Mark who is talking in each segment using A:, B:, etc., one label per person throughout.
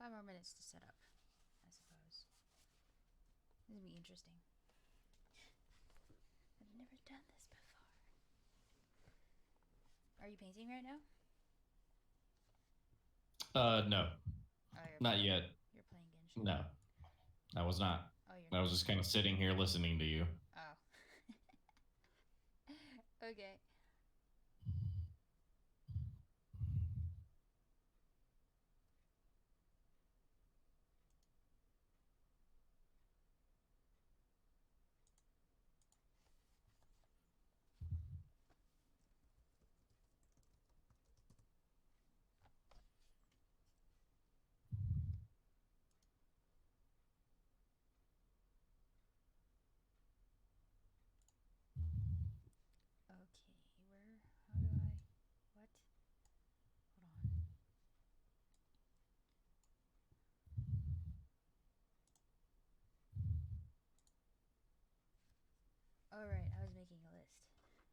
A: 5 more minutes to set up, I suppose. This will be interesting. I've never done this before. Are you painting right now?
B: No.
A: Oh,
B: Not yet.
A: You're playing Genshin.
B: No. I was not.
A: Oh, you're
B: I
A: not.
B: was just kind of sitting here listening to you.
A: Oh. Okay. Okay, where? How do I? What? Hold on. Alright, I was making a list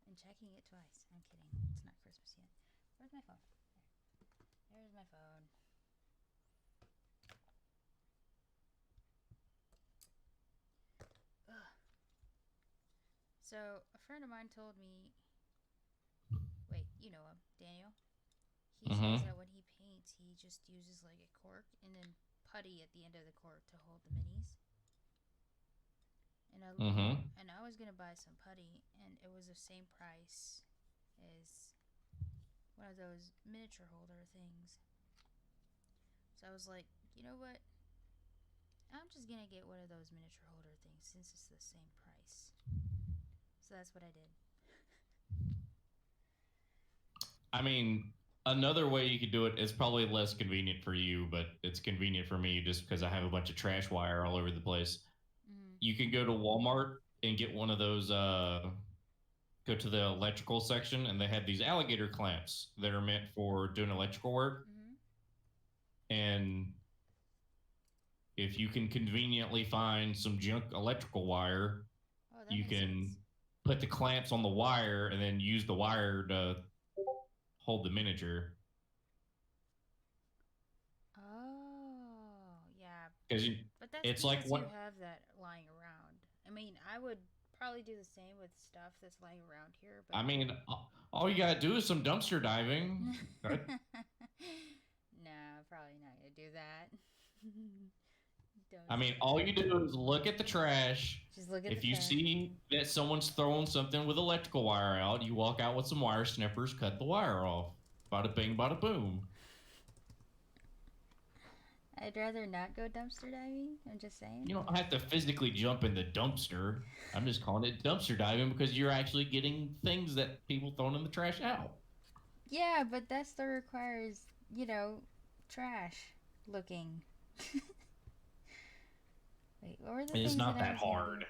A: and checking it twice. I'm kidding. It's not Christmas yet. Where's my phone? There. There's my phone. Ugh. So, a friend of mine told me. Wait, you know him, Daniel. He says
B: Mm-hmm.
A: that when he paints, he just uses like a cork and then putty at the end of the cork to hold the minis. And I
B: Mm-hmm.
A: and I was gonna buy some putty, and it was the same price as one of those miniature holder things. So I was like, you know what? I'm just gonna get one of those miniature holder things since it's the same price. So that's what I did.
B: I mean, another way you could do it is probably less convenient for you, but it's convenient for me just because I have a bunch of trash wire all over the place.
A: Mm-hmm.
B: You can go to Walmart and get one of those go to the electrical section and they have these alligator clamps that are meant for doing electrical work.
A: Mm-hmm.
B: And if you can conveniently find some junk electrical wire,
A: Oh, that
B: you
A: makes sense.
B: can put the clamps on the wire and then use the wire to hold the miniature.
A: Oh, yeah.
B: Because
A: But that's
B: it's like
A: because you
B: what
A: have that lying around. I mean, I would probably do the same with stuff that's lying around here, but
B: I mean, all you gotta do is some dumpster diving.
A: nah, probably not gonna do that.
B: I mean,
A: Dumpster
B: all you
A: diving.
B: do is look at the trash.
A: Just look at the
B: If you
A: trash.
B: see that someone's throwing something with electrical wire out, you walk out with some wire snippers, cut the wire off. Bada bing, bada boom.
A: I'd rather not go dumpster diving. I'm just saying.
B: You don't have to physically jump in the dumpster. I'm just calling it dumpster diving because you're actually getting things that people throwing in the trash out.
A: Yeah, but that still requires, trash looking. Wait, what were the
B: It's
A: things that
B: not
A: I
B: that
A: was gonna do?
B: hard.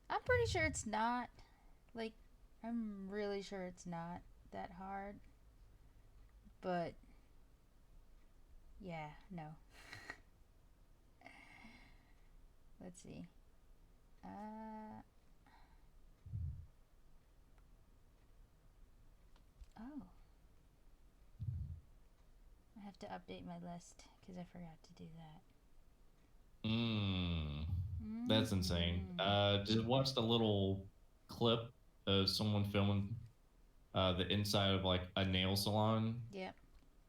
A: I'm pretty sure it's not. Like, I'm really sure it's not that hard. But, yeah, no. Let's see. Uh. Oh. I have to update my list because I forgot to do that.
B: Mm, that's insane.
A: Mm-hmm.
B: Just watched a little clip of someone filming the inside of like a nail salon.
A: Yep.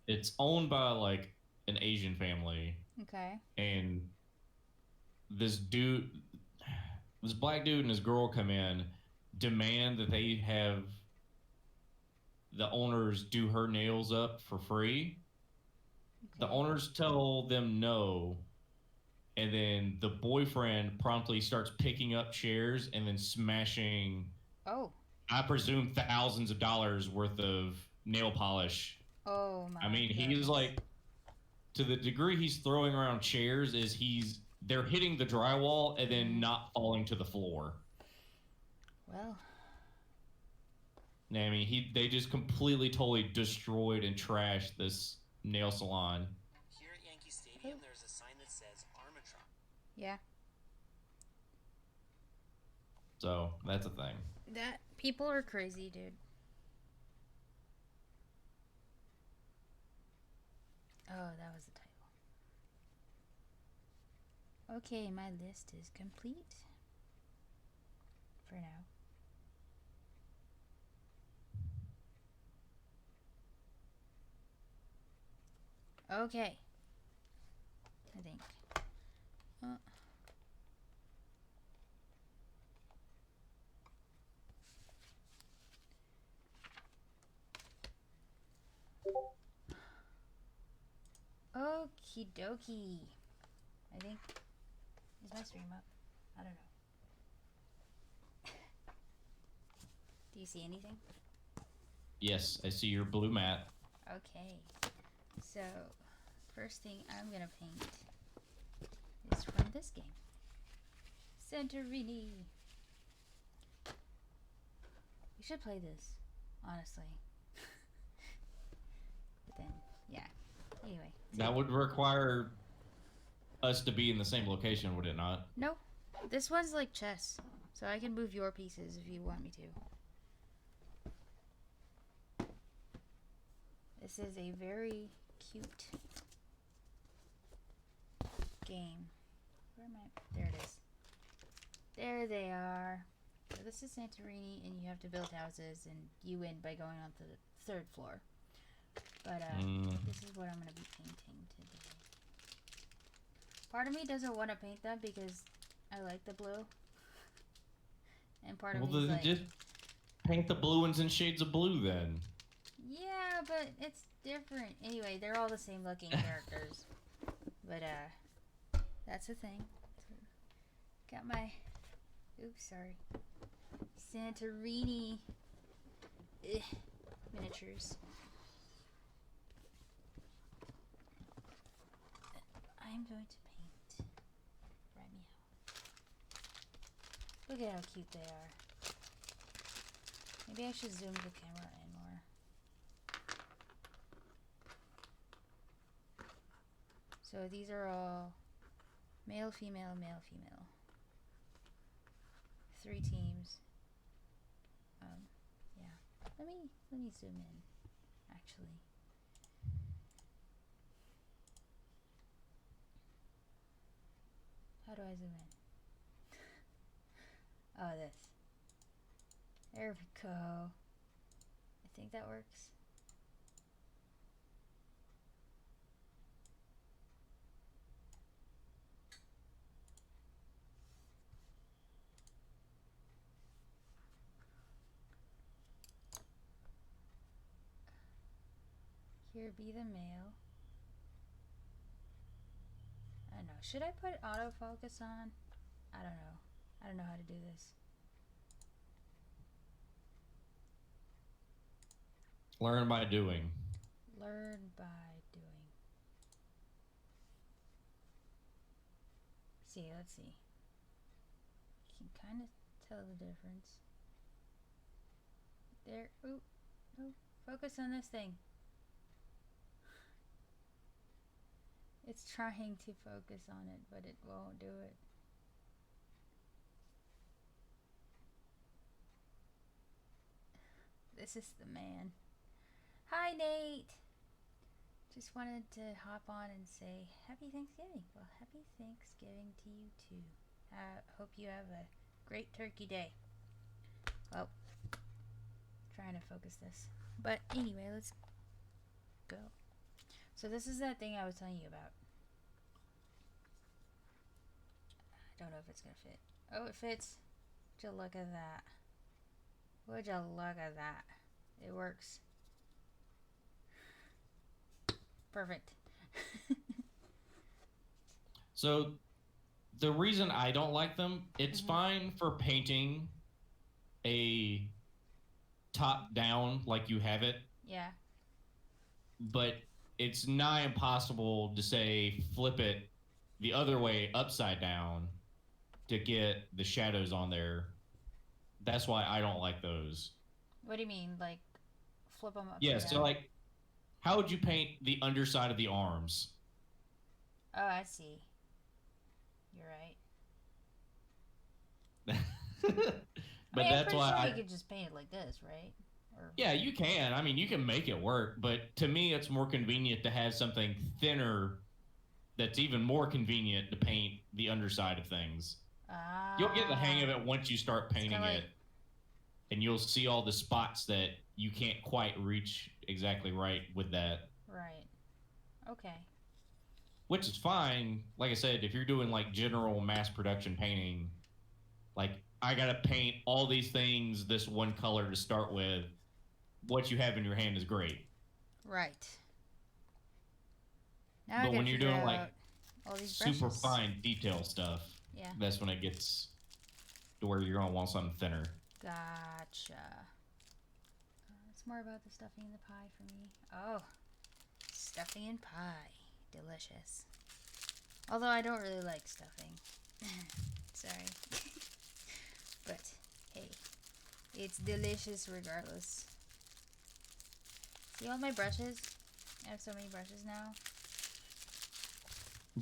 B: It's owned by like an Asian family,
A: Okay.
B: and this dude, this black dude and his girl come in, demand that they have the owners do her nails up for free. The
A: Okay.
B: owners tell them no, and then the boyfriend promptly starts picking up chairs and then smashing,
A: Oh.
B: I presume, thousands of dollars worth of nail polish.
A: Oh
B: I
A: my
B: mean, he's
A: goodness.
B: like, to the degree he's throwing around chairs, is they're hitting the drywall and then
A: Mm-hmm.
B: not falling to the floor.
A: Well.
B: I mean, they just completely, totally destroyed and trashed this nail salon.
C: Here at Yankee Stadium,
A: Oh.
C: there's a sign that says Armatron.
A: Yeah.
B: So that's a thing.
A: That people are crazy, dude. Oh, that was the title. Okay, my list is complete. For now. Okay. I think. Uh. Okie dokie. I think. Is my stream up? I don't know. Do you see anything?
B: Yes, I see your blue mat.
A: Okay. So, first thing I'm gonna paint is from this game. Santorini. We should play this, honestly. But then, yeah. Anyway.
B: That would require us to be in the same location, would it not?
A: No. This one's like chess. So I can move your pieces if you want me to. This is a very cute game. Where am I? There it is. There they are. So this is Santorini, and you have to build houses, and you win by going on to the third floor. But this is what I'm going to be painting today. Part of me doesn't want to paint them because I like the blue. And part of me is like...
B: just paint the blue ones in shades of blue then.
A: Yeah, but it's different. Anyway, they're all the same looking characters. But, that's the thing. So, got my... Oops, sorry. Santorini miniatures. I'm going to paint right meow. Look at how cute they are. Maybe I should zoom the camera in more. So these are all male, female, male, female. 3 teams. Yeah. Let me zoom in, actually. How do I zoom in? Oh, this. There we go. I think that works. Here be the male. I don't know. Should I put autofocus on? I don't know. I don't know how to do this.
B: Learn by doing.
A: Learn by doing. See, let's see. You can kind of tell the difference. There. Ooh. No. Focus on this thing. It's trying to focus on it, but it won't do it. This is the man. Hi, Nate! Just wanted to hop on and say Happy Thanksgiving. Well, Happy Thanksgiving to you too. Hope you have a great turkey day. Well, trying to focus this. But anyway, let's go. So this is that thing I was telling you about. I don't know if it's gonna fit. Oh, it fits. Would you look at that? Would you look at that? It works. Perfect.
B: So, the reason I don't like them, it's fine for painting a top down like you have it.
A: Yeah.
B: But it's nigh impossible to say flip it the other way upside down to get the shadows on there. That's why I don't like those.
A: What do you mean? Like, flip them upside
B: Yeah,
A: down?
B: so like, how would you paint the underside of the arms?
A: Oh, I see. You're right.
B: But
A: I mean,
B: that's why
A: you could just paint it like this, right? Or...
B: Yeah, you can. I mean, you can make it work, but to me, it's more convenient to have something thinner that's even more convenient to paint the underside of things.
A: Ah.
B: You'll get the hang of it once you start painting
A: kinda
B: it, and you'll see all the spots that you can't quite reach exactly right with that.
A: Right. Okay.
B: Which is fine. Like I said, if you're doing like general mass production painting, like I gotta paint all these things this one color to start with. What you have in your hand is great.
A: Right. Now I
B: But
A: gotta
B: when you're
A: figure
B: doing like
A: out all these
B: super
A: brushes.
B: fine detail stuff,
A: Yeah.
B: that's when it gets to where you're gonna want something thinner.
A: Gotcha. It's more about the stuffing in the pie for me. Oh, stuffing in pie. Delicious. Although I don't really like stuffing. Sorry. But, hey. It's delicious regardless. See all my brushes? I have so many brushes now.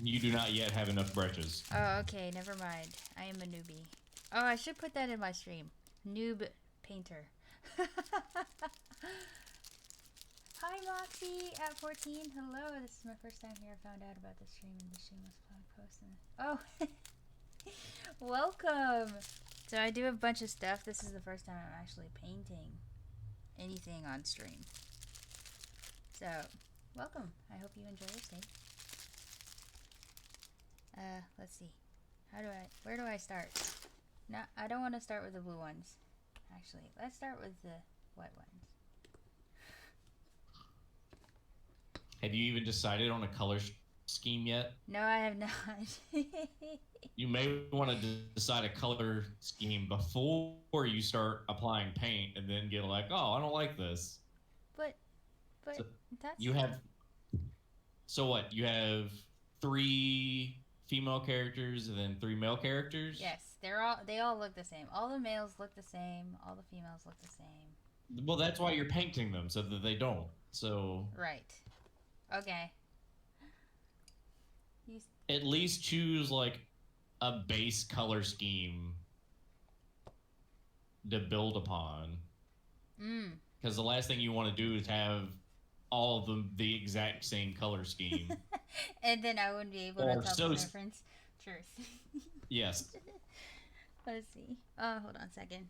B: You do not yet have enough brushes.
A: Oh, okay. Never mind. I am a newbie. Oh, I should put that in my stream. Noob painter. Hi, Moxie at 14. Hello. This is my first time here. I found out about the stream and the shameless plug post. Oh, welcome. So I do have a bunch of stuff. This is the first time I'm actually painting anything on stream. So, welcome. I hope you enjoy your stay. Let's see. Where do I start? No, I don't want to start with the blue ones. Actually, let's start with the white ones.
B: Have you even decided on a color scheme yet?
A: No, I have not.
B: You may want to decide a color scheme before you start applying paint and then get like, oh, I don't like this.
A: But
B: So
A: that's...
B: you have... So what? You have 3 female characters and then 3 male characters?
A: Yes, they all look the same. All the males look the same. All the females look the same.
B: Well, that's why you're painting them, so that they don't. So...
A: Right. Okay.
B: At least choose, like, a base color scheme to build upon. Because the last thing you want to do is have all of them the exact same color scheme.
A: And then I wouldn't be able to tell the difference. Truth.
B: Yes.
A: Let's see. Hold on a second.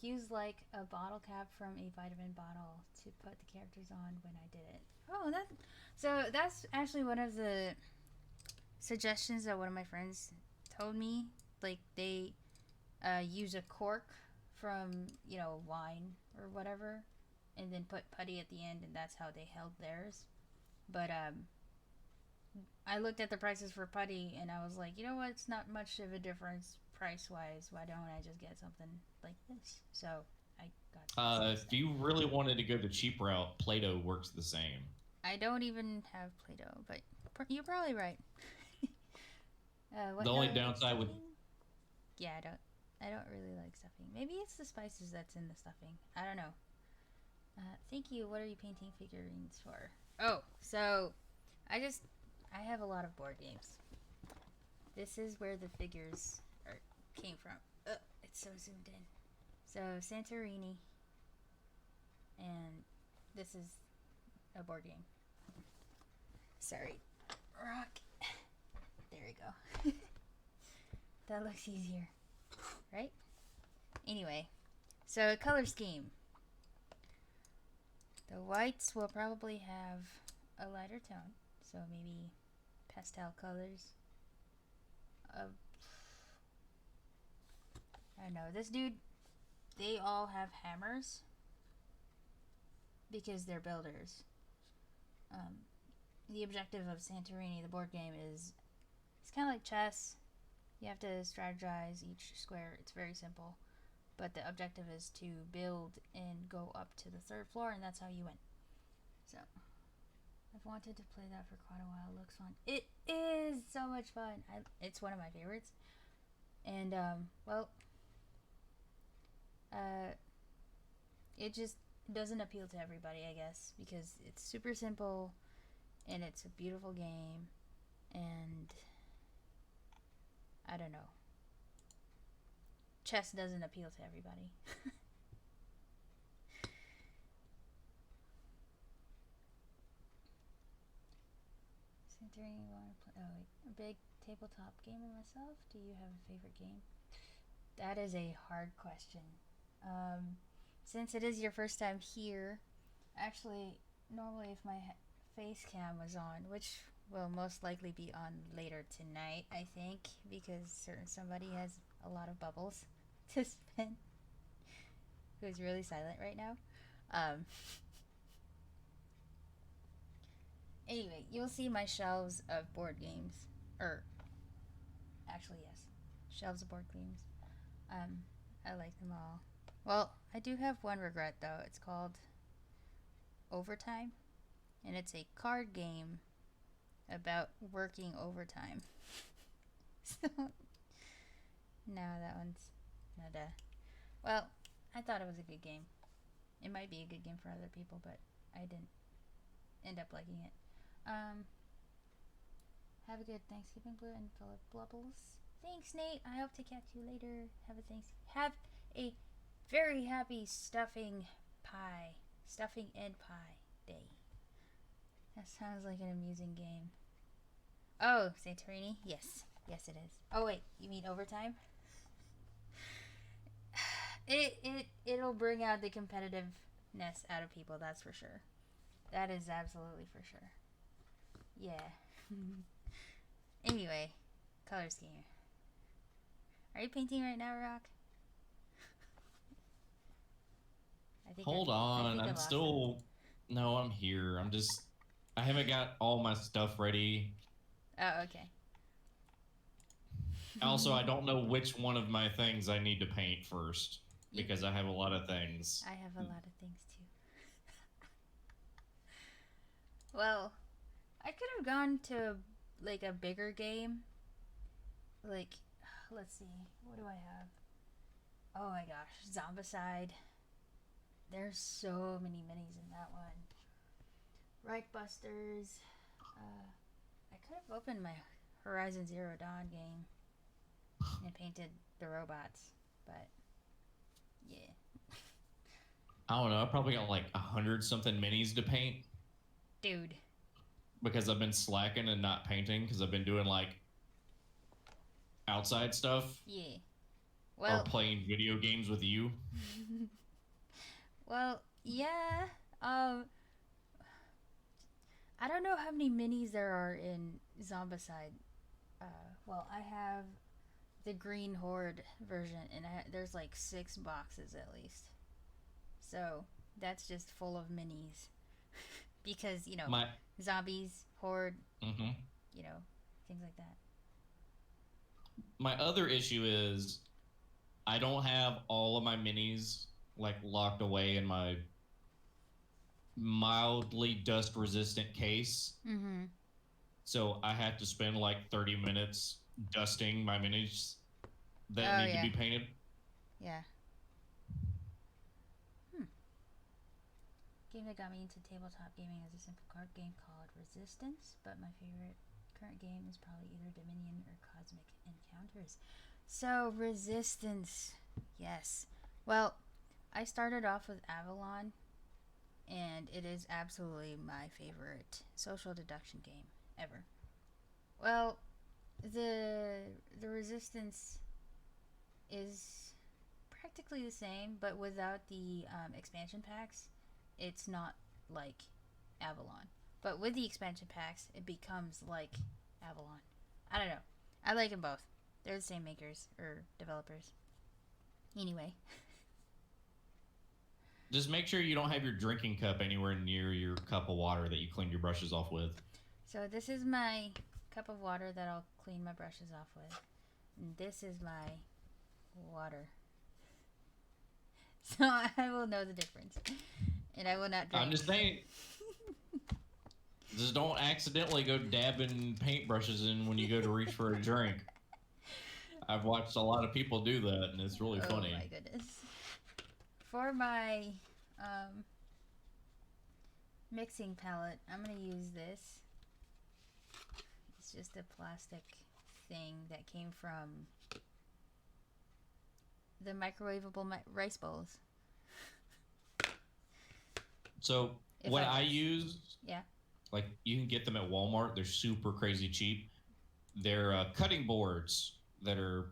A: Use like a bottle cap from a vitamin bottle to put the characters on when I did it. Oh, so that's actually one of the suggestions that one of my friends told me. Like they use a cork from, you know, wine or whatever, and then put putty at the end, and that's how they held theirs. But I looked at the prices for putty, and I was like, you know what? It's not much of a difference price-wise. Why don't I just get something like this? So I got this.
B: If you really wanted to go the cheap route, Play-Doh works the same.
A: I don't even have Play-Doh, but you're probably right.
B: The only downside with...
A: Yeah, I don't really like stuffing. Maybe it's the spices that's in the stuffing. I don't know. Thank you. What are you painting figurines for? Oh, so I have a lot of board games. This is where the figures came from. It's so zoomed in. So Santorini, and this is a board game. Sorry, rock. There we go. That looks easier, right? Anyway, so color scheme. The whites will probably have a lighter tone, so maybe pastel colors. I don't know. This dude, they all have hammers because they're builders. The objective of Santorini, the board game, is it's kind of like chess. You have to strategize each square. It's very simple. But the objective is to build and go up to the 3rd floor, and that's how you win. So, I've wanted to play that for quite a while. It looks fun. It is so much fun. It's one of my favorites. And, well, it just doesn't appeal to everybody, I guess, because it's super simple, and it's a beautiful game, and I don't know. Chess doesn't appeal to everybody. During you want to play? Oh, wait. A big tabletop gamer myself. Do you have a favorite game? That is a hard question. Since it is your first time here, actually, normally if my face cam was on, which will most likely be on later tonight, I think, because somebody has a lot of bubbles to spin, who's really silent right now. Anyway, you'll see my shelves of board games, or actually, yes, shelves of board games. I like them all. Well, I do have one regret though. It's called Overtime, and it's a card game about working overtime. So, no, that one's not a. Well, I thought it was a good game. It might be a good game for other people, but I didn't end up liking it. Have a good Thanksgiving, Blue and Philip Blubbles. Thanks, Nate. I hope to catch you later. Have a very happy stuffing and pie day. That sounds like an amusing game. Oh, Santorini? Yes. Yes, it is. Oh, wait. You mean Overtime? It'll bring out the competitiveness out of people, that's for sure. That is absolutely for sure. Yeah. Anyway, color scheme. Are you painting right now, Rock?
B: Hold on, I'm still. No, I'm here. I haven't got all my stuff ready.
A: Oh, okay.
B: Also, I don't know which one of my things I need to paint first because I have a lot of things.
A: I have a lot of things too. Well, I could have gone to like a bigger game. Like, let's see, what do I have? Oh my gosh, Zombicide. There's so many minis in that one. Reichbusters. I could have opened my Horizon Zero Dawn game and painted the robots, but yeah.
B: I don't know. I probably got like 100 something minis to paint.
A: Dude.
B: Because I've been slacking and not painting because I've been doing like outside stuff.
A: Yeah. Well.
B: Or playing video games with you.
A: Well, yeah. I don't know how many minis there are in Zombicide. Well, I have the Green Horde version, and there's like 6 boxes at least. So that's just full of minis, because you know zombies, horde, you know, things like that.
B: My other issue is I don't have all of my minis like locked away in my mildly dust resistant case.
A: Mm-hmm.
B: So I have to spend like 30 minutes dusting my minis that need to be painted.
A: Yeah. Game that got me into tabletop gaming is a simple card game called Resistance, but my favorite current game is probably either Dominion or Cosmic Encounters. So, Resistance. Yes. Well, I started off with Avalon, and it is absolutely my favorite social deduction game ever. Well, the Resistance is practically the same, but without the expansion packs. It's not like Avalon. But with the expansion packs, it becomes like Avalon. I don't know. I like them both. They're the same makers or developers. Anyway.
B: Just make sure you don't have your drinking cup anywhere near your cup of water that you clean your brushes off with.
A: So this is my cup of water that I'll clean my brushes off with. And this is my water. So I will know the difference. And I will not drink.
B: I'm just saying. Just don't accidentally go dabbing paintbrushes in when you go to reach for a drink. I've watched a lot of people do that, and it's really funny.
A: Oh my goodness. For my mixing palette, I'm going to use this. It's just a plastic thing that came from the microwavable rice bowls.
B: So what I use Like you can get them at Walmart. They're super crazy cheap. They're cutting boards that are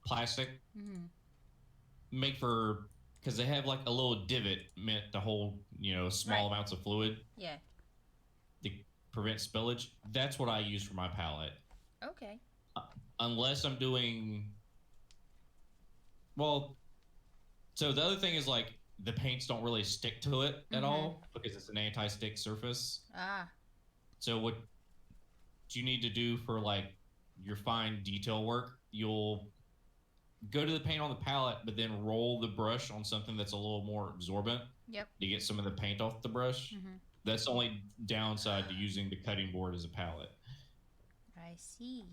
B: plastic,
A: Mm-hmm.
B: make for because they have like a little divot meant to hold small
A: Right.
B: amounts of fluid
A: Yeah.
B: to prevent spillage. That's what I use for my palette.
A: Okay.
B: Uh, Unless I'm doing well. So the other thing is like the paints don't really stick to it at
A: Mm-hmm.
B: all because it's an anti-stick surface.
A: Ah.
B: So what you need to do for like your fine detail work, you'll go to the paint on the palette, but then roll the brush on something that's a little more absorbent
A: Yep.
B: to get some of the paint off the brush.
A: Mm-hmm.
B: That's the only downside to using the cutting board as a palette
A: I see.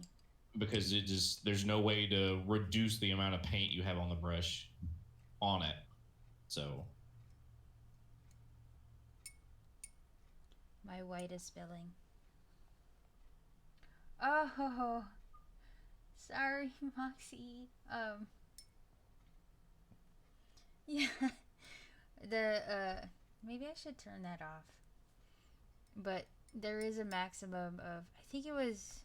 B: because there's no way to reduce the amount of paint you have on the brush on it. So
A: My white is spilling. Oh, sorry, Moxie. Yeah. The maybe I should turn that off. But there is a maximum of, I think it was,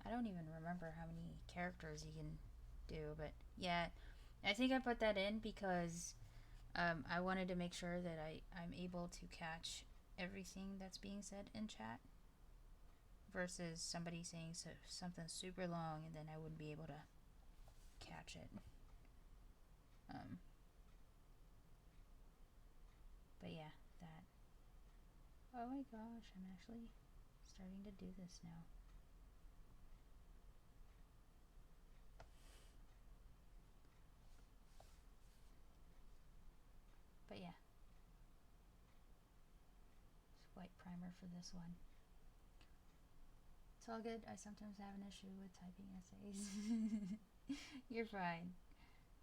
A: I don't even remember how many characters you can do, but yeah, I think I put that in because I wanted to make sure that I'm able to catch everything that's being said in chat versus somebody saying something super long and then I wouldn't be able to catch it. But yeah, that. Oh my gosh, I'm actually starting to do this now. But yeah. Just white primer for this one. It's all good. I sometimes have an issue with typing essays. You're fine.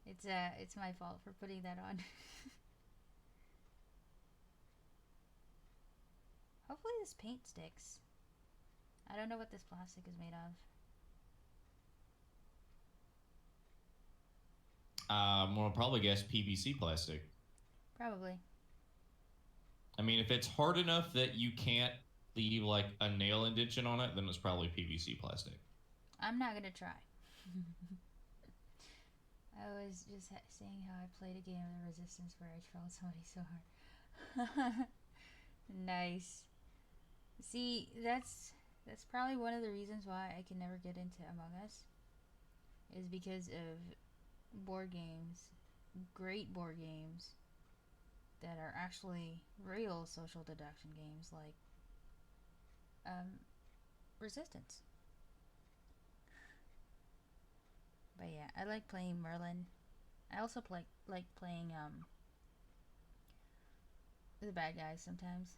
A: It's my fault for putting that on. Hopefully this paint sticks. I don't know what this plastic is made of.
B: I'm gonna probably guess PVC plastic.
A: Probably.
B: I mean, if it's hard enough that you can't leave like a nail indention on it, then it's probably PVC plastic.
A: I'm not gonna try. I was just saying how I played a game of Resistance where I trolled somebody so hard. Nice. See, that's probably one of the reasons why I can never get into Among Us. Is because of board games, great board games that are actually real social deduction games like Resistance. But yeah, I like playing Merlin. I also like playing the bad guys sometimes.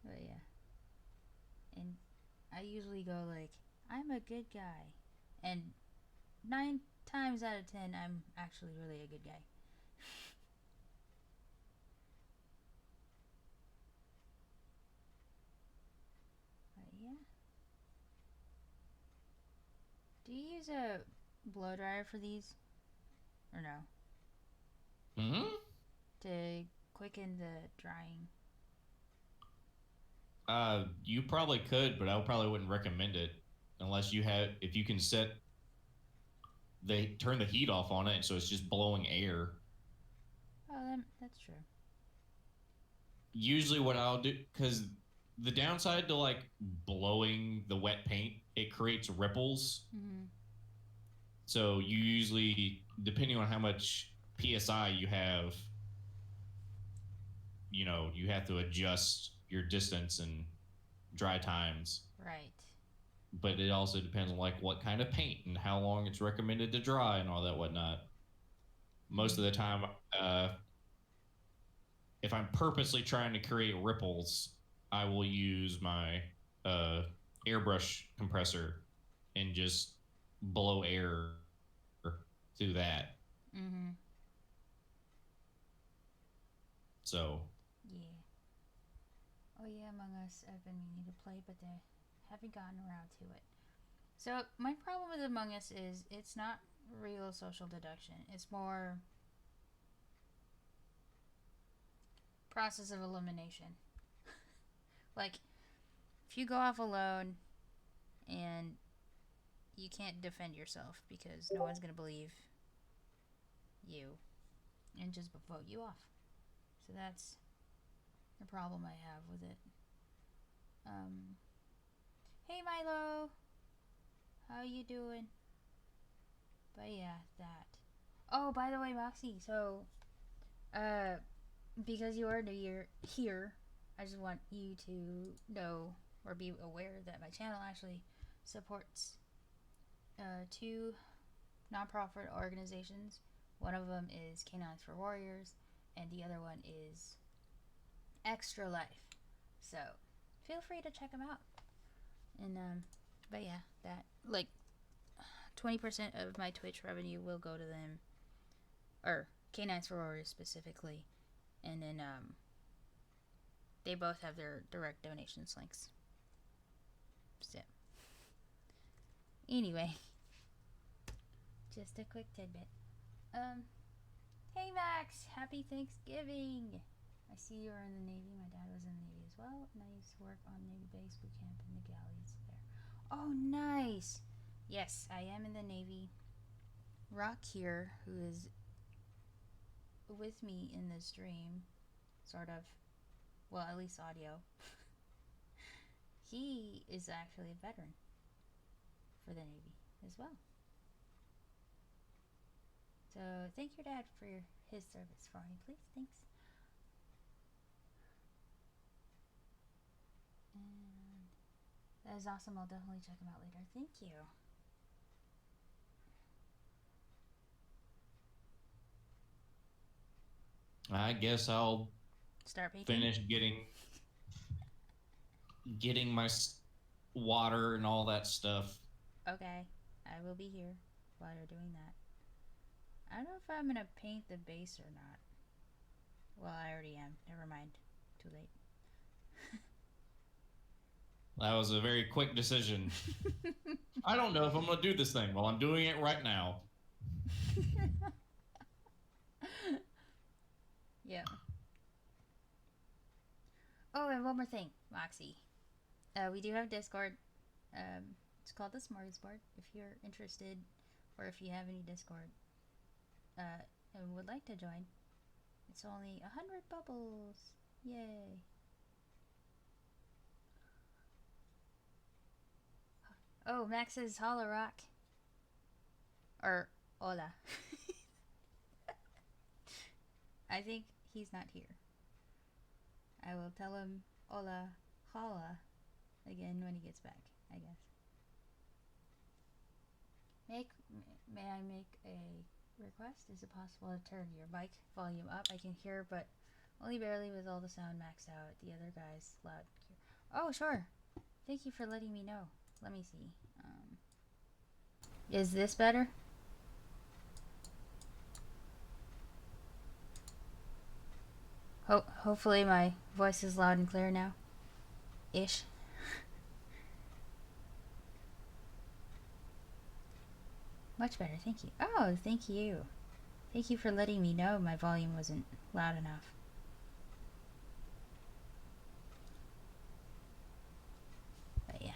A: But yeah, and I usually go like, I'm a good guy, and 9 times out of 10, I'm actually really a good guy. But yeah. Do you use a blow dryer for these? Or no?
B: Hmm.
A: To quicken the drying.
B: You probably could, but I probably wouldn't recommend it unless if you can turn the heat off on it, so it's just blowing air.
A: Oh, that's true.
B: Usually, what I'll do, because the downside to like blowing the wet paint, it creates ripples.
A: Mm-hmm.
B: So you usually, depending on how much PSI you have, you have to adjust your distance and dry times.
A: Right.
B: But it also depends on like what kind of paint and how long it's recommended to dry and all that whatnot. Most of the time, if I'm purposely trying to create ripples, I will use my airbrush compressor and just blow air through that.
A: Mm-hmm.
B: So
A: Yeah. Oh yeah, Among Us. I've been meaning to play, but they haven't gotten around to it. So my problem with Among Us is it's not real social deduction. It's more process of elimination. Like, if you go off alone and you can't defend yourself because no one's gonna believe you and just vote you off. So that's the problem I have with it. Hey Milo, how you doing? But yeah, that. Oh, by the way, Moxie, so because you are new here, I just want you to know or be aware that my channel actually supports two nonprofit organizations. One of them is Canines for Warriors, and the other one is Extra Life. So feel free to check them out. And but yeah, that like 20% of my Twitch revenue will go to them, or Canines for Warriors specifically, and then they both have their direct donations links. So anyway, just a quick tidbit. Hey Max, happy Thanksgiving. I see you are in the Navy. My dad was in the Navy as well, and I used to work on Navy base boot camp in the galleys there. Oh, nice. Yes, I am in the Navy. Rock here, who is with me in this dream, sort of, well, at least audio, he is actually a veteran for the Navy as well. So thank your dad for his service for me, please. Thanks. And that is awesome. I'll definitely check him out later. Thank you.
B: I guess I'll
A: Start painting.
B: finish getting my water and all that stuff.
A: Okay, I will be here while you're doing that. I don't know if I'm gonna paint the base or not. Well, I already am. Never mind. Too late.
B: That was a very quick decision. I don't know if I'm gonna do this thing. Well, I'm doing it right now.
A: Yeah. Oh, and one more thing, Moxie. We do have Discord. It's called the Smorgasbord. If you're interested, or if you have any Discord, and would like to join, it's only 100 bubbles. Yay! Oh, Max says holla rock. Or hola. I think he's not here. I will tell him hola, holla again when he gets back, I guess. May I make a request? Is it possible to turn your mic volume up? I can hear, but only barely with all the sound maxed out. The other guy's loud. Oh, sure. Thank you for letting me know. Let me see. Is this better? Hopefully my voice is loud and clear now. Ish. Much better, thank you. Oh, thank you. Thank you for letting me know my volume wasn't loud enough. But yeah.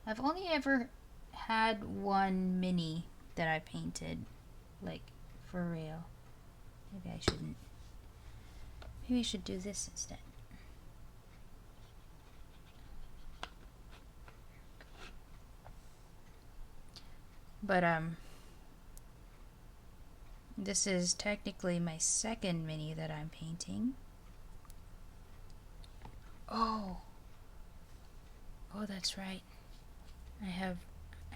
A: I've only ever had one mini that I painted, like, for real. Maybe I shouldn't. Maybe I should do this instead. But, this is technically my second mini that I'm painting. Oh, that's right. I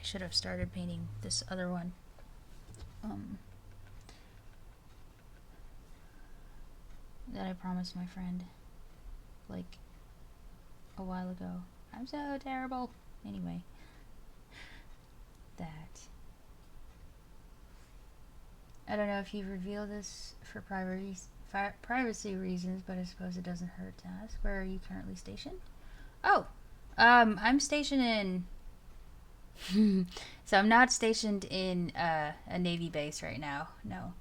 A: should have started painting this other one. That I promised my friend, like, a while ago. I'm so terrible. Anyway. That. I don't know if you reveal this for privacy reasons, but I suppose it doesn't hurt to ask. Where are you currently stationed? Oh, I'm stationed in... So I'm not stationed in a Navy base right now, no.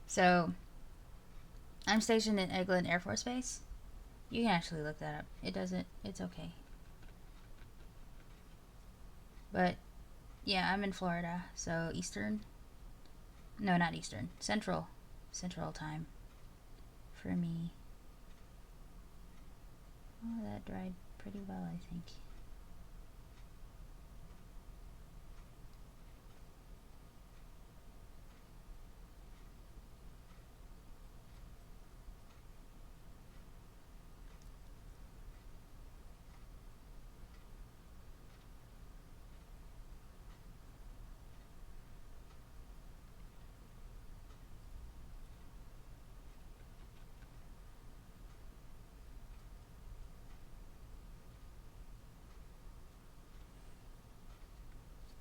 A: So, I'm stationed in Eglin Air Force Base. You can actually look that up. It doesn't, it's okay. But, yeah, I'm in Florida, so Eastern. No, not Eastern. Central. Central time. For me. Oh, that dried pretty well, I think.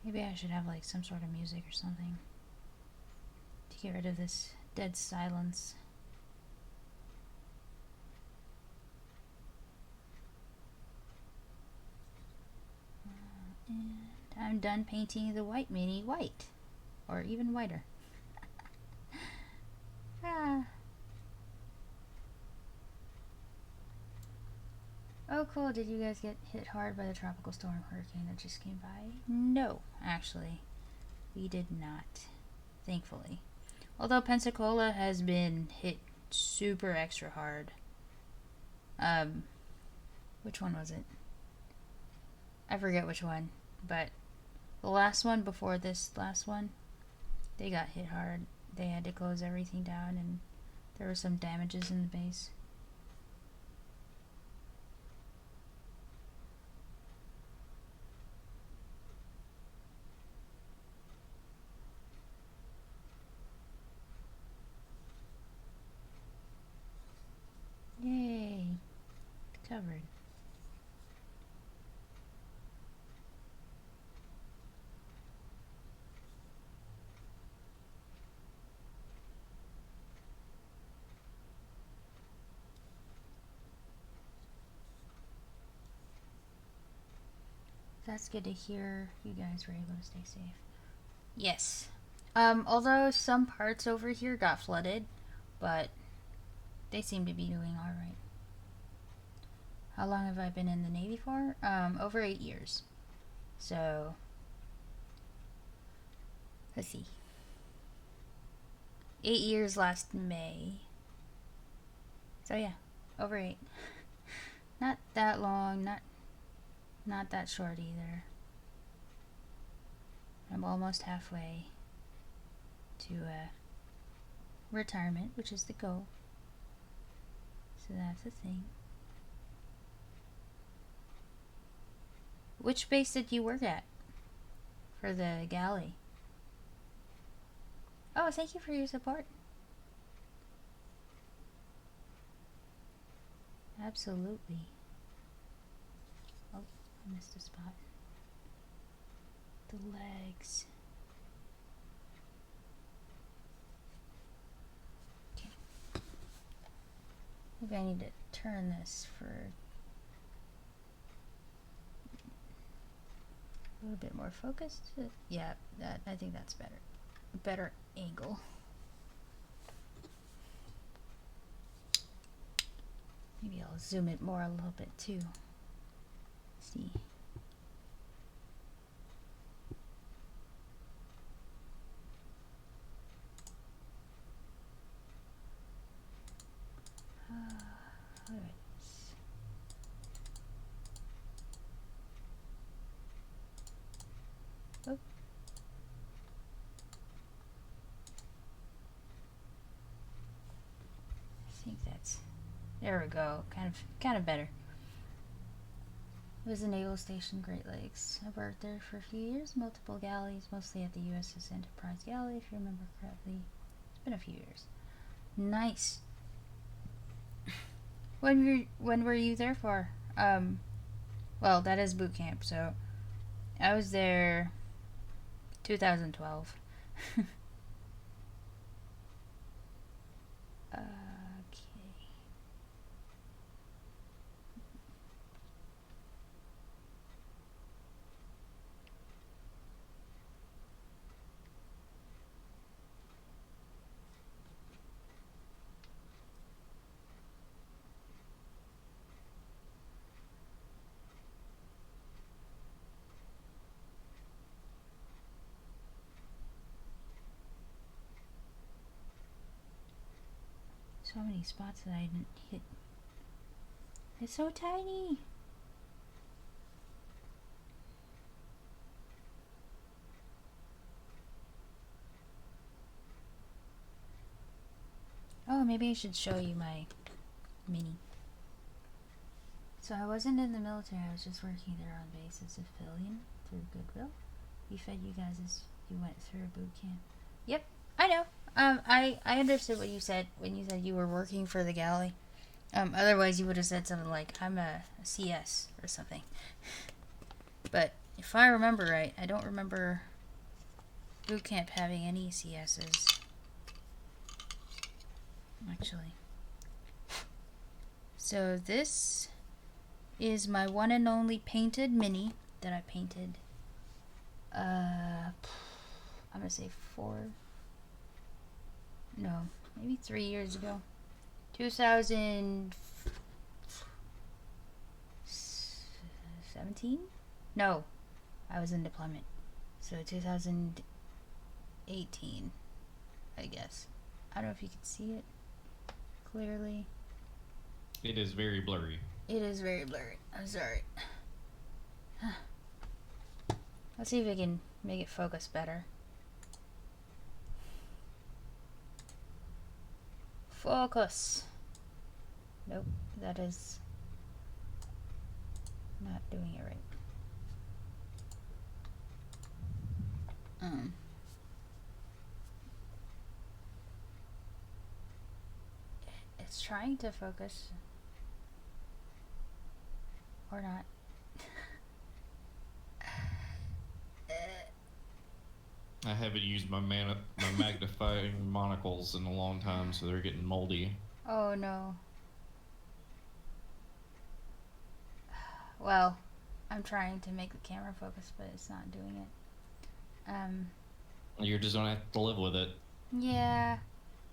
A: Maybe I should have like some sort of music or something to get rid of this dead silence. And I'm done painting the white mini white, or even whiter. Ah. Oh, cool. Did you guys get hit hard by the tropical storm hurricane that just came by? No, actually. We did not. Thankfully. Although Pensacola has been hit super extra hard. Which one was it? I forget which one. But the last one before this last one, they got hit hard. They had to close everything down and there were some damages in the base. Yay. It's covered. That's good to hear you guys were able to stay safe. Yes. Although some parts over here got flooded, but they seem to be doing alright. How long have I been in the Navy for? Over 8 years. So, let's see. 8 years last May. So yeah, over 8. Not that long, not that short either. I'm almost halfway to retirement, which is the goal. So that's a thing. Which base did you work at for the galley? Oh, thank you for your support. Absolutely. Oh, I missed a spot. The legs. Okay. Maybe I need to turn this for a little bit more focused. Yeah, I think that's better. A better angle. Maybe I'll zoom it more a little bit too. See. Alright. Oh. I think that's, there we go. Kind of better. It was a naval station, Great Lakes. I worked there for a few years, multiple galleys, mostly at the USS Enterprise Galley, if you remember correctly. It's been a few years. Nice. When were you there for? Well, that is boot camp, so I was there 2012. Okay. So many spots that I didn't hit. It's so tiny. Oh, maybe I should show you my mini. So I wasn't in the military, I was just working there on base as a civilian through Goodwill. We fed you guys as you went through boot camp. Yep, I know. I understood what you said when you said you were working for the galley. Otherwise you would have said something like, I'm a CS or something. But if I remember right, I don't remember boot camp having any CSs. Actually. So this is my one and only painted mini that I painted. I'm gonna say maybe 3 years ago. 2017? No, I was in deployment. So 2018, I guess. I don't know if you can see it clearly.
B: It is very blurry.
A: It is very blurry. I'm sorry. Let's see if I can make it focus better. Focus. Nope, that is not doing it right. It's trying to focus. Or not.
B: I haven't used my magnifying monocles in a long time, so they're getting moldy.
A: Oh no. Well, I'm trying to make the camera focus, but it's not doing it.
B: You're just gonna have to live with it.
A: Yeah.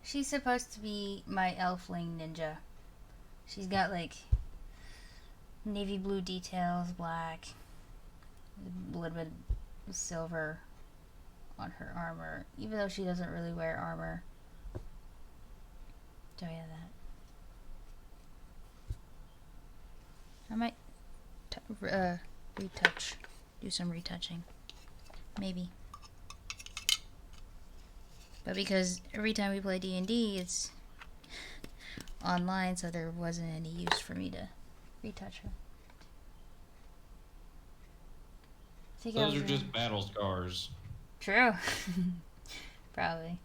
A: She's supposed to be my elfling ninja. She's got like navy blue details, black, a little bit of silver on her armor, even though she doesn't really wear armor. So yeah, that. I might retouch, do some retouching, maybe. But because every time we play D&D, it's online, so there wasn't any use for me to retouch her.
B: Those are just battle scars.
A: True. Probably. I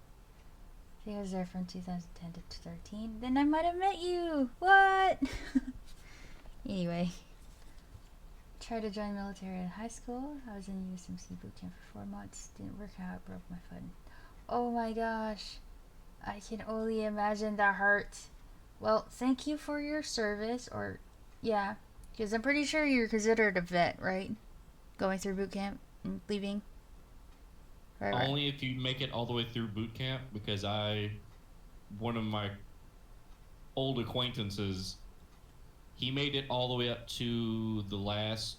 A: think I was there from 2010 to 2013. Then I might have met you. What? Anyway. Tried to join military in high school. I was in USMC boot camp for 4 months. Didn't work out. Broke my foot. Oh my gosh. I can only imagine the hurt. Well, thank you for your service. Or, yeah. Because I'm pretty sure you're considered a vet, right? Going through boot camp and leaving. Right.
B: Only if you make it all the way through boot camp, because one of my old acquaintances, he made it all the way up to the last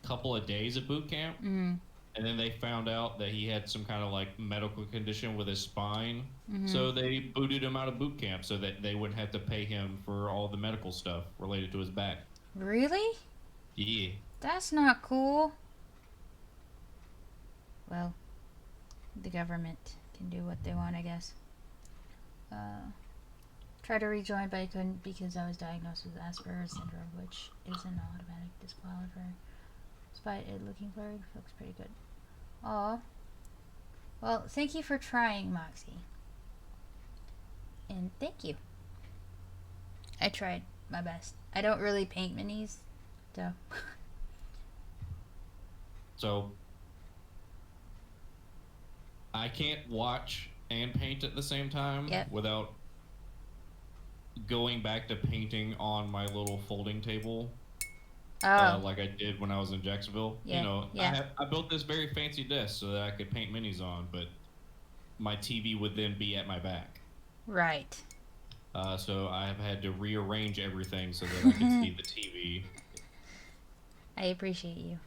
B: couple of days of boot camp.
A: Mm.
B: And then they found out that he had some kind of like medical condition with his spine. So they booted him out of boot camp so that they wouldn't have to pay him for all the medical stuff related to his back.
A: Really?
B: Yeah.
A: That's not cool. Well, the government can do what they want, I guess. Tried to rejoin, but I couldn't because I was diagnosed with Asperger's syndrome, which is an automatic disqualifier. Despite it looking blurry, it looks pretty good. Aw. Well, thank you for trying, Moxie. And thank you. I tried my best. I don't really paint minis, so.
B: So, I can't watch and paint at the same time without going back to painting on my little folding table. Like I did when I was in Jacksonville.
A: Yeah,
B: You know,
A: yeah.
B: I built this very fancy desk so that I could paint minis on, but my TV would then be at my back.
A: Right.
B: So I have had to rearrange everything so that I can see the TV.
A: I appreciate you.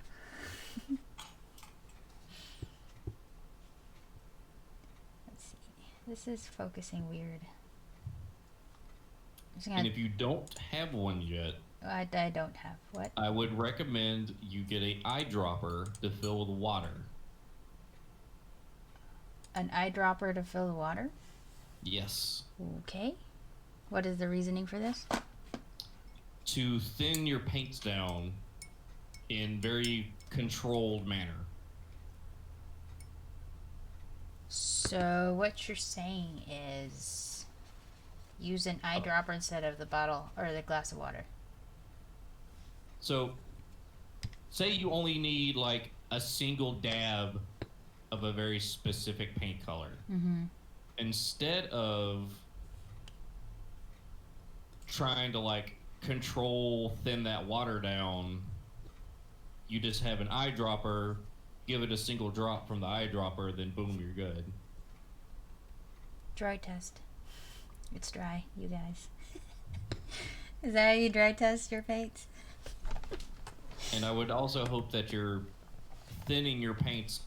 A: Let's see. This is focusing weird. It's
B: And
A: gonna,
B: if you don't have one yet,
A: I don't have what?
B: I would recommend you get a eyedropper to fill with water.
A: An eyedropper to fill the water?
B: Yes.
A: Okay. What is the reasoning for this?
B: To thin your paints down in very controlled manner.
A: So what you're saying is use an eyedropper instead of the bottle or the glass of water.
B: So, say you only need like a single dab of a very specific paint color.
A: Mm-hmm.
B: Instead of trying to like thin that water down, you just have an eyedropper, give it a single drop from the eyedropper, then boom, you're good.
A: Dry test. It's dry, you guys. Is that how you dry test your paints?
B: And I would also hope that you're thinning your paints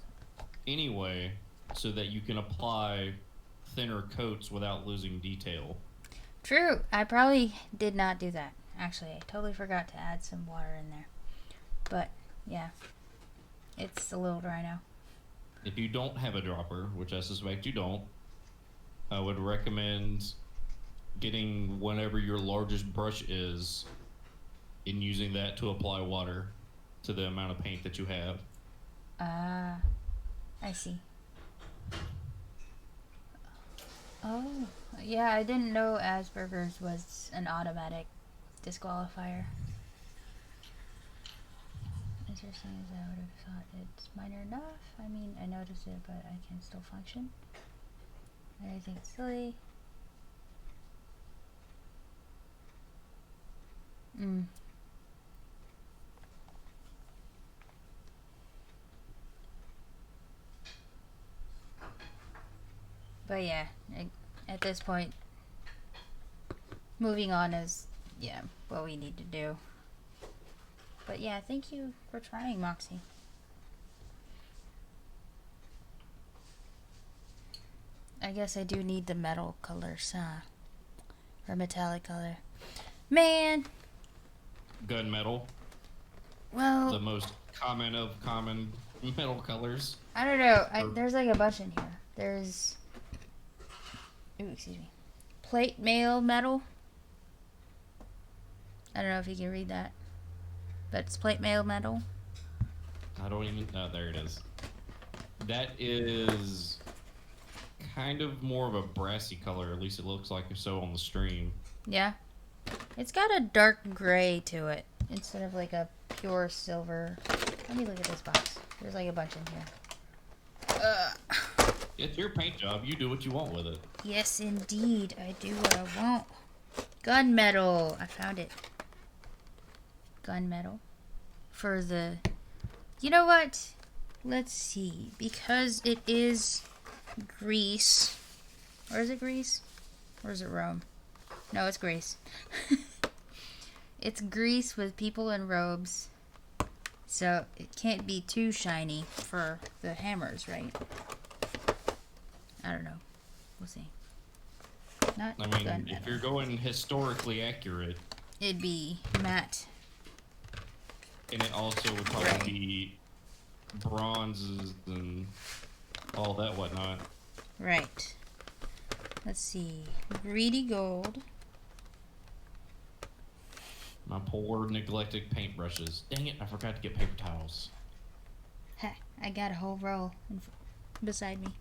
B: anyway so that you can apply thinner coats without losing detail.
A: True. I probably did not do that. Actually, I totally forgot to add some water in there. But, yeah. It's a little dry now.
B: If you don't have a dropper, which I suspect you don't, I would recommend getting whatever your largest brush is and using that to apply water to the amount of paint that you have.
A: Ah, I see. Oh, yeah, I didn't know Asperger's was an automatic disqualifier. Interesting as I would have thought it's minor enough. I mean, I noticed it, but I can still function. I think it's silly. But yeah, at this point, moving on is, yeah, what we need to do. But yeah, thank you for trying, Moxie. I guess I do need the metal colors, huh? Or metallic color. Man!
B: Gunmetal,
A: Well,
B: the most common of common metal colors.
A: I don't know. There's like a bunch in here. There's... Ooh, excuse me. Plate mail metal. I don't know if you can read that. But it's plate mail metal.
B: I don't even... Oh, there it is. That is kind of more of a brassy color. At least it looks like so on the stream.
A: Yeah. It's got a dark gray to it instead of like a pure silver. Let me look at this box. There's like a bunch in here.
B: It's your paint job. You do what you want with it.
A: Yes, indeed. I do what I want. Gunmetal. I found it. Gunmetal. For the... You know what? Let's see. Because it is Greece. Or is it Greece? Or is it Rome? No, it's Greece. It's Greece with people in robes. So it can't be too shiny for the hammers, right? I don't know. We'll see. Not
B: I mean,
A: gunmetal.
B: if you're going historically accurate,
A: It'd be matte.
B: and it also would probably
A: Right.
B: be bronzes and all that whatnot.
A: Right. Let's see. Greedy gold.
B: My poor neglected paintbrushes. Dang it, I forgot to get paper towels.
A: Ha, I got a whole roll beside me.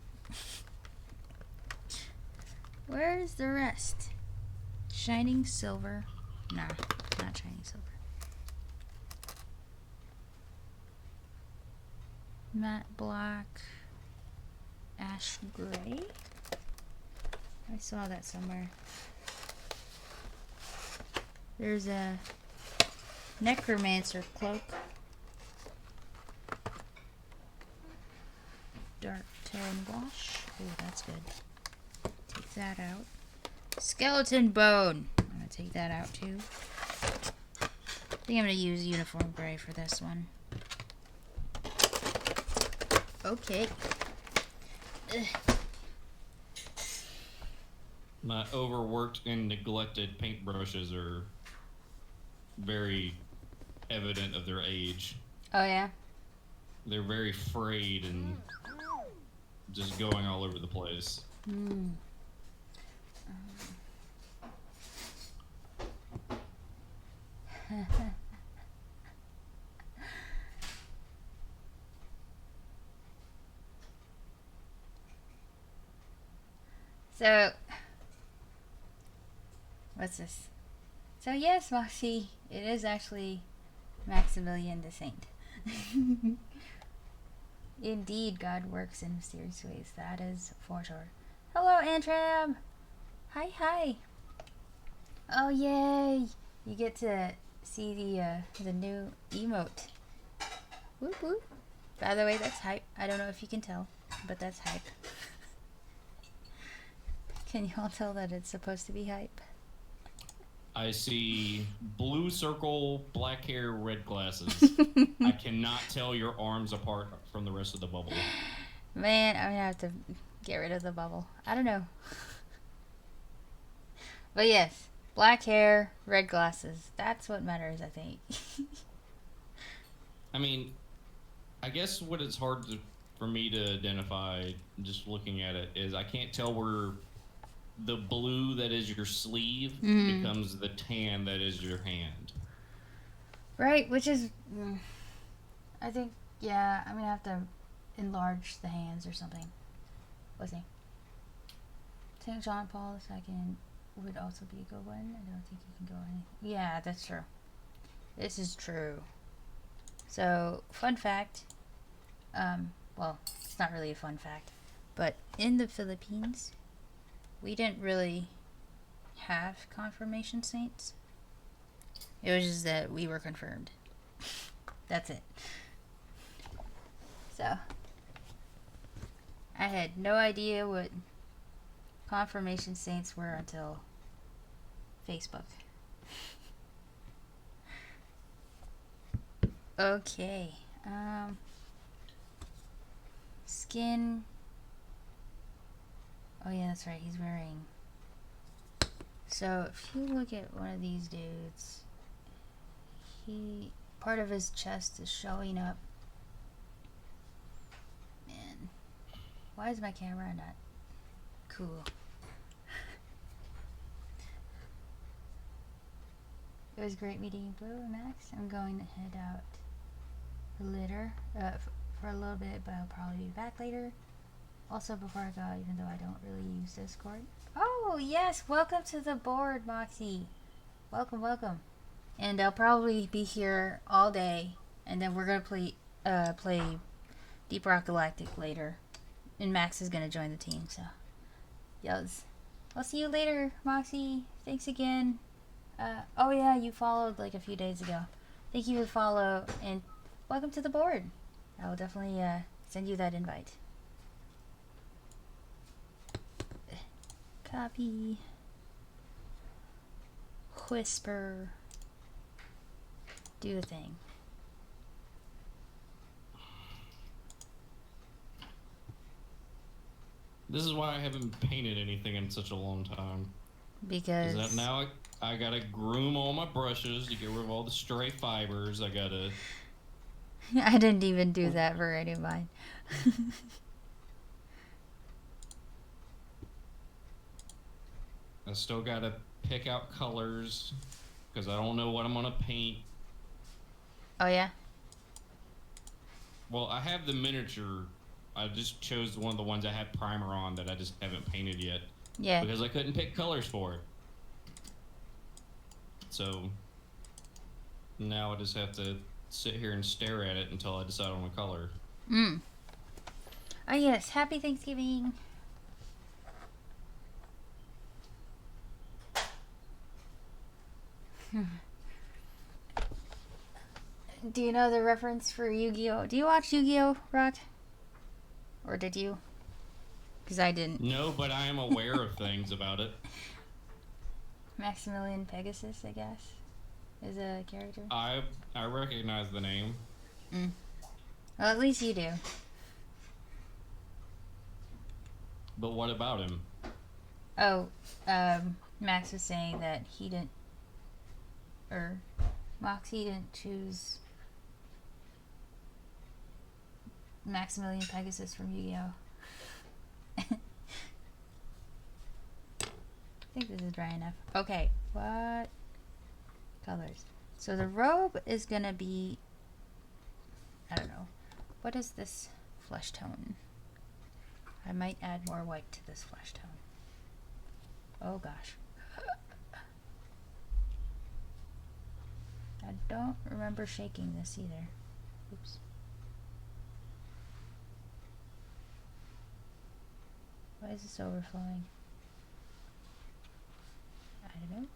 A: Where's the rest? Shining silver. Nah, not shining silver. Matte black. Ash gray? I saw that somewhere. There's a necromancer cloak. Dark tan wash. Oh, that's good. Take that out. Skeleton bone. I'm gonna take that out too. I think I'm gonna use uniform gray for this one. Okay. Ugh.
B: My overworked and neglected paintbrushes are very evident of their age.
A: Oh yeah.
B: They're very frayed and just going all over the place.
A: Hmm. So, what's this? So yes, Moxie, it is actually Maximilian the Saint. Indeed, God works in mysterious ways. That is for sure. Hello, Antram. Hi, hi. Oh yay! You get to see the new emote. Whoop whoop. By the way, that's hype. I don't know if you can tell, but that's hype. Can you all tell that it's supposed to be hype?
B: I see blue circle, black hair, red glasses. I cannot tell your arms apart from the rest of the bubble.
A: Man, I'm gonna have to get rid of the bubble. I don't know. But yes, black hair, red glasses. That's what matters, I think.
B: I mean, I guess what it's hard for me to identify just looking at it is I can't tell where the blue that is your sleeve becomes the tan that is your hand.
A: Right, which is, I think, yeah, I'm gonna have to enlarge the hands or something. Let's see. St. John Paul II would also be a good one. I don't think you can go any. Yeah, that's true. This is true. So, fun fact. Well, it's not really a fun fact, but in the Philippines, we didn't really have confirmation saints. It was just that we were confirmed. That's it. So, I had no idea what confirmation saints were until Facebook. Okay. Skin. Oh yeah, that's right. He's wearing. So if you look at one of these dudes, part of his chest is showing up. Man, why is my camera not cool? It was great meeting you, Blue and Max. I'm going to head out later for a little bit, but I'll probably be back later. Also, before I go, even though I don't really use Discord. Oh, yes! Welcome to the board, Moxie. Welcome, welcome. And I'll probably be here all day, and then we're going to play Deep Rock Galactic later. And Max is going to join the team, so. Yes. I'll see you later, Moxie. Thanks again. Oh yeah, you followed like a few days ago. Thank you for the follow, and welcome to the board. I will definitely send you that invite. Copy. Whisper. Do the thing.
B: This is why I haven't painted anything in such a long time.
A: Because
B: that now I gotta groom all my brushes to get rid of all the stray fibers. I gotta.
A: I didn't even do that for any of mine.
B: I still gotta pick out colors because I don't know what I'm gonna paint.
A: Oh yeah?
B: Well, I have the miniature. I just chose one of the ones I had primer on that I just haven't painted yet.
A: Yeah.
B: Because I couldn't pick colors for it. So now I just have to sit here and stare at it until I decide on a color.
A: Oh yes, happy Thanksgiving. Do you know the reference for Yu-Gi-Oh? Do you watch Yu-Gi-Oh, Rock? Or did you? Because I didn't.
B: No, but I am aware of things about it.
A: Maximilian Pegasus, I guess, is a character.
B: I recognize the name.
A: Well, at least you do.
B: But what about him?
A: Oh, Max was saying that he didn't, or Moxie didn't choose Maximilian Pegasus from Yu-Gi-Oh. I think this is dry enough. Okay, what colors? So the robe is gonna be, I don't know, what is this flesh tone? I might add more white to this flesh tone. Oh gosh. I don't remember shaking this either. Oops. Why is this overflowing? I don't know.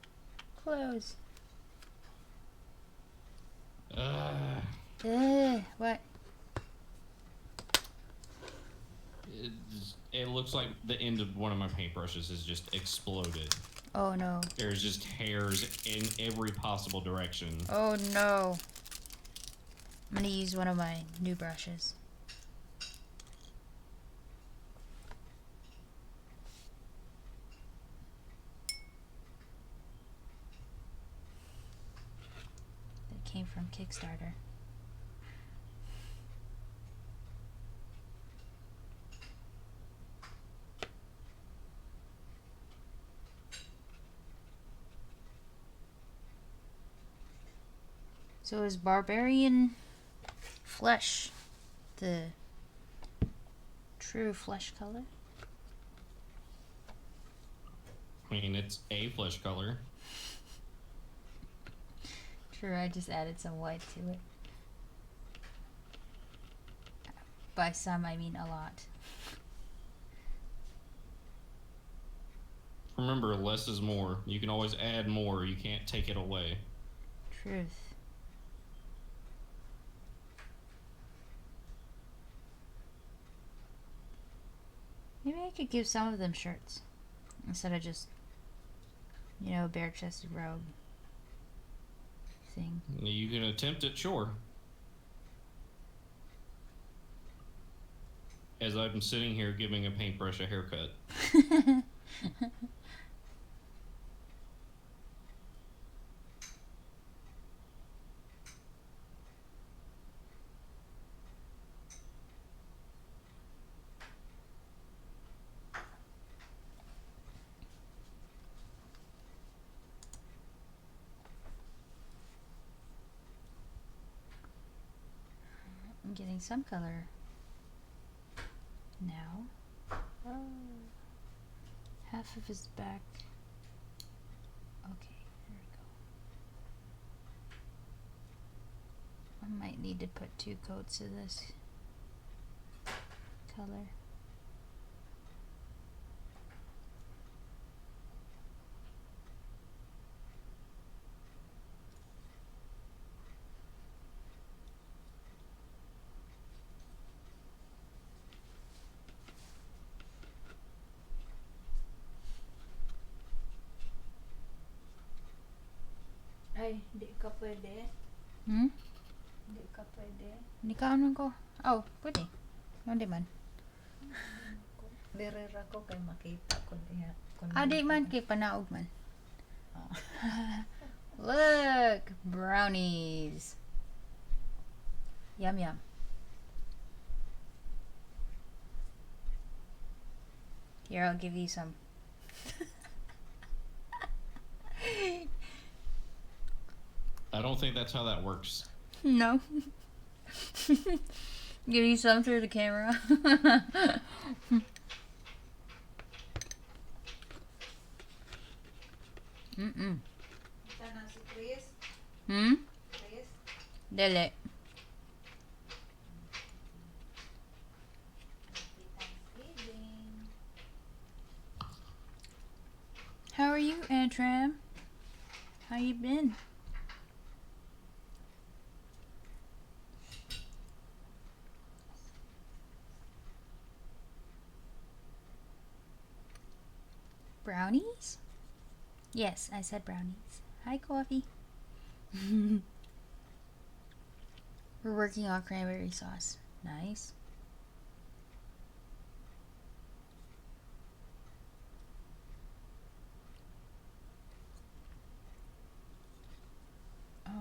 A: Close. What?
B: It looks like the end of one of my paintbrushes has just exploded.
A: Oh no.
B: There's just hairs in every possible direction.
A: Oh no. I'm gonna use one of my new brushes. That came from Kickstarter. So is Barbarian Flesh the true flesh color?
B: I mean, it's a flesh color.
A: True, I just added some white to it. By some, I mean a lot.
B: Remember, less is more. You can always add more. You can't take it away.
A: Truth. Maybe I could give some of them shirts instead of just, you know, bare-chested robe thing.
B: You can attempt it, sure. As I'm sitting here giving a paintbrush a haircut.
A: I'm getting some color now. Oh. Half of his back. Okay, there we go. I might need to put 2 coats of this color.
D: Ay, di ka pwede.
A: Hmm?
D: Di ka pwede.
A: Hindi ka ano ko? Oh, pwede. Hindi man.
D: Dirira ko kay makita ko diha.
A: Adi man kay panaog man.
D: Oh.
A: Look! Brownies. Yum yum. Here, I'll give you some.
B: I don't think that's how that works.
A: No. Give you some through the camera. Mm-mm.
D: Sana si Chris.
A: Hmm?
D: Chris.
A: Dele.
D: Happy Thanksgiving.
A: How are you, Antram? How you been? Brownies? Yes, I said brownies. Hi, coffee. We're working on cranberry sauce. Nice.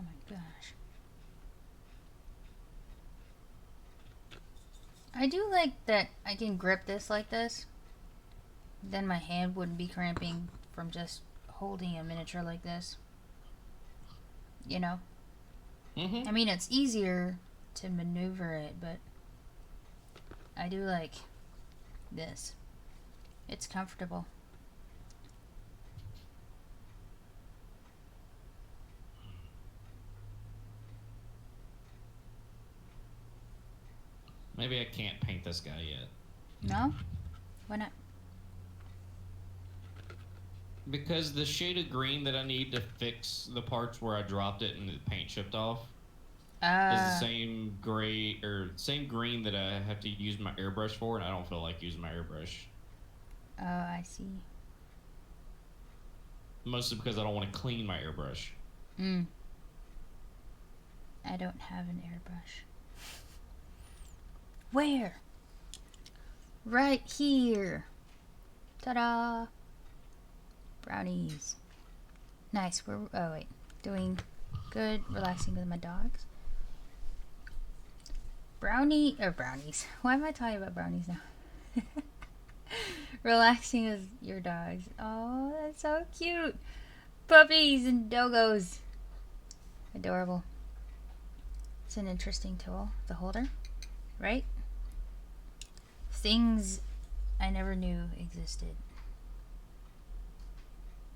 A: Oh my gosh. I do like that I can grip this like this. Then my hand wouldn't be cramping from just holding a miniature like this. You know?
B: Mm-hmm.
A: I mean, it's easier to maneuver it, but I do like this. It's comfortable.
B: Maybe I can't paint this guy yet.
A: No? Why not?
B: Because the shade of green that I need to fix the parts where I dropped it and the paint chipped off is the same gray or same green that I have to use my airbrush for, and I don't feel like using my airbrush.
A: Oh, I see.
B: Mostly because I don't want to clean my airbrush.
A: I don't have an airbrush. Where? Right here. Ta-da! Brownies. Nice. We're doing good. Relaxing with my dogs. Brownies. Why am I talking about brownies now? Relaxing with your dogs. Oh, that's so cute. Puppies and doggos. Adorable. It's an interesting tool. The holder, right? Things I never knew existed.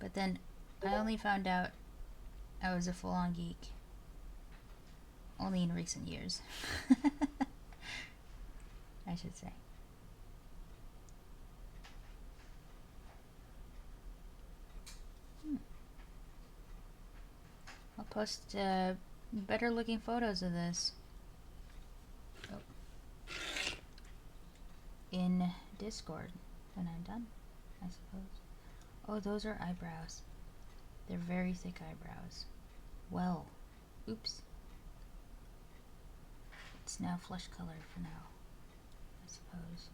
A: But then I only found out I was a full-on geek only in recent years. I should say. I'll post better looking photos of this in Discord when I'm done, I suppose. Oh, those are eyebrows. They're very thick eyebrows. Well, oops. It's now flesh colored for now, I suppose.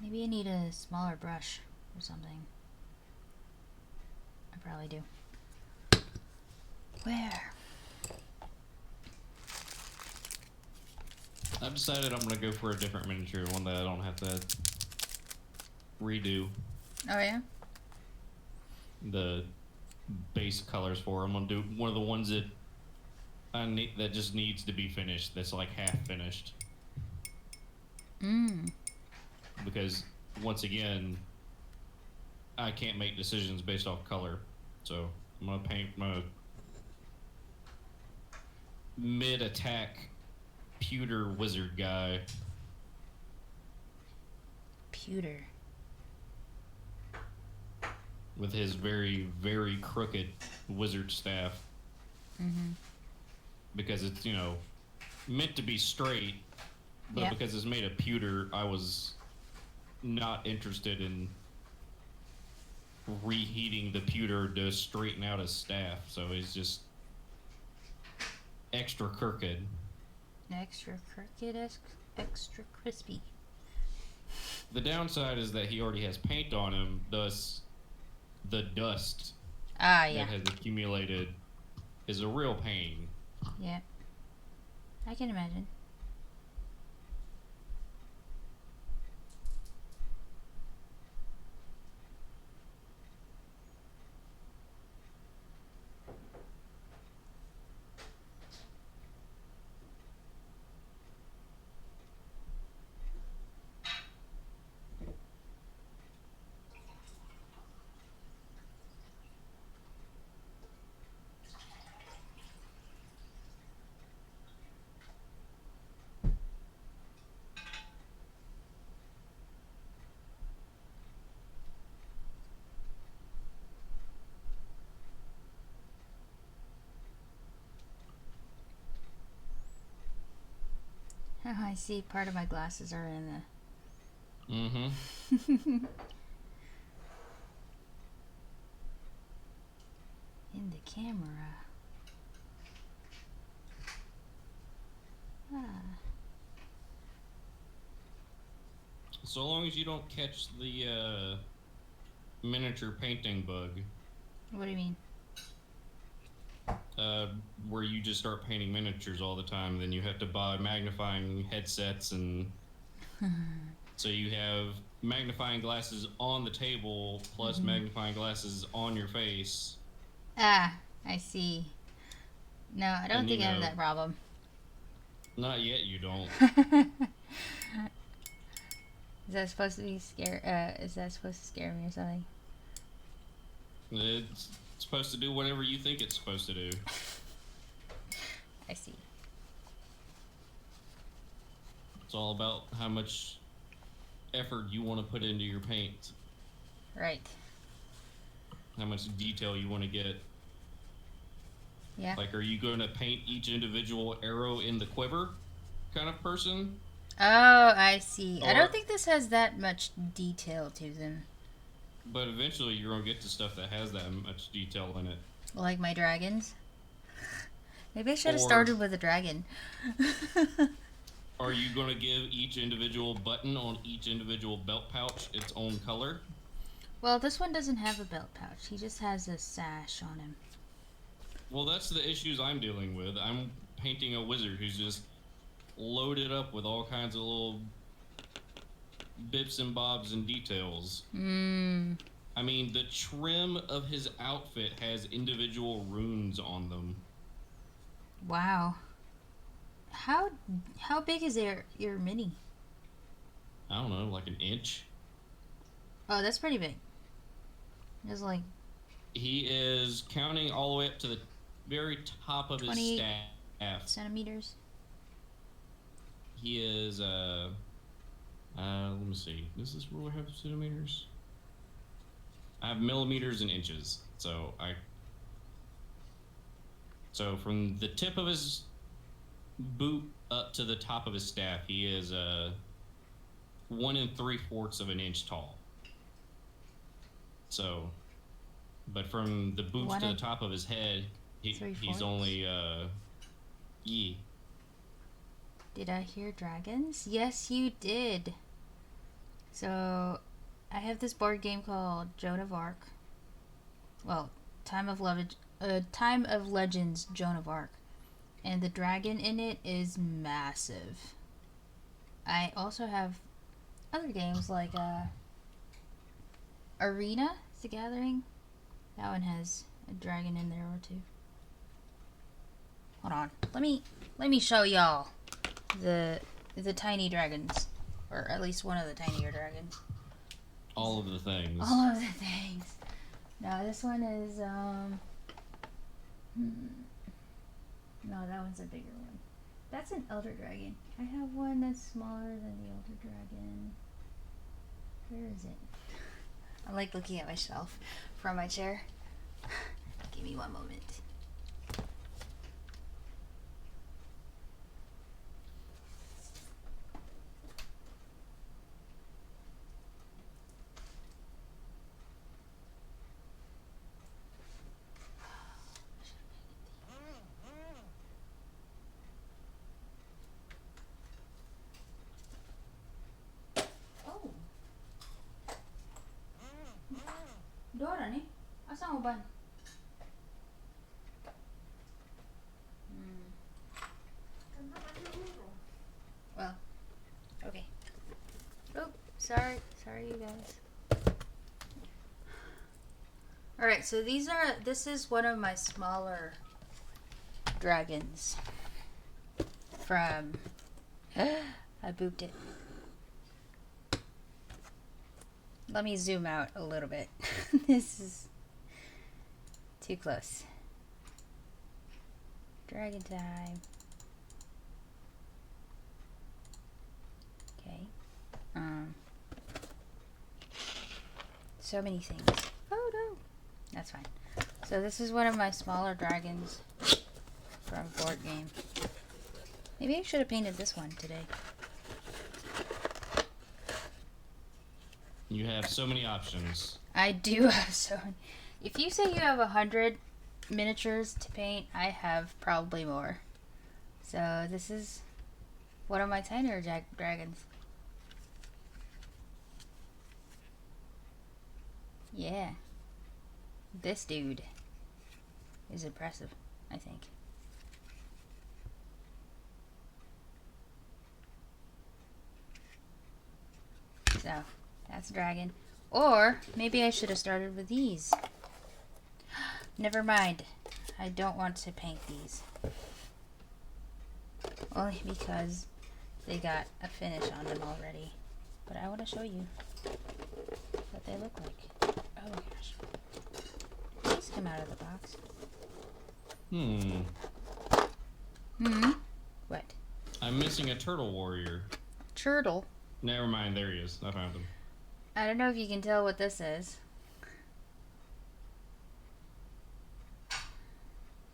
A: Maybe I need a smaller brush or something. I probably do. Where?
B: I've decided I'm gonna go for a different miniature, one that I don't have to redo
A: Oh yeah?
B: the base colors for. I'm gonna do one of the ones that that just needs to be finished. That's like half finished. Because once again, I can't make decisions based off color. So I'm gonna paint my mid-attack pewter wizard guy.
A: Pewter.
B: With his very, very crooked wizard staff. Because it's, you know, meant to be straight, but
A: Yep.
B: because it's made of pewter, I was not interested in reheating the pewter to straighten out his staff, so he's just extra crooked.
A: Extra crooked, extra crispy.
B: The downside is that he already has paint on him, thus the dust
A: Ah, yeah.
B: that has accumulated is a real pain.
A: Yeah. I can imagine. Oh, I see. Part of my glasses are in
B: Mm-hmm.
A: in the camera. Ah.
B: So long as you don't catch the miniature painting bug,
A: What do you mean?
B: where you just start painting miniatures all the time, then you have to buy magnifying headsets, and so you have magnifying glasses on the table plus magnifying glasses on your face.
A: Ah, I see. No, I don't
B: And,
A: think
B: you
A: I have
B: know-
A: that problem.
B: Not yet, you don't.
A: Is that supposed to be scare? Is that supposed to scare me or something?
B: It's supposed to do whatever you think it's supposed to do.
A: I see.
B: It's all about how much effort you want to put into your paint,
A: Right.
B: how much detail you want to get.
A: Yeah.
B: Like, are you going to paint each individual arrow in the quiver kind of person?
A: Oh, I see. I
B: Or-
A: don't think this has that much detail to them.
B: But eventually you're going to get to stuff that has that much detail in it.
A: Like my dragons. Maybe I should have
B: Or-
A: started with a dragon.
B: Are you going to give each individual button on each individual belt pouch its own color?
A: Well, this one doesn't have a belt pouch. He just has a sash on him.
B: Well, that's the issues I'm dealing with. I'm painting a wizard who's just loaded up with all kinds of little bits and bobs and details.
A: Mmm.
B: I mean, the trim of his outfit has individual runes on them.
A: Wow. How big is your mini?
B: I don't know, like an inch.
A: Oh, that's pretty big. It's like
B: He is counting all the way up to the very top of his
A: 20
B: staff.
A: centimeters.
B: He is let me see. Does this ruler have centimeters? I have millimeters and inches. So from the tip of his boot up to the top of his staff, he is 1 3/4 of an inch tall. So, but from the boots
A: 1
B: to the top of his head, he's
A: 3/4?
B: only
A: Did I hear dragons? Yes, you did. So, I have this board game called Joan of Arc. Well, Time of Legends Joan of Arc. And the dragon in it is massive. I also have other games like Arena, The Gathering. That one has a dragon in there or two. Hold on. Let me show y'all the tiny dragons, or at least one of the tinier dragons.
B: all of the things.
A: All of the things. Now this one is no, that one's a bigger one. That's an elder dragon. I have one that's smaller than the elder dragon. Where is it? I like looking at my shelf from my chair. Give me one moment. Dora nih, asa mau ban? Well, okay. Oh, sorry, you guys. All right, so this is one of my smaller dragons from. I booped it. Let me zoom out a little bit. This is too close. Dragon time. Okay. So many things. Oh no. That's fine. So this is one of my smaller dragons from board game. Maybe I should have painted this one today.
B: You have so many options.
A: I do have so many. If you say you have 100 miniatures to paint, I have probably more. So this is one of my tinier dragons. Yeah. This dude is impressive, I think. So, that's dragon. Or, maybe I should have started with these. Never mind. I don't want to paint these. Only because they got a finish on them already. But I want to show you what they look like. Oh my gosh. These come out of the box. What?
B: I'm missing a turtle warrior.
A: Turtle?
B: Never mind, there he is. I found him.
A: I don't know if you can tell what this is.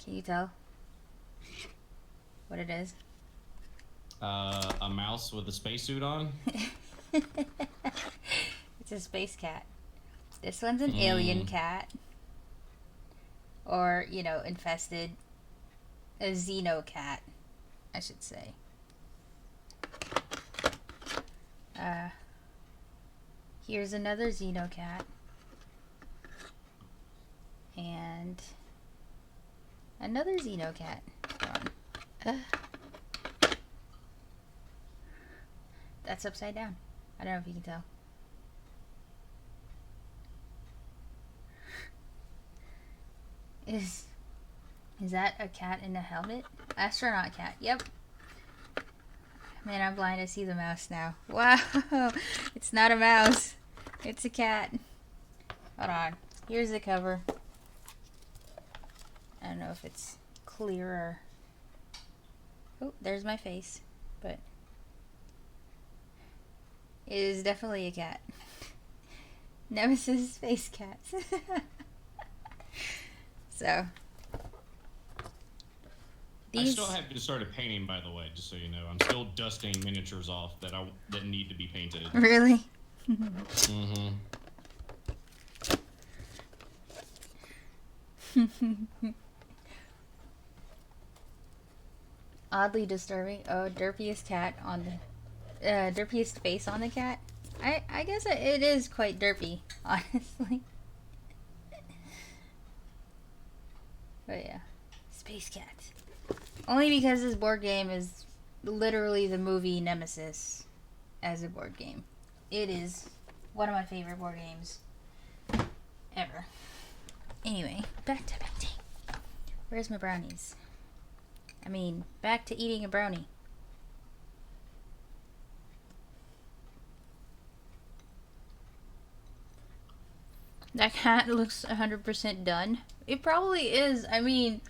A: Can you tell what it is?
B: A mouse with a spacesuit on?
A: It's a space cat. This one's an alien cat. Or, you know, infested. A xenocat, I should say. Here's another xenocat. And another xenocat. That's upside down. I don't know if you can tell. Is that a cat in a helmet? Astronaut cat. Yep. Man, I'm blind. I see the mouse now. Wow. It's not a mouse. It's a cat. Hold on. Here's the cover. I don't know if it's clearer. Oh, there's my face. But it is definitely a cat. Nemesis space cats. So
B: I still haven't started painting, by the way, just so you know. I'm still dusting miniatures off that need to be painted.
A: Really? Oddly disturbing. Oh, derpiest cat on the derpiest face on the cat. I guess it is quite derpy, honestly. But yeah, space cats. Only because this board game is literally the movie Nemesis as a board game. It is one of my favorite board games ever. Anyway, back to painting. Where's my brownies? I mean, back to eating a brownie. That cat looks 100% done. It probably is. I mean,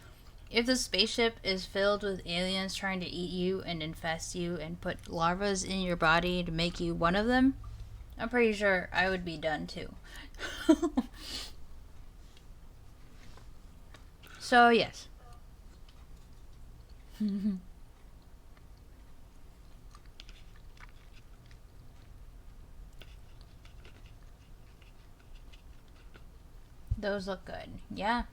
A: if the spaceship is filled with aliens trying to eat you and infest you and put larvas in your body to make you one of them, I'm pretty sure I would be done too. So, yes. Those look good. Yeah.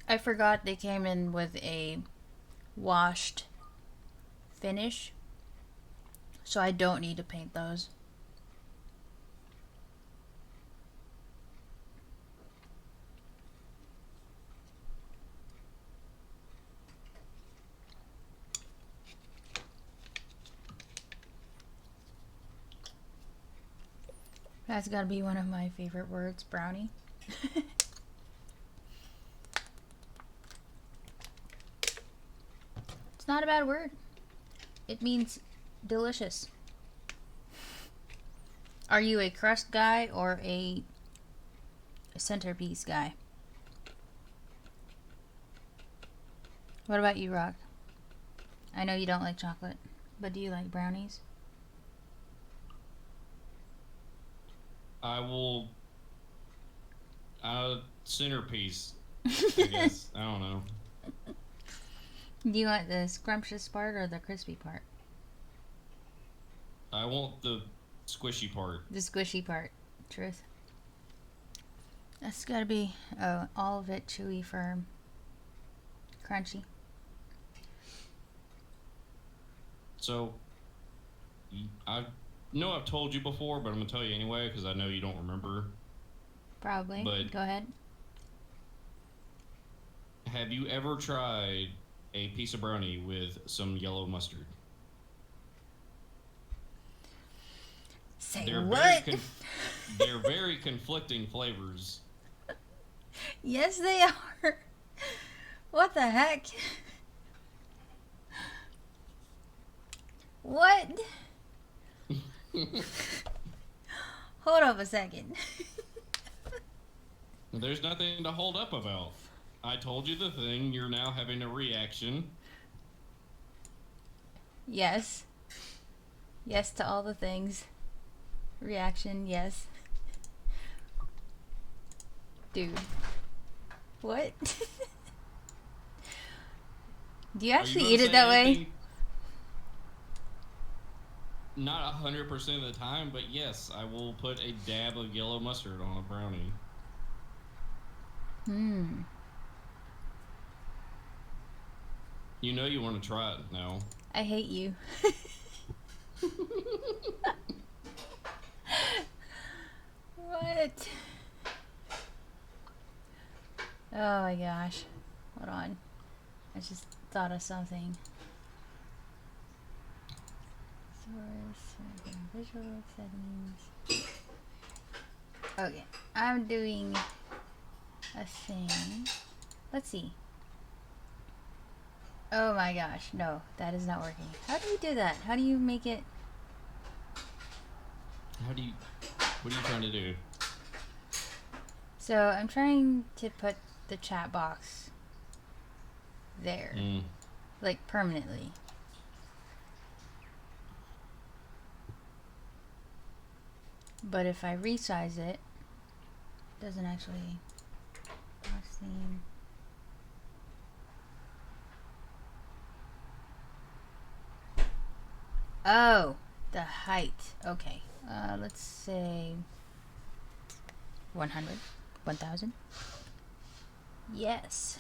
A: I forgot they came in with a washed finish, so I don't need to paint those. That's gotta be one of my favorite words, brownie. It's not a bad word. It means delicious. Are you a crust guy or a centerpiece guy? What about you, Rock? I know you don't like chocolate, but do you like brownies?
B: I will. Centerpiece, I guess. I don't know.
A: Do you want the scrumptious part or the crispy part?
B: I want the squishy part.
A: The squishy part. Truth. That's gotta be all of it chewy, firm, crunchy.
B: So, I know I've told you before, but I'm gonna tell you anyway because I know you don't remember.
A: Probably.
B: But-
A: Go ahead.
B: Have you ever tried a piece of brownie with some yellow mustard?
A: Say
B: They're
A: what?
B: they're very conflicting flavors.
A: Yes, they are. What the heck? What? Hold up a second.
B: There's nothing to hold up about. I told you the thing, you're now having a reaction.
A: Yes. Yes to all the things. Reaction, yes. Dude. What? Do you
B: Are
A: actually
B: gonna
A: eat it
B: say
A: that way?
B: anything? Not 100% of the time, but yes, I will put a dab of yellow mustard on a brownie. You know you want to try it now.
A: I hate you. What? Oh my gosh. Hold on. I just thought of something. Source, visual settings. Okay. I'm doing a thing. Let's see. Oh my gosh. No, that is not working. How do you do that? How do you make it?
B: What are you trying to do?
A: So I'm trying to put the chat box there, like permanently. But if I resize it, it doesn't actually box theme. Oh, the height. Okay. Let's say 100. 1000. Yes.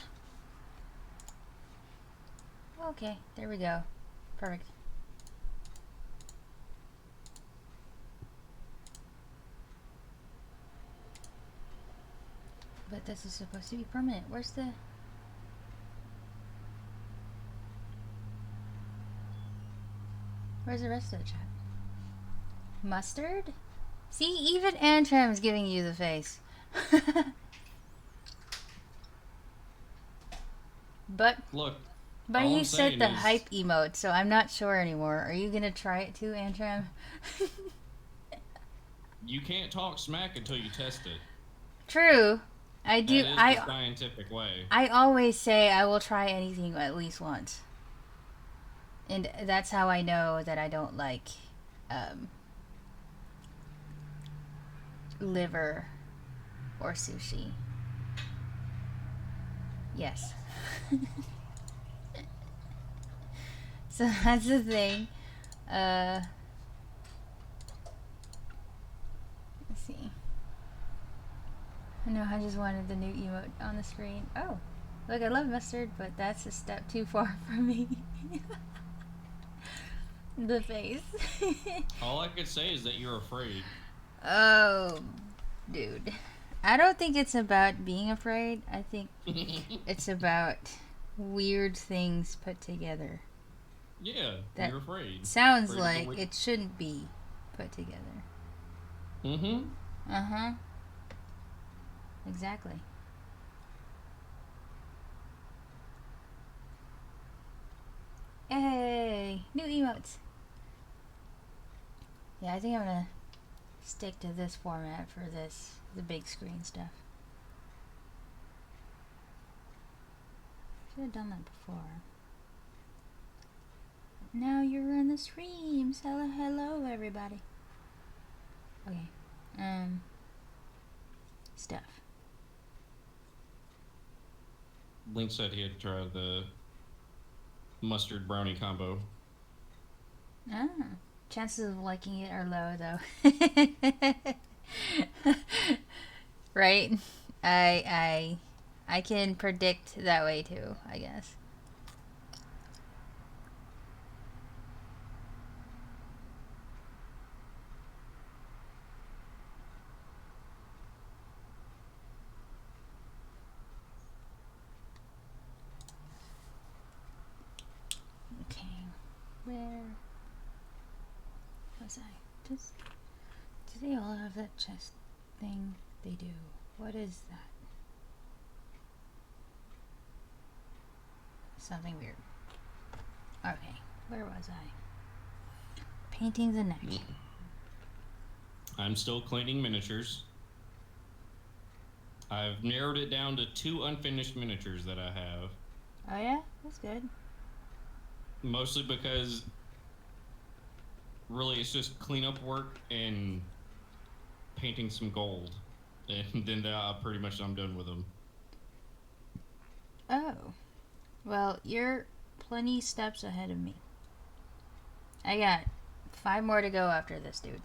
A: Okay, there we go. Perfect. But this is supposed to be permanent. Where's the... Where's the rest of the chat? Mustard? See, even Antram's giving you the face. But
B: Look,
A: but
B: all
A: he
B: I'm
A: said
B: saying
A: the
B: is-
A: hype emote, so I'm not sure anymore. Are you gonna try it too, Antram?
B: you can't talk smack until you test it.
A: True. I do.
B: That is the scientific way.
A: I always say I will try anything at least once. And that's how I know that I don't like liver or sushi. Yes. So that's the thing. Let's see. No, I just wanted the new emote on the screen. Oh, look, I love mustard, but that's a step too far for me. The face.
B: All I could say is that you're afraid.
A: Oh, dude. I don't think it's about being afraid. I think it's about weird things put together.
B: Yeah,
A: That
B: you're afraid.
A: Sounds
B: Afraid of the
A: like
B: wi-
A: it shouldn't be put together.
B: Mm-hmm.
A: Uh-huh. Exactly. Hey, new emotes. Yeah, I think I'm gonna stick to this format for the big screen stuff. Should have done that before. Now you're on the streams. Hello, hello, everybody. Okay. Stuff.
B: Link said he had to try the mustard brownie combo.
A: Ah, chances of liking it are low, though. Right? I can predict that way too, I guess. Where was I? Do they all have that chest thing? They do. What is that? Something weird. Okay, where was I? Painting the neck.
B: I'm still cleaning miniatures. I've narrowed it down to 2 unfinished miniatures that I have.
A: Oh yeah, that's good.
B: Mostly because really it's just cleanup work and painting some gold. And then pretty much I'm done with them.
A: Oh, well, you're plenty steps ahead of me. I got 5 more to go after this dude.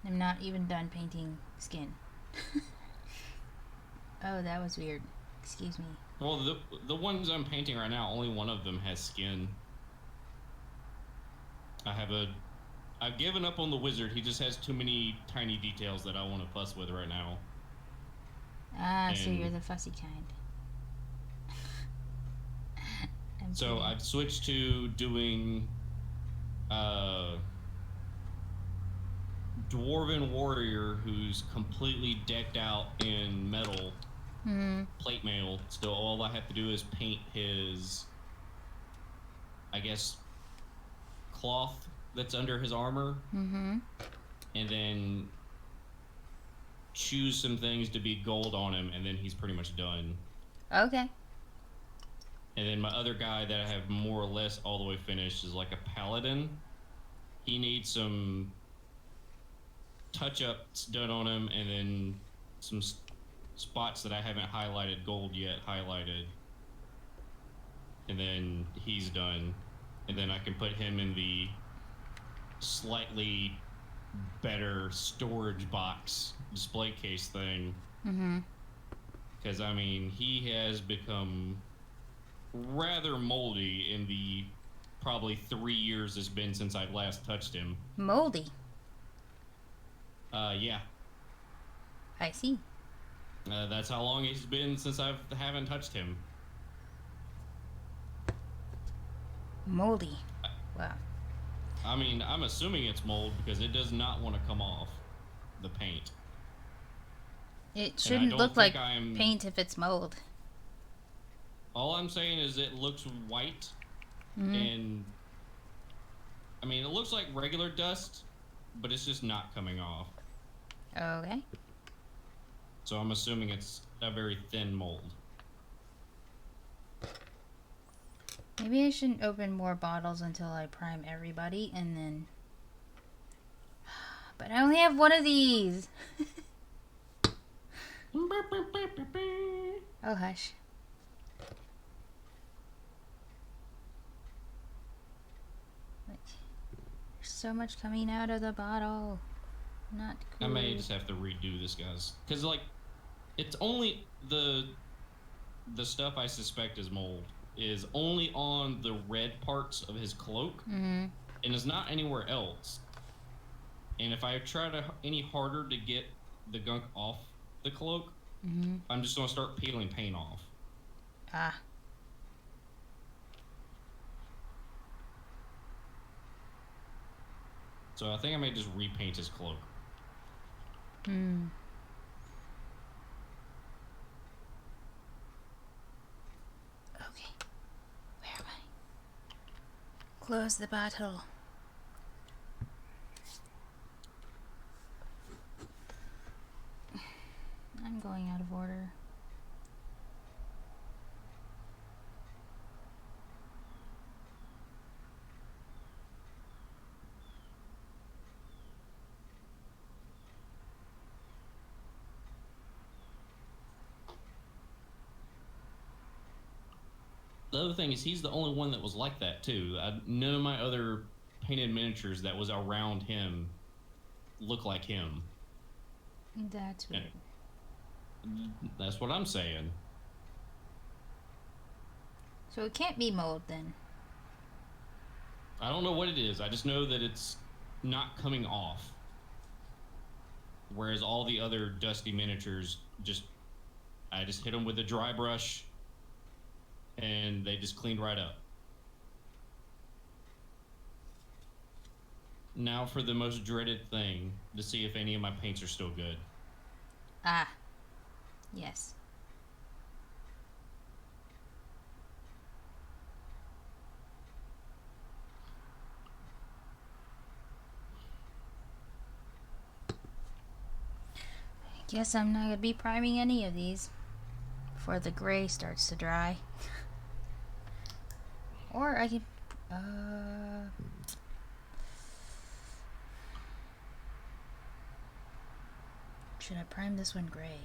A: I'm not even done painting skin. Oh, that was weird. Excuse me.
B: Well, the ones I'm painting right now, only one of them has skin. I've given up on the wizard. He just has too many tiny details that I want to fuss with right now.
A: Ah, so
B: And-
A: you're the fussy kind. I'm
B: So
A: kidding.
B: I've switched to doing dwarven warrior who's completely decked out in metal plate mail. So all I have to do is paint his, I guess, cloth that's under his armor, and then choose some things to be gold on him, and then he's pretty much done.
A: Okay.
B: And then my other guy that I have more or less all the way finished is like a paladin. He needs some touch-ups done on him, and then some spots that I haven't highlighted gold yet highlighted. And then he's done. And then I can put him in the slightly better storage box display case thing. Because, I mean, he has become rather moldy in the probably 3 years it's been since I've last touched him.
A: Moldy.
B: Yeah.
A: I see.
B: That's how long it's been since I haven't touched him.
A: Moldy. Wow.
B: I mean, I'm assuming it's mold because it does not want to come off the paint.
A: It
B: And I
A: shouldn't
B: don't
A: look like
B: think I'm-
A: paint if it's mold.
B: All I'm saying is it looks white, and I mean, it looks like regular dust, but it's just not coming off.
A: Okay.
B: So I'm assuming it's a very thin mold.
A: Maybe I shouldn't open more bottles until I prime everybody and then... But I only have one of these! Oh, hush. Like, there's so much coming out of the bottle. Not cool.
B: I may just have to redo this, guys, because like, it's only the stuff I suspect is mold is only on the red parts of his cloak, and is not anywhere else. And if I try to any harder to get the gunk off the cloak, I'm just gonna start peeling paint off.
A: Ah.
B: So I think I may just repaint his cloak.
A: Okay. Where am I? Close the bottle. I'm going out of order.
B: The other thing is he's the only one that was like that too. None of my other painted miniatures that was around him look like him.
A: That's weird.
B: That's what I'm saying.
A: So it can't be mold then.
B: I don't know what it is. I just know that it's not coming off. Whereas all the other dusty miniatures, I just hit them with a dry brush, and they just cleaned right up. Now for the most dreaded thing, to see if any of my paints are still good.
A: Ah. Yes. Guess I'm not gonna be priming any of these before the gray starts to dry. Or I can, should I prime this one gray?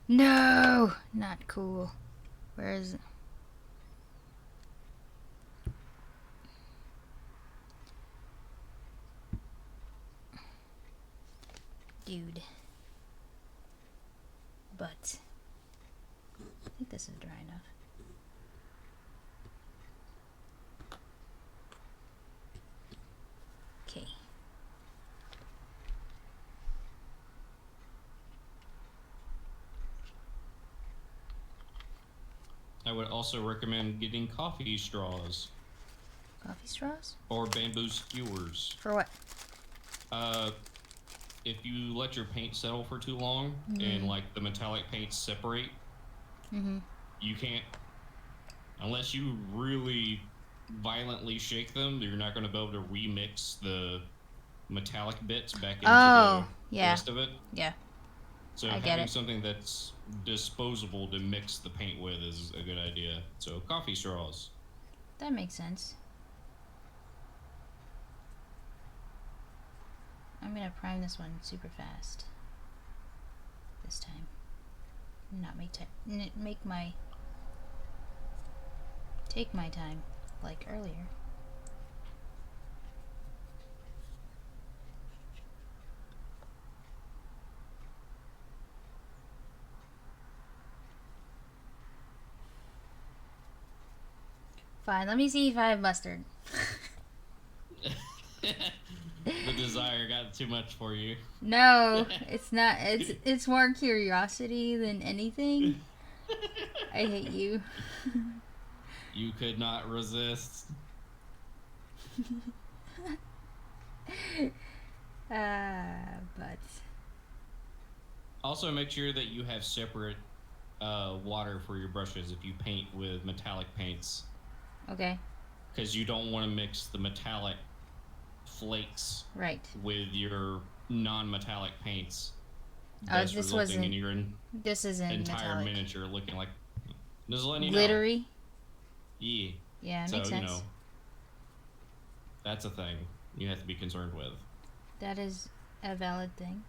A: No! Not cool. Where is it? Dude. But I think this is dry enough. Okay.
B: I would also recommend getting coffee straws
A: Coffee straws?
B: or bamboo skewers.
A: For what?
B: If you let your paint settle for too long and like the metallic paints separate, you can't, unless you really violently shake them, you're not going to be able to remix the metallic bits back into the rest of it.
A: Yeah.
B: So
A: I get
B: having
A: it.
B: something that's disposable to mix the paint with is a good idea. So coffee straws.
A: That makes sense. I'm gonna prime this one super fast this time. Not take my time like earlier. Fine, let me see if I have mustard.
B: The desire got too much for you.
A: No, it's not. It's more curiosity than anything. I hate you.
B: You could not resist.
A: But
B: Also, make sure that you have separate water for your brushes if you paint with metallic paints,
A: okay,
B: because you don't want to mix the metallic flakes
A: right.
B: with your non-metallic paints.
A: Oh,
B: Thus
A: this
B: resulting
A: wasn't.
B: in your
A: This isn't
B: entire
A: metallic.
B: miniature looking like. Just letting you know.
A: Glittery.
B: Yeah.
A: Yeah,
B: So
A: makes sense.
B: you know, that's a thing you have to be concerned with.
A: That is a valid thing.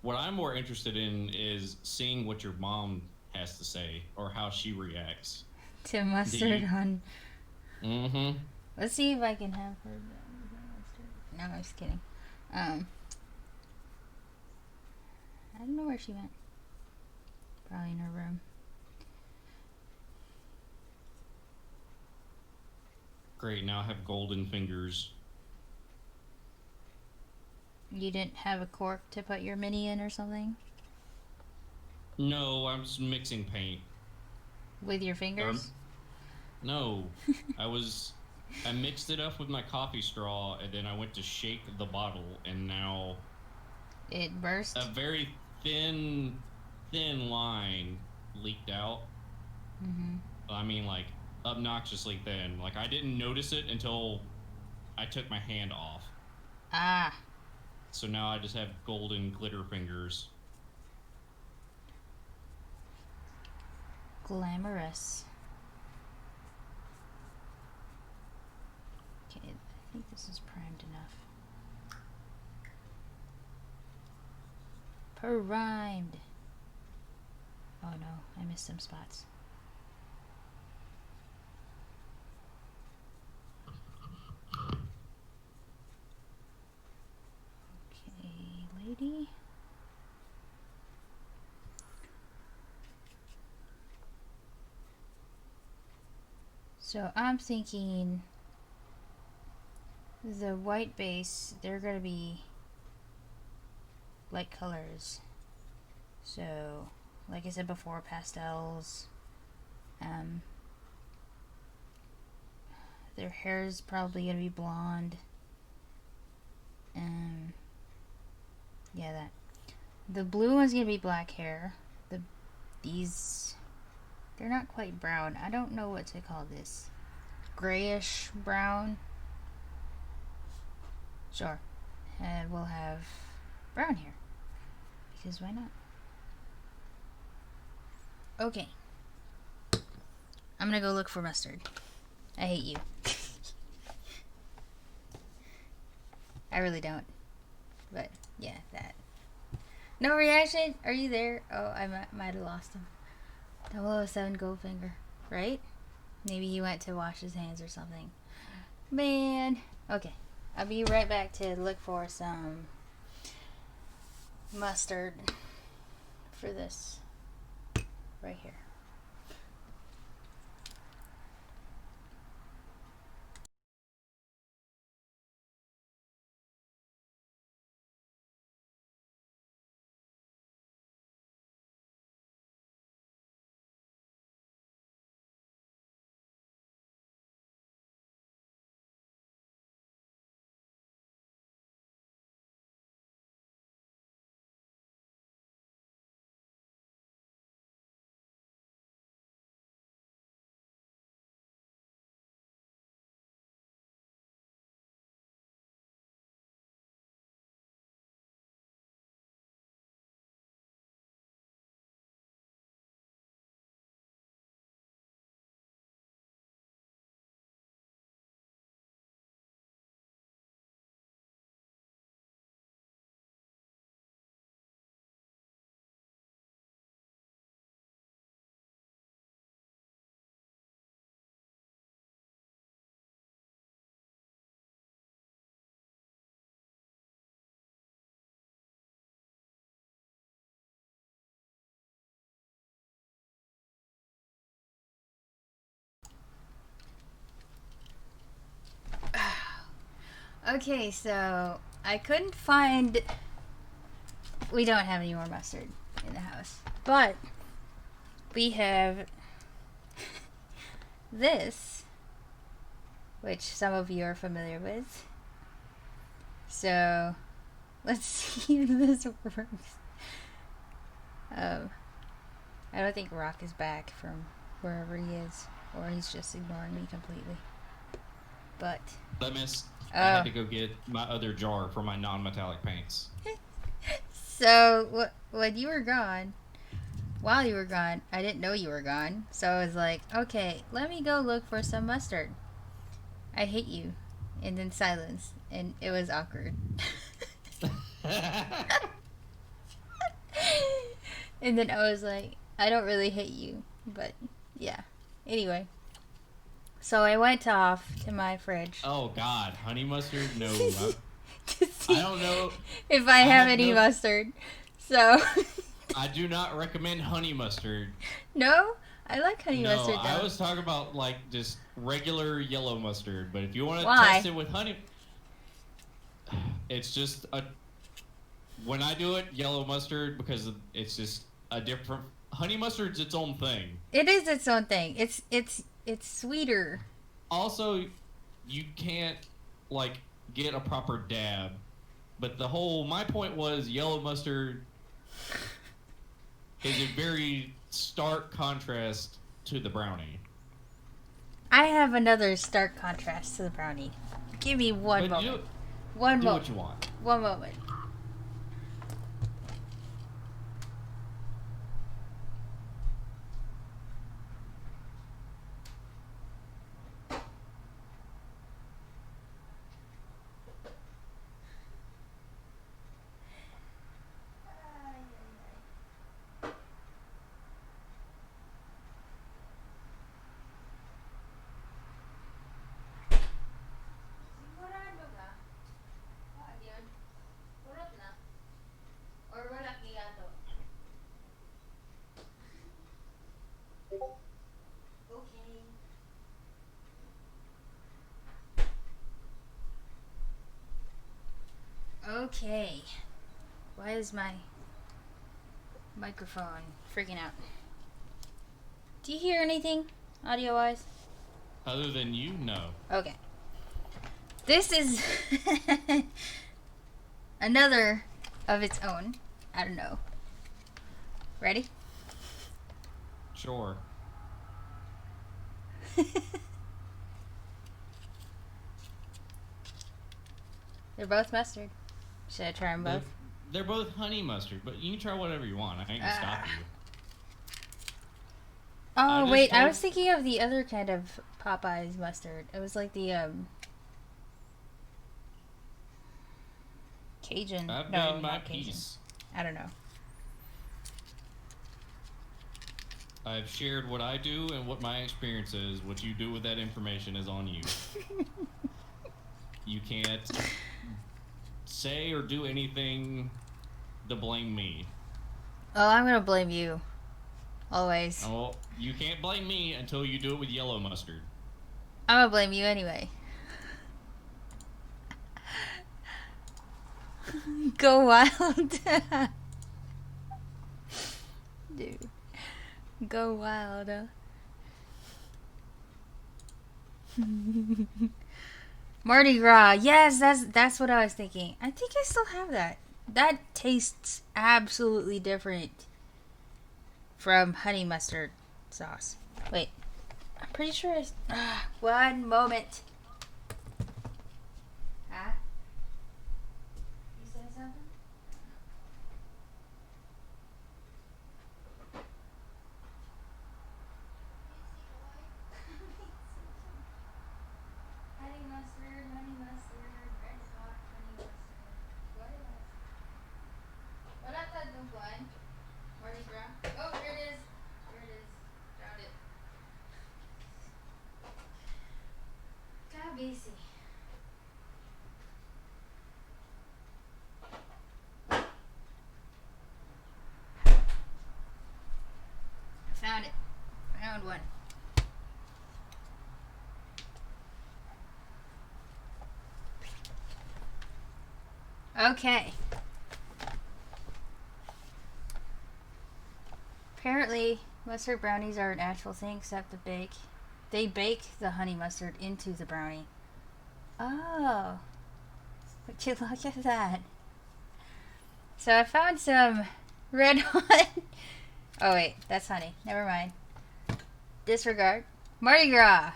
B: What I'm more interested in is seeing what your mom has to say or how she reacts.
A: To mustard on.
B: Mm-hmm.
A: Let's see if I can have her. No, I'm just kidding. I don't know where she went. Probably in her room.
B: Great, now I have golden fingers.
A: You didn't have a cork to put your mini in or something?
B: No, I'm just mixing paint.
A: With your fingers?
B: No, I mixed it up with my coffee straw, and then I went to shake the bottle, and now
A: It burst?
B: a very thin line leaked out. I mean, like, obnoxiously thin. Like, I didn't notice it until I took my hand off.
A: Ah.
B: So now I just have golden glitter fingers.
A: Glamorous. Okay, I think this is primed enough. Primed. Oh no, I missed some spots. Okay, lady. So I'm thinking the white base, they're going to be light colors. So, like I said before, pastels. Their hair is probably going to be blonde. Yeah, that. The blue one's going to be black hair. These, they're not quite brown. I don't know what to call this. Grayish brown. Sure. And we'll have brown hair. Because why not? Okay. I'm gonna go look for mustard. I hate you. I really don't. But, yeah, that. No reaction? Are you there? Oh, I might have lost him. 007 Goldfinger. Right? Maybe he went to wash his hands or something. Man. Okay. I'll be right back to look for some mustard for this. Right here. Okay, so I couldn't find. We don't have any more mustard in the house, but we have this, which some of you are familiar with. So let's see if this works. I don't think Rock is back from wherever he is, or he's just ignoring me completely. But
B: I missed. I had to go get my other jar for my non-metallic paints.
A: So when you were gone, while you were gone, I didn't know you were gone. So I was like, okay, let me go look for some mustard. I hate you. And then silence. And it was awkward. And then I was like, I don't really hate you. But yeah. Anyway. So I went off to my fridge.
B: Oh God, honey mustard? No,
A: to
B: I don't know
A: if I have any mustard. So
B: I do not recommend honey mustard.
A: No, I like honey mustard though.
B: I was talking about like just regular yellow mustard, but if you want to
A: Why?
B: test it with honey, it's just a. When I do it, yellow mustard because it's just a different. Honey mustard's its own thing.
A: It is its own thing. It's sweeter.
B: Also, you can't like get a proper dab, but my point was yellow mustard is a very stark contrast to the brownie.
A: I have another stark contrast to the brownie. Give me one moment. One moment.
B: Do what you want.
A: One moment. Okay. Why is my microphone freaking out? Do you hear anything audio-wise?
B: Other than you, no.
A: Okay. This is another of its own. I don't know. Ready?
B: Sure.
A: They're both mustard. Should I try them both?
B: They're both honey mustard, but you can try whatever you want. I ain't gonna stop you.
A: Oh,
B: just
A: wait. I
B: told-
A: was thinking of the other kind of Popeyes mustard. It was like the, Cajun.
B: I've
A: No,
B: made my
A: not Cajun.
B: peace.
A: I don't know.
B: I've shared what I do and what my experience is. What you do with that information is on you. You can't say or do anything to blame me.
A: Oh, I'm gonna blame you. Always.
B: Oh, you can't blame me until you do it with yellow mustard.
A: I'm gonna blame you anyway. Go wild. Dude. Go wild. Mardi Gras. Yes, that's what I was thinking. I think I still have that. That tastes absolutely different from honey mustard sauce. Wait. I'm pretty sure one moment. Huh? You said something? Honey mustard, red hot honey mustard. What else? What I thought the one? Mardi Gras. Oh, here it is. Here it is. Found it. God, busy. Found it. Found one. Okay. Apparently, mustard brownies are an actual thing, except they bake the honey mustard into the brownie. Oh. Would you look at that? So I found some red hot. Oh wait, that's honey. Never mind. Disregard. Mardi Gras.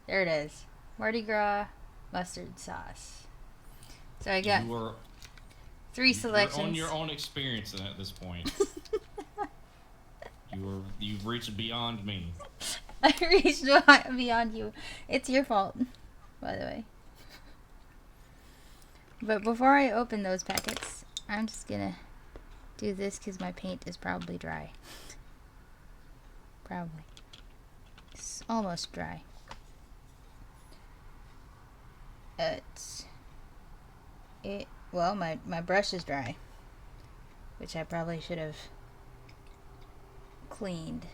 A: There it is. Mardi Gras mustard sauce. So I got
B: You are
A: 3 selections.
B: You're on your own experience at this point. You've reached beyond me.
A: I reached beyond you. It's your fault, by the way. But before I open those packets, I'm just gonna do this because my paint is probably dry. Probably. It's almost dry. Well, my brush is dry, which I probably should have cleaned.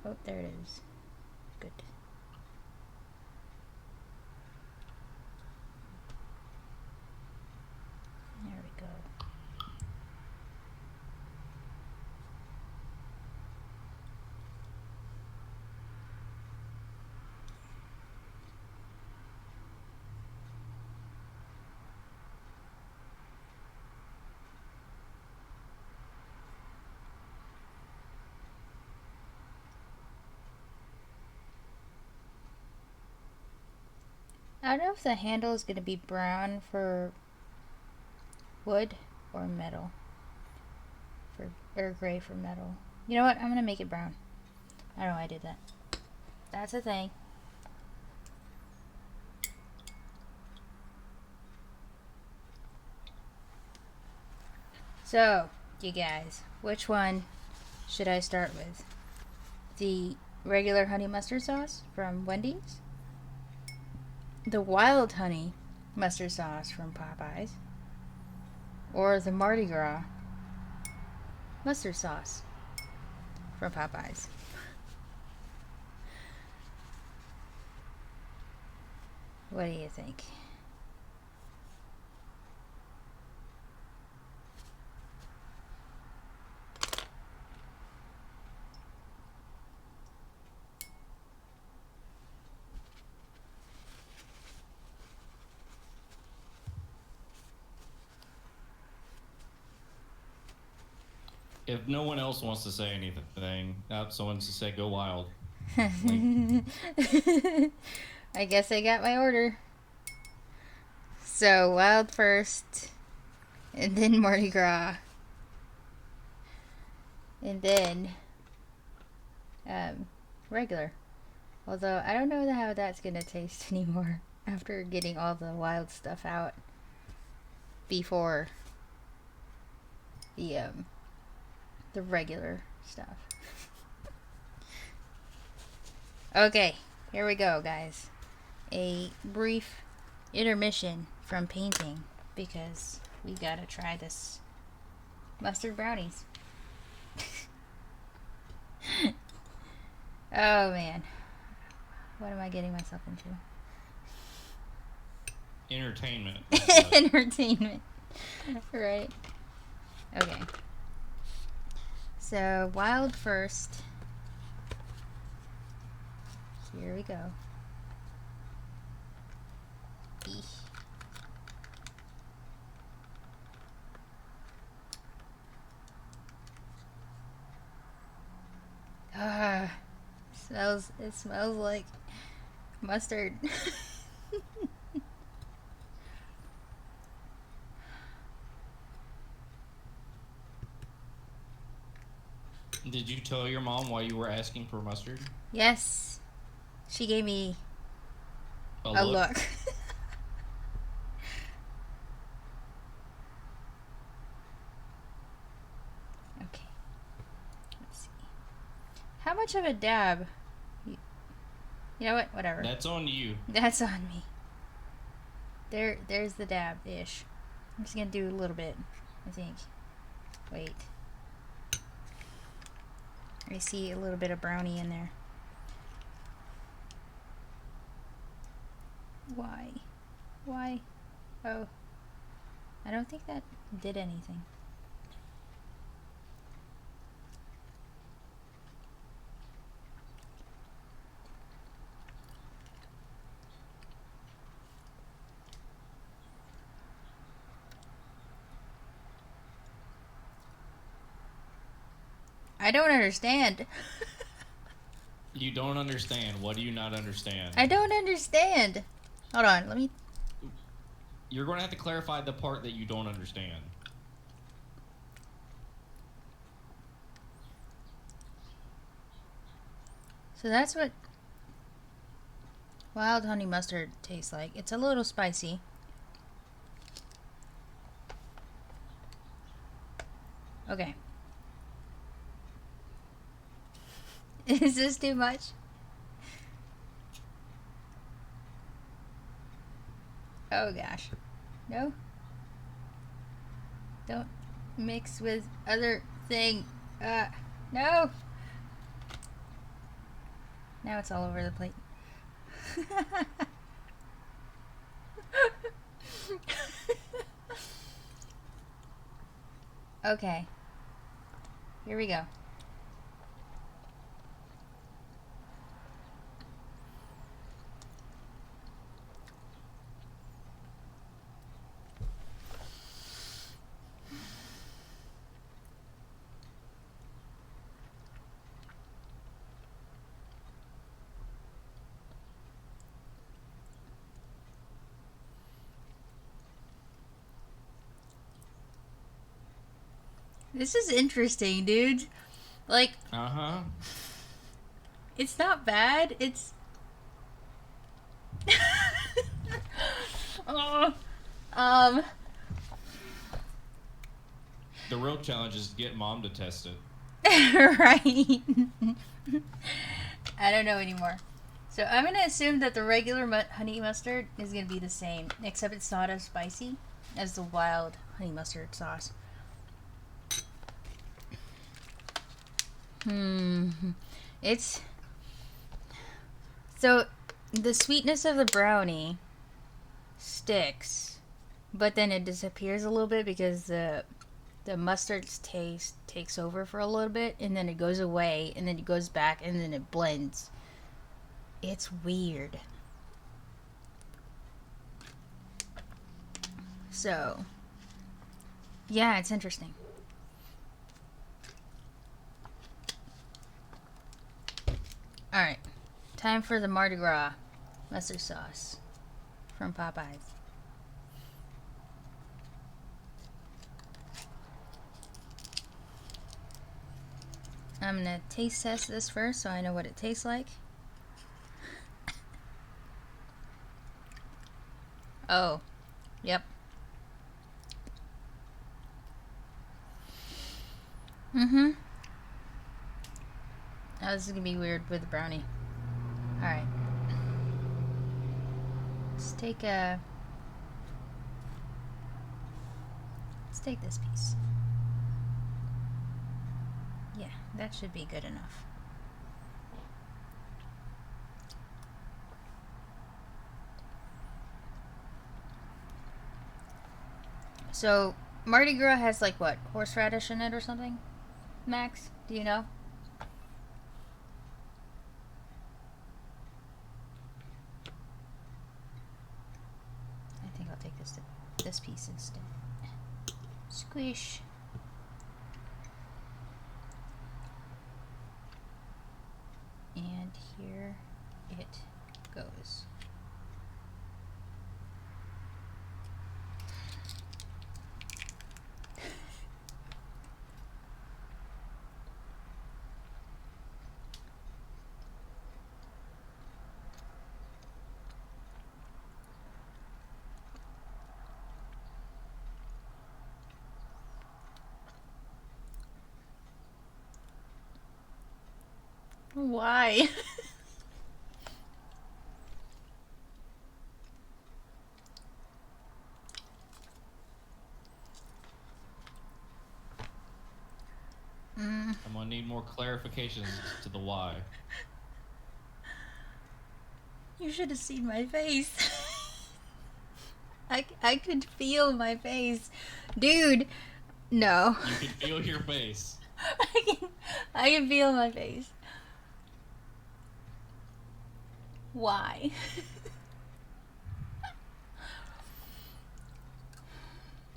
A: Oh, there it is. Good. There we go. I don't know if the handle is going to be brown for wood or metal. Or gray for metal. You know what? I'm going to make it brown. I don't know why I did that. That's a thing. So, you guys, which one should I start with? The regular honey mustard sauce from Wendy's? The wild honey mustard sauce from Popeyes? Or the Mardi Gras mustard sauce from Popeyes? What do you think?
B: If no one else wants to say anything, someone to say go wild.
A: I guess I got my order. So, wild first, and then Mardi Gras, and then regular. Although, I don't know how that's gonna taste anymore after getting all the wild stuff out before the regular stuff. Okay, here we go, guys. A brief intermission from painting because we gotta try this mustard brownies. Oh man, what am I getting myself into?
B: Entertainment.
A: Entertainment, right? Okay, so wild first. Here we go. Eesh. Ah, it smells like mustard.
B: Did you tell your mom why you were asking for mustard?
A: Yes, she gave me
B: A
A: a
B: look?
A: look. Okay, let's see. How much of a dab? You know what? Whatever.
B: That's on you.
A: That's on me. There's the dab-ish. I'm just gonna do a little bit, I think. Wait. I see a little bit of brownie in there. Why? Why? Oh. I don't think that did anything. I don't understand.
B: You don't understand. What do you not understand?
A: I don't understand. Hold on, let me...
B: You're going to have to clarify the part that you don't understand.
A: So that's what wild honey mustard tastes like. It's a little spicy. Okay. Is this too much? Oh gosh. No? Don't mix with other thing. No! Now it's all over the plate. Okay. Here we go. This is interesting, dude. Like,
B: Uh-huh.
A: it's not bad. It's... Oh,
B: The real challenge is to get mom to test it.
A: right. I don't know anymore. So I'm gonna assume that the regular honey mustard is gonna be the same, except it's not as spicy as the wild honey mustard sauce. It's... So, the sweetness of the brownie sticks, but then it disappears a little bit because the mustard's taste takes over for a little bit, and then it goes away, and then it goes back, and then it blends. It's weird. So, yeah, it's interesting. Time for the Mardi Gras mustard sauce from Popeyes. I'm gonna taste test this first so I know what it tastes like. Oh, yep. Mm-hmm. Oh, this is gonna be weird with the brownie. Alright. Let's take this piece. Yeah, that should be good enough. So, Mardi Gras has like what? Horseradish in it or something? Max, do you know? I think I'll take this piece instead. Squish. And here it goes. Why?
B: I'm gonna need more clarifications to the why.
A: You should have seen my face. I could feel my face. Dude, no.
B: You can feel your face.
A: I can feel my face. Why?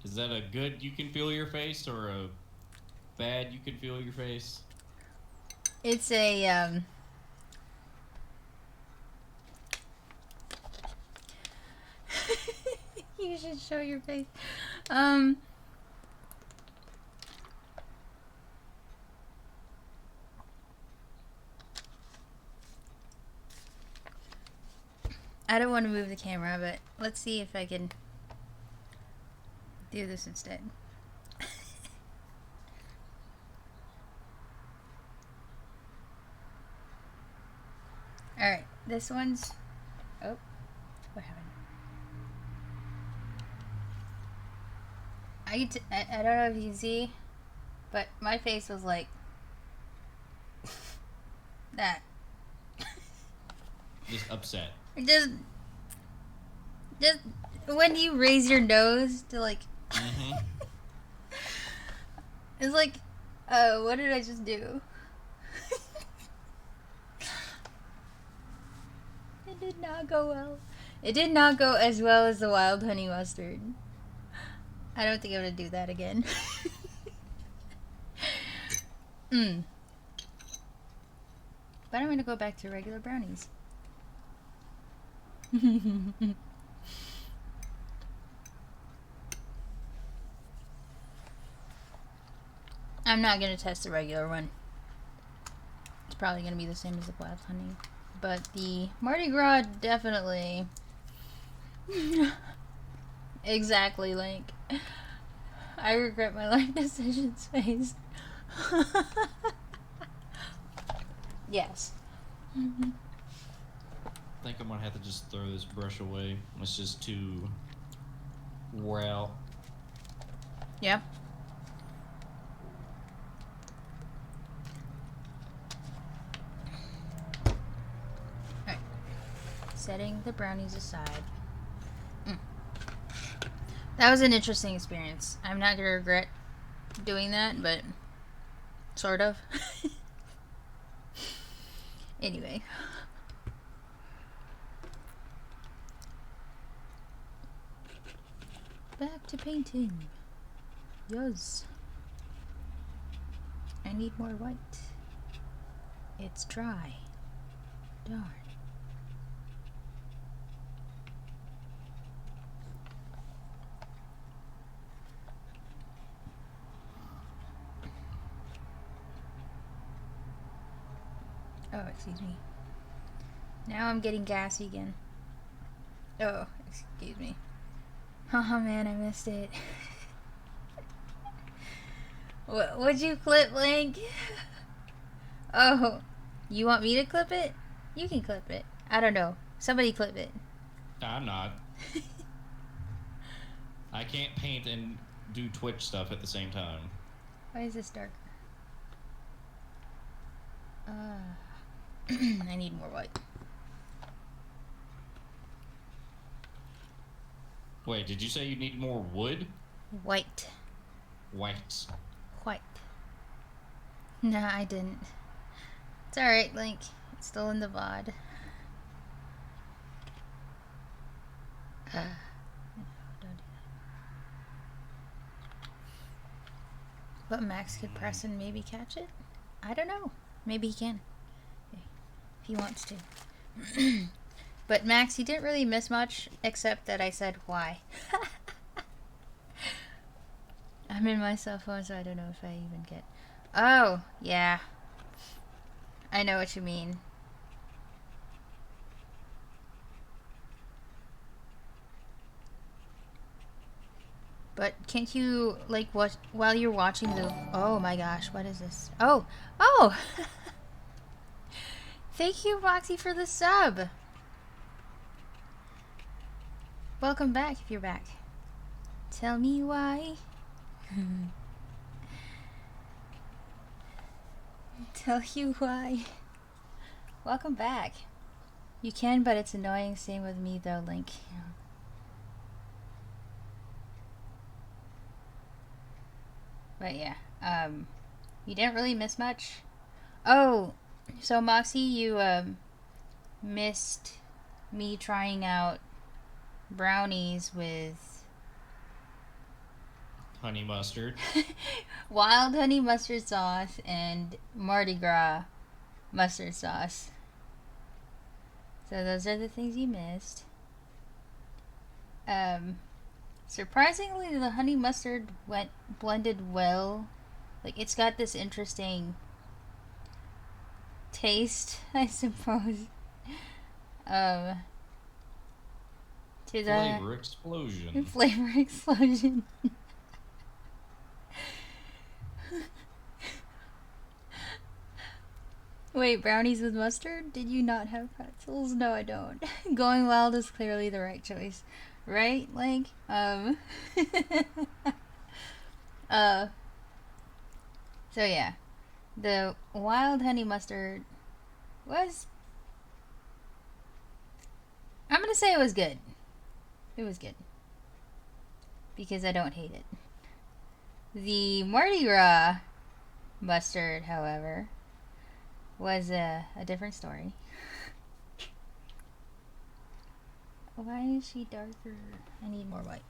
B: Is that a good you can feel your face or a bad you can feel your face?
A: It's a you should show your face. I don't want to move the camera, but let's see if I can do this instead. Alright, this one's... Oh, what happened? I don't know if you can see, but my face was like... that.
B: Just upset.
A: Just when you raise your nose to like...
B: Mm-hmm.
A: It's like, what did I just do? It did not go well. It did not go as well as the wild honey mustard. I don't think I'm gonna do that again. But I'm gonna go back to regular brownies. I'm not gonna test the regular one. It's probably gonna be the same as the wild honey. But the Mardi Gras definitely... Exactly, Link. I regret my life decisions phase. Yes.
B: I think I'm gonna have to just throw this brush away. It's just too wore out.
A: Yeah. Alright. Setting the brownies aside. That was an interesting experience. I'm not gonna regret doing that, but sort of. Anyway. Back to painting. Yes. I need more white. It's dry. Darn. Oh, excuse me. Now I'm getting gassy again. Oh, excuse me. Oh man, I missed it. Would you clip, Link? Oh, you want me to clip it? You can clip it. I don't know. Somebody clip it.
B: I'm not. I can't paint and do Twitch stuff at the same time.
A: Why is this darker? I need more white.
B: Wait, did you say you need more wood?
A: White.
B: White.
A: White. Nah, I didn't. It's alright, Link. It's still in the VOD. No, don't do that. But Max could press and maybe catch it? I don't know. Maybe he can. If he wants to. But Max, he didn't really miss much, except that I said why. I'm in my cell phone, so I don't know if I even get... Oh, yeah. I know what you mean. But can't you, like, watch while you're watching the... Oh my gosh, what is this? Oh! Oh! Thank you, Roxy, for the sub! Welcome back, if you're back. Tell me why. Tell you why. Welcome back. You can, but it's annoying. Same with me, though, Link. But yeah, you didn't really miss much. Oh, so Moxie, you missed me trying out brownies with
B: Honey mustard.
A: wild honey mustard sauce and Mardi Gras mustard sauce. So those are the things you missed. Surprisingly, the honey mustard blended well. Like, it's got this interesting taste, I suppose. To the
B: Flavor explosion.
A: flavor explosion. Wait, brownies with mustard? Did you not have pretzels? No, I don't. Going wild is clearly the right choice. Right, Link? So yeah. The wild honey mustard was... I'm gonna say it was good. It was good. Because I don't hate it. The Mardi Gras mustard, however, was a different story. Why is she darker? I need more white.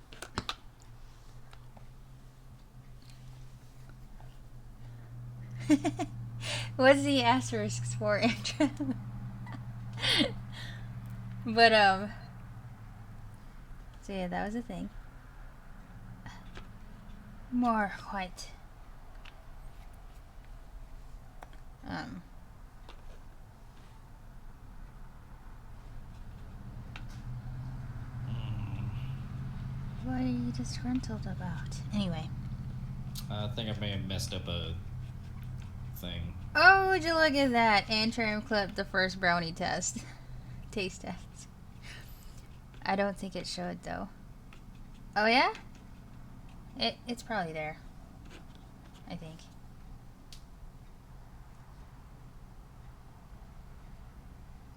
A: What's the asterisks for, Andrew? But, so yeah, that was a thing. More white. What are you disgruntled about? Anyway.
B: I think I may have messed up a thing.
A: Oh, would you look at that? Antrim clipped the first brownie test. Taste test. I don't think it showed, though. Oh, yeah? It's probably there. I think.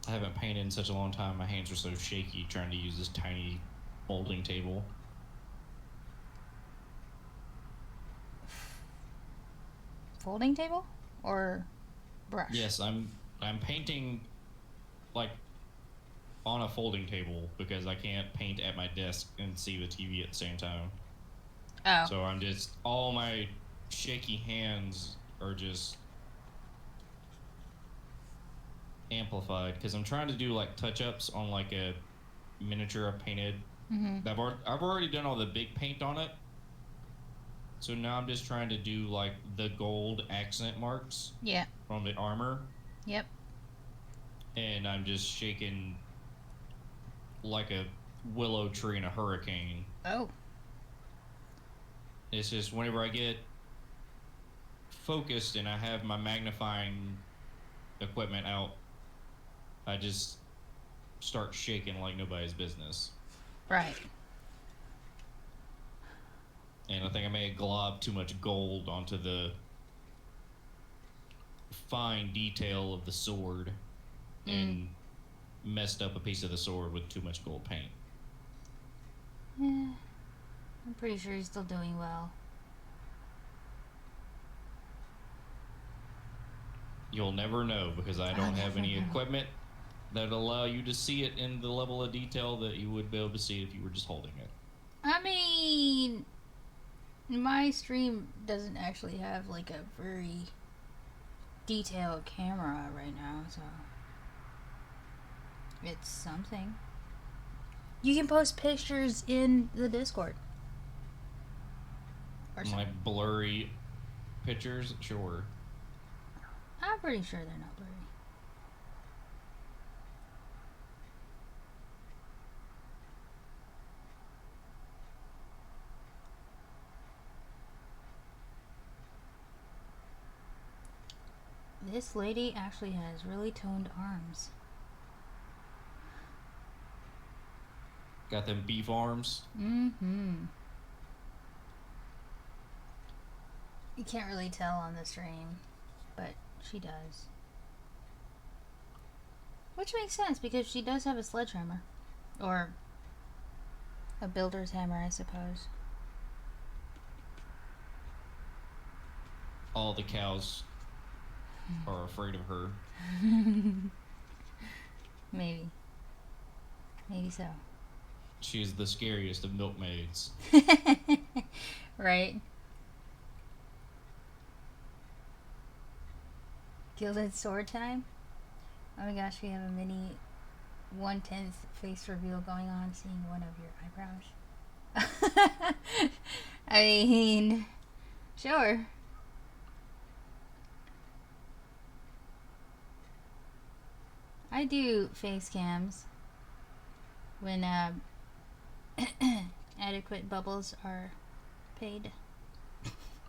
B: I haven't painted in such a long time. My hands are so shaky trying to use this tiny folding table.
A: Folding table? Or brush?
B: Yes, I'm painting like on a folding table because I can't paint at my desk and see the TV at the same time.
A: Oh.
B: So I'm just, all my shaky hands are just amplified because I'm trying to do like touch-ups on like a miniature I painted.
A: Mm-hmm.
B: I've already done all the big paint on it. So now I'm just trying to do like the gold accent marks
A: Yeah.
B: from the armor.
A: Yep.
B: and I'm just shaking like a willow tree in a hurricane.
A: Oh.
B: It's just whenever I get focused and I have my magnifying equipment out, I just start shaking like nobody's business.
A: Right.
B: And I think I may have globbed too much gold onto the fine detail of the sword and messed up a piece of the sword with too much gold paint.
A: Yeah. I'm pretty sure he's still doing well.
B: You'll never know because I don't have any equipment that allow you to see it in the level of detail that you would be able to see if you were just holding it.
A: I mean, my stream doesn't actually have like a very detailed camera right now, so it's something. You can post pictures in the Discord. Or
B: My
A: something.
B: blurry pictures, sure.
A: I'm pretty sure they're not blurry. This lady actually has really toned arms.
B: Got them beef arms.
A: Mm-hmm. You can't really tell on the stream, but she does. Which makes sense because she does have a sledgehammer. Or a builder's hammer, I suppose.
B: All the cows are afraid of her.
A: Maybe. Maybe so.
B: She's the scariest of milkmaids.
A: Right? Gilded sword time? Oh my gosh, we have a mini 1/10 face reveal going on, seeing one of your eyebrows. I mean, sure. I do face cams when adequate bubbles are paid.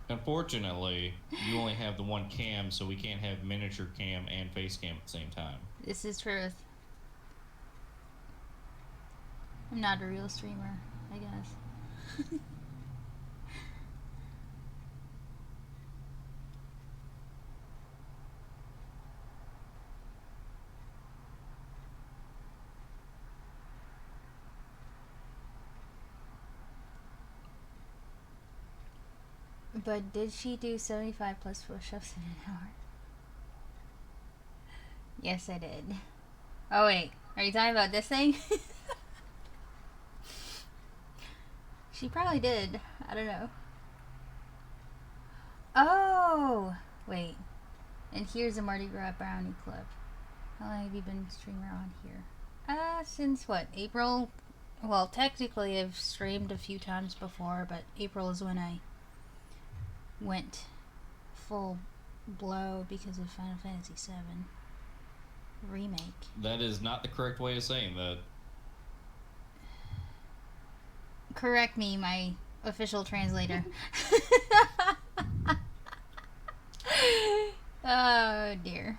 B: Unfortunately, you only have the one cam, so we can't have miniature cam and face cam at the same time.
A: This is truth. I'm not a real streamer, I guess. But did she do 75 plus push-ups in an hour? Yes, I did. Oh wait, are you talking about this thing? She probably did. I don't know. Oh! Wait. And here's a Mardi Gras brownie clip. How long have you been streamer on here? Since what? April? Well, technically I've streamed a few times before, but April is when I went full blow because of Final Fantasy VII Remake.
B: That is not the correct way of saying that.
A: Correct me, my official translator. Oh dear.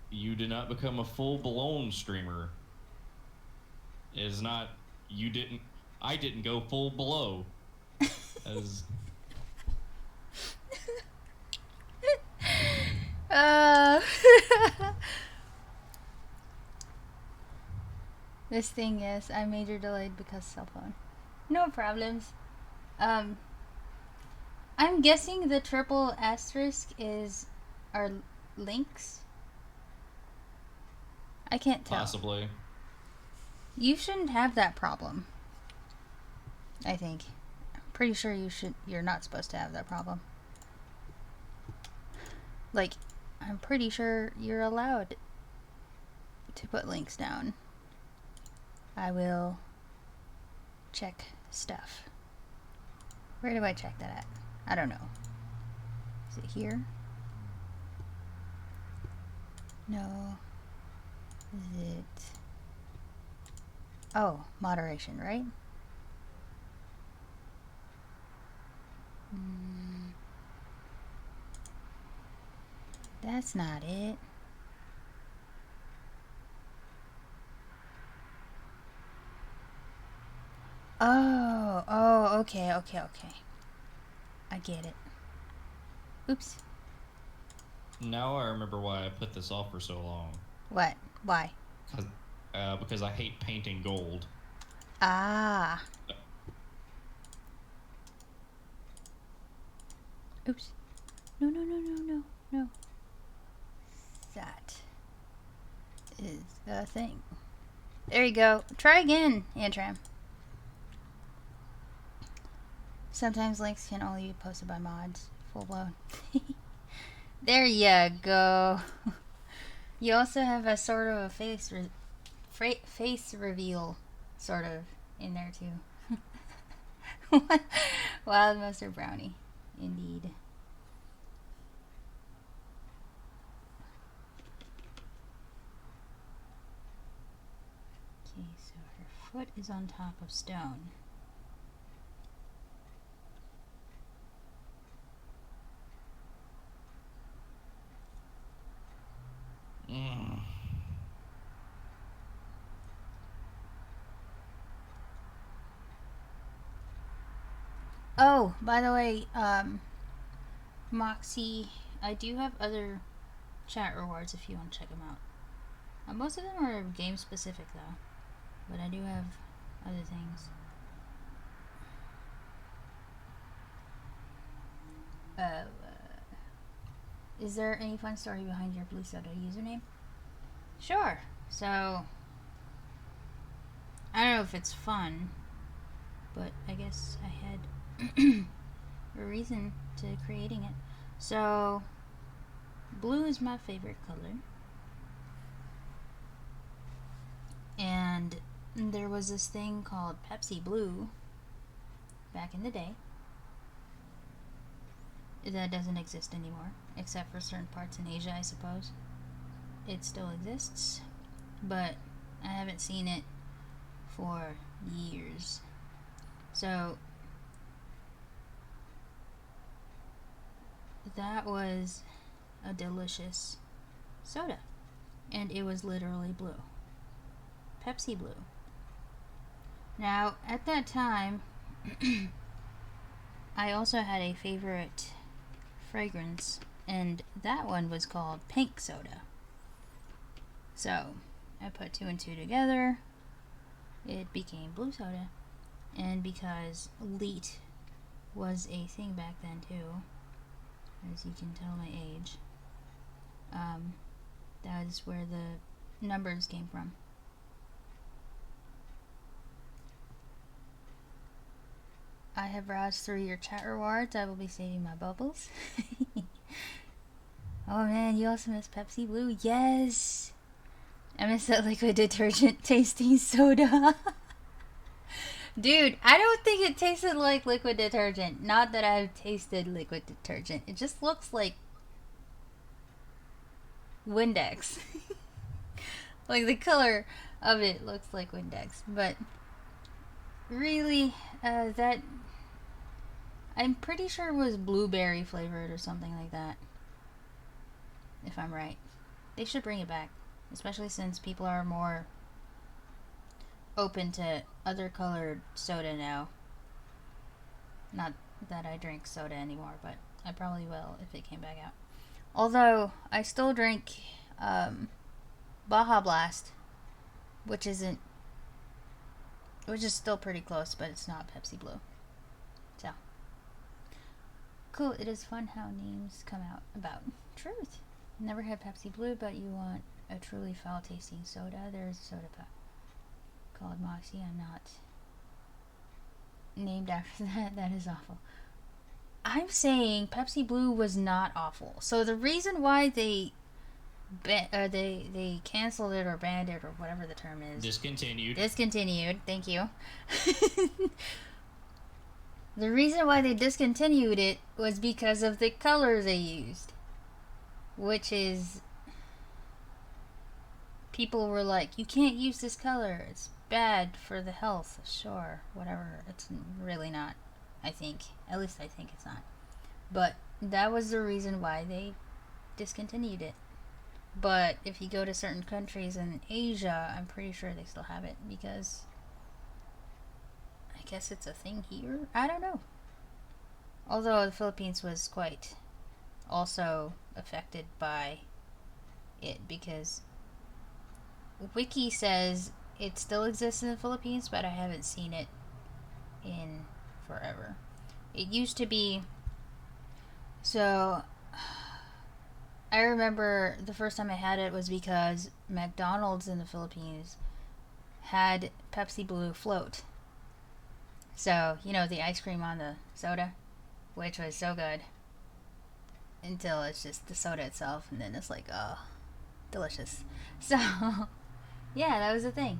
B: You did not become a full-blown streamer. It is not. You didn't. I didn't go full blow. As
A: This thing, yes, I'm major delayed because cell phone. No problems. I'm guessing the triple asterisk is our links. I can't tell.
B: possibly.
A: You shouldn't have that problem. I think. I'm pretty sure you're not supposed to have that problem. Like, I'm pretty sure you're allowed to put links down. I will check stuff. Where do I check that at? I don't know. Is it here? No. Is it? Oh, moderation, right? That's not it. Oh, okay. I get it. Oops.
B: Now I remember why I put this off for so long.
A: What? Why?
B: Because I hate painting gold.
A: Ah. Oops. No. That is the thing. There you go. Try again, Antram. Sometimes links can only be posted by mods. Full blown. There you go. You also have a sort of a face reveal sort of in there too. Wild mustard brownie. Indeed. Okay, so her foot is on top of stone. Oh, by the way, Moxie, I do have other chat rewards if you want to check them out. Most of them are game specific though, but I do have other things. Is there any fun story behind your Blue Soda username? Sure. So, I don't know if it's fun, but I guess I had a reason to creating it. So, blue is my favorite color. And there was this thing called Pepsi Blue back in the day that doesn't exist anymore, except for certain parts in Asia, I suppose. It still exists, but I haven't seen it for years. So that was a delicious soda, and it was literally blue. Pepsi Blue. Now, at that time, I also had a favorite fragrance, and that one was called Pink Soda. So, I put two and two together, it became Blue Soda, and because Leet was a thing back then too, as you can tell my age, that is where the numbers came from. I have browsed through your chat rewards. I will be saving my bubbles. Oh man, you also miss Pepsi Blue? Yes! I miss that liquid detergent tasting soda. Dude, I don't think it tasted like liquid detergent. Not that I've tasted liquid detergent. It just looks like Windex. Like the color of it looks like Windex. But really, that... I'm pretty sure it was blueberry flavored or something like that. If I'm right. They should bring it back. Especially since people are more open to other colored soda now. Not that I drink soda anymore, but I probably will if it came back out. Although, I still drink Baja Blast, which is still pretty close, but it's not Pepsi Blue. So, cool. It is fun how names come out about truth. Never had Pepsi Blue, but you want a truly foul tasting soda. There's a soda pop called Moxie. I'm not named after that. That is awful. I'm saying Pepsi Blue was not awful. So the reason why they canceled it or banned it or whatever the term is. Discontinued. Thank you. The reason why they discontinued it was because of the color they used, which is people were like, you can't use this color. It's bad for the health. Sure, whatever. It's really not, I think. At least I think it's not. But that was the reason why they discontinued it. But if you go to certain countries in Asia, I'm pretty sure they still have it because I guess it's a thing here. I don't know. Although the Philippines was quite also affected by it because Wiki says it still exists in the Philippines, but I haven't seen it in forever. It used to be. So I remember the first time I had it was because McDonald's in the Philippines had Pepsi Blue float. So, you know, the ice cream on the soda, which was so good. Until it's just the soda itself, and then it's like, oh, delicious. So, yeah, that was the thing.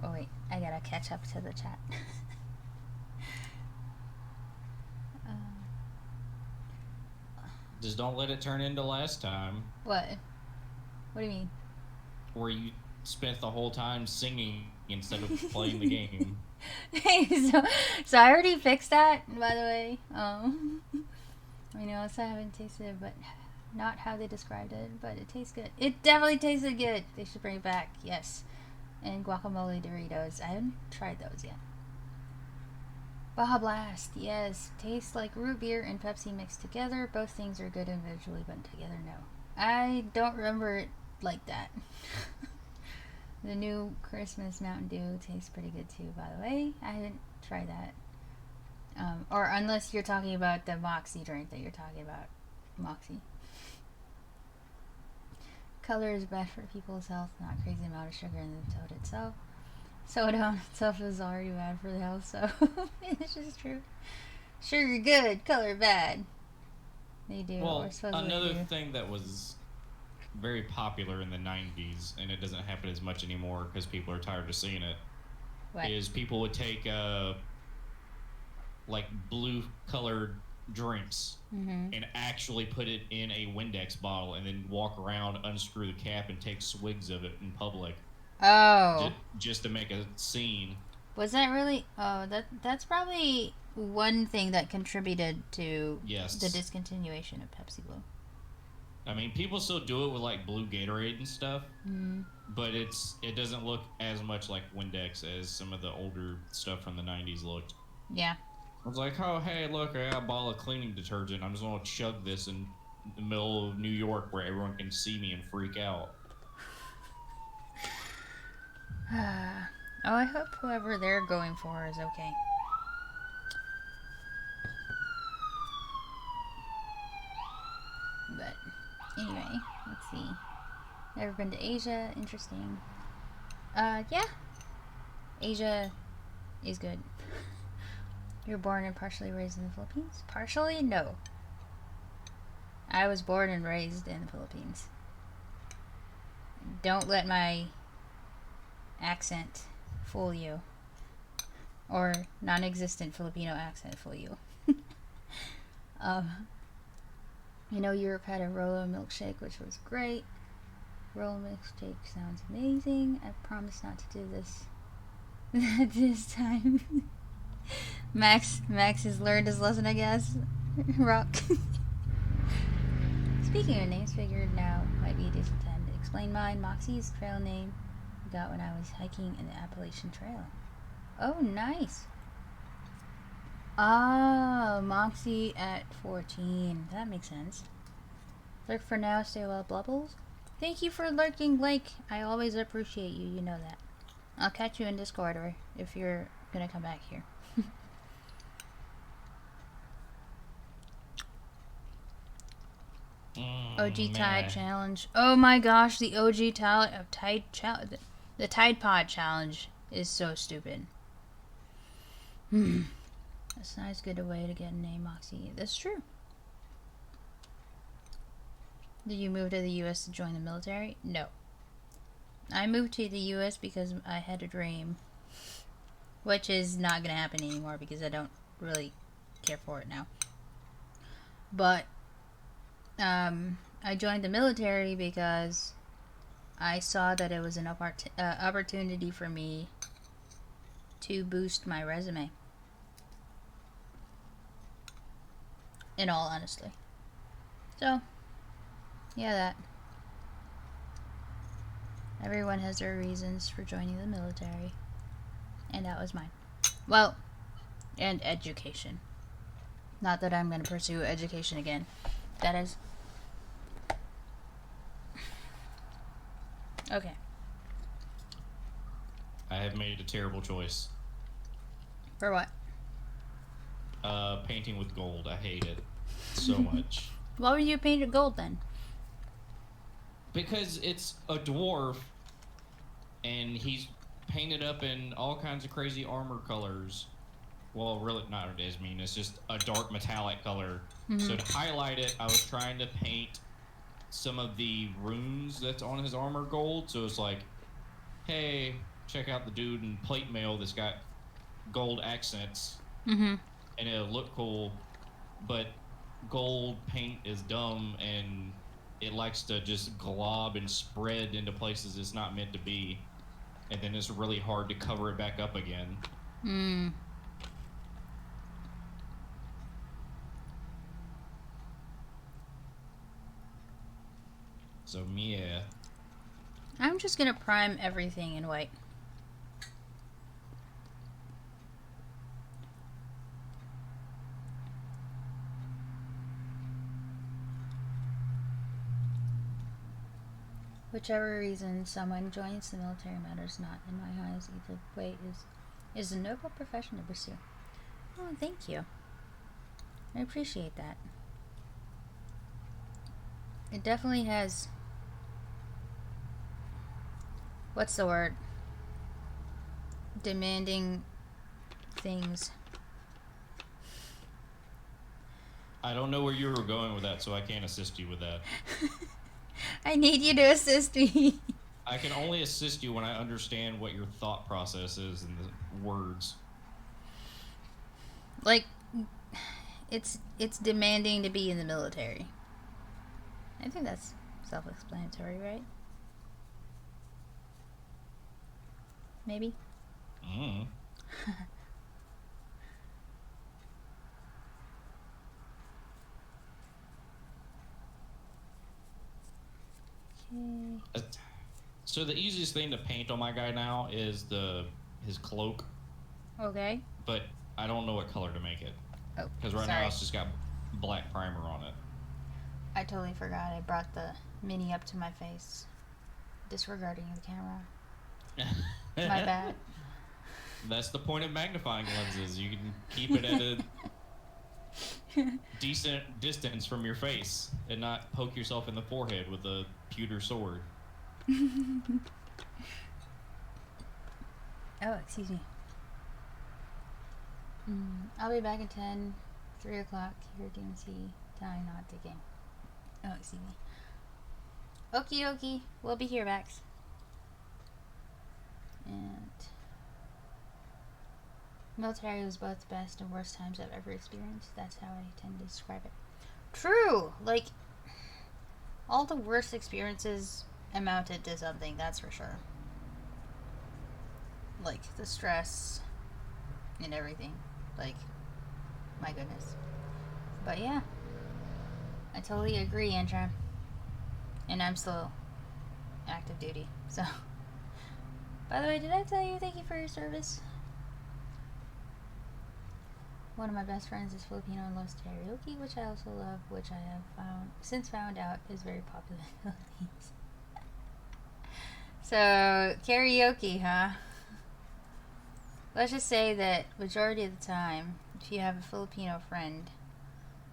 A: Oh, wait, I gotta catch up to the chat.
B: Just don't let it turn into last time,
A: What? What do you mean?
B: where you spent the whole time singing instead of playing the game.
A: so I already fixed that, by the way. I know, so I haven't tasted it, but not how they described it, but it tastes good. It definitely tasted good. They should bring it back, yes. And guacamole Doritos. I haven't tried those yet. Baja Blast, yes. Tastes like root beer and Pepsi mixed together. Both things are good individually, but together, no. I don't remember it like that. The new Christmas Mountain Dew tastes pretty good too, by the way. I haven't tried that. Or unless you're talking about the Moxie drink that you're talking about. Moxie. Color is bad for people's health, not crazy amount of sugar in the toad itself. Soda itself is already bad for the health, so it's just true. Sugar good, color bad. They do.
B: Well,
A: or supposedly
B: another
A: do.
B: thing that was very popular in the 90s, and it doesn't happen as much anymore because people are tired of seeing it,
A: What?
B: is people would take like blue colored drinks
A: Mm-hmm.
B: and actually put it in a Windex bottle and then walk around, unscrew the cap, and take swigs of it in public
A: Oh.
B: just to make a scene.
A: Was that really? Oh, that's probably one thing that contributed to
B: Yes.
A: the discontinuation of Pepsi Blue.
B: I mean, people still do it with like blue Gatorade and stuff,
A: Mm.
B: but it doesn't look as much like Windex as some of the older stuff from the 90s looked.
A: Yeah.
B: I was like, oh, hey, look, I got a bottle of cleaning detergent. I'm just going to chug this in the middle of New York where everyone can see me and freak out.
A: Oh, I hope whoever they're going for is okay. But anyway, let's see. Never been to Asia. Interesting. Yeah. Asia is good. You were born and partially raised in the Philippines? Partially? No. I was born and raised in the Philippines. Don't let my accent fool you. Or non-existent Filipino accent fool you. I know Europe had a Rolo milkshake, which was great. Rolo milkshake sounds amazing. I promise not to do this this time. Max has learned his lesson, I guess. Rock. Speaking of names, figured now might be a decent time to explain mine. Moxie's trail name I got when I was hiking in the Appalachian Trail. Oh, nice. Ah, Moxie at 14. That makes sense. Lurk for now, stay well, Blubbles. Thank you for lurking, Blake. I always appreciate you, you know that. I'll catch you in Discord or if you're gonna come back here. OG Tide Challenge. Oh my gosh, the OG Tide Challenge. The Tide Pod Challenge is so stupid. That's not as good a way to get a name, Moxie. That's true. Did you move to the U.S. to join the military? No. I moved to the U.S. because I had a dream. Which is not going to happen anymore because I don't really care for it now. But I joined the military because I saw that it was an opportunity for me to boost my resume. In all honesty. So, yeah, that. Everyone has their reasons for joining the military. And that was mine. Well, and education. Not that I'm going to pursue education again. That is. Okay.
B: I have made a terrible choice.
A: For what?
B: Painting with gold. I hate it so much.
A: Why would you paint it gold then?
B: Because it's a dwarf, and he's painted up in all kinds of crazy armor colors. Well, really, not it is mean. It's just a dark metallic color.
A: Mm-hmm.
B: So to highlight it, I was trying to paint some of the runes that's on his armor gold. So it's like, hey, check out the dude in plate mail that's got gold accents.
A: Mm-hmm.
B: And it'll look cool, but gold paint is dumb, and it likes to just glob and spread into places it's not meant to be, and then it's really hard to cover it back up again.
A: Mm.
B: So yeah.
A: I'm just gonna prime everything in white. Whichever reason someone joins the military matters not in my eyes. Either way is a noble profession to pursue. Oh, thank you. I appreciate that. It definitely has. What's the word? Demanding things.
B: I don't know where you were going with that, so I can't assist you with that.
A: I need you to assist me.
B: I can only assist you when I understand what your thought process is in the words.
A: Like, it's demanding to be in the military. I think that's self-explanatory, right? Maybe.
B: Mm.
A: Okay.
B: So the easiest thing to paint on my guy now is his cloak,
A: Okay.
B: but I don't know what color to make it.
A: Oh,
B: Because right
A: sorry.
B: now it's just got black primer on it.
A: I totally forgot. I brought the mini up to my face, disregarding the camera. My bad.
B: That's the point of magnifying lenses. You can keep it at a decent distance from your face and not poke yourself in the forehead with a pewter sword.
A: Oh, excuse me. I'll be back at 10, 3 o'clock here at DMC. Time not ticking. Oh, excuse me. Okie dokie. We'll be here, Bax. And military was both the best and worst times I've ever experienced. That's how I tend to describe it. True! Like, all the worst experiences amounted to something, that's for sure. Like, the stress and everything. Like, my goodness. But yeah. I totally agree, Antram. And I'm still active duty, so. By the way, did I tell you thank you for your service? One of my best friends is Filipino and loves karaoke, which I also love, which I have since found out is very popular in the Philippines. So, karaoke, huh? Let's just say that majority of the time, if you have a Filipino friend,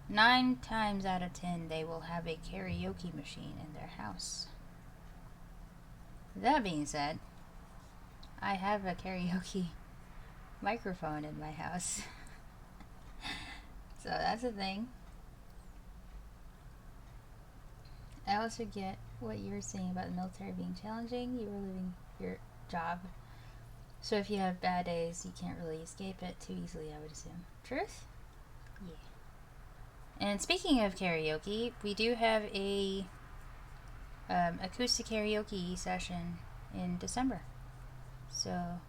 A: 9 times out of 10 they will have a karaoke machine in their house. That being said, I have a karaoke microphone in my house. So that's a thing. I also get what you were saying about the military being challenging. You were leaving your job. So if you have bad days, you can't really escape it too easily, I would assume. Truth? Yeah. And speaking of karaoke, we do have a acoustic karaoke session in December. So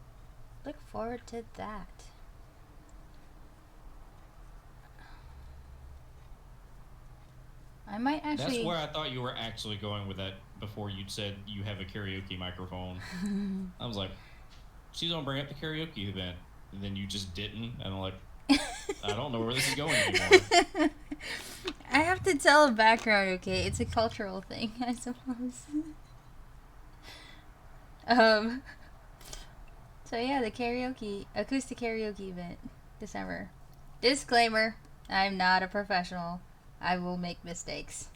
A: look forward to that. I might actually.
B: That's where I thought you were actually going with that before you'd said you have a karaoke microphone. I was like, she's gonna bring up the karaoke event, and then you just didn't, and I'm like, I don't know where this is going anymore.
A: I have to tell a background, okay? It's a cultural thing, I suppose. So yeah, the acoustic karaoke event, December. Disclaimer, I'm not a professional. I will make mistakes.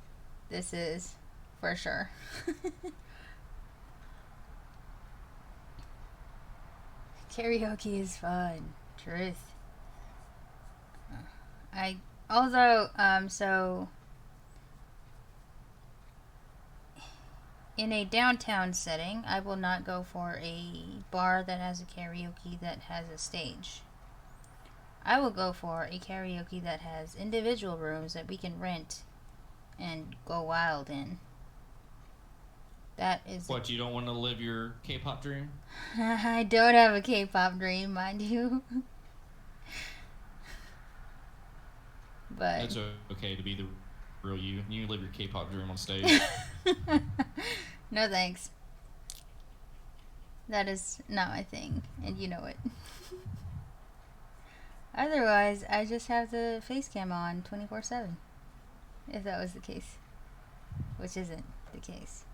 A: This is for sure. Karaoke is fun. Truth. So in a downtown setting, I will not go for a bar that has a karaoke that has a stage. I will go for a karaoke that has individual rooms that we can rent and go wild in. That is.
B: What, you don't want to live your K-pop dream?
A: I don't have a K-pop dream, mind you. But
B: That's okay to be the real you. You live your K-pop dream on stage.
A: no thanks. That is not my thing, and you know it. Otherwise, I just have the face cam on 24/7. If that was the case. Which isn't the case,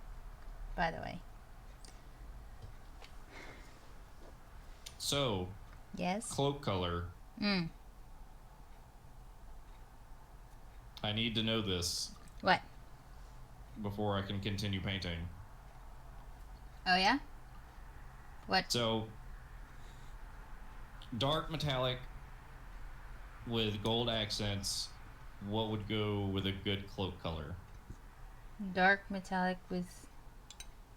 A: by the way.
B: So,
A: Yes?
B: cloak color. I need to know this
A: What?
B: before I can continue painting.
A: Oh, yeah? What?
B: So, dark metallic with gold accents, what would go with a good cloak color?
A: Dark metallic with...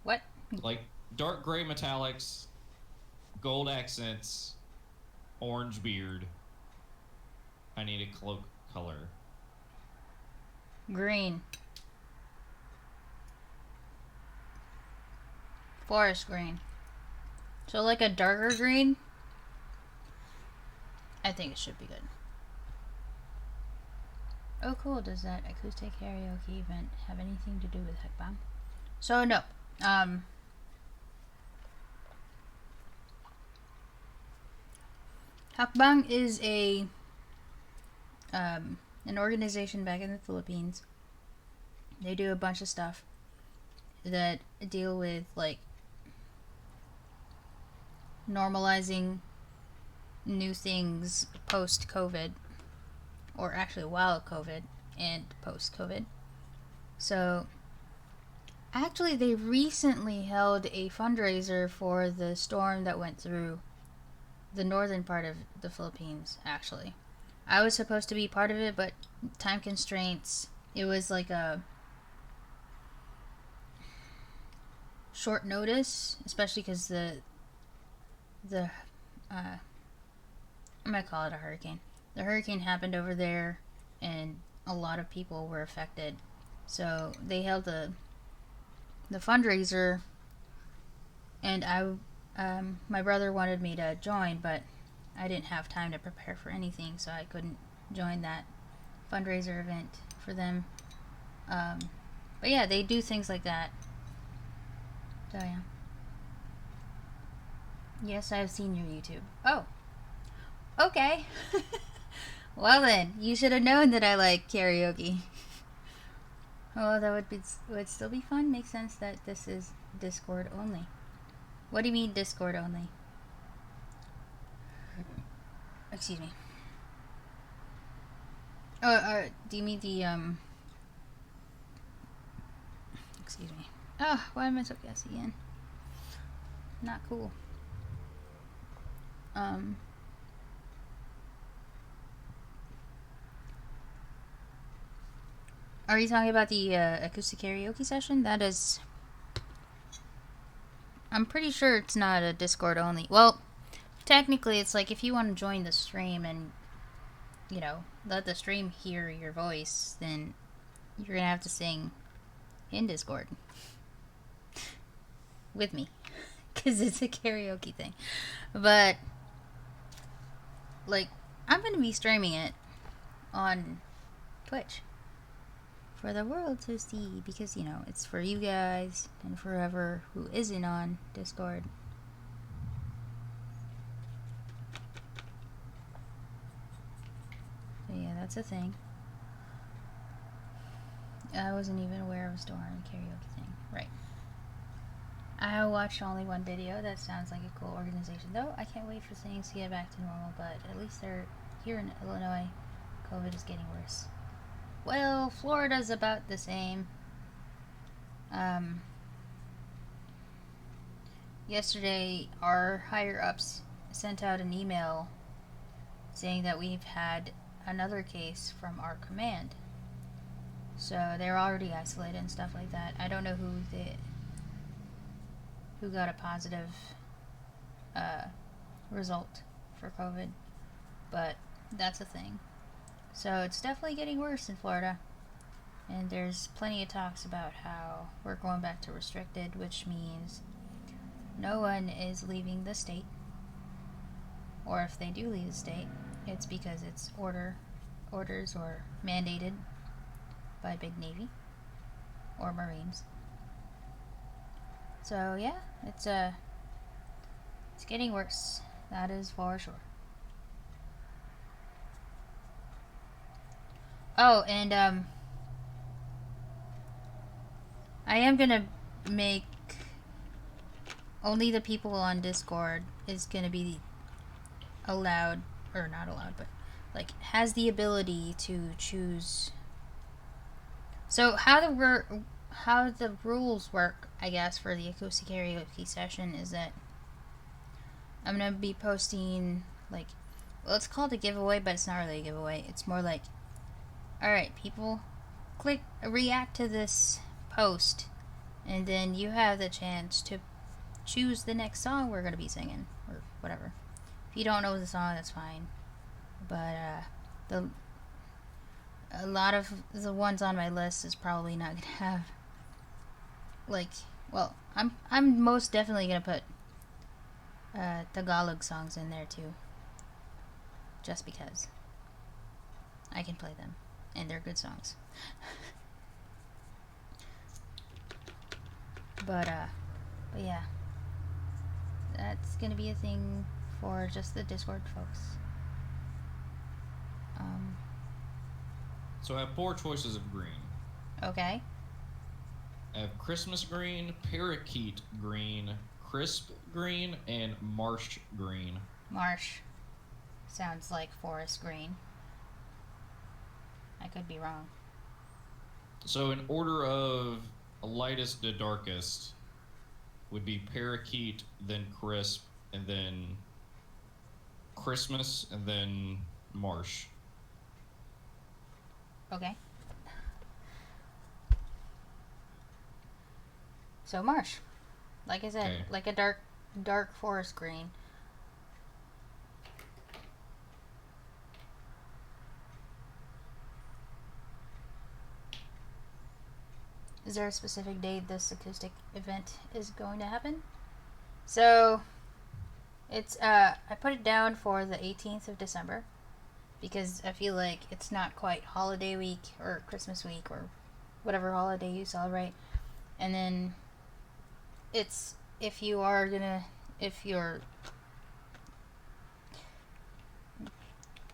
A: What?
B: Like, dark gray metallics, gold accents, orange beard. I need a cloak color.
A: Green. Forest green. So like a darker green? I think it should be good. Oh cool, does that acoustic karaoke event have anything to do with Hakbang? So no. Hakbang is an organization back in the Philippines. They do a bunch of stuff that deal with like normalizing new things post-COVID, or actually while COVID and post-COVID. So actually they recently held a fundraiser for the storm that went through the northern part of the Philippines, actually. I was supposed to be part of it, but time constraints. It was like a short notice, especially because the I'm gonna call it a hurricane. The hurricane happened over there, and a lot of people were affected. So they held the fundraiser, and my brother wanted me to join, but I didn't have time to prepare for anything, so I couldn't join that fundraiser event for them. But yeah, they do things like that. So yeah. Yes, I've seen your YouTube. Oh. Okay. Well then, you should have known that I like karaoke. Oh, that would still be fun. Makes sense that this is Discord only. What do you mean Discord only? Excuse me. Oh, do you mean the excuse me. Oh, why am I so gassy again? Not cool. Are you talking about the acoustic karaoke session? That is... I'm pretty sure it's not a Discord only. Well, technically it's like if you want to join the stream and let the stream hear your voice, then you're gonna have to sing in Discord with me, because it's a karaoke thing. But like, I'm gonna be streaming it on Twitch for the world to see, because it's for you guys and forever who isn't on Discord. So yeah, that's a thing. I wasn't even aware of a Storm karaoke thing. Right. I watched only one video. That sounds like a cool organization, though. I can't wait for things to get back to normal, but at least they're here in Illinois. COVID is getting worse. Well, Florida's about the same. Yesterday, our higher-ups sent out an email saying that we've had another case from our command. So they're already isolated and stuff like that. I don't know who got a positive result for COVID, but that's a thing. So it's definitely getting worse in Florida, and there's plenty of talks about how we're going back to restricted, which means no one is leaving the state, or if they do leave the state, it's because it's orders or mandated by Big Navy or Marines. So yeah, it's getting worse. That is for sure. Oh, and I am gonna make only the people on Discord is gonna be allowed, or not allowed, but like has the ability to choose. So how the rules work, I guess, for the acoustic karaoke session is that I'm gonna be posting, like, well, it's called a giveaway, but it's not really a giveaway. It's more like, alright, people, react to this post, and then you have the chance to choose the next song we're gonna be singing, or whatever. If you don't know the song, that's fine. But a lot of the ones on my list is probably not gonna have, like, well, I'm most definitely gonna put Tagalog songs in there too, just because I can play them and they're good songs. but yeah, that's gonna be a thing for just the Discord folks.
B: So I have 4 choices of green.
A: Okay.
B: I have Christmas green, parakeet green, crisp green, and marsh green.
A: Marsh sounds like forest green. I could be wrong.
B: So in order of lightest to darkest would be parakeet, then crisp, and then Christmas, and then marsh.
A: Okay. So marsh, like I said,
B: Okay.
A: like a dark forest green. Is there a specific date this acoustic event is going to happen? So it's I put it down for the 18th of December because I feel like it's not quite holiday week or Christmas week or whatever holiday you celebrate. And then it's if you're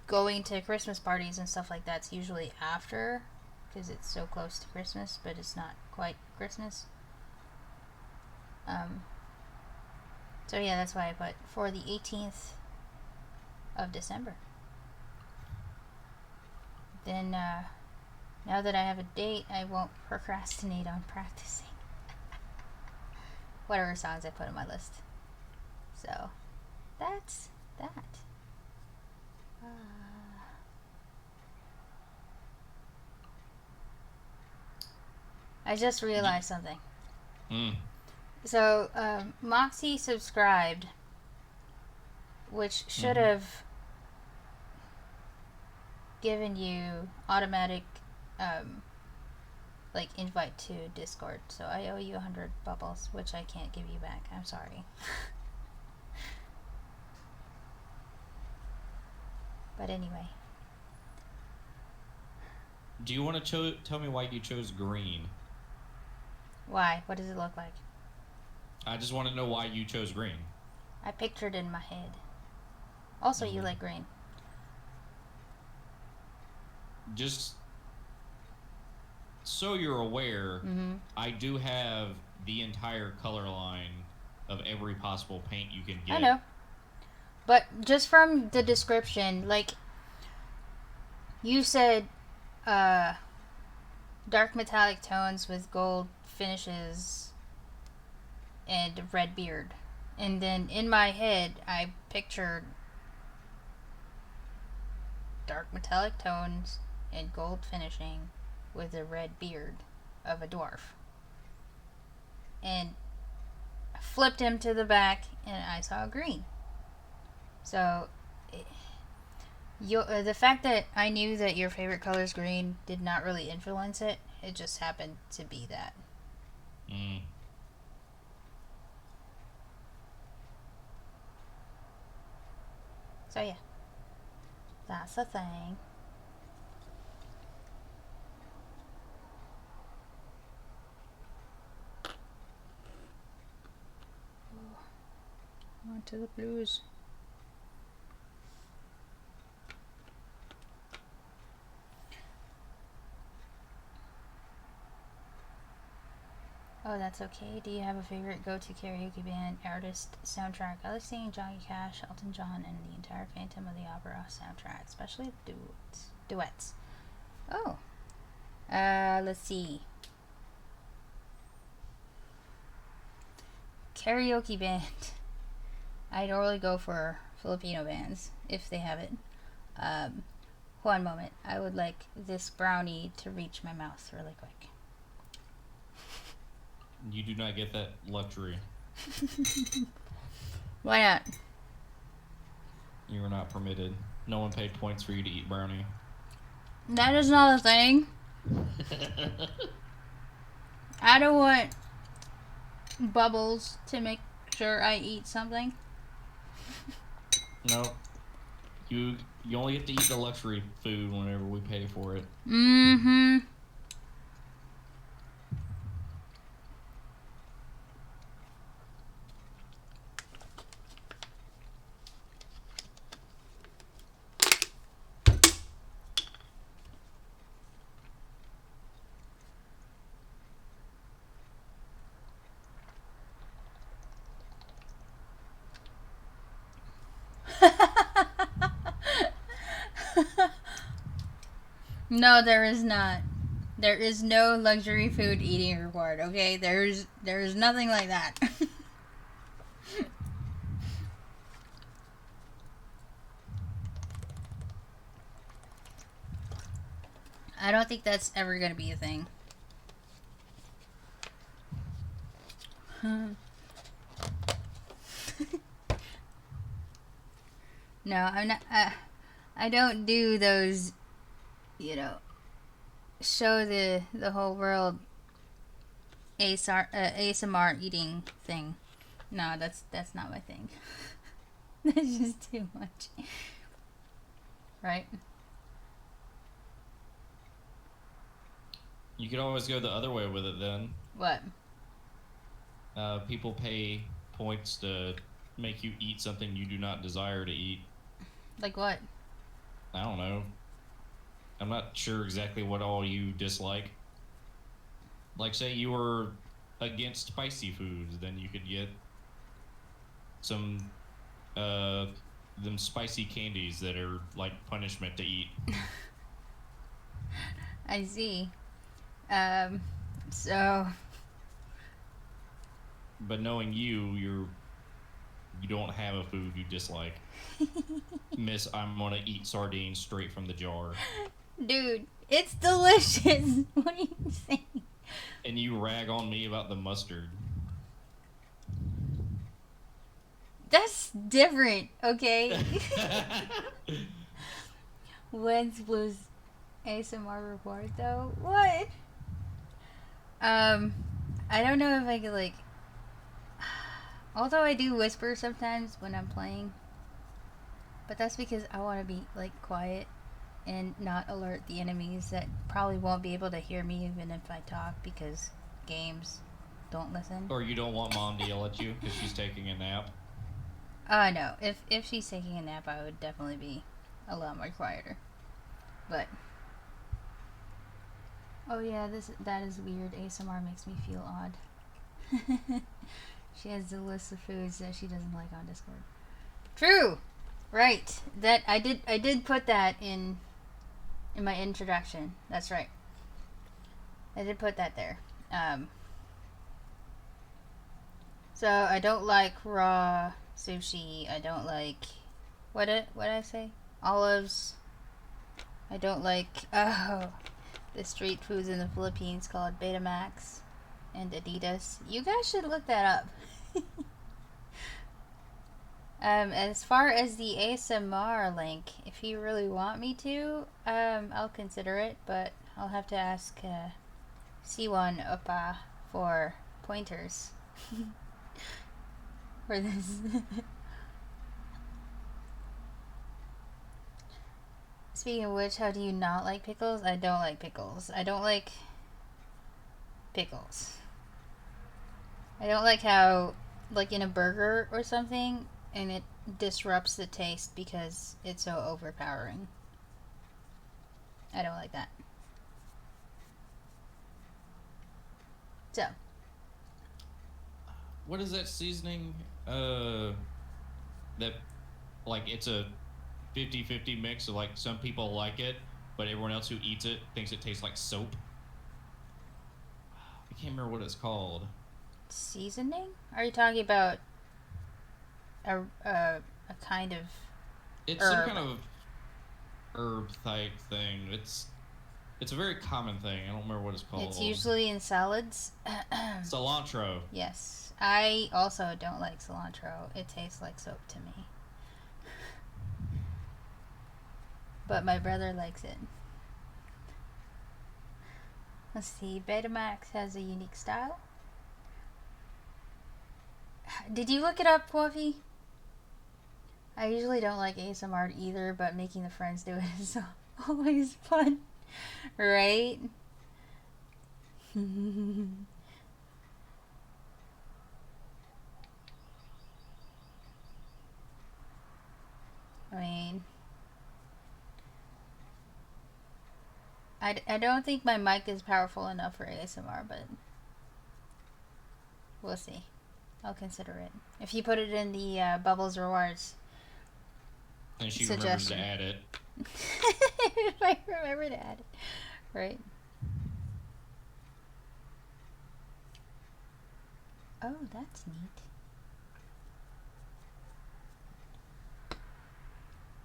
A: going to Christmas parties and stuff like that, it's usually after, because it's so close to Christmas, but it's not quite Christmas. So yeah, that's why I put for the 18th of December. Then now that I have a date, I won't procrastinate on practicing whatever songs I put on my list. So that's that. I just realized something. So Moxie subscribed, which should have given you automatic, like invite to Discord. So I owe you 100 bubbles, which I can't give you back. I'm sorry. But anyway.
B: Do you want to tell me why you chose green?
A: Why? What does it look like?
B: I just want to know why you chose green.
A: I pictured it in my head. Also, you like green.
B: Just so you're aware, I do have the entire color line of every possible paint you can get.
A: I know. But just from the description, like, you said dark metallic tones with gold finishes and red beard. And then in my head, I pictured dark metallic tones and gold finishing with a red beard of a dwarf. And I flipped him to the back and I saw green. So, the fact that I knew that your favorite color is green did not really influence it. It just happened to be that. So yeah, that's the thing. On to the blues. Oh, that's okay. Do you have a favorite go-to karaoke band, artist, soundtrack? I like singing Johnny Cash, Elton John, and the entire Phantom of the Opera soundtrack, especially duets. Oh. Let's see. Karaoke band. I normally go for Filipino bands, if they have it. One moment. I would like this brownie to reach my mouth really quick.
B: You do not get that luxury.
A: Why not?
B: You are not permitted. No one paid points for you to eat brownie.
A: That is not a thing. I don't want bubbles to make sure I eat something.
B: No. You only get to eat the luxury food whenever we pay for it.
A: Mm-hmm. No, there is not. There is no luxury food eating reward, okay? There is nothing like that. I don't think that's ever going to be a thing. No, I'm not. I don't do those, show the whole world ASMR eating thing. No, that's not my thing. That's just too much. Right?
B: You could always go the other way with it then.
A: What?
B: People pay points to make you eat something you do not desire to eat.
A: Like what?
B: I don't know. I'm not sure exactly what all you dislike. Like, say you were against spicy foods, then you could get some them spicy candies that are like punishment to eat.
A: I see. So.
B: But knowing you don't have a food you dislike. Miss, I'm gonna eat sardines straight from the jar.
A: Dude, it's delicious. What are you saying?
B: And you rag on me about the mustard.
A: That's different, okay? When's Blue's ASMR report though? What? I don't know if I could like. Although I do whisper sometimes when I'm playing, but that's because I want to be like quiet and not alert the enemies that probably won't be able to hear me even if I talk because games don't listen.
B: Or you don't want mom to yell at you because she's taking a nap.
A: No. If she's taking a nap, I would definitely be a lot more quieter. But oh yeah, that is weird. ASMR makes me feel odd. She has a list of foods that she doesn't like on Discord. True. Right. That I did put that in my introduction. That's right. I did put that there. So I don't like raw sushi. I don't like what did I say? Olives. I don't like the street foods in the Philippines called Betamax and Adidas. You guys should look that up. As far as the ASMR link, if you really want me to, I'll consider it, but I'll have to ask C1 Oppa for pointers for this. Speaking of which, how do you not like pickles? I don't like pickles. I don't like pickles. I don't like how, like in a burger or something, and it disrupts the taste because it's so overpowering. I don't like that. So.
B: What is that seasoning? That, like, it's a 50-50 mix of, like, some people like it, but everyone else who eats it thinks it tastes like soap. I can't remember what it's called.
A: Seasoning? Are you talking about a kind of
B: It's
A: herb?
B: some kind of herb type thing. It's a very common thing. I don't remember what it's called.
A: It's usually in salads.
B: Cilantro.
A: Yes. I also don't like cilantro. It tastes like soap to me. But my brother likes it. Let's see. Betamax has a unique style. Did you look it up, Fluffy? I usually don't like ASMR either, but making the friends do it is always fun. Right? I mean, I don't think my mic is powerful enough for ASMR, but we'll see. I'll consider it. If you put it in the Bubbles rewards
B: And she remembers to add it.
A: if I remember to add it. Right. Oh, that's neat.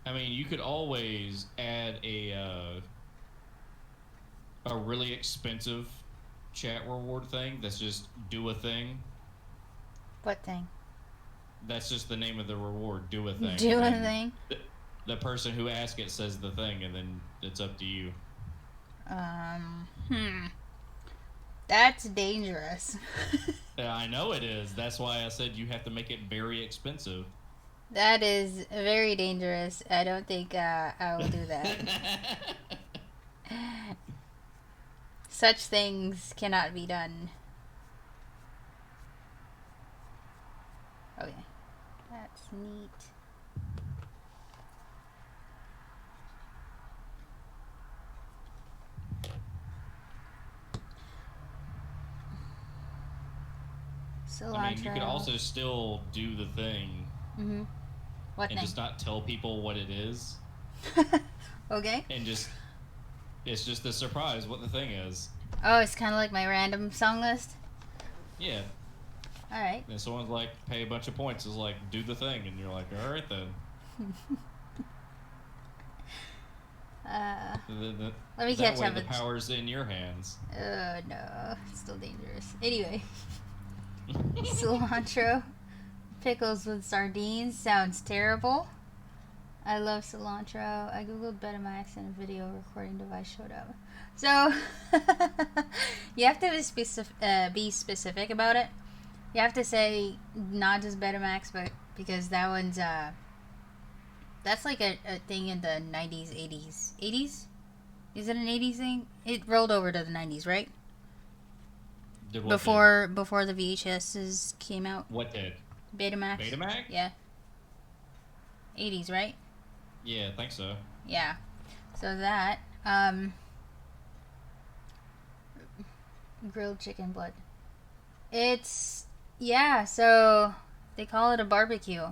B: I mean, you could always add a really expensive chat reward thing that's just do a thing.
A: What thing?
B: That's just the name of the reward. Do a thing.
A: Do a
B: And
A: thing?
B: The person who asks it says the thing, and then it's up to you.
A: That's dangerous.
B: Yeah, I know it is. That's why I said you have to make it very expensive.
A: That is very dangerous. I don't think I will do that. Such things cannot be done. Okay. That's neat. Cilantro.
B: I mean, you could also still do the thing
A: What
B: and
A: thing?
B: just not tell people what it is.
A: Okay.
B: And just, it's just a surprise what the thing is.
A: Oh, it's kind of like my random song list?
B: Yeah.
A: Alright.
B: And someone's like, pay a bunch of points. Is like, do the thing. And you're like, alright then.
A: Let me
B: that
A: catch
B: way
A: up
B: the
A: with...
B: power's in your hands.
A: No. It's still dangerous. Anyway. Cilantro. Pickles with sardines. Sounds terrible. I love cilantro. I googled Betamax and a video recording device showed up. So you have to be specific about it. You have to say not just Betamax, but because that one's that's like a thing in the 90s, 80s. 80s? Is it an 80s thing? It rolled over to the 90s, right?
B: Did what
A: Before the VHSs came out.
B: What did?
A: Betamax.
B: Betamax?
A: Yeah. 80s, right?
B: Yeah, I think so.
A: Yeah. So that grilled chicken blood. It's so they call it a barbecue.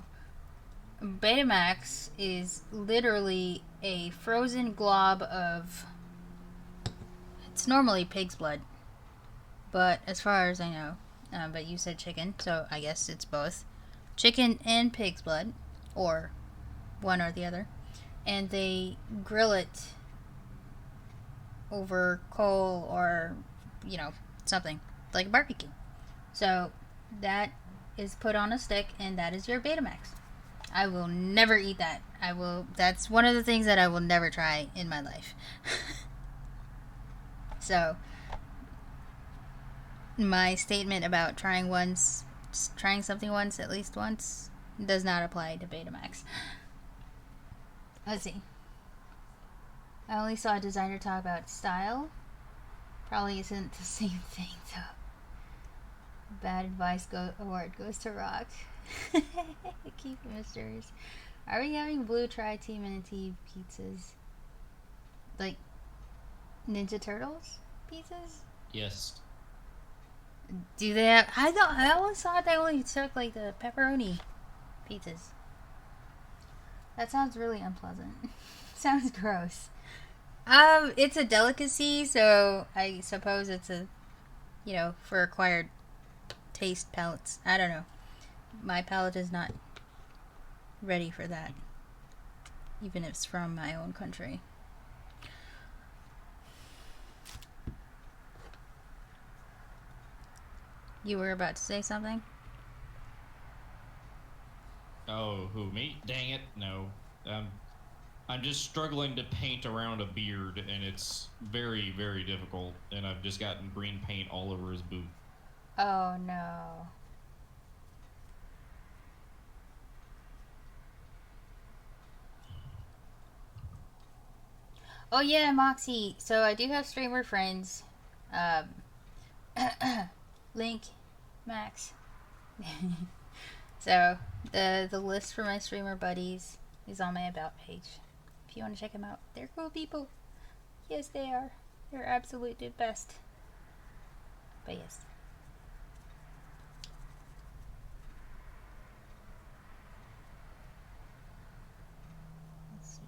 A: Betamax is literally a frozen glob of. It's normally pig's blood, but as far as I know, but you said chicken, so I guess it's both chicken and pig's blood, or one or the other, and they grill it over coal or something like a barbecue. So that is put on a stick, and that is your Betamax. I will never eat that. That's one of the things that I will never try in my life. So my statement about trying something once, at least once, does not apply to Betamax. Let's see. I only saw a designer talk about style. Probably isn't the same thing though. Bad advice award goes to Rock. Keep it mysterious. Are we having blue tri-team pizzas? Like Ninja Turtles pizzas?
B: Yes.
A: Do they have? I always thought they only took like the pepperoni pizzas. That sounds really unpleasant. Sounds gross. It's a delicacy, so I suppose it's for acquired taste palates. I don't know. My palate is not ready for that, even if it's from my own country. You were about to say something?
B: Oh, who, me? Dang it, no. I'm just struggling to paint around a beard, and it's very, very difficult, and I've just gotten green paint all over his boot.
A: Oh, no. Oh, yeah, Moxie. So I do have streamer friends. Link, Max. So the list for my streamer buddies is on my about page. If you want to check them out, they're cool people. Yes, they are. They're absolutely best. But yes. Let's see.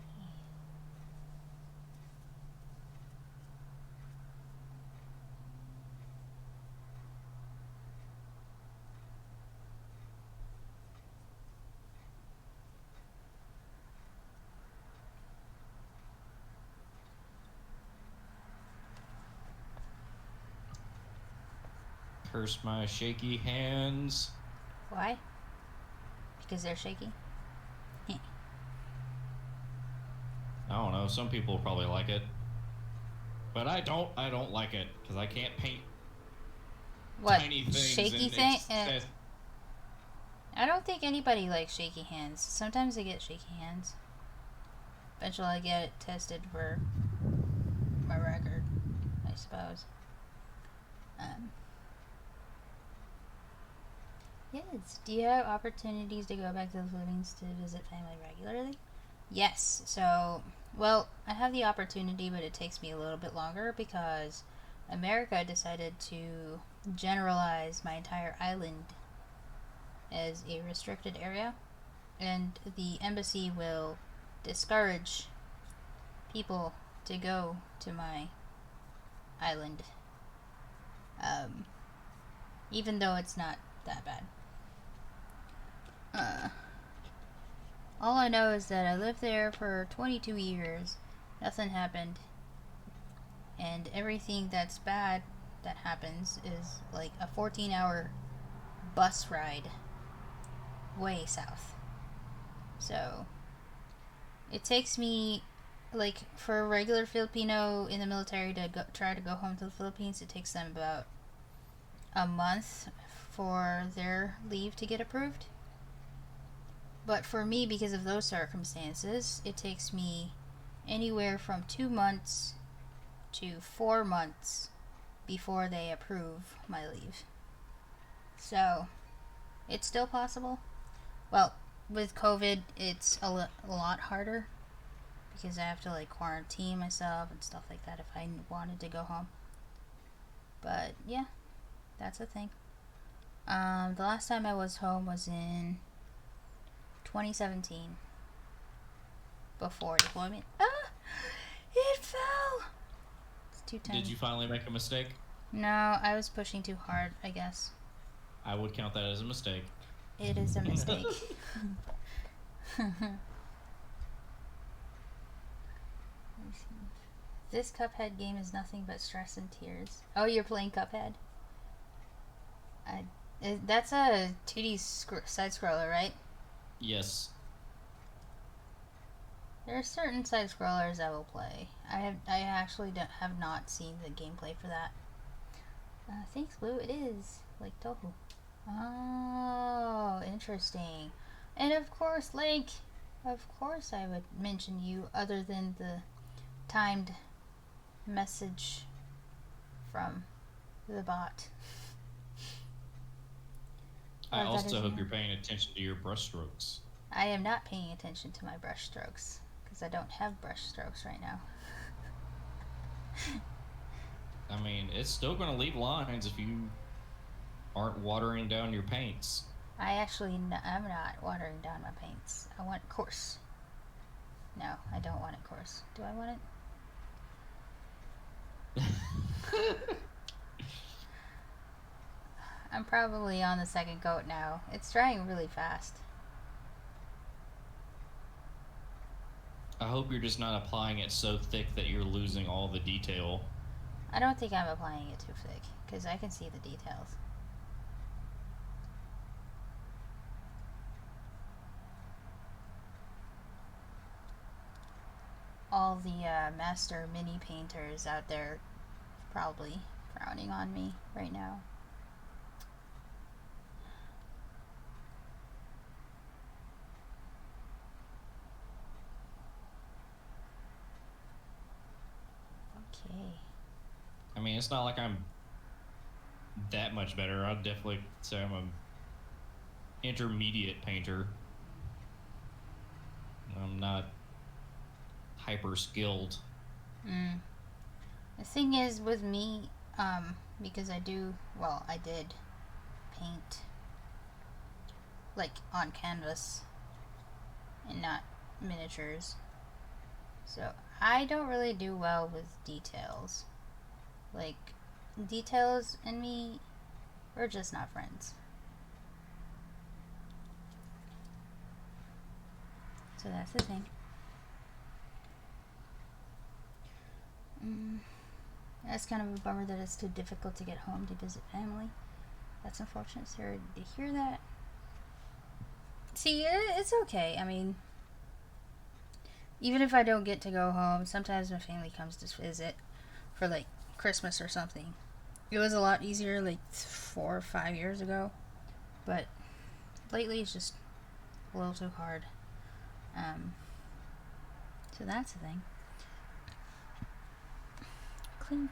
B: Curse my shaky hands.
A: Why? Because they're shaky?
B: I don't know. Some people probably like it, but I don't. I don't like it because I can't paint
A: What?
B: tiny things.
A: Shaky thing? I don't think anybody likes shaky hands. Sometimes I get shaky hands. Eventually I get it tested for my record, I suppose. Yes. Do you have opportunities to go back to the Philippines to visit family regularly? Yes. So, well, I have the opportunity, but it takes me a little bit longer because America decided to generalize my entire island as a restricted area, and the embassy will discourage people to go to my island, even though it's not that bad. All I know is that I lived there for 22 years, nothing happened, and everything that's bad that happens is like a 14-hour bus ride way south. So It takes me, like, for a regular Filipino in the military to try to go home to the Philippines, it takes them about a month for their leave to get approved. But for me, because of those circumstances, it takes me anywhere from 2 months to 4 months before they approve my leave. So, it's still possible. Well, with COVID, it's a lot harder because I have to like quarantine myself and stuff like that if I wanted to go home. But yeah, that's a thing. The last time I was home was in 2017 before deployment. Ah, it fell. It's too tiny.
B: Did you finally make a mistake?
A: No, I was pushing too hard, I guess.
B: I would count that as a mistake.
A: It is a mistake. This Cuphead game is nothing but stress and tears. Oh, you're playing Cuphead? That's a 2D side-scroller, right?
B: Yes.
A: There are certain side-scrollers I will play. I actually have not seen the gameplay for that. Thanks, Blue. It is like Tofu. Oh, interesting. And of course, Link. Of course, I would mention you, other than the timed message from the bot.
B: I
A: Oh, that
B: also
A: is
B: hope
A: me.
B: you're paying attention to your brushstrokes.
A: I am not paying attention to my brush strokes because I don't have brush strokes right now.
B: I mean, it's still going to leave lines if you aren't watering down your paints.
A: I'm not watering down my paints. I want coarse. No, I don't want it coarse. Do I want it? I'm probably on the second coat now. It's drying really fast.
B: I hope you're just not applying it so thick that you're losing all the detail.
A: I don't think I'm applying it too thick because I can see the details. All the master mini painters out there probably frowning on me right now. Okay.
B: I mean, it's not like I'm that much better. I'd definitely say I'm an intermediate painter. I'm not hyper skilled.
A: The thing is with me, because I did paint like on canvas and not miniatures. So I don't really do well with details. Like, details and me, we're just not friends. So that's the thing. That's kind of a bummer that it's too difficult to get home to visit family. That's unfortunate. Sorry to hear that. See, it's okay. I mean, even if I don't get to go home, sometimes my family comes to visit for like Christmas or something. It was a lot easier like 4 or 5 years ago, but lately it's just a little too hard. So that's the thing. Clean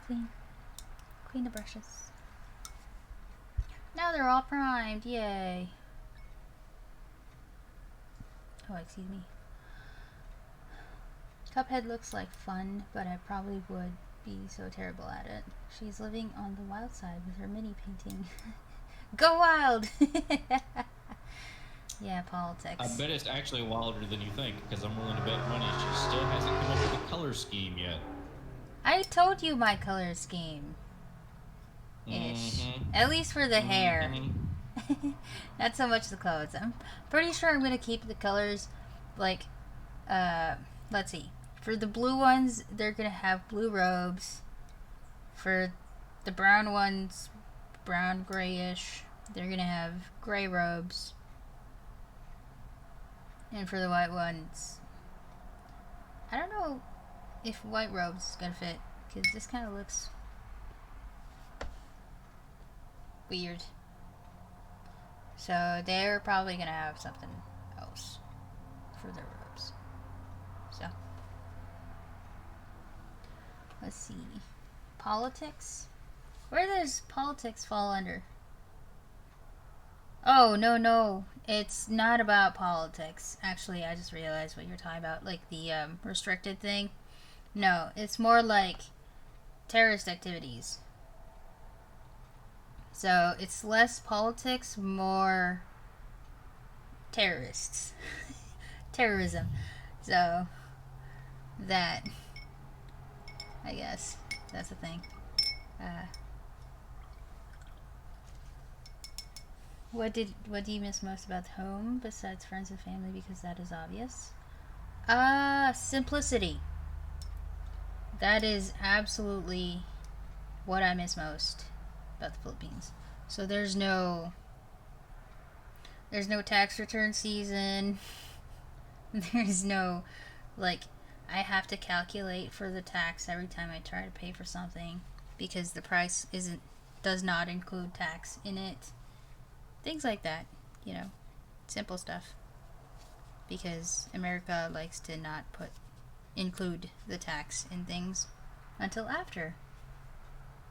A: the brushes. Now they're all primed, yay. Oh, excuse me. Cuphead looks like fun, but I probably would be so terrible at it. She's living on the wild side with her mini painting. Go wild! Yeah, politics.
B: I bet it's actually wilder than you think, because I'm willing to bet money she still hasn't come up with a color scheme yet.
A: I told you my color scheme. Ish. At least for the hair. Not so much the clothes. I'm pretty sure I'm going to keep the colors, like, let's see. For the blue ones, they're going to have blue robes. For the brown ones, brown grayish, they're going to have gray robes. And for the white ones, I don't know if white robes is gonna fit, because this kind of looks weird. So they're probably gonna have something else for their robes. So let's see. Politics? Where does politics fall under? Oh, no. It's not about politics. Actually, I just realized what you're talking about. Like the restricted thing. No, it's more like terrorist activities. So it's less politics, more terrorists. Terrorism. So that, I guess, that's the thing. What do you miss most about home besides friends and family? Because that is obvious. Simplicity. That is absolutely what I miss most about the Philippines. So there's no tax return season. There's no, like, I have to calculate for the tax every time I try to pay for something because the price does not include tax in it. Things like that, simple stuff. Because America likes to not include the tax in things until after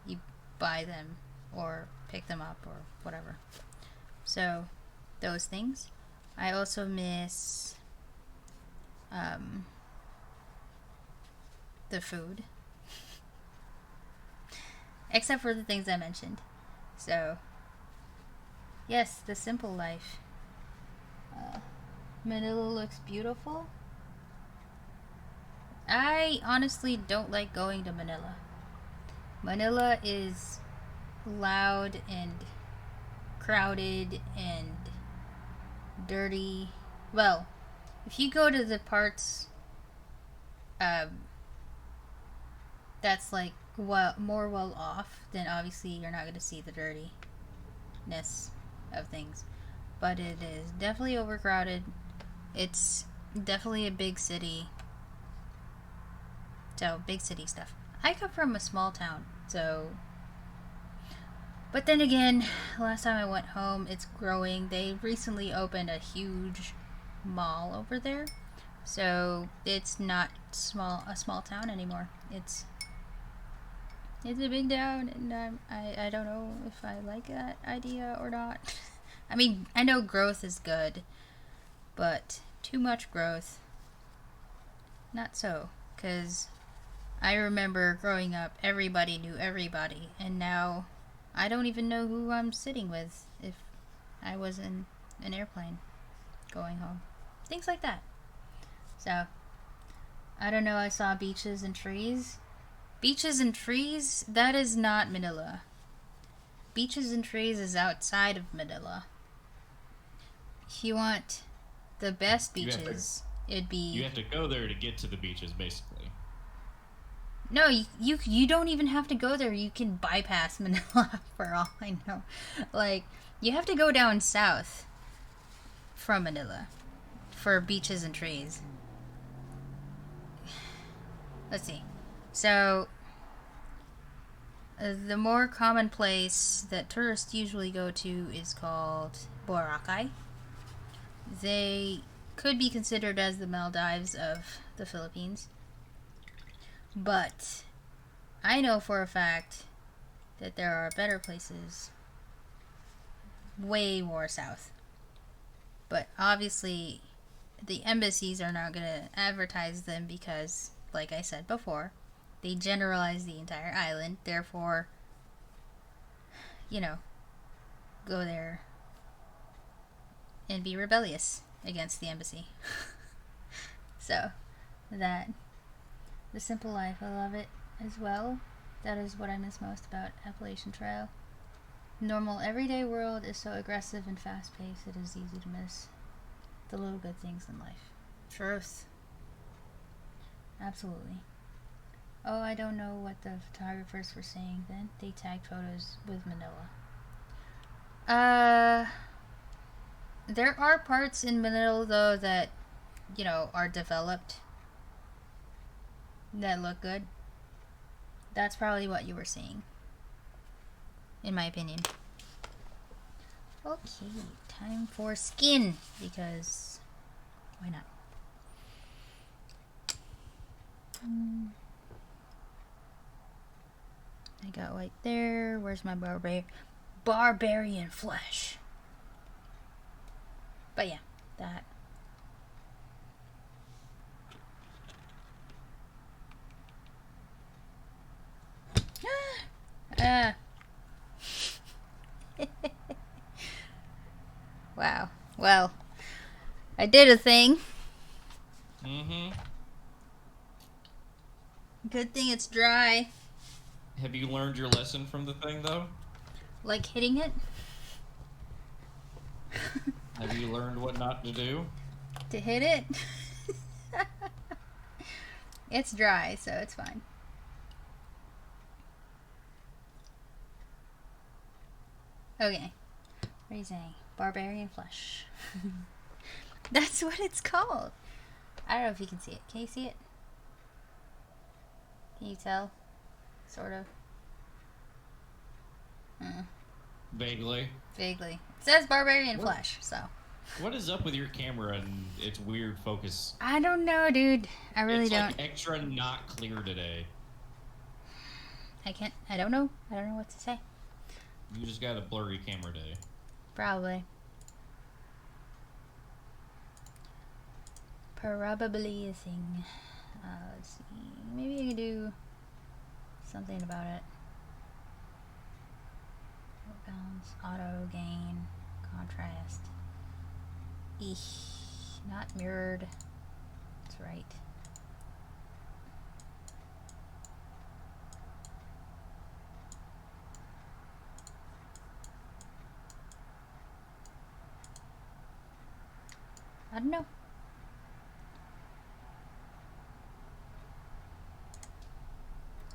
A: you buy them or pick them up or whatever. So, those things. I also miss the food. Except for the things I mentioned. So, yes, the simple life. Manila looks beautiful. I honestly don't like going to Manila. Manila is loud and crowded and dirty. Well, if you go to the parts that's like more well off, then obviously you're not going to see the dirtiness of things. But it is definitely overcrowded. It's definitely a big city. So, big city stuff. I come from a small town, so... But then again, last time I went home, it's growing. They recently opened a huge mall over there. So, it's not a small town anymore. It's a big town, and I don't know if I like that idea or not. I mean, I know growth is good, but too much growth, not so. Because I remember growing up, everybody knew everybody, and now I don't even know who I'm sitting with if I was in an airplane going home. Things like that. So, I don't know, I saw beaches and trees. Beaches and trees? That is not Manila. Beaches and trees is outside of Manila. If you want the best beaches, it'd be...
B: You have to go there to get to the beaches, basically.
A: No, you don't even have to go there. You can bypass Manila for all I know. Like, you have to go down south from Manila for beaches and trees. Let's see. So, the more common place that tourists usually go to is called Boracay. They could be considered as the Maldives of the Philippines. But I know for a fact that there are better places way more south. But obviously, the embassies are not going to advertise them because, like I said before, they generalize the entire island. Therefore, go there and be rebellious against the embassy. So, the simple life, I love it as well. That is what I miss most about Appalachian Trail. Normal everyday world is so aggressive and fast paced, it is easy to miss the little good things in life. Truth. Absolutely. Oh, I don't know what the photographers were saying then. They tagged photos with Manila. There are parts in Manila though that, are developed. that look good. That's probably what you were seeing, in my opinion. Okay, time for skin, because why not? I got white there. Where's my barbarian flesh? But yeah, that. Wow. Well, I did a thing.
B: Mm-hmm.
A: Good thing it's dry.
B: Have you learned your lesson from the thing, though?
A: Like hitting it.
B: Have you learned what not to do?
A: To hit it. It's dry, so it's fine. Okay. What are you saying? Barbarian flesh. That's what it's called. I don't know if you can see it. Can you see it? Can you tell? Sort of.
B: Vaguely.
A: Vaguely. It says barbarian
B: What?
A: flesh, so.
B: What is up with your camera and its weird focus?
A: I don't know, dude. I really
B: it's
A: don't.
B: like extra not clear today.
A: I don't know. I don't know what to say.
B: You just got a blurry camera day.
A: Probably. Probably a thing. Let's see. Maybe I can do something about it. Balance, auto gain, contrast. Eesh, not mirrored. That's right. I don't know.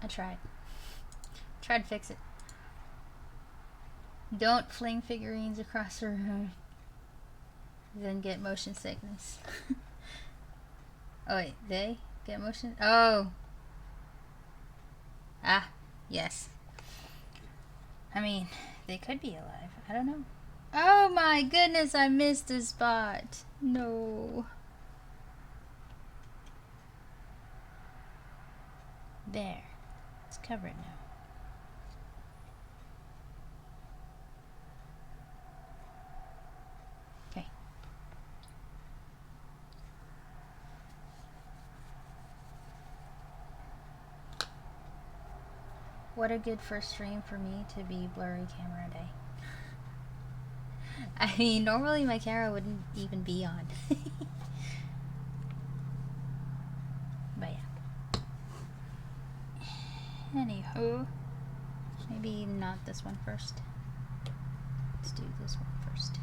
A: I tried. Tried to fix it. Don't fling figurines across the room. Then get motion sickness. Oh wait, they get motion? Oh. Ah, yes. I mean, they could be alive. I don't know. Oh my goodness, I missed a spot. No. There. Let's cover it now. Okay. What a good first stream for me to be blurry camera day. I mean, normally my camera wouldn't even be on. But yeah. Anywho, maybe not this one first. Let's do this one first.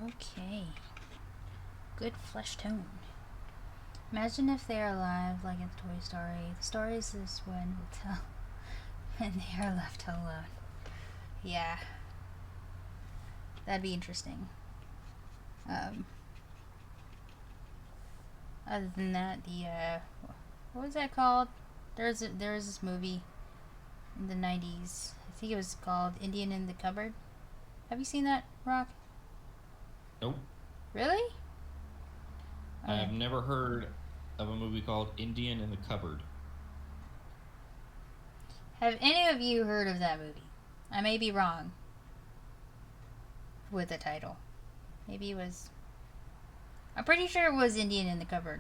A: Okay. Good flesh tone. Imagine if they're alive like in Toy Story. The stories is when we tell when they are left alone. Yeah. That'd be interesting. Other than that, the what was that called? There was this movie in the 90s. I think it was called Indian in the Cupboard. Have you seen that, Rock?
B: Nope.
A: Really?
B: I've never heard of a movie called Indian in the Cupboard.
A: Have any of you heard of that movie? I may be wrong with the title. Maybe it was... I'm pretty sure it was Indian in the Cupboard.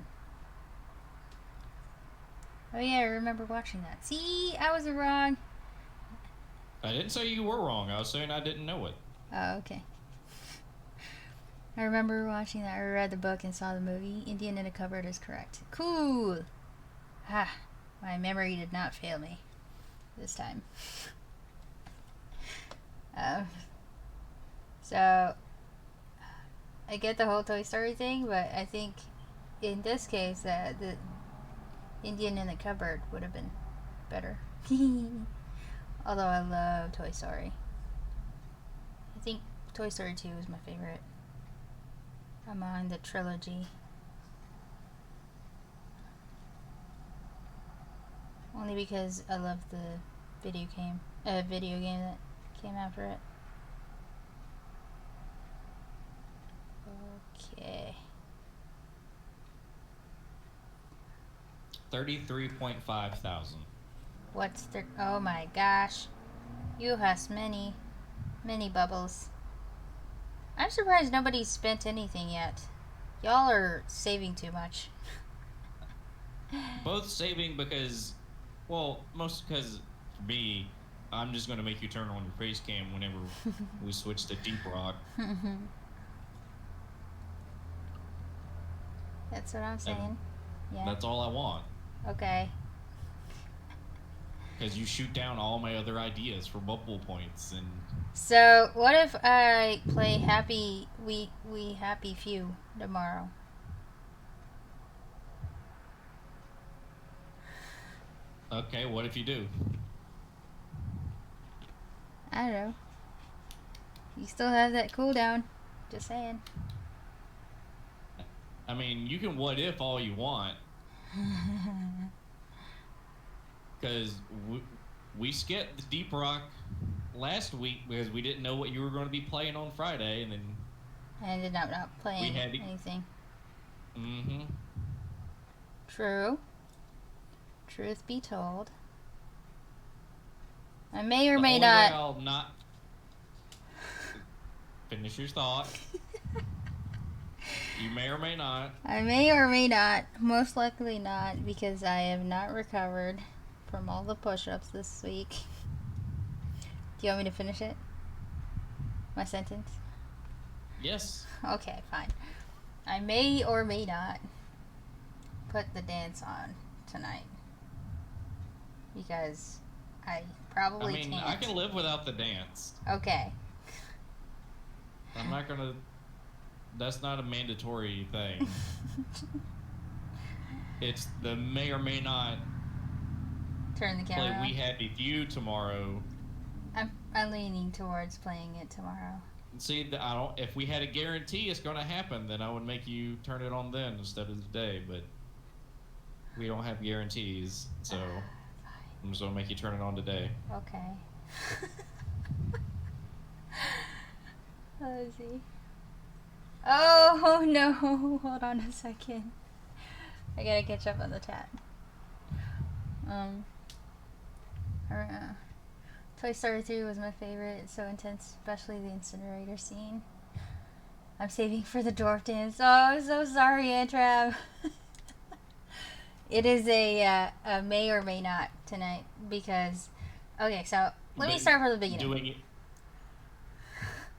A: Oh yeah, I remember watching that. See, I was wrong.
B: I didn't say you were wrong. I was saying I didn't know it.
A: Oh, okay. I remember watching that. I read the book and saw the movie. Indian in a Cupboard is correct. Cool! Ah, my memory did not fail me this time. So, I get the whole Toy Story thing, but I think in this case, the Indian in the Cupboard would have been better. Although I love Toy Story. I think Toy Story 2 is my favorite among the trilogy. Only because I love the video game that came after it. Okay.
B: 33.5 thousand.
A: What's the... Oh my gosh. You has many bubbles. I'm surprised nobody's spent anything yet. Y'all are saving too much.
B: Both saving because, well, most because for me, I'm just going to make you turn on your face cam whenever we switch to Deep Rock.
A: That's what I'm saying. Yeah.
B: That's all I want.
A: Okay.
B: Because you shoot down all my other ideas for bubble points and...
A: So, what if I play Happy We Happy Few tomorrow?
B: Okay, what if you do?
A: I don't know. You still have that cooldown. Just saying.
B: I mean, you can what if all you want. Because we skipped the Deep Rock last week because we didn't know what you were going to be playing on Friday, and then
A: I ended up not playing anything.
B: Mm-hmm.
A: True. Truth be told. I may or may not...
B: I'll not... Finish your thought. You may or may not.
A: I may or may not. Most likely not, because I have not recovered from all the push-ups this week. Do you want me to finish it? My sentence?
B: Yes.
A: Okay, fine. I may or may not put the dance on tonight. Because I probably can't.
B: I can live without the dance.
A: Okay.
B: I'm not gonna... That's not a mandatory thing. It's the may or may not
A: Turn the camera
B: play
A: on.
B: We Happy Few tomorrow.
A: I'm leaning towards playing it tomorrow.
B: See, I don't. If we had a guarantee it's gonna happen, then I would make you turn it on then instead of today. But we don't have guarantees, so I'm just gonna make you turn it on today.
A: Okay. Let's see. Oh no! Hold on a second. I gotta catch up on the chat. Toy Story 3 was my favorite. It's so intense, especially the incinerator scene. I'm saving for the dwarf dance. Oh, I'm so sorry, Antrav. It is a may or may not tonight because... Okay, so let me start from the beginning.
B: Doing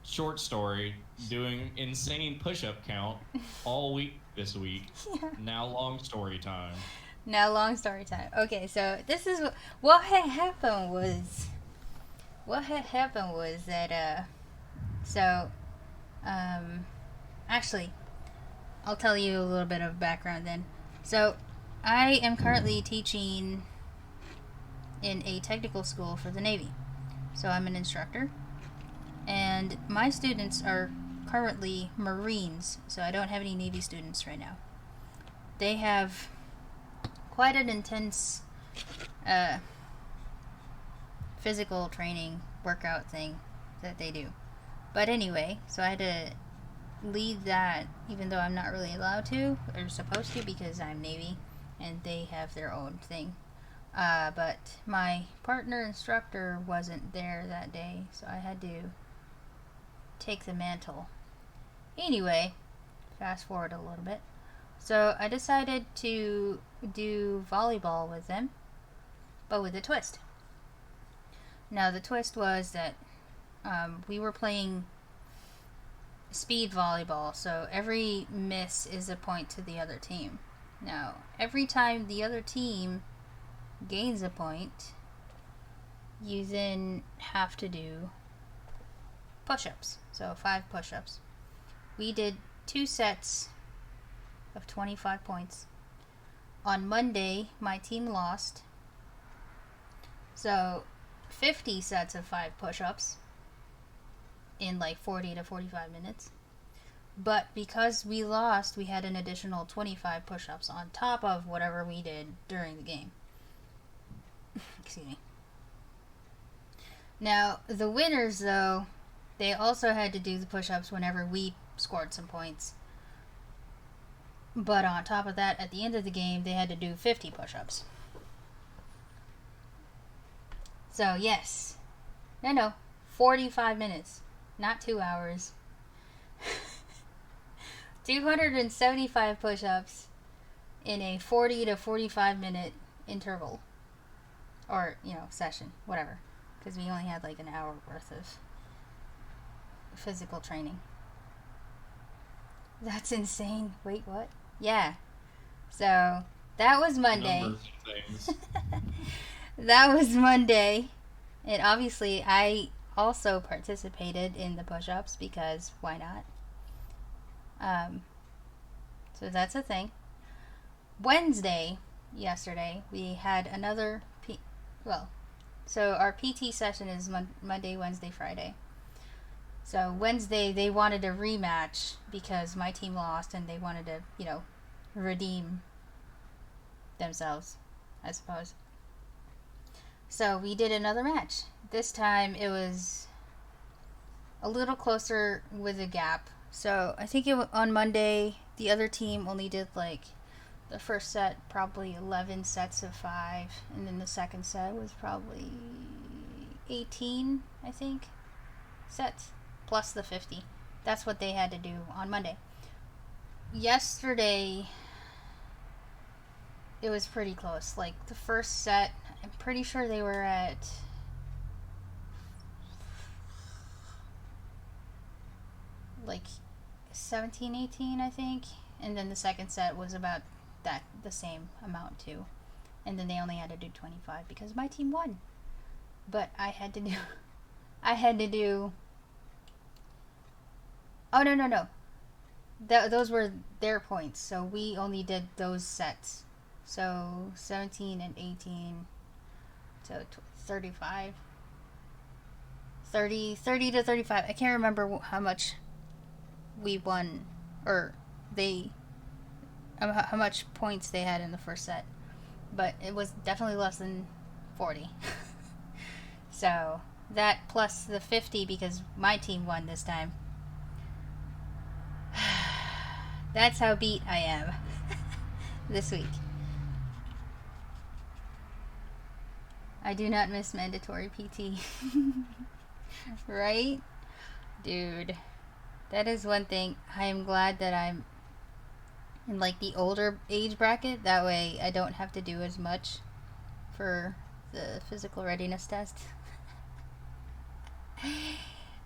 B: short story, doing insane push-up count all week this week.
A: Yeah.
B: Now long story time.
A: Now long story time. Okay, so this is what had happened was... What had happened was that, actually, I'll tell you a little bit of background then. So, I am currently teaching in a technical school for the Navy. So, I'm an instructor. And my students are currently Marines, so I don't have any Navy students right now. They have quite an intense, physical training workout thing that they do. But anyway, so I had to lead that even though I'm not really allowed to or supposed to because I'm Navy and they have their own thing. But my partner instructor wasn't there that day, so I had to take the mantle. Anyway, fast forward a little bit. So I decided to do volleyball with them, but with a twist. Now the twist was that we were playing speed volleyball, so every miss is a point to the other team. Now, every time the other team gains a point, you then have to do push-ups. So 5 push-ups. We did 2 sets of 25 points. On Monday, my team lost. So 50 sets of 5 push-ups in like 40 to 45 minutes. But because we lost, we had an additional 25 push-ups on top of whatever we did during the game. Excuse me. Now, the winners, though, they also had to do the push-ups whenever we scored some points. But on top of that, at the end of the game, they had to do 50 push-ups. So, yes. No, 45 minutes. Not 2 hours. 275 push-ups in a 40 to 45 minute interval. Or, session. Whatever. Because we only had like an hour worth of physical training. That's insane. Wait, what? Yeah. So, that was Monday.
B: Numbers and things.
A: That was Monday. And obviously, I also participated in the push-ups because why not? So that's a thing. Wednesday, yesterday, we had another so our PT session is Monday, Wednesday, Friday. So Wednesday, they wanted a rematch because my team lost and they wanted to, redeem themselves, I suppose. So we did another match. This time it was a little closer with a gap. So I think on Monday, the other team only did like the first set, probably 11 sets of 5. And then the second set was probably 18, I think, sets, plus the 50. That's what they had to do on Monday. Yesterday, it was pretty close. Like, the first set, I'm pretty sure they were at like 17, 18, I think. And then the second set was about the same amount too. And then they only had to do 25 because my team won. But I had to do oh, no. Those were their points. So we only did those sets. So 17 and 18 to 35. 30 to 35. I can't remember how much we won, or how much points they had in the first set. But it was definitely less than 40. So that plus the 50 because my team won this time. That's how beat I am this week. I do not miss mandatory PT. Right? Dude. That is one thing. I am glad that I'm in like the older age bracket. That way I don't have to do as much for the physical readiness test.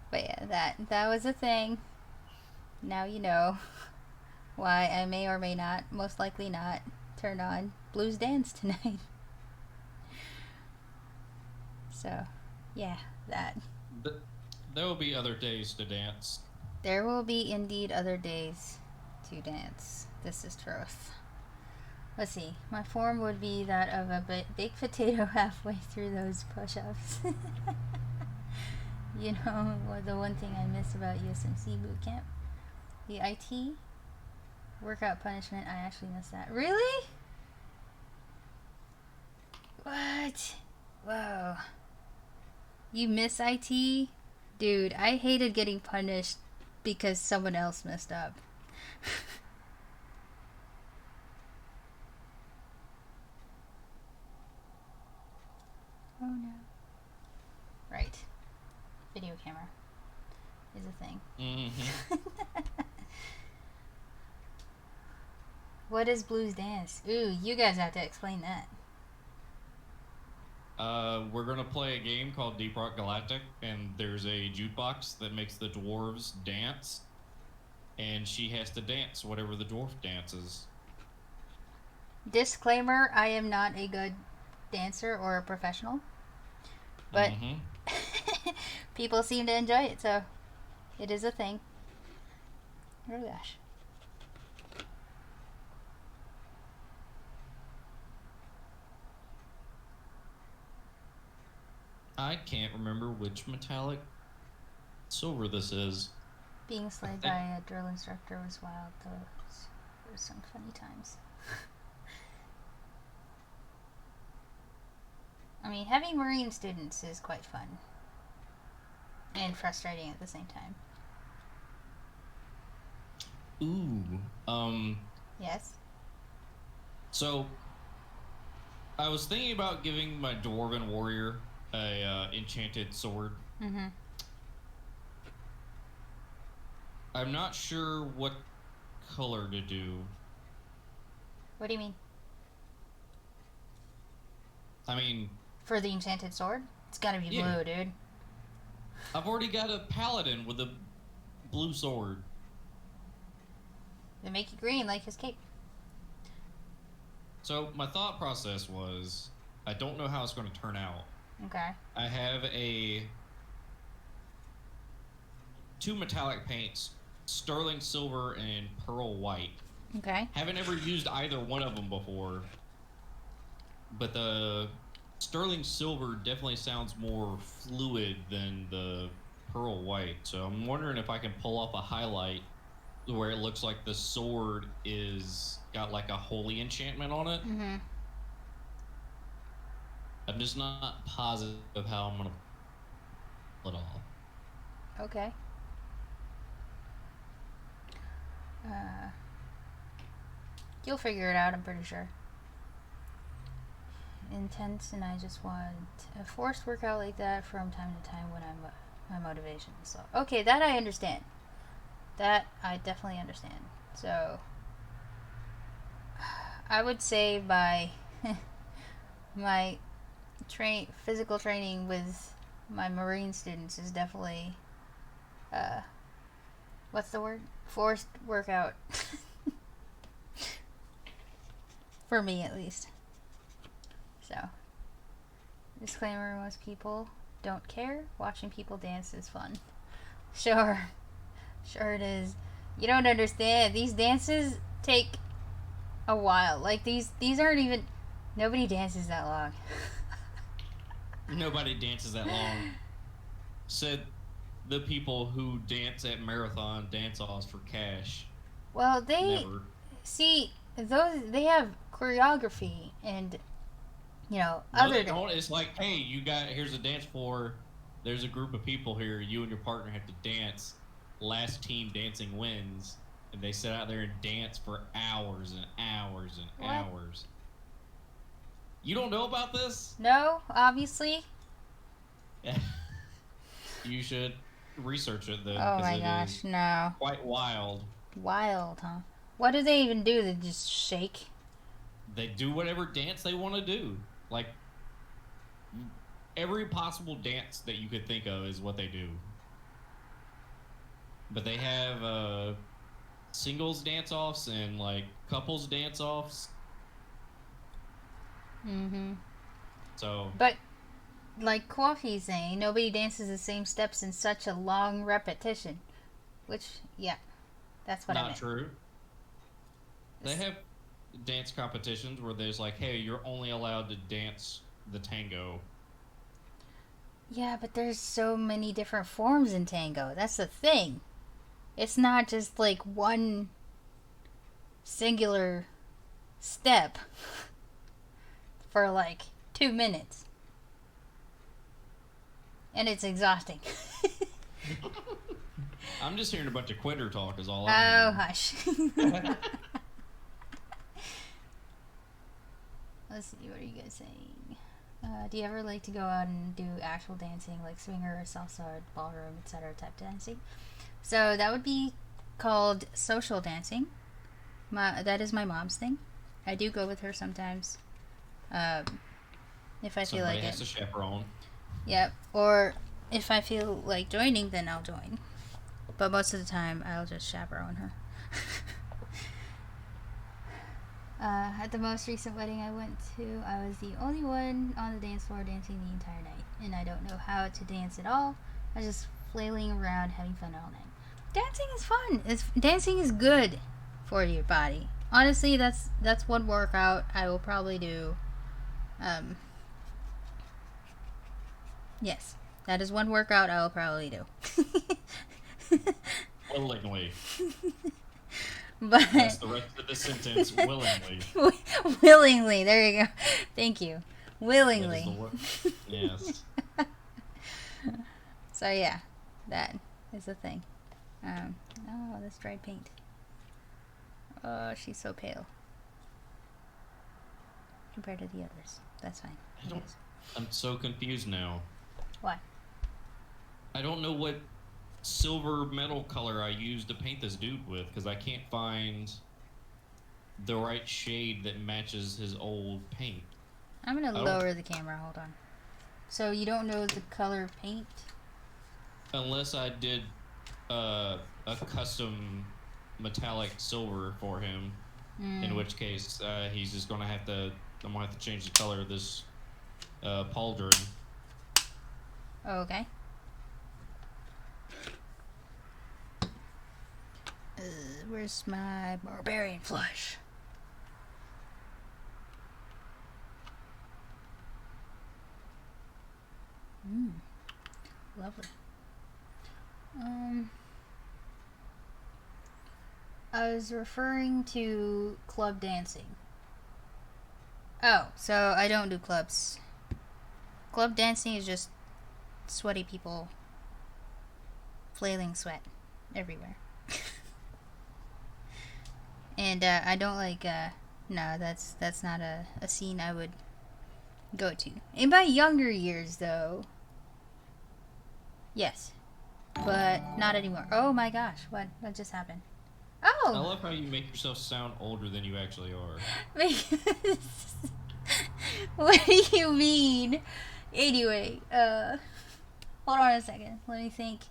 A: But yeah, that was a thing. Now you know why I may or may not, most likely not, turn on Blues Dance tonight. So, yeah, that.
B: There will be other days to dance.
A: There will be indeed other days to dance. This is truth. Let's see. My form would be that of a baked potato halfway through those push-ups. You know, the one thing I miss about USMC boot camp. The IT workout punishment, I actually miss that. Really? What? Whoa. You miss IT? Dude, I hated getting punished because someone else messed up. Oh no. Right. Video camera is a thing.
B: Mm-hmm.
A: What is Blues Dance? Ooh, you guys have to explain that.
B: We're gonna play a game called Deep Rock Galactic, and there's a jukebox that makes the dwarves dance. and she has to dance whatever the dwarf dances.
A: Disclaimer, I am not a good dancer or a professional, but
B: Mhm.
A: people seem to enjoy it, so it is a thing. Oh gosh.
B: I can't remember which metallic silver this is.
A: Being slayed by a drill instructor was wild, though. There was some funny times. I mean, having Marine students is quite fun. And frustrating at the same time.
B: Ooh.
A: Yes?
B: So I was thinking about giving my dwarven warrior a enchanted sword.
A: Mm-hmm.
B: I'm not sure what color to do.
A: What do you mean?
B: I mean,
A: For the enchanted sword? It's gotta be
B: Yeah.
A: blue, dude.
B: I've already got a paladin with a blue sword.
A: Then make it green like his cape.
B: So my thought process was, I don't know how it's going to turn out.
A: Okay.
B: I have two metallic paints, sterling silver and pearl white.
A: Okay.
B: Haven't ever used either one of them before, but the sterling silver definitely sounds more fluid than the pearl white. So I'm wondering if I can pull off a highlight where it looks like the sword is got like a holy enchantment on it.
A: Mm-hmm.
B: I'm just not positive how I'm gonna pull it off.
A: Okay. You'll figure it out, I'm pretty sure. Intense, and I just want a forced workout like that from time to time when my motivation is low. Okay, that I understand. That I definitely understand. So, I would say by my physical training with my Marine students is definitely what's the word? Forced workout. For me, at least. So, disclaimer, most people don't care. Watching people dance is fun. Sure it is. You don't understand. These dances take a while. Like, these aren't even... Nobody dances that long.
B: Nobody dances that long. Said the people who dance at marathon dance-offs for cash.
A: Well, they...
B: Never.
A: See, they have choreography and, you know,
B: No,
A: other...
B: they don't. It's like, hey, here's a dance floor. There's a group of people here. You and your partner have to dance. Last team dancing wins. And they sit out there and dance for hours and hours and
A: What?
B: hours. You don't know about this?
A: No, obviously.
B: You should research it then.
A: Oh
B: 'cause
A: my
B: it
A: gosh,
B: is
A: no.
B: quite wild.
A: Wild, huh? What do they even do? They just shake?
B: They do whatever dance they want to do. Like, every possible dance that you could think of is what they do. But they have singles dance-offs and, like, couples dance-offs.
A: Mm-hmm.
B: So,
A: But, like Coffee's saying, nobody dances the same steps in such a long repetition. Which, yeah, that's what I
B: not
A: meant.
B: true. They have dance competitions where there's like, hey, you're only allowed to dance the tango.
A: Yeah, but there's so many different forms in tango. That's the thing. It's not just like one singular step for like 2 minutes. And it's exhausting.
B: I'm just hearing a bunch of quitter talk is all
A: Oh,
B: I'm
A: hush. Let's see, what are you guys saying? Do you ever like to go out and do actual dancing, like swinger, salsa, ballroom, etc. type dancing? So that would be called social dancing. That is my mom's thing. I do go with her sometimes, if I feel
B: Somebody
A: like
B: has
A: it.
B: to chaperone.
A: Yep. Or if I feel like joining, then I'll join. But most of the time, I'll just chaperone her. At the most recent wedding I went to, I was the only one on the dance floor dancing the entire night. And I don't know how to dance at all. I was just flailing around, having fun all night. Dancing is fun. Dancing is good for your body. Honestly, that's one workout I will probably do. Yes, that is one workout I will probably do.
B: Willingly.
A: But
B: That's the rest of the sentence. Willingly.
A: willingly. There you go. Thank you.
B: That
A: Willingly.
B: is the word. Yes.
A: So yeah, that is the thing. Oh, this dried paint. Oh, she's so pale compared to the others. That's fine.
B: I don't- I'm so confused now.
A: Why?
B: I don't know what silver metal color I used to paint this dude with because I can't find the right shade that matches his old paint.
A: I'm gonna
B: I don't-
A: lower the camera. Hold on. So you don't know the color paint?
B: Unless I did a custom metallic silver for him, in which case he's just gonna have to. I'm gonna have to change the color of this pauldron.
A: Okay. Where's my barbarian flush? Lovely. I was referring to club dancing. Oh, so I don't do clubs. Club dancing is just sweaty people flailing sweat everywhere. And I don't like no, that's not a scene I would go to. In my younger years though, yes. But not anymore. Oh my gosh, what just happened?
B: I
A: Oh,
B: love how you make yourself sound older than you actually are.
A: because what do you mean? Anyway, hold on a second. Let me think.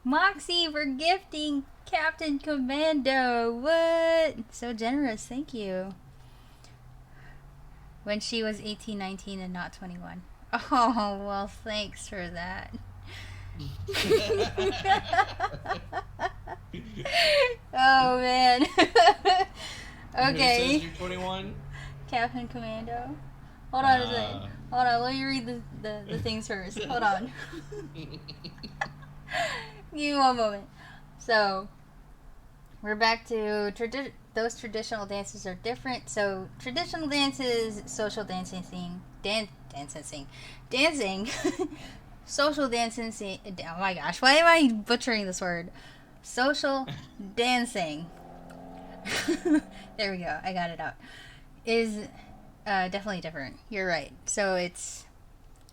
A: Moxie for gifting Captain Commando. What? So generous. Thank you. When she was 18, 19, and not 21. Oh, well, thanks for that. Oh, man.
B: Who
A: Okay.
B: says you're 21?
A: Captain Commando. Hold on a second. Hold on, let me read the things first. Hold on. Give me one moment. So, we're back to those traditional dances are different. So, traditional dances, social dancing, dancing, social dancing. Oh my gosh, why am I butchering this word? Social dancing. There we go. I got it out. Is definitely different. You're right. So it's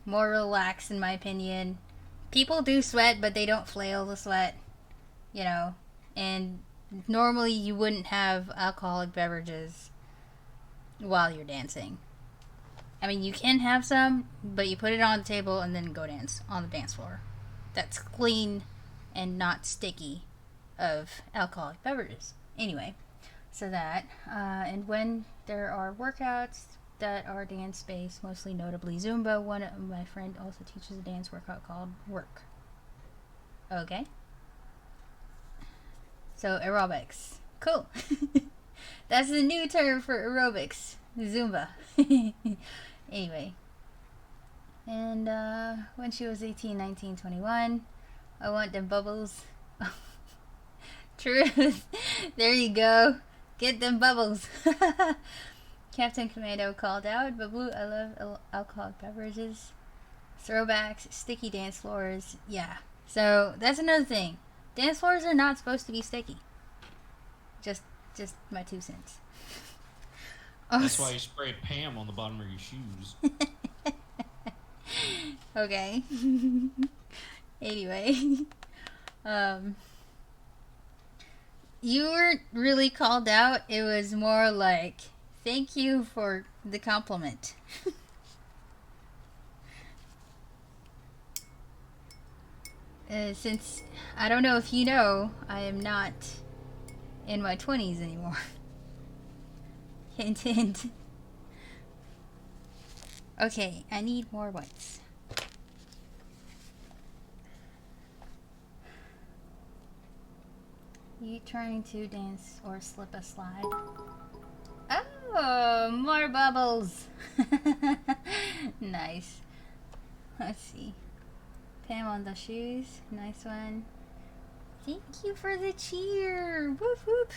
A: more relaxed, in my opinion. People do sweat, but they don't flail the sweat, you know. And normally you wouldn't have alcoholic beverages while you're dancing. I mean, you can have some, but you put it on the table and then go dance on the dance floor. That's clean and not sticky of alcoholic beverages. Anyway, so that, and when there are workouts that are dance-based, mostly notably Zumba, one of my friend also teaches a dance workout called Work. Okay? So, aerobics. Cool. That's the new term for aerobics. Zumba. Anyway. And, when she was 18, 19, 21, I want them bubbles. Truth. There you go. Get them bubbles. Captain Commando called out, but Blue, I love alcoholic beverages. Throwbacks, sticky dance floors. Yeah. So, that's another thing. Dance floors are not supposed to be sticky. Just my 2 cents. Oh,
B: That's why you sprayed Pam on the bottom of your shoes.
A: okay. Anyway. You weren't really called out. It was more like, thank you for the compliment. Since I don't know if you know, I am not in my 20s anymore. Hint, hint. Okay, I need more whites. You trying to dance or slip a slide? Oh, more bubbles. Nice. Let's see. Pam on the shoes. Nice one. Thank you for the cheer. Whoop whoop.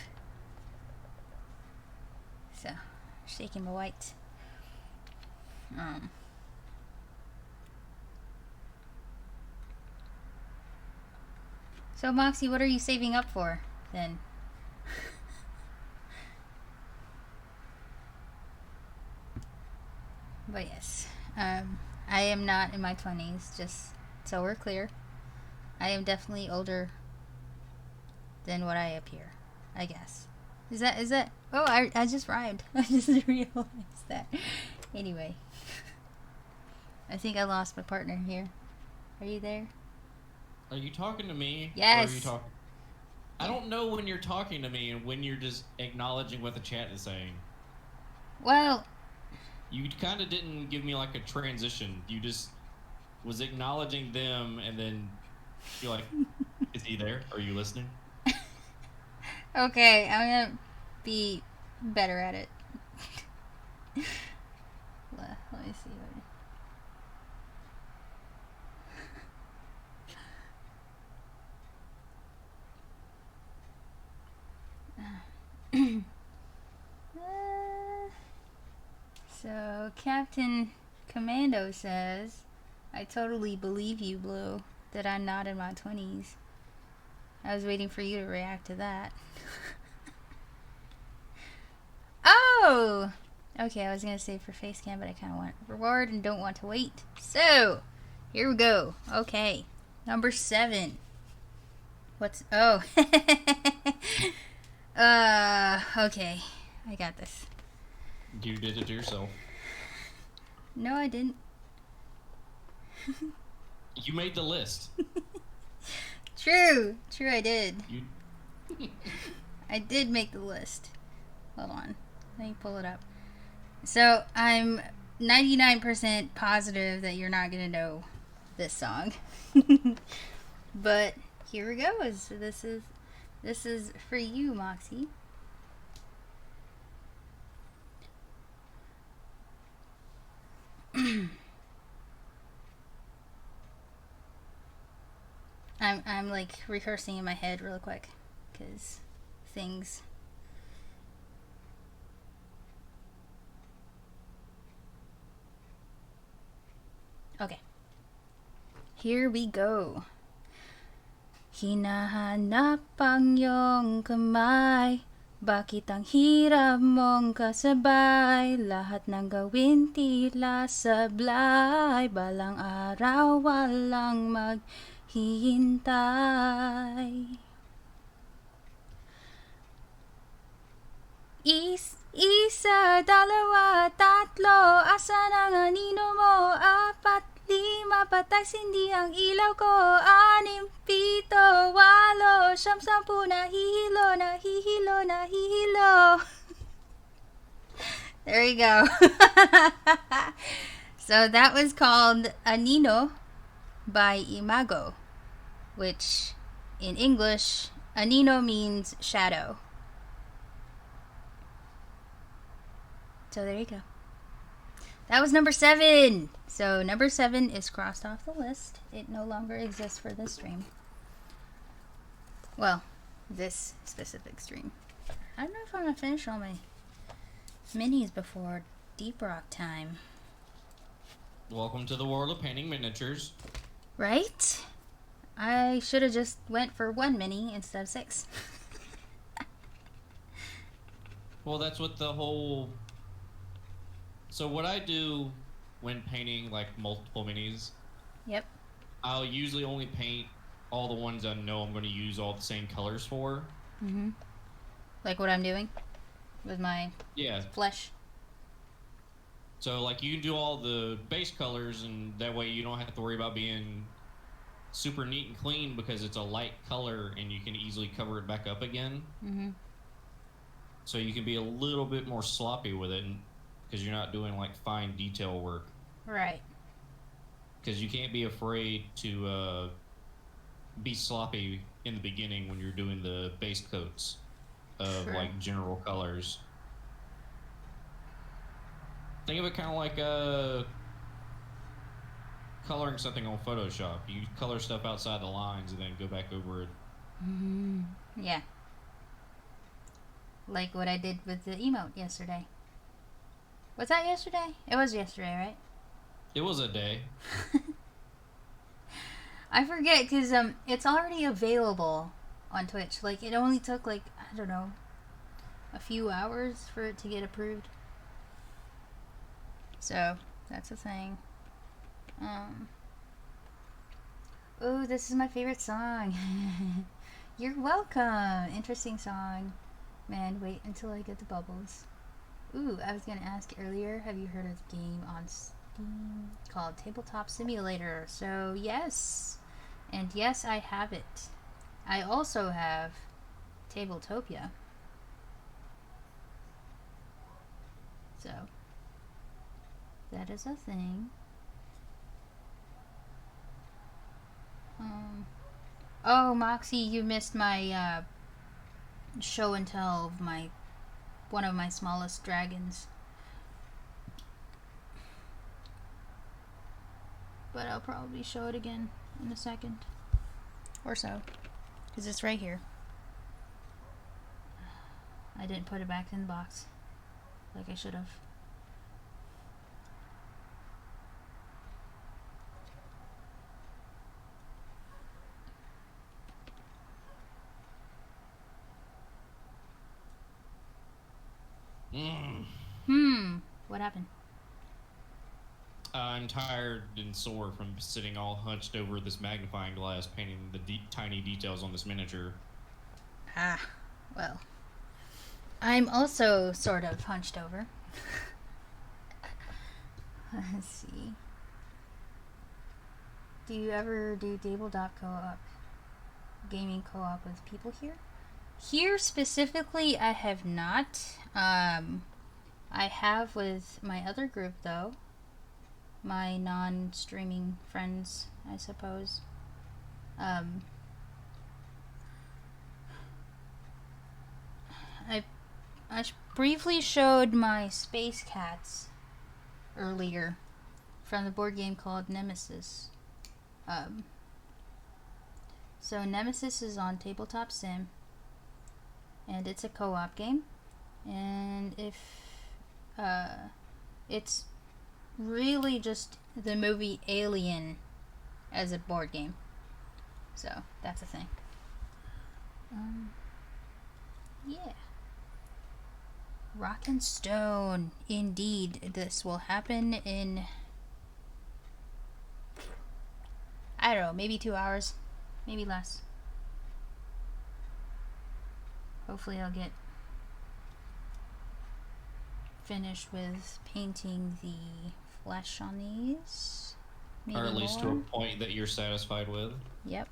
A: So, shaking my white. So Moxie, what are you saving up for then? But yes, I am not in my 20s, just so we're clear. I am definitely older than what I appear, I guess. Is that, oh, I just rhymed. I just realized that. Anyway. I think I lost my partner here. Are you there?
B: Are you talking to me?
A: Yes.
B: Or are you talking? I don't know when you're talking to me and when you're just acknowledging what the chat is saying.
A: Well,
B: you kind of didn't give me like a transition. You just was acknowledging them and then you're like, is he there? Are you listening?
A: Okay, I'm gonna be better at it. Let me see. So, Captain Commando says, I totally believe you, Blue, that I'm not in my 20s. I was waiting for you to react to that. Oh! Okay, I was gonna say for face cam, but I kind of want reward and don't want to wait. So, here we go. Okay, number 7. What's, oh. Okay, I got this.
B: You did it to yourself.
A: No, I didn't.
B: You made the list.
A: True, I did.
B: You.
A: I did make the list. Hold on, let me pull it up. So I'm 99% positive that you're not gonna know this song, but here we go. This is for you, Moxie. I'm like rehearsing in my head real quick because things. Okay, here we go. Hinahanap ang iyong kamay, bakit ang hirap mong kasabay? Lahat ng gawin tila sablay, balang araw walang maghihintay. Isa, dalawa, tatlo, asan ang anino mo? 4, 5, patay sindi ang ilaw ko. 6, 7, 8, 9, 10, nahihilo. There you go. So that was called Anino by Imago, which in English, Anino means shadow. So there you go. That was number 7. So number 7 is crossed off the list. It no longer exists for this stream. Well, this specific stream. I don't know if I'm gonna finish all my minis before Deep Rock time.
B: Welcome to the world of painting miniatures.
A: Right? I should have just went for 1 mini instead of 6.
B: Well, that's what the whole... So what I do when painting like multiple minis,
A: Yep.
B: I'll usually only paint all the ones I know I'm going to use all the same colors for.
A: Mm-hmm. Like what I'm doing with my flesh.
B: So like you can do all the base colors and that way you don't have to worry about being super neat and clean because it's a light color and you can easily cover it back up again.
A: Mm-hmm.
B: So you can be a little bit more sloppy with it because you're not doing like fine detail work.
A: Right.
B: Because you can't be afraid to be sloppy in the beginning when you're doing the base coats of
A: True.
B: like general colors. Think of it kind of like coloring something on Photoshop. You color stuff outside the lines and then go back over it.
A: Mm-hmm. Yeah. Like what I did with the emote yesterday. Was that yesterday? It was yesterday, right?
B: It was a day.
A: I forget because it's already available on Twitch. Like it only took like I don't know a few hours for it to get approved. So that's the thing. Oh, this is my favorite song. You're welcome. Interesting song. Man, wait until I get the bubbles. Ooh, I was gonna ask earlier, have you heard of the game on Steam called Tabletop Simulator? So yes. And yes, I have it. I also have Tabletopia. So that is a thing. Oh, Moxie, you missed my show and tell of one of my smallest dragons. But I'll probably show it again in a second or so, because it's right here. I didn't put it back in the box like I should have. What happened?
B: I'm tired and sore from sitting all hunched over this magnifying glass, painting the tiny details on this miniature.
A: Ah, well. I'm also sort of hunched over. Let's see. Do you ever do tabletop co-op, gaming co-op with people here? Here specifically, I have not. I have with my other group though. My non-streaming friends, I suppose. I briefly showed my Space Cats earlier from the board game called Nemesis. So Nemesis is on Tabletop Sim, and it's a co-op game. And if it's really just the movie Alien as a board game, so that's a thing. Yeah. Rock and Stone. Indeed, this will happen in, I don't know, maybe 2 hours, maybe less. Hopefully I'll get finished with painting the flesh on these. Maybe
B: Or at least
A: more.
B: to a point that you're satisfied with.
A: Yep.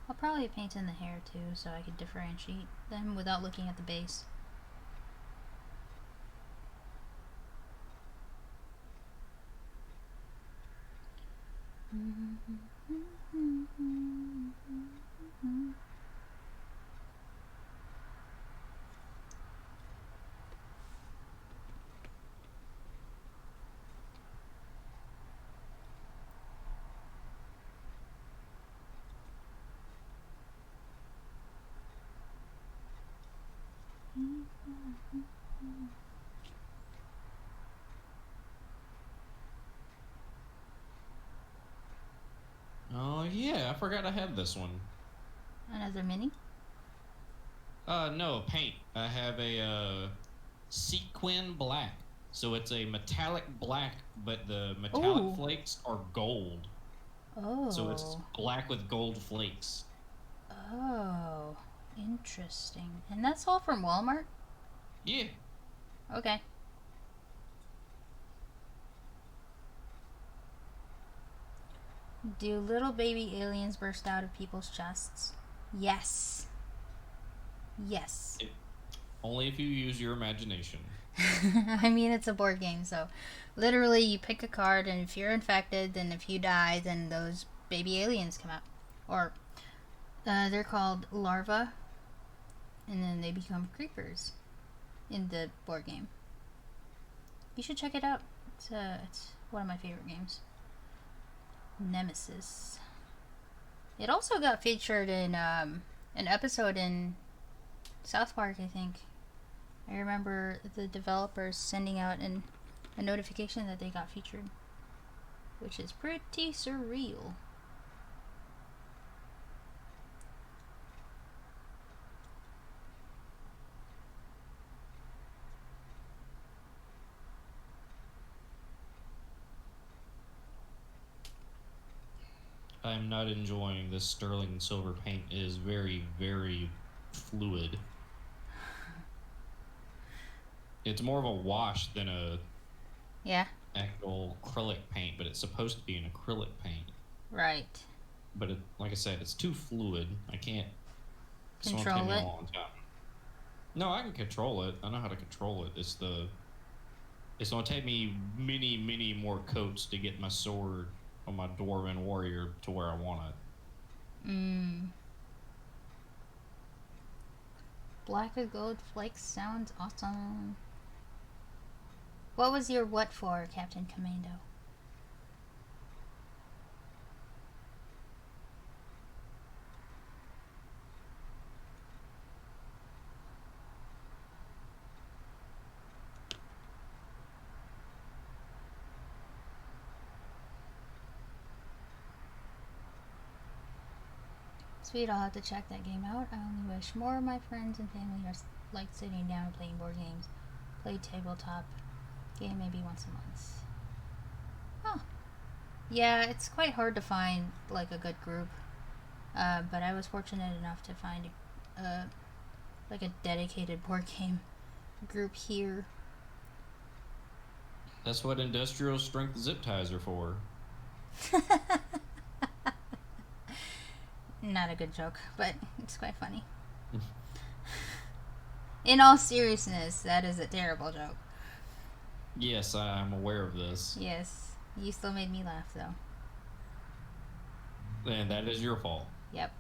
A: I'll probably paint in the hair too, so I could differentiate them without looking at the base.
B: Oh yeah, I forgot I had this one.
A: Another mini?
B: No, paint. I have a sequin black. So it's a metallic black, but the metallic
A: Ooh.
B: flakes are gold.
A: Oh.
B: So it's black with gold flakes.
A: Oh. Interesting. And that's all from Walmart?
B: Yeah.
A: Okay. Do little baby aliens burst out of people's chests? Yes. Yes.
B: Only if you use your imagination.
A: I mean, it's a board game, so literally you pick a card, and if you're infected, then if you die, then those baby aliens come out. Or they're called larvae, and then they become creepers in the board game. You should check it out. It's one of my favorite games. Nemesis. It also got featured in an episode in South Park, I think. I remember the developers sending out a notification that they got featured, which is pretty surreal.
B: I'm not enjoying this sterling silver paint. It is very, very fluid. It's more of a wash than a
A: Yeah,
B: actual acrylic paint, but it's supposed to be an acrylic paint.
A: right.
B: But it, like I said, it's too fluid. I can't. It's gonna take
A: Control
B: me
A: it?
B: a long time. No, I can control it. I know how to control it. It's gonna take me many, many more coats to get my sword on my dwarven warrior to where I want it.
A: Black with gold flakes sounds awesome. What was your what for, Captain Commando? Sweet, I'll have to check that game out. I only wish more of my friends and family are like sitting down and playing board games. Play tabletop game maybe once a month. Huh. Yeah, it's quite hard to find like a good group. But I was fortunate enough to find like a dedicated board game group here.
B: That's what industrial strength zip ties are for.
A: Not a good joke, but it's quite funny. In all seriousness, that is a terrible joke.
B: Yes, I'm aware of this.
A: Yes, you still made me laugh though.
B: And that is your fault.
A: Yep.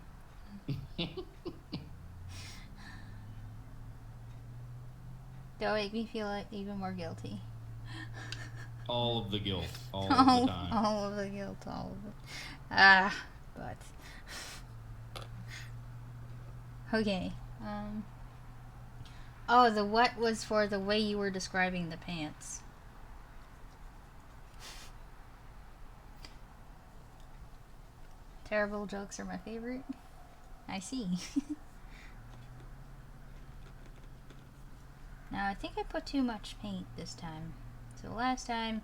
A: Don't make me feel like even more guilty.
B: All of the guilt, all of the time.
A: All of the guilt, all of it. Ah, but okay. Oh, the what was for the way you were describing the pants. Terrible jokes are my favorite. I see. Now, I think I put too much paint this time. So last time,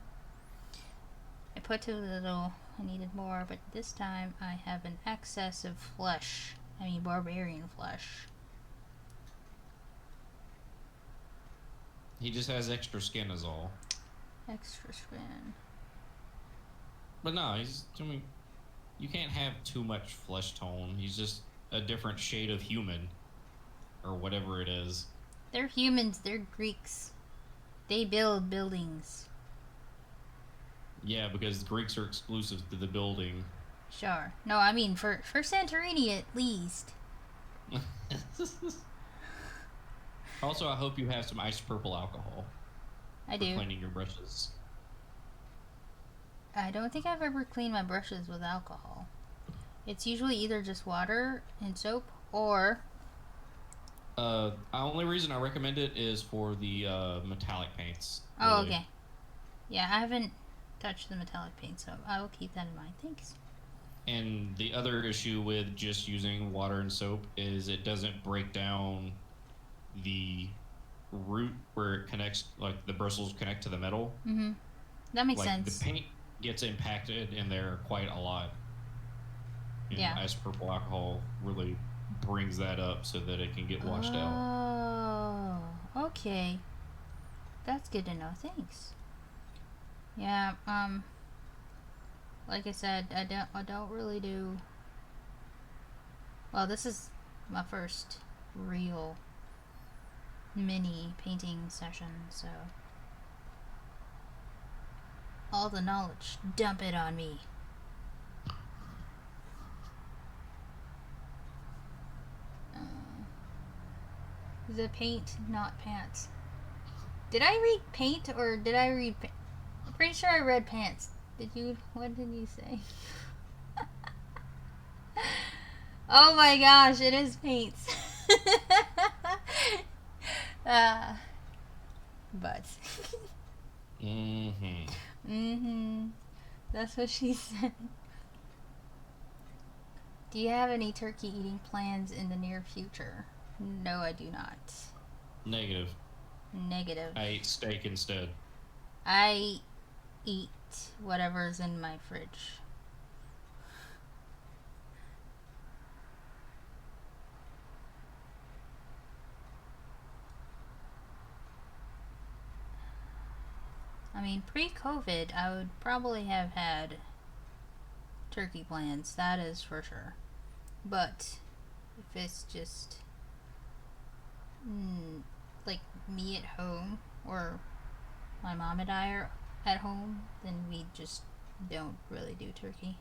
A: I put too little. I needed more, but this time I have an excess of flesh. I mean, barbarian flesh.
B: He just has extra skin is all.
A: Extra skin.
B: But no, you can't have too much flesh tone. He's just a different shade of human. Or whatever it is.
A: They're humans, they're Greeks. They build buildings.
B: Yeah, because the Greeks are exclusive to the building.
A: Sure. No, I mean, for Santorini at least.
B: Also, I hope you have some ice purple alcohol.
A: I
B: for
A: do.
B: cleaning your brushes.
A: I don't think I've ever cleaned my brushes with alcohol. It's usually either just water and soap, or...
B: The only reason I recommend it is for the metallic paints.
A: Oh,
B: really.
A: okay. Yeah, I haven't touched the metallic paint, so I will keep that in mind. Thanks.
B: And the other issue with just using water and soap is it doesn't break down the root where it connects, like the bristles connect to the metal.
A: Mm-hmm. That makes
B: like
A: sense.
B: the paint gets impacted in there quite a lot. And
A: Yeah.
B: ice purple alcohol really brings that up so that it can get washed out.
A: Oh, okay. That's good to know. Thanks. Yeah, like I said, I don't really do. Well, this is my first real mini painting session, so all the knowledge, dump it on me. The paint, not pants. Did I read paint or did I read? I'm pretty sure I read pants. Did you? What did you say? Oh my gosh! It is paints. But. That's what she said. Do you have any turkey eating plans in the near future? No, I do not.
B: Negative.
A: Negative.
B: I ate steak instead.
A: I eat whatever's in my fridge. I mean, pre-COVID, I would probably have had turkey plans, that is for sure. But if it's just like me at home or my mom and I are at home, then we just don't really do turkey.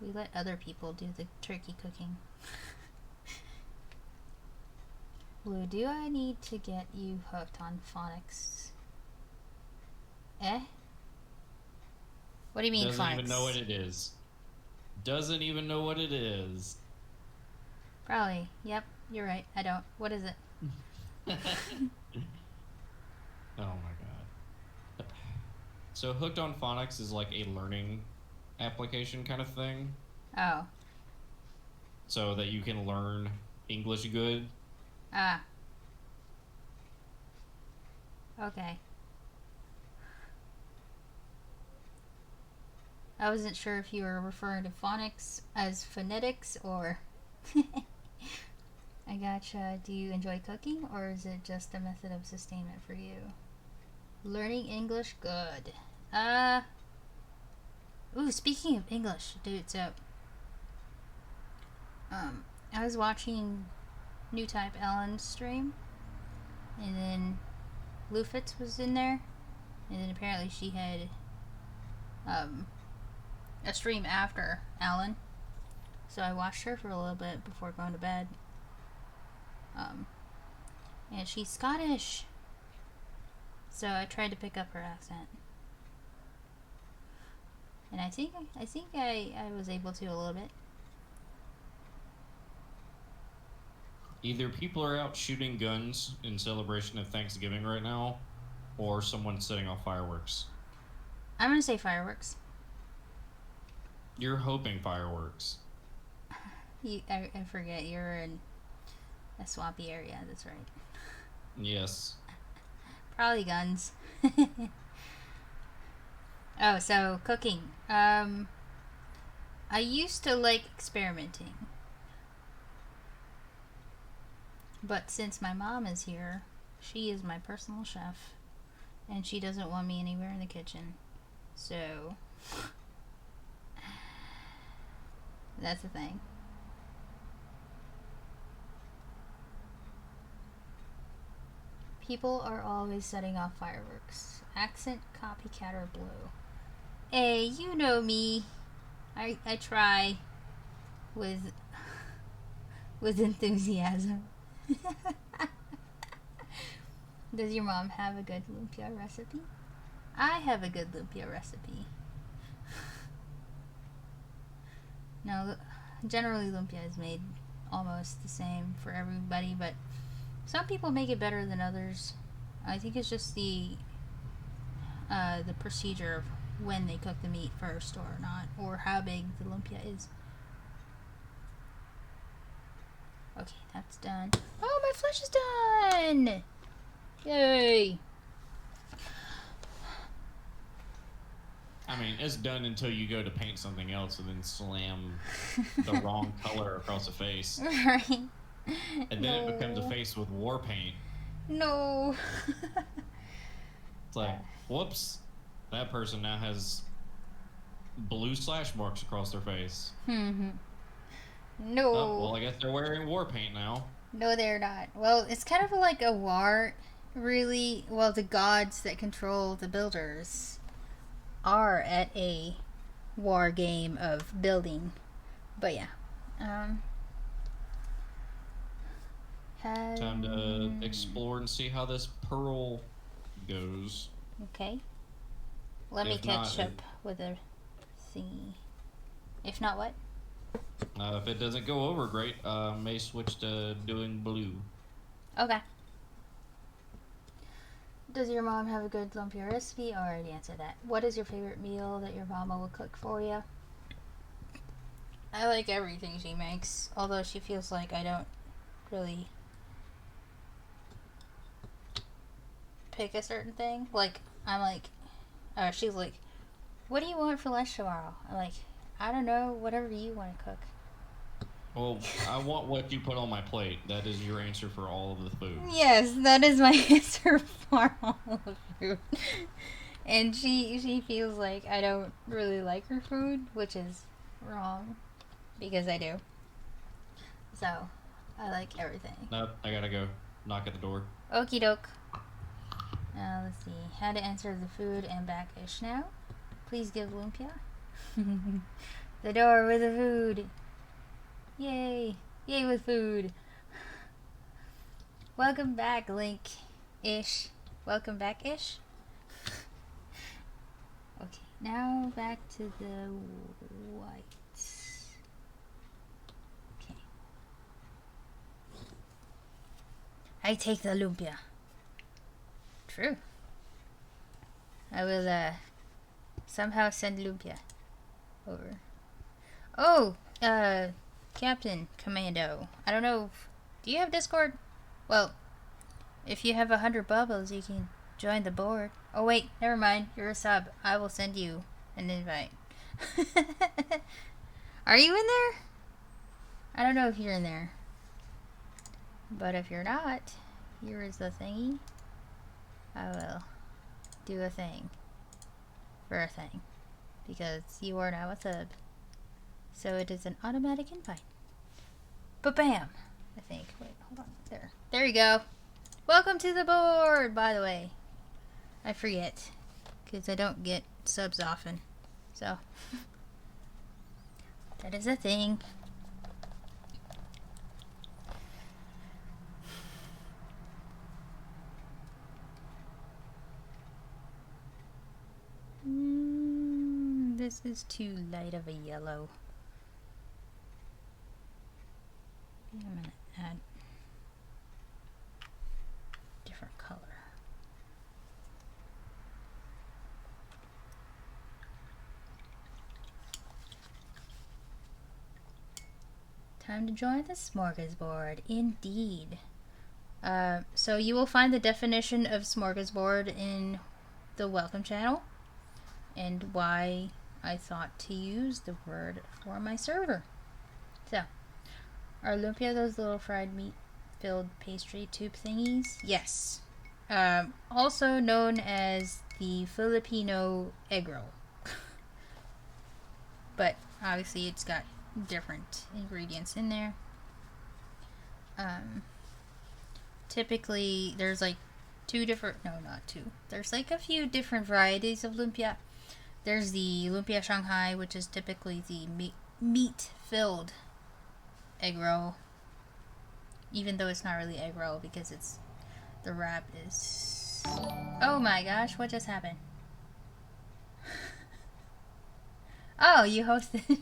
A: We let other people do the turkey cooking. Blue, do I need to get you hooked on phonics? Eh? What do you mean
B: Doesn't
A: phonics?
B: even know what it is. Doesn't even know what it is.
A: Probably. Yep, you're right. I don't. What is it?
B: Oh my god. So Hooked on Phonics is like a learning application kind of thing.
A: Oh.
B: So that you can learn English good.
A: Ah. Okay. I wasn't sure if you were referring to phonics as phonetics or... I gotcha. Do you enjoy cooking or is it just a method of sustainment for you? Learning English? Good. Ooh, speaking of English, dude, so... I was watching New Type Ellen's stream, and then Lufitz was in there, and then apparently she had a stream after Alan, so I watched her for a little bit before going to bed. And she's Scottish, so I tried to pick up her accent, and I think I was able to a little bit.
B: Either people are out shooting guns in celebration of Thanksgiving right now, or someone's setting off fireworks.
A: I'm gonna say fireworks.
B: You're hoping fireworks.
A: I forget you're in a swampy area. That's right.
B: Yes.
A: Probably guns. Oh, so cooking. I used to like experimenting. But since my mom is here, she is my personal chef, and she doesn't want me anywhere in the kitchen. So, that's the thing. People are always setting off fireworks. Accent copycat or blue. Hey, you know me. I try with enthusiasm. Does your mom have a good lumpia recipe? I have a good lumpia recipe. No, generally lumpia is made almost the same for everybody, but some people make it better than others. I think it's just the procedure of when they cook the meat first or not, or how big the lumpia is. Okay, that's done. Oh, my flesh is done! Yay!
B: I mean, it's done until you go to paint something else and then slam the wrong color across the face.
A: Right.
B: And then it becomes a face with war paint.
A: No.
B: It's like, whoops, that person now has blue slash marks across their face.
A: No.
B: Oh, well, I guess they're wearing war paint now.
A: No, they're not. Well, it's kind of like a war, really. Well, the gods that control the builders are at a war game of building. But yeah.
B: Time to explore and see how this pearl goes.
A: Okay. Let me
B: If not,
A: catch up with a thingy. If not, what?
B: If it doesn't go over great, may switch to doing blue.
A: Okay. Does your mom have a good lumpia recipe? I already answered that. What is your favorite meal that your mama will cook for you? I like everything she makes, although she feels like I don't really pick a certain thing. Like, I'm like, she's like, what do you want for lunch tomorrow? I'm like, I don't know, whatever you want to cook.
B: Well, I want what you put on my plate. That is your answer for all of the food.
A: Yes, that is my answer for all of the food. And she feels like I don't really like her food, which is wrong, because I do. So, I like everything.
B: Nope, I gotta go. Knock at the door.
A: Okie doke. Let's see. How to answer the food and back-ish now. Please give lumpia. The door with the food. Yay. Yay with food. Welcome back, Link-ish. Welcome back-ish. Okay, now back to the whites. Okay. I take the lumpia. True. I will somehow send lumpia over. Oh, Captain Commando. I don't know. Do you have Discord? Well, if you have 100 bubbles, you can join the board. Oh wait, never mind. You're a sub. I will send you an invite. Are you in there? I don't know if you're in there. But if you're not, here is the thingy. I will do a thing for a thing, because you are now a sub. So it is an automatic invite. But bam! I think. Wait, hold on. There. There you go. Welcome to the board, by the way. I forget, because I don't get subs often. So, that is a thing. This is too light of a yellow. I'm gonna add different color. Time to join the smorgasbord, indeed. So you will find the definition of smorgasbord in the welcome channel, and why I thought to use the word for my server. So, are lumpia those little fried meat filled pastry tube thingies? Yes. Also known as the Filipino egg roll. But obviously it's got different ingredients in there. Typically there's like there's like a few different varieties of lumpia. There's the lumpia Shanghai, which is typically the meat filled egg roll, even though it's not really egg roll because it's the wrap is. Oh my gosh, what just happened? Oh, you hosted.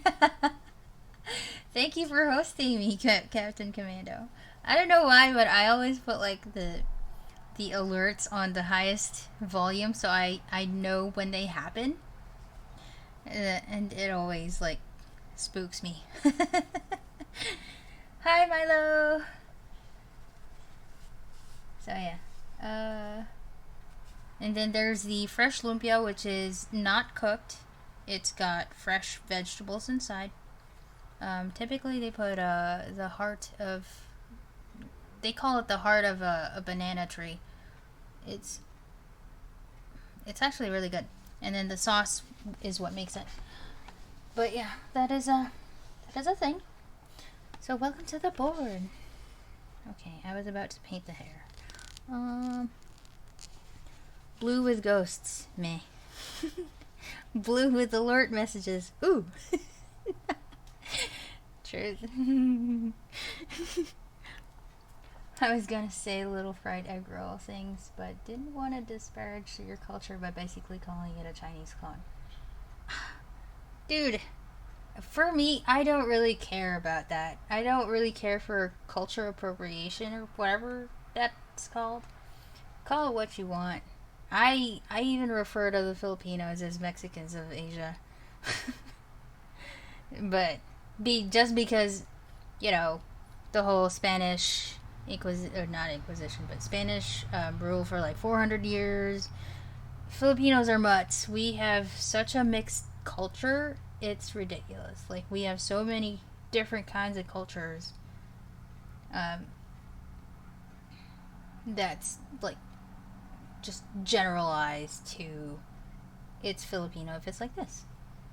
A: Thank you for hosting me, Captain Commando. I don't know why, but I always put like the alerts on the highest volume so I know when they happen, and it always like spooks me. Hi Milo. So yeah, and then there's the fresh lumpia, which is not cooked. It's got fresh vegetables inside. Typically, they put the heart of. They call it the heart of a banana tree. It's actually really good, and then the sauce is what makes it. But yeah, that is a thing. So welcome to the board. Okay, I was about to paint the hair. Blue with ghosts, meh. Blue with alert messages, ooh. Truth. I was gonna say little fried egg roll things, but didn't want to disparage your culture by basically calling it a Chinese clone. Dude, for me, I don't really care about that. I don't really care for culture appropriation or whatever that's called. Call it what you want. I even refer to the Filipinos as Mexicans of Asia. But just because, you know, the whole Spanish Spanish rule for like 400 years. Filipinos are mutts. We have such a mixed culture. It's ridiculous. Like, we have so many different kinds of cultures. That's like just generalized to it's Filipino if it's like this.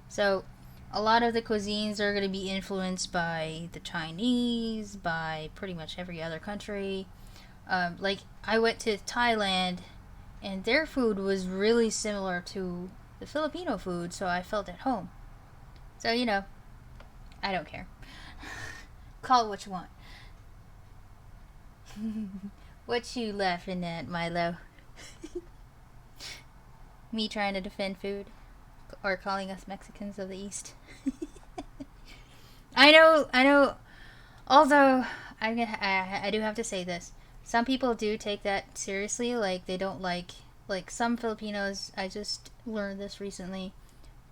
A: So a lot of the cuisines are going to be influenced by the Chinese, by pretty much every other country. Like, I went to Thailand, and their food was really similar to the Filipino food, so I felt at home. So, you know, I don't care. Call it what you want. What you laughing at, Milo? Me trying to defend food? Or calling us Mexicans of the East? I know. Although, I do have to say this. Some people do take that seriously. Like, they don't like some Filipinos, I just learned this recently.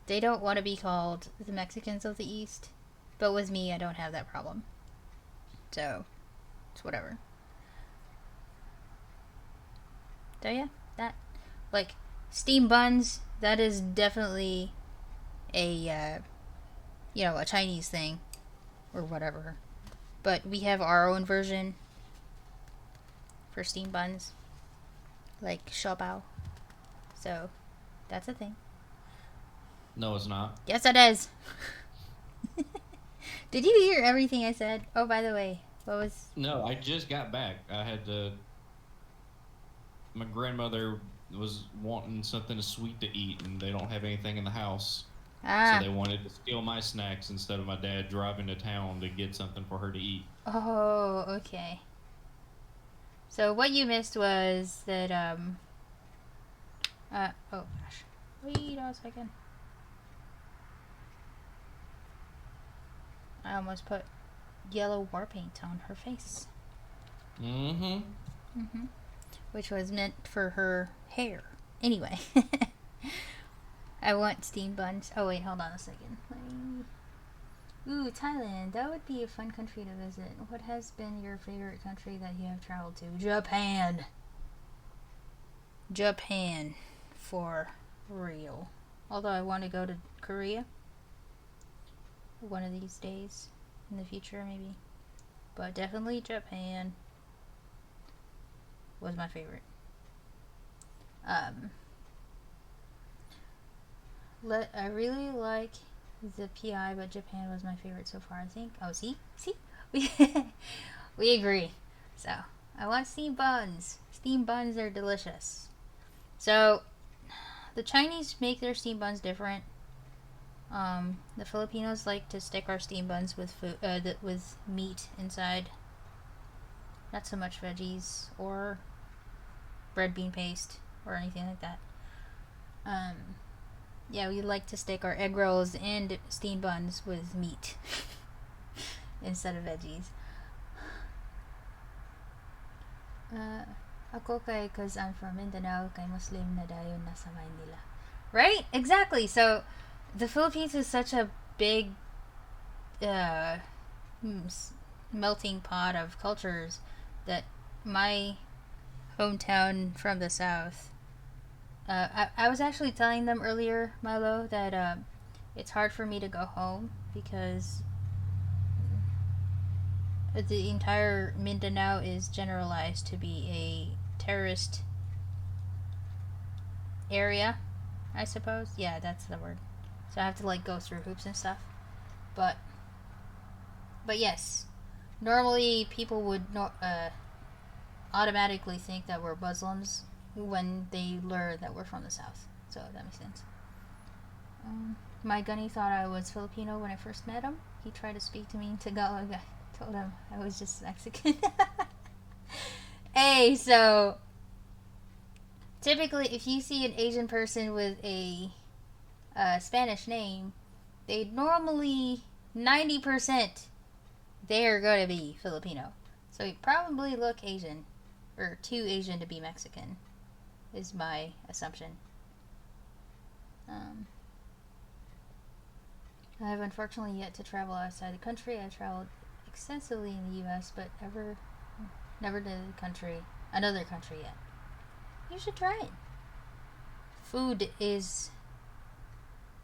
A: They don't want to be called the Mexicans of the East. But with me, I don't have that problem. So, it's whatever. So yeah, that. Like, steamed buns, that is definitely a, a Chinese thing. Or whatever. But we have our own version for steamed buns. Like, xiaobao. So, that's a thing.
B: No, it's not.
A: Yes, it is. Did you hear everything I said? Oh, by the way, what was...
B: No, I just got back. My grandmother was wanting something sweet to eat, and they don't have anything in the house.
A: Ah.
B: So they wanted to steal my snacks instead of my dad driving to town to get something for her to eat.
A: Oh, okay. So what you missed was that, oh gosh. Wait a second. I almost put yellow war paint on her face.
B: Mm-hmm.
A: Mm-hmm. Which was meant for her hair. Anyway. I want steamed buns. Oh wait, hold on a second. Ooh, Thailand. That would be a fun country to visit. What has been your favorite country that you have traveled to? Japan. Japan. For real. Although I want to go to Korea. One of these days. In the future, maybe. But definitely Japan was my favorite. I really like the PI, but Japan was my favorite so far, I think. Oh, see? We agree. So, I want steamed buns. Steamed buns are delicious. So, the Chinese make their steamed buns different. The Filipinos like to stick our steamed buns with with meat inside. Not so much veggies or red bean paste or anything like that. Yeah, we like to stick our egg rolls and steamed buns with meat instead of veggies. Ako kay, cause I'm from Mindanao, kay Muslim na dayon nasa Maynila. Right? Exactly. So, the Philippines is such a big melting pot of cultures that my hometown from the south, I was actually telling them earlier, Milo, that it's hard for me to go home because the entire Mindanao is generalized to be a terrorist area, I suppose. Yeah, that's the word. So I have to like go through hoops and stuff. But yes, normally people would automatically think that we're Muslims when they learn that we're from the south. So that makes sense. My gunny thought I was Filipino when I first met him. He tried to speak to me in Tagalog. I told him I was just Mexican. Hey, so typically if you see an Asian person with a Spanish name, they normally 90% they're going to be Filipino. So you probably look Asian, or too Asian to be Mexican, is my assumption. I have unfortunately yet to travel outside the country. I traveled extensively in the U.S., but never to another country yet. You should try it. Food is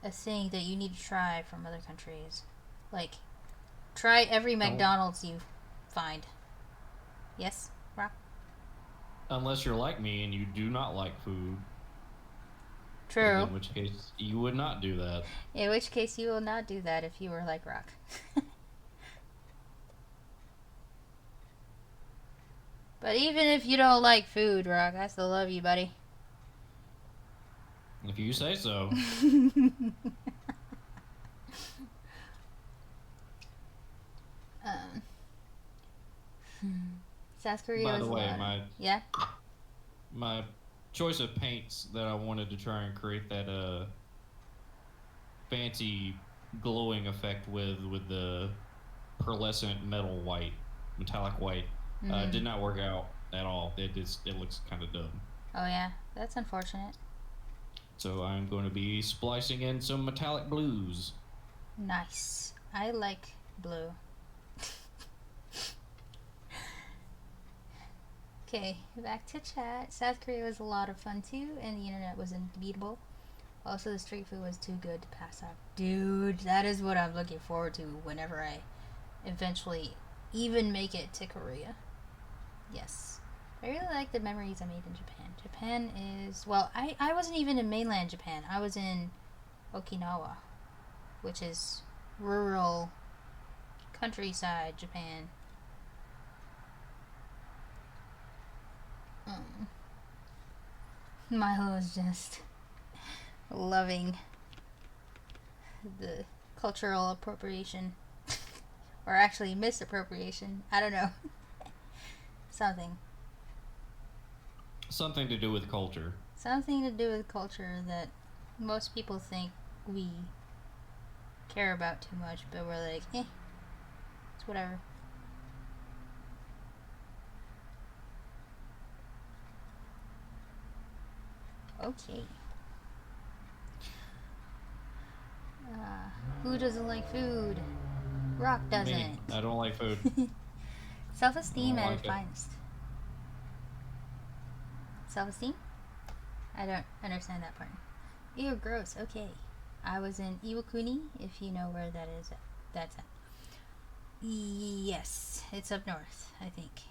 A: a thing that you need to try from other countries. Like, try every McDonald's you find. Yes, Rock?
B: Unless you're like me and you do not like food.
A: True.
B: In which case, you would not do that.
A: In which case, you will not do that if you were like Rock. But even if you don't like food, Rock, I still love you, buddy.
B: If you say so.
A: South Korea
B: By
A: was
B: the way,
A: yeah?
B: my choice of paints that I wanted to try and create that fancy glowing effect with the pearlescent metallic white, did not work out at all. It looks kind of dumb.
A: Oh yeah, that's unfortunate.
B: So I'm going to be splicing in some metallic blues.
A: Nice. I like blue. Okay, back to chat. South Korea was a lot of fun too, and the internet was unbeatable. Also, the street food was too good to pass up. Dude, that is what I'm looking forward to whenever I eventually even make it to Korea. Yes. I really like the memories I made in Japan. Japan is, well, I wasn't even in mainland Japan. I was in Okinawa, which is rural countryside Japan. Milo is just loving the cultural appropriation. Or actually misappropriation. I don't know.
B: Something to do with culture.
A: Something to do with culture that most people think we care about too much, but we're like, it's whatever. Okay. Who doesn't like food? Rock doesn't.
B: Me. I don't like food.
A: Self-esteem at its
B: it.
A: finest. Self-esteem? I don't understand that part. Ew, gross. Okay. I was in Iwakuni, if you know where that is. That's at. Yes, it's up north, I think.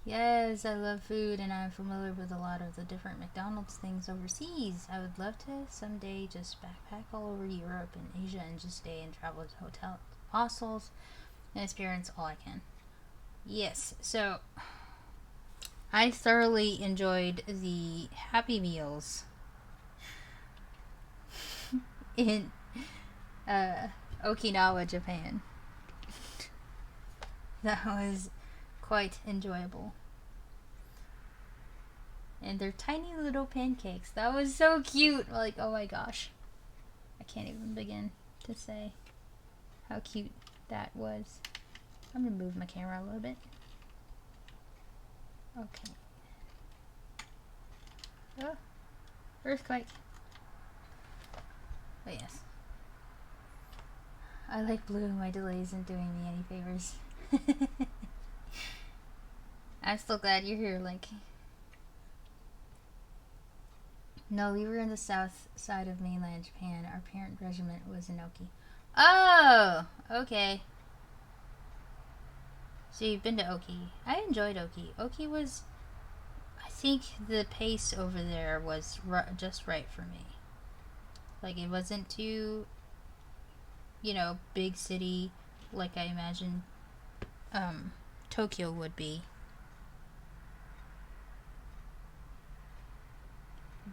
A: Yes, I love food and I'm familiar with a lot of the different McDonald's things overseas. I would love to someday just backpack all over Europe and Asia and just stay and travel to hotels, hostels, and experience all I can. Yes, so I thoroughly enjoyed the Happy Meals in Okinawa, Japan. That was quite enjoyable. And they're tiny little pancakes. That was so cute. Like, oh my gosh. I can't even begin to say how cute that was. I'm gonna move my camera a little bit. Okay. Oh, earthquake. But yes. I like blue. My delay isn't doing me any favors. I'm still glad you're here, Link. No, we were in the south side of mainland Japan. Our parent regiment was in Oki. Oh, okay. So you've been to Oki. I enjoyed Oki. Oki was, I think the pace over there was just right for me. Like, it wasn't too, big city like I imagined Tokyo would be.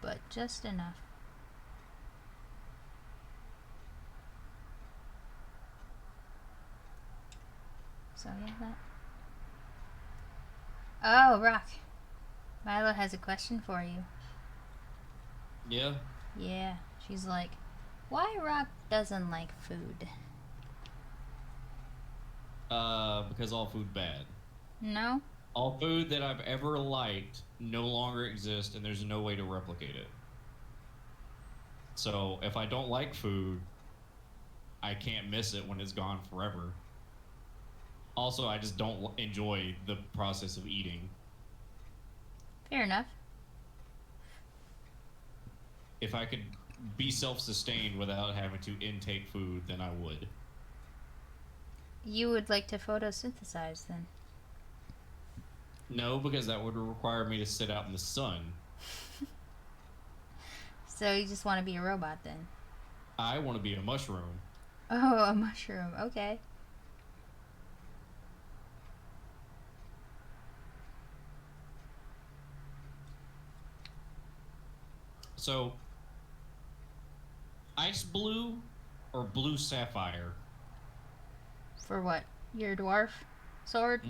A: But just enough. So yeah, that. Oh, Rock. Milo has a question for you.
B: Yeah.
A: Yeah, she's like, why Rock doesn't like food?
B: Because all food bad.
A: No?
B: All food that I've ever liked no longer exists, and there's no way to replicate it. So if I don't like food, I can't miss it when it's gone forever. Also, I just don't enjoy the process of eating.
A: Fair enough.
B: If I could be self-sustained without having to intake food, then I would.
A: You would like to photosynthesize then?
B: No, because that would require me to sit out in the sun.
A: So you just want to be a robot then?
B: I want to be a mushroom.
A: Oh, a mushroom. Okay.
B: So, ice blue or blue sapphire?
A: For what? Your dwarf sword?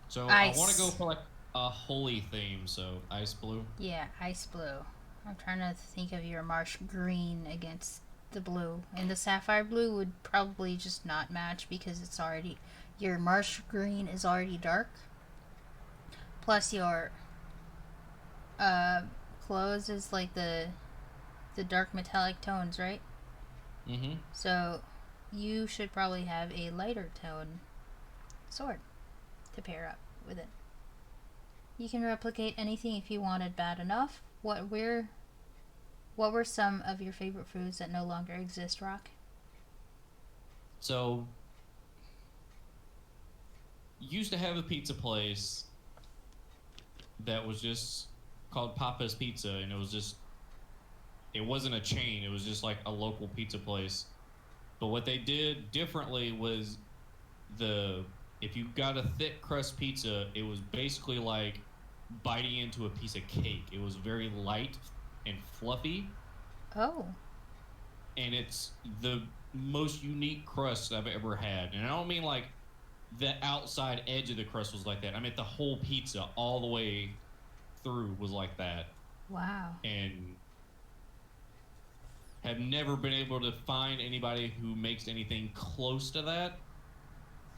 B: So
A: Ice.
B: I want to go for like a holy theme, so ice blue.
A: Yeah, ice blue. I'm trying to think of your marsh green against the blue. And the sapphire blue would probably just not match because it's already... Your marsh green is already dark. Plus your clothes is like the dark metallic tones, right? So you should probably have a lighter tone sword to pair up with it. You can replicate anything if you wanted bad enough. What were some of your favorite foods that no longer exist, Rock?
B: So, used to have a pizza place that was just called Papa's Pizza, and it wasn't a chain, it was just like a local pizza place. But what they did differently was if you got a thick crust pizza, it was basically like biting into a piece of cake. It was very light and fluffy.
A: Oh.
B: And it's the most unique crust I've ever had. And I don't mean like the outside edge of the crust was like that. I meant the whole pizza all the way through was like that.
A: Wow.
B: And have never been able to find anybody who makes anything close to that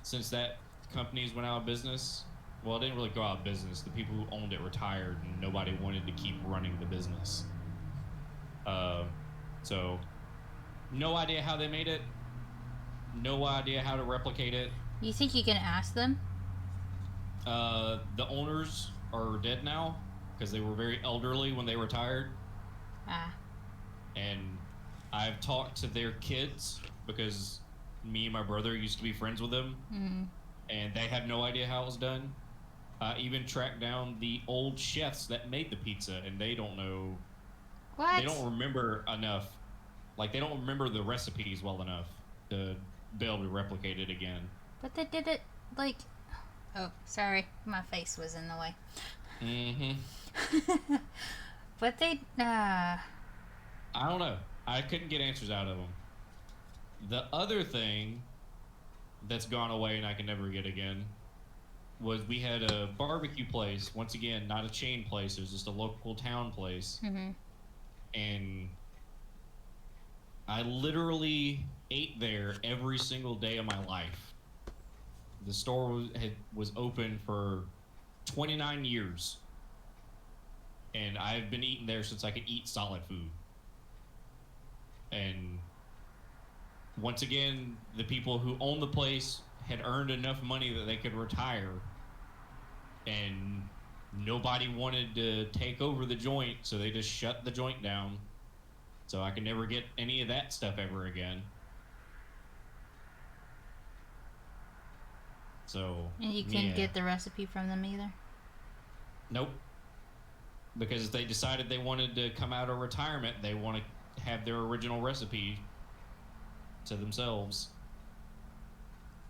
B: since that companies went out of business. Well, it didn't really go out of business. The people who owned it retired and nobody wanted to keep running the business. So no idea how they made it. No idea how to replicate it.
A: You think you can ask them?
B: The owners are dead now because they were very elderly when they retired.
A: Ah.
B: And I've talked to their kids because me and my brother used to be friends with them. And they have no idea how it was done. Even tracked down the old chefs that made the pizza, and they don't know.
A: What?
B: They don't remember enough. Like, they don't remember the recipes well enough to be able to replicate it again.
A: But they did it, like... Oh, sorry. My face was in the way. But they...
B: I don't know. I couldn't get answers out of them. The other thing that's gone away and I can never get again was we had a barbecue place. Once again, not a chain place. It was just a local town place. And I literally ate there every single day of my life. The store was open for 29 years. And I've been eating there since I could eat solid food. And once again, the people who owned the place had earned enough money that they could retire. And nobody wanted to take over the joint, so they just shut the joint down. So I could never get any of that stuff ever again. So
A: And you couldn't
B: yeah.
A: get the recipe from them either?
B: Nope. Because they decided they wanted to come out of retirement, they want to have their original recipe to themselves.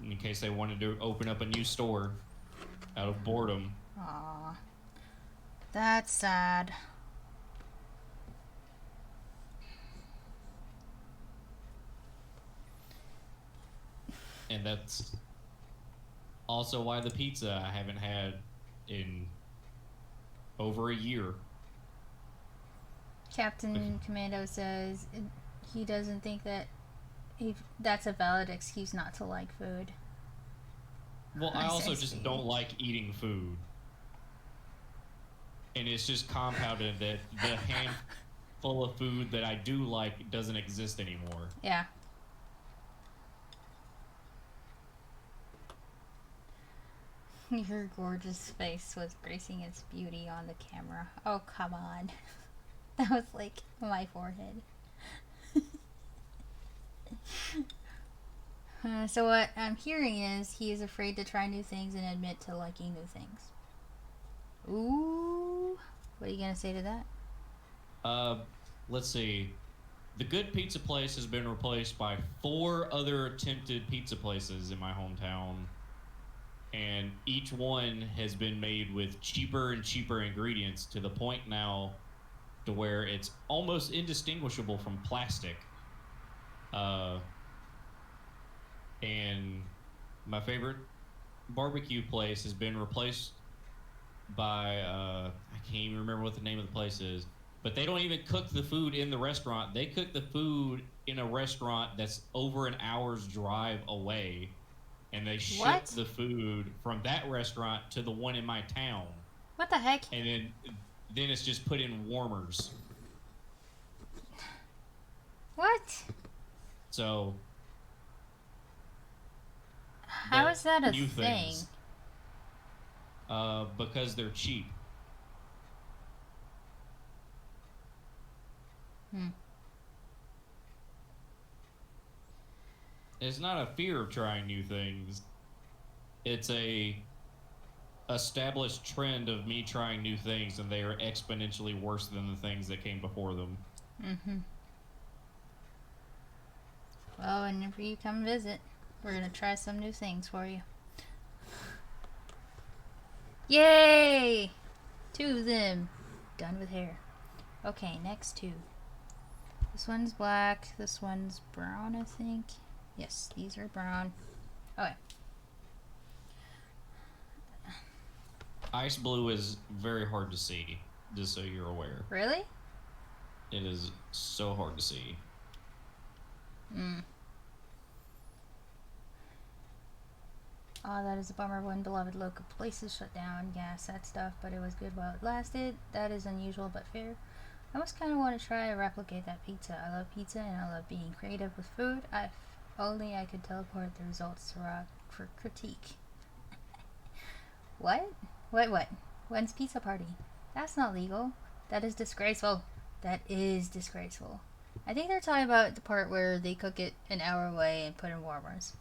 B: In case they wanted to open up a new store out of boredom.
A: Aw. That's sad.
B: And that's also why the pizza I haven't had in over a year.
A: Captain Commando says he doesn't think that that's a valid excuse not to like food.
B: Well, I also
A: see.
B: just don't like eating food. And it's just compounded that the handful of food that I do like doesn't exist anymore.
A: Yeah. Your gorgeous face was gracing its beauty on the camera. Oh, come on. That was like my forehead. So what I'm hearing is he is afraid to try new things and admit to liking new things. Ooh. What are you going to say to that?
B: Let's see. The Good Pizza Place has been replaced by 4 other attempted pizza places in my hometown. And each one has been made with cheaper and cheaper ingredients to the point now to where it's almost indistinguishable from plastic. And my favorite barbecue place has been replaced by, I can't even remember what the name of the place is, but they don't even cook the food in the restaurant. They cook the food in a restaurant that's over an hour's drive away. And they ship
A: What?
B: the food from that restaurant to the one in my town.
A: What the heck?
B: And then it's just put in warmers.
A: What?
B: So
A: How
B: but
A: is that a
B: new
A: thing?
B: things. Because they're cheap. It's not a fear of trying new things. It's a established trend of me trying new things, and they are exponentially worse than the things that came before them.
A: Mm-hmm. Well, whenever you come visit, we're gonna try some new things for you. Yay! 2 of them. Done with hair. Okay, next 2. This one's black. This one's brown, I think. Yes, these are brown. Okay.
B: Ice blue is very hard to see, just so you're aware.
A: Really?
B: It is so hard to see.
A: Oh, that is a bummer when beloved local places shut down. Yeah, sad stuff, but it was good while it lasted. That is unusual but fair. I almost kind of want to try to replicate that pizza. I love pizza and I love being creative with food. If only I could teleport the results to Rock for critique. What? What? When's pizza party? That's not legal. That is disgraceful. That is disgraceful. I think they're talking about the part where they cook it an hour away and put in warmers.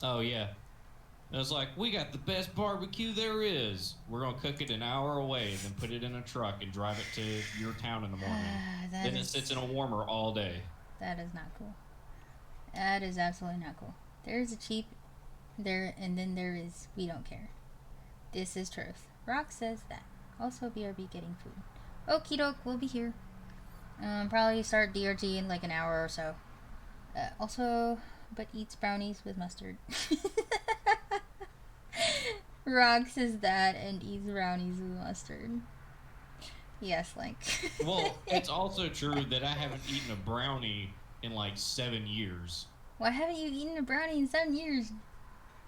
B: Oh, yeah. It was like, we got the best barbecue there is. We're going to cook it an hour away and then put it in a truck and drive it to your town in the morning. Then it sits in a warmer all day.
A: That is not cool. That is absolutely not cool. There's a cheap there, and then there is we don't care. This is truth. Rock says that. Also, BRB getting food. Okie doke, we'll be here. Probably start DRG in like an hour or so. Also, but eats brownies with mustard. Rock says that and eats brownies with mustard. Yes, like.
B: Well, it's also true that I haven't eaten a brownie in like 7 years.
A: Why haven't you eaten a brownie in 7 years?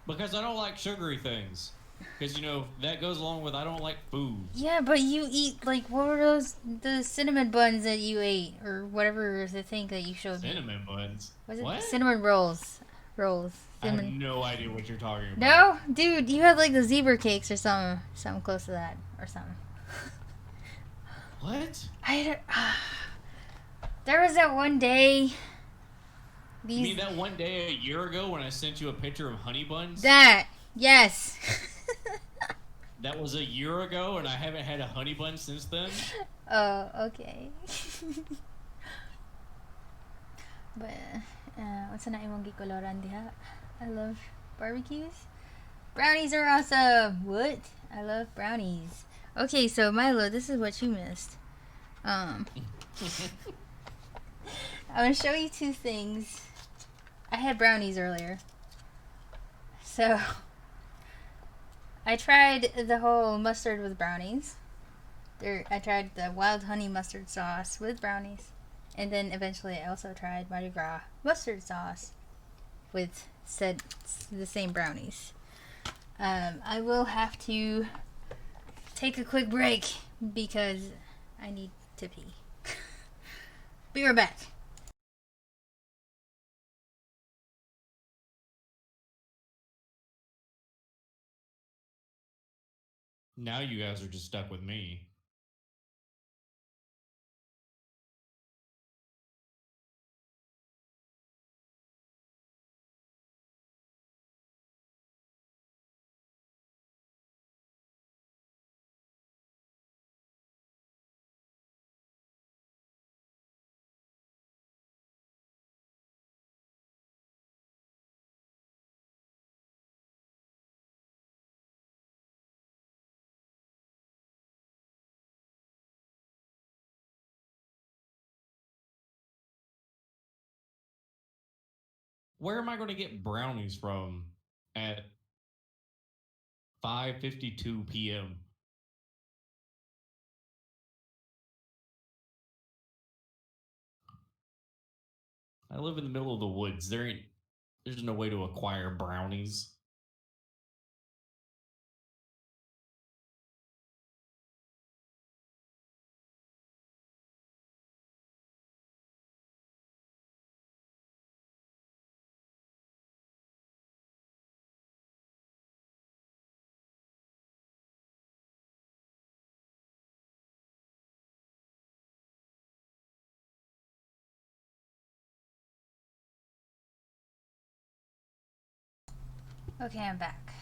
B: Because I don't like sugary things. Because, you know, that goes along with I don't like food.
A: Yeah, but you eat, like, what were those, the cinnamon buns that you ate? Or whatever the thing that you showed me.
B: Cinnamon buns?
A: Was it
B: What?
A: cinnamon rolls? rolls.
B: I have
A: Cinnamon.
B: no idea what you're talking about.
A: No, dude, you had like the zebra cakes or something close to that or something.
B: What?
A: I don't. There was that one day.
B: You mean that one day a year ago when I sent you a picture of honey buns?
A: That, yes.
B: That was a year ago, and I haven't had a honey bun since then.
A: Oh, okay. But what's na imong gikoloran diha? I love barbecues. Brownies are awesome. What? I love brownies. Okay, so Milo, this is what you missed. I'm gonna show you two things. I had brownies earlier. So I tried the whole mustard with brownies. I tried the wild honey mustard sauce with brownies. And then eventually I also tried Mardi Gras mustard sauce with the same brownies. I will have to take a quick break because I need to pee. Be right back.
B: Now you guys are just stuck with me. Where am I going to get brownies from at 5:52 p.m.? I live in the middle of the woods. There's no way to acquire brownies.
A: Okay, I'm back.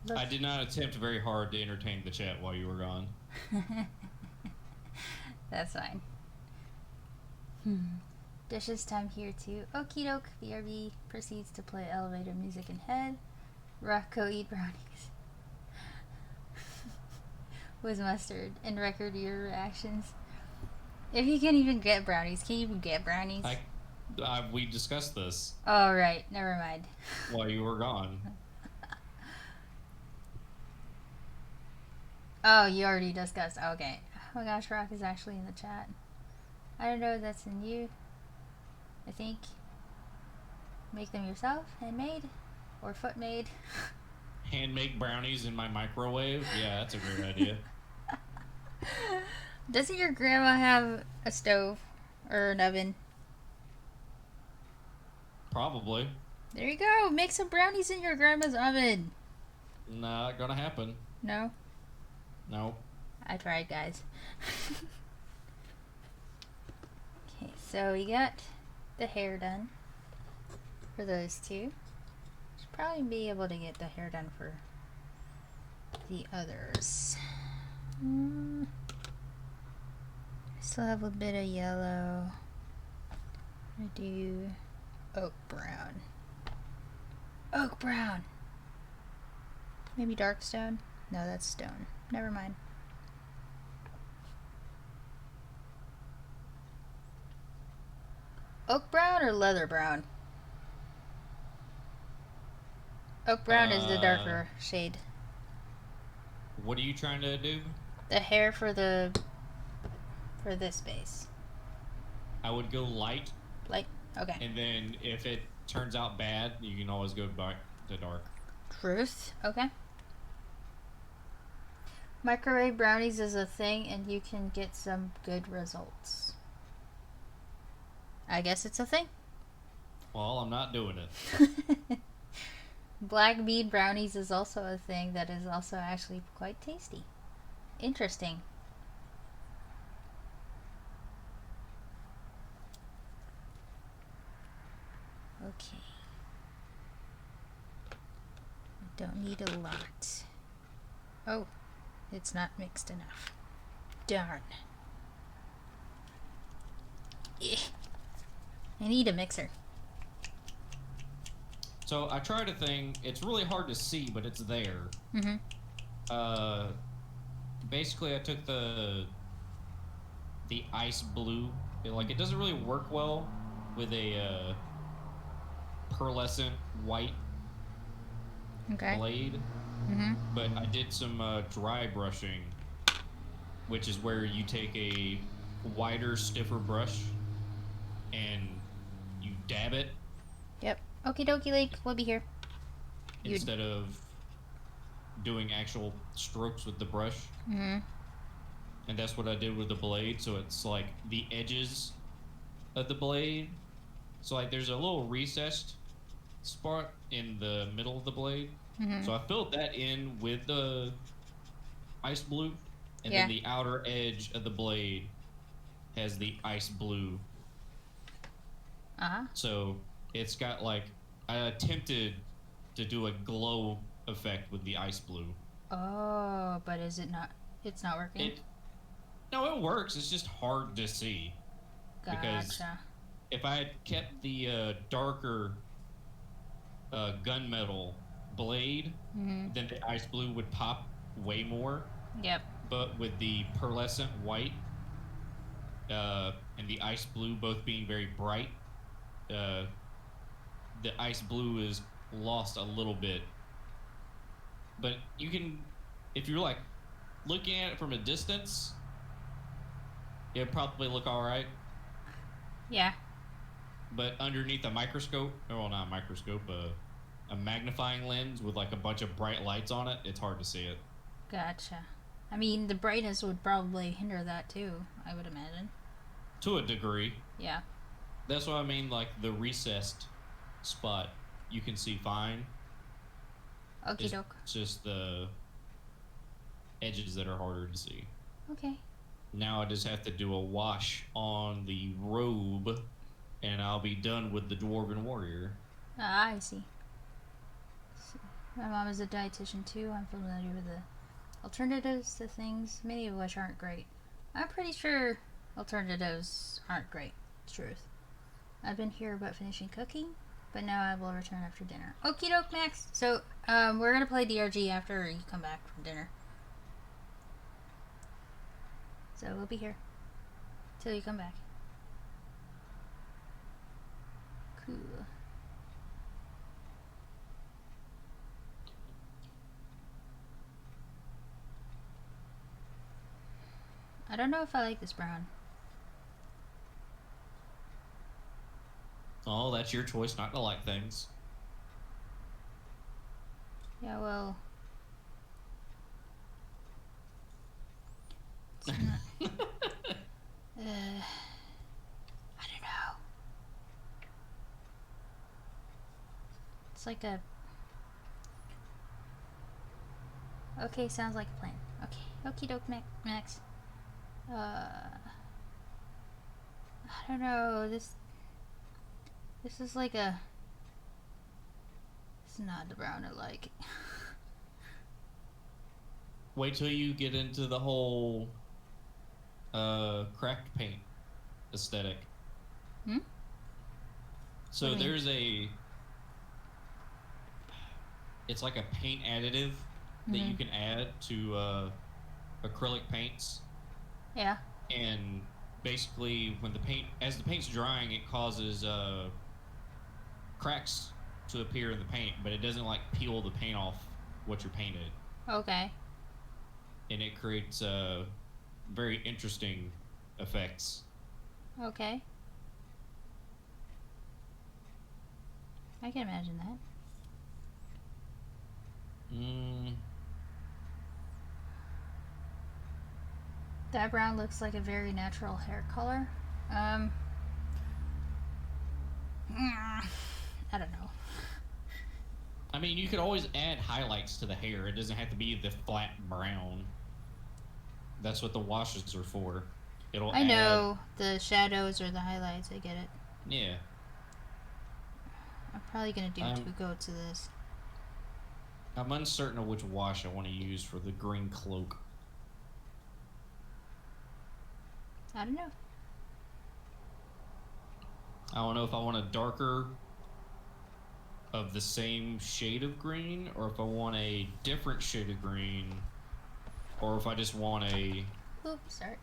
A: Look.
B: I did not attempt very hard to entertain the chat while you were gone.
A: That's fine. Dishes time here too. Okie doke. BRB proceeds to play elevator music in head. Rocco eat brownies with mustard and record your reactions. If you can't even get brownies, can you even get brownies?
B: We discussed this.
A: Oh, right. Never mind.
B: While you were gone.
A: Oh, you already discussed. Okay. Oh my gosh, Rock is actually in the chat. I don't know if that's in you. I think. Make them yourself, handmade, or foot made.
B: Hand-make brownies in my microwave? Yeah, that's a great idea.
A: Doesn't your grandma have a stove or an oven?
B: Probably.
A: There you go. Make some brownies in your grandma's oven.
B: Not gonna happen.
A: No?
B: No.
A: I tried, guys. Okay, so we got the hair done for those two. Should probably be able to get the hair done for the others. Still have a bit of yellow. I do oak brown. Oak brown! Maybe dark stone? No, that's stone. Never mind. Oak brown or leather brown? Oak brown is the darker shade.
B: What are you trying to do?
A: The hair for this base.
B: I would go light.
A: Light? Okay.
B: And then if it turns out bad, you can always go back to dark.
A: Truth. Okay. Microwave brownies is a thing and you can get some good results. I guess it's a thing.
B: Well, I'm not doing it.
A: Black bean brownies is also a thing that is also actually quite tasty. Interesting. Okay. I don't need a lot. Oh, it's not mixed enough. Darn. Eh. I need a mixer.
B: So I tried a thing. It's really hard to see, but it's there.
A: Mm-hmm.
B: Basically, I took the ice blue. It doesn't really work well with a pearlescent white
A: Okay.
B: blade,
A: Mm-hmm.
B: but I did some dry brushing, which is where you take a wider, stiffer brush and you dab it
A: Yep. Okie dokie, Lake. We'll be here. You-
B: instead of doing actual strokes with the brush.
A: Mm-hmm.
B: And that's what I did with the blade. So it's like the edges of the blade. So like there's a little recessed spot in the middle of the blade.
A: Mm-hmm.
B: So I filled that in with the ice blue, and
A: Yeah.
B: then the outer edge of the blade has the ice blue.
A: Uh-huh.
B: So it's got like I attempted to do a glow effect with the ice blue.
A: Oh, but is it not? It's not working?
B: No, it works. It's just hard to see. because-
A: Gotcha.
B: If I had kept the darker gunmetal blade,
A: Mm-hmm.
B: then the ice blue would pop way more.
A: Yep.
B: But with the pearlescent white and the ice blue both being very bright, the ice blue is lost a little bit. But you can, if you're like looking at it from a distance, it'll probably look all right.
A: Yeah.
B: But underneath a microscope, well, not a microscope, a magnifying lens with like a bunch of bright lights on it, it's hard to see it.
A: Gotcha. I mean, the brightness would probably hinder that too, I would imagine.
B: To a degree.
A: Yeah.
B: That's what I mean, like the recessed spot, you can see fine.
A: Okie doke.
B: It's just the edges that are harder to see.
A: Okay.
B: Now I just have to do a wash on the robe, and I'll be done with the Dwarven Warrior.
A: Ah, I see. My mom is a dietitian too. I'm familiar with the alternatives to things, many of which aren't great. I'm pretty sure alternatives aren't great. Truth. I've been here about finishing cooking, but now I will return after dinner. Okie doke, Max. So, we're gonna play DRG after you come back from dinner. So we'll be here till you come back. Cool. I don't know if I like this brown.
B: Oh, that's your choice not to like things.
A: Yeah, well. It's not. I don't know. It's like a. Okay, sounds like a plan. Okay, okie doke, Max. I don't know. This is like a. It's not the brown I like.
B: Wait till you get into the whole cracked paint aesthetic.
A: Hmm?
B: So
A: What do you mean?
B: there's it's like a paint additive that you
A: Mhm.
B: can add to acrylic paints,
A: Yeah.
B: and basically as the paint's drying, it causes cracks to appear in the paint, but it doesn't like peel the paint off what you're painted,
A: Okay.
B: and it creates very interesting effects.
A: Okay. I can imagine that. That brown looks like a very natural hair color. I don't know.
B: I mean, you could always add highlights to the hair. It doesn't have to be the flat brown. That's what the washes are for. It'll
A: I
B: add,
A: know the shadows or the highlights. I get it.
B: yeah.
A: I'm probably gonna do
B: I'm-
A: 2 coats of this.
B: I'm uncertain of which wash I want to use for the green cloak.
A: I don't know.
B: I don't know if I want a darker of the same shade of green, or if I want a different shade of green, or if I just want a
A: Oops, sorry.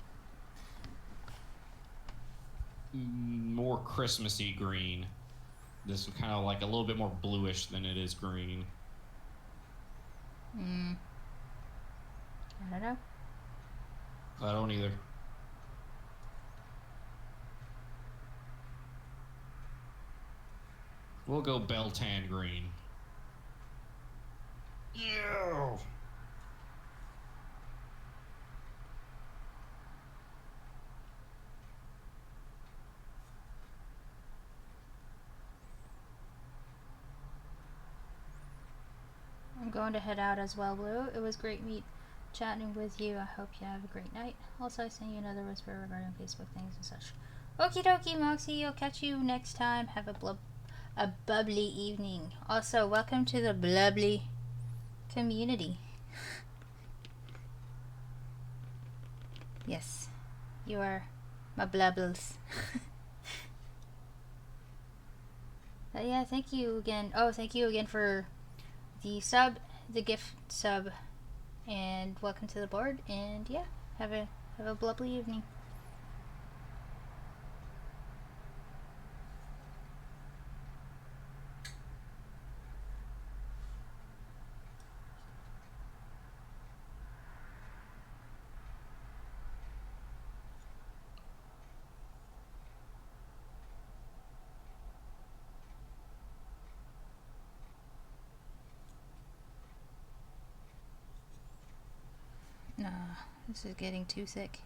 B: more Christmassy green. This is kind of like a little bit more bluish than it is green.
A: I don't know.
B: I don't either. We'll go Beltan green. Yeah.
A: I'm going to head out as well, Blue. It was great chatting with you. I hope you have a great night. Also, I sent you another whisper regarding Facebook things and such. Okie dokie, Moxie. I'll catch you next time. Have a bubbly evening. Also, welcome to the bubbly community. Yes, you are my blubbles. But yeah, thank you again. Oh, thank you again for the sub, the gift sub, and welcome to the board. And yeah, have a lovely evening. Nah, this is getting too thick.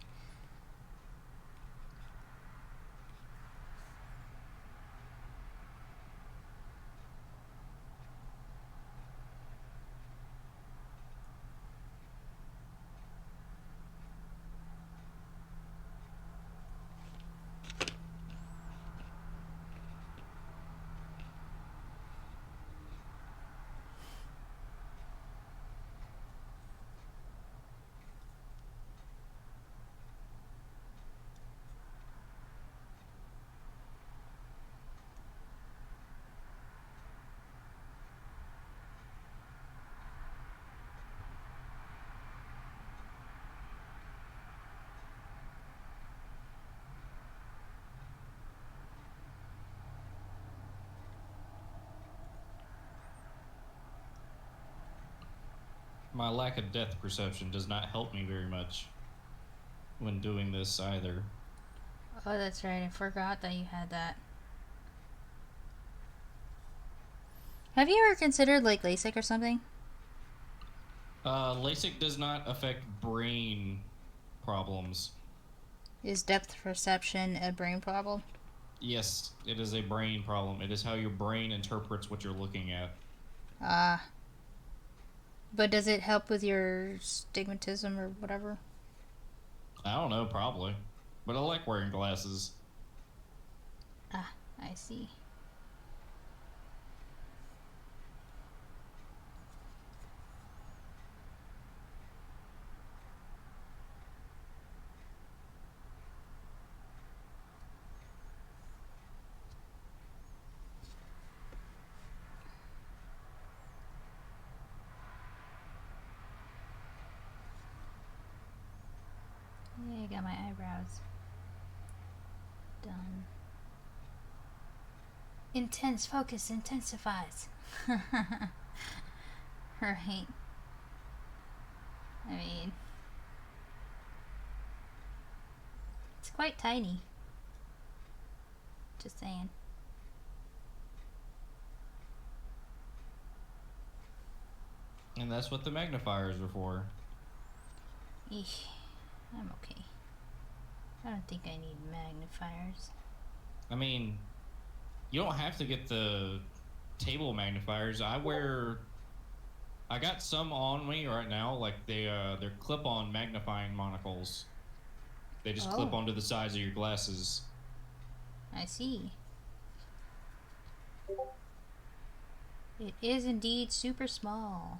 B: My lack of depth perception does not help me very much when doing this either.
A: Oh, that's right. I forgot that you had that. Have you ever considered like LASIK or something?
B: LASIK does not affect brain problems.
A: Is depth perception a brain problem?
B: Yes, it is a brain problem. It is how your brain interprets what you're looking at.
A: Ah. But does it help with your stigmatism or whatever?
B: I don't know, probably. But I like wearing glasses.
A: Ah, I see. Yeah, I got my eyebrows done. Intense focus intensifies. Right. I mean, it's quite tiny. Just saying.
B: And that's what the magnifiers are for.
A: Eesh, I'm okay. I don't think I need magnifiers.
B: I mean, you don't have to get the table magnifiers. I got some on me right now, like they're clip-on magnifying monocles. They just clip
A: Oh.
B: onto the sides of your glasses.
A: I see. It is indeed super small.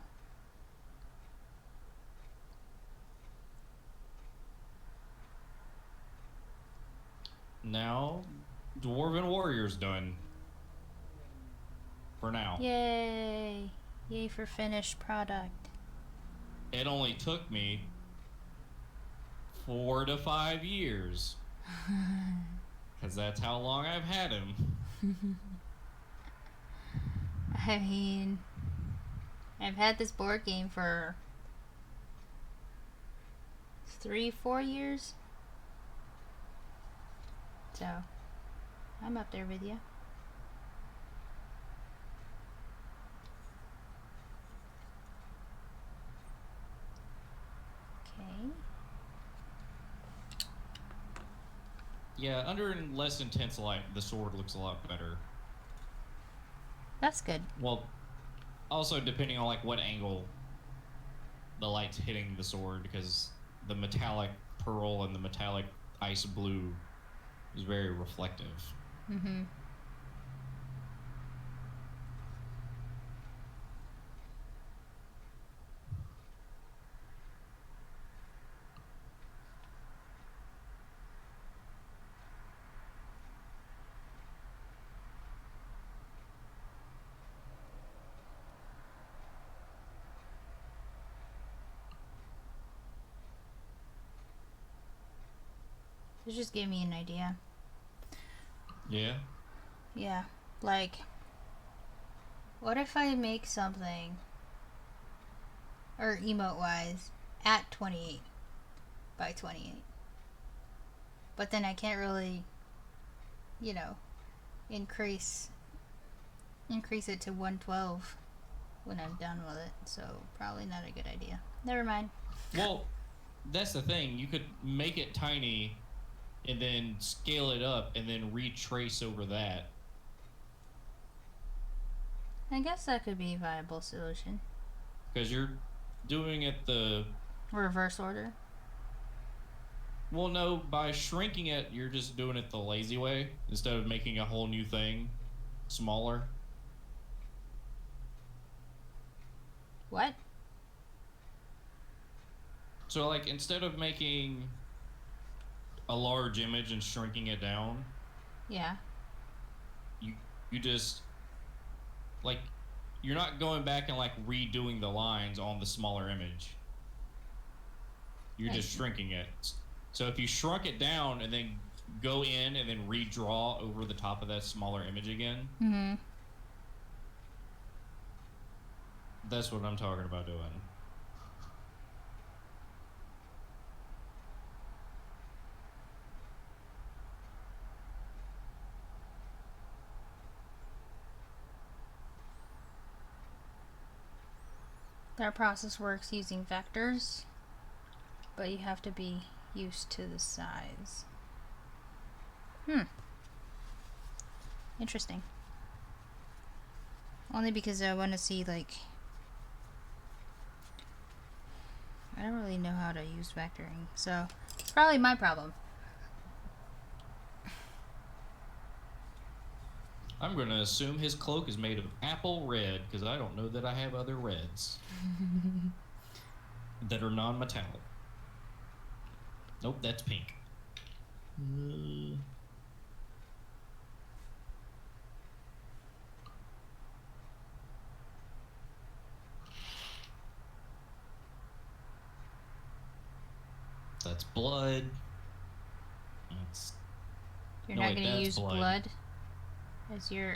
B: Now, Dwarven Warrior's done. For now.
A: Yay! Yay for finished product.
B: It only took me 4 to 5 years. Because that's how long I've had him.
A: I mean, I've had this board game for 3-4 years. So, I'm up there with you. Okay.
B: Yeah, under less intense light, the sword looks a lot better.
A: That's good.
B: Well, also depending on like what angle the light's hitting the sword, because the metallic pearl and the metallic ice blue is very reflective.
A: Mm-hmm. It just gave me an idea.
B: Yeah.
A: Yeah, like, what if I make something, or emote-wise, at 28 by 28? But then I can't really, you know, increase it to 112 when I'm done with it. So probably not a good idea. Never mind.
B: Well, that's the thing. You could make it tiny and then scale it up and then retrace over that.
A: I guess that could be a viable solution.
B: Because you're doing it the...
A: Reverse order.
B: Well, no, by shrinking it, you're just doing it the lazy way instead of making a whole new thing smaller.
A: What?
B: So, like, instead of making a large image and shrinking it down,
A: Yeah.
B: you just, like, you're not going back and, like, redoing the lines on the smaller image. You're just shrinking it. So if you shrunk it down and then go in and then redraw over the top of that smaller image again,
A: Mm-hmm.
B: that's what I'm talking about doing.
A: That process works using vectors, but you have to be used to the size. Interesting. Only because I want to see, like, I don't really know how to use vectoring, so it's probably my problem.
B: I'm going to assume his cloak is made of apple red, because I don't know that I have other reds that are non-metallic. Nope, that's pink. That's blood. That's...
A: You're
B: No,
A: not
B: wait,
A: going to
B: that's
A: use
B: blood.
A: blood as your...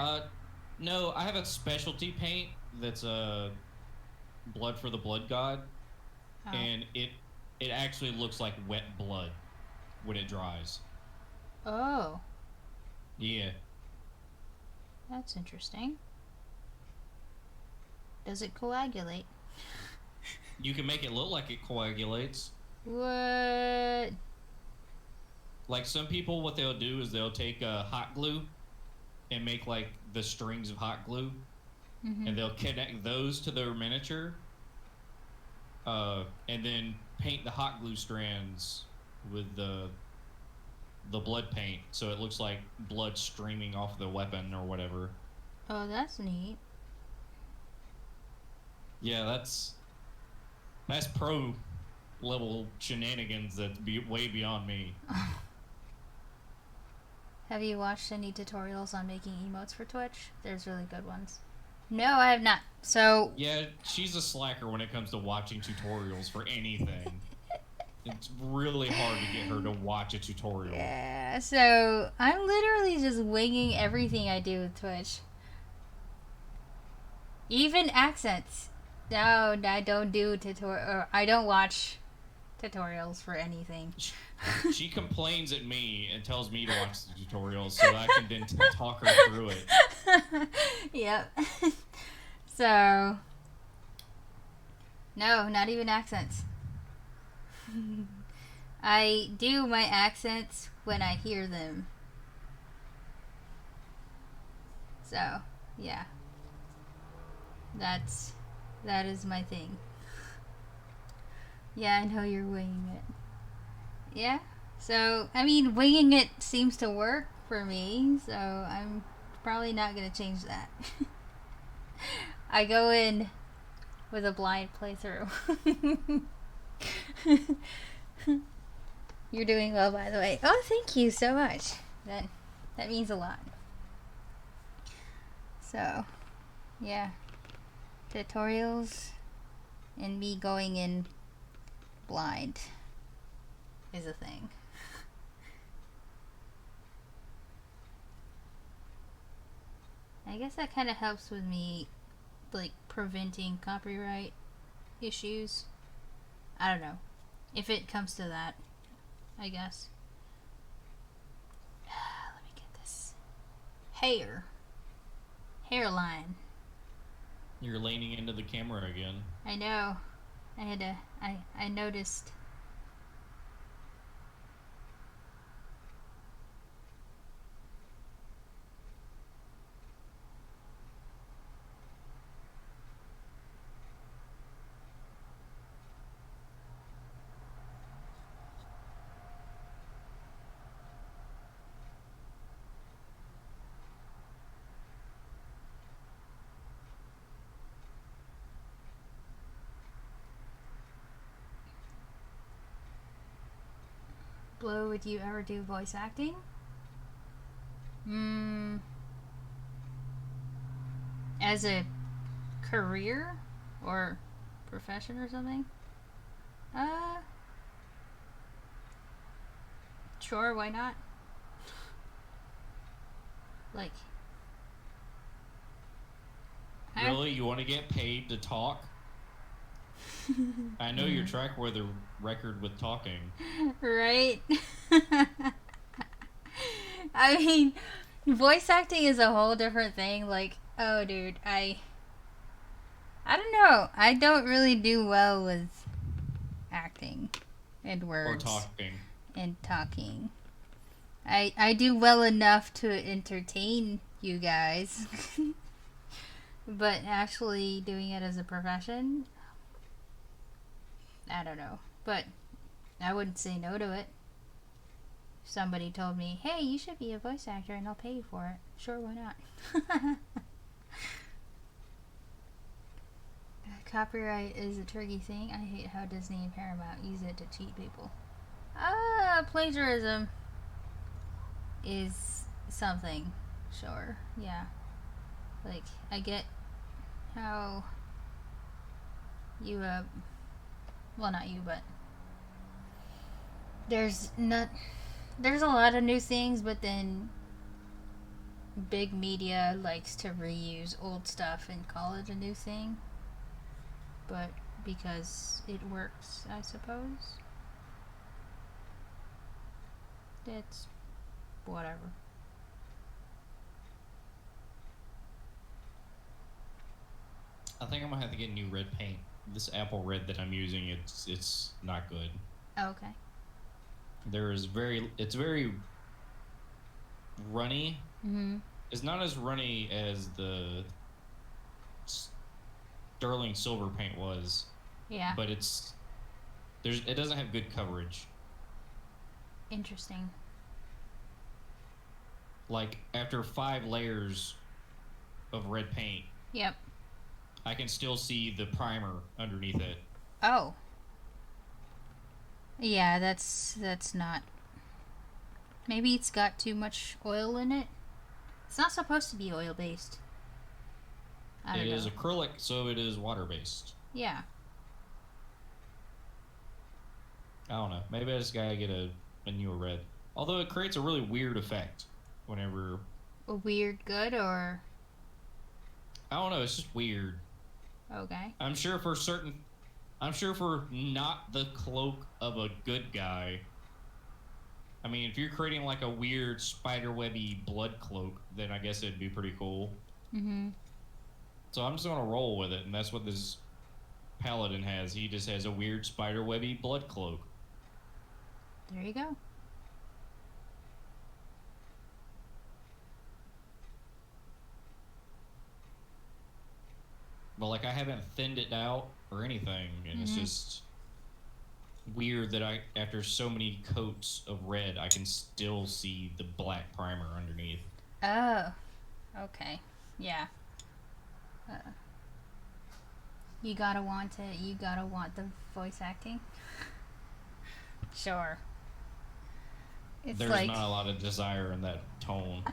B: No, I have a specialty paint that's blood for the blood god,
A: Oh.
B: and it actually looks like wet blood when it dries.
A: Oh,
B: Yeah.
A: that's interesting. Does it coagulate?
B: You can make it look like it coagulates.
A: What?
B: Like some people, what they'll do is they'll take hot glue and make like the strings of hot glue, and they'll connect those to their miniature, and then paint the hot glue strands with the blood paint, so it looks like blood streaming off the weapon or whatever.
A: Oh, that's neat.
B: Yeah, that's pro level shenanigans that's way beyond me.
A: Have you watched any tutorials on making emotes for Twitch? There's really good ones. No, I have not. So
B: Yeah, she's a slacker when it comes to watching tutorials for anything. It's really hard to get her to watch a tutorial.
A: yeah, so I'm literally just winging everything I do with Twitch. Even accents. No, I don't do I don't watch tutorials for anything.
B: She complains at me and tells me to watch the tutorials so that I can then talk her through it.
A: Yep. So, no, not even accents. I do my accents when I hear them. So, yeah. That is my thing. Yeah, I know you're winging it. Yeah. So, I mean, winging it seems to work for me, so I'm probably not going to change that. I go in with a blind playthrough. You're doing well, by the way. Oh, thank you so much. That means a lot. So, yeah. Tutorials and me going in blind is a thing. I guess that kind of helps with me, like, preventing copyright issues. I don't know. If it comes to that, I guess. Let me get this. Hairline.
B: You're leaning into the camera again.
A: I know. I noticed. Blow, would you ever do voice acting? As a career or profession or something? Sure, why not? Like,
B: Really? You want to get paid to talk? I know your track record with talking.
A: right? I mean, voice acting is a whole different thing. Like, oh, dude, I don't know. I don't really do well with acting and words
B: Or talking.
A: and talking. I do well enough to entertain you guys, but actually doing it as a profession, I don't know. But I wouldn't say no to it. If somebody told me, hey, you should be a voice actor and I'll pay you for it. Sure, why not? Copyright is a tricky thing. I hate how Disney and Paramount use it to cheat people. Plagiarism is something. Sure, yeah. Like, I get how you, well, not you, but there's a lot of new things, but then big media likes to reuse old stuff and call it a new thing. But because it works, I suppose. It's whatever.
B: I think I'm gonna have to get new red paint. This Apple Red that I'm using, it's not good.
A: Oh, okay.
B: It's very runny.
A: Mm-hmm.
B: It's not as runny as the sterling silver paint was,
A: Yeah.
B: but it doesn't have good coverage.
A: Interesting.
B: Like after 5 layers of red paint,
A: Yep.
B: I can still see the primer underneath it.
A: Oh. Yeah, that's not. Maybe it's got too much oil in it. It's not supposed to be oil based. I don't
B: It
A: know.
B: is acrylic, so it is water based.
A: Yeah.
B: I don't know. Maybe I just gotta get a newer red. Although it creates a really weird effect whenever.
A: A weird good or
B: I don't know. It's just weird.
A: okay.
B: I'm sure for not the cloak of a good guy. I mean, if you're creating like a weird spiderwebby blood cloak, then I guess it'd be pretty cool.
A: Mm-hmm.
B: So I'm just gonna roll with it, and that's what this paladin has. He just has a weird spiderwebby blood cloak.
A: There you go.
B: But like I haven't thinned it out or anything, and it's just weird that after so many coats of red, I can still see the black primer underneath.
A: Oh. Okay. Yeah. You gotta want it. You gotta want the voice acting. Sure. It's
B: There's
A: like
B: not a lot of desire in that tone.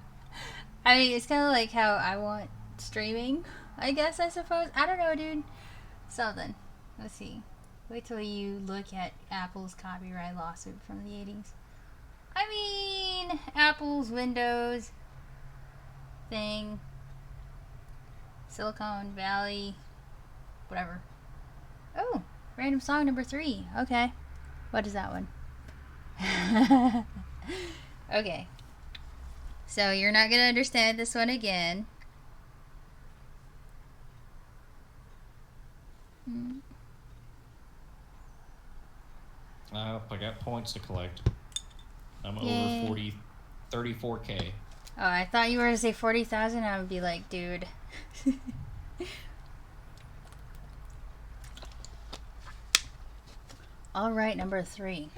A: I mean, it's kind of like how I want streaming. I guess I suppose. I don't know, dude. Something. Let's see. Wait till you look at Apple's copyright lawsuit from the 80s. I mean, Apple's Windows thing, Silicon Valley, whatever. Oh, random song number 3. Okay. What is that one? Okay. So you're not going to understand this one again.
B: I got points to collect. I'm
A: Yay.
B: over 34K.
A: Oh, I thought you were to say 40,000. I would be like, dude. All right, number 3.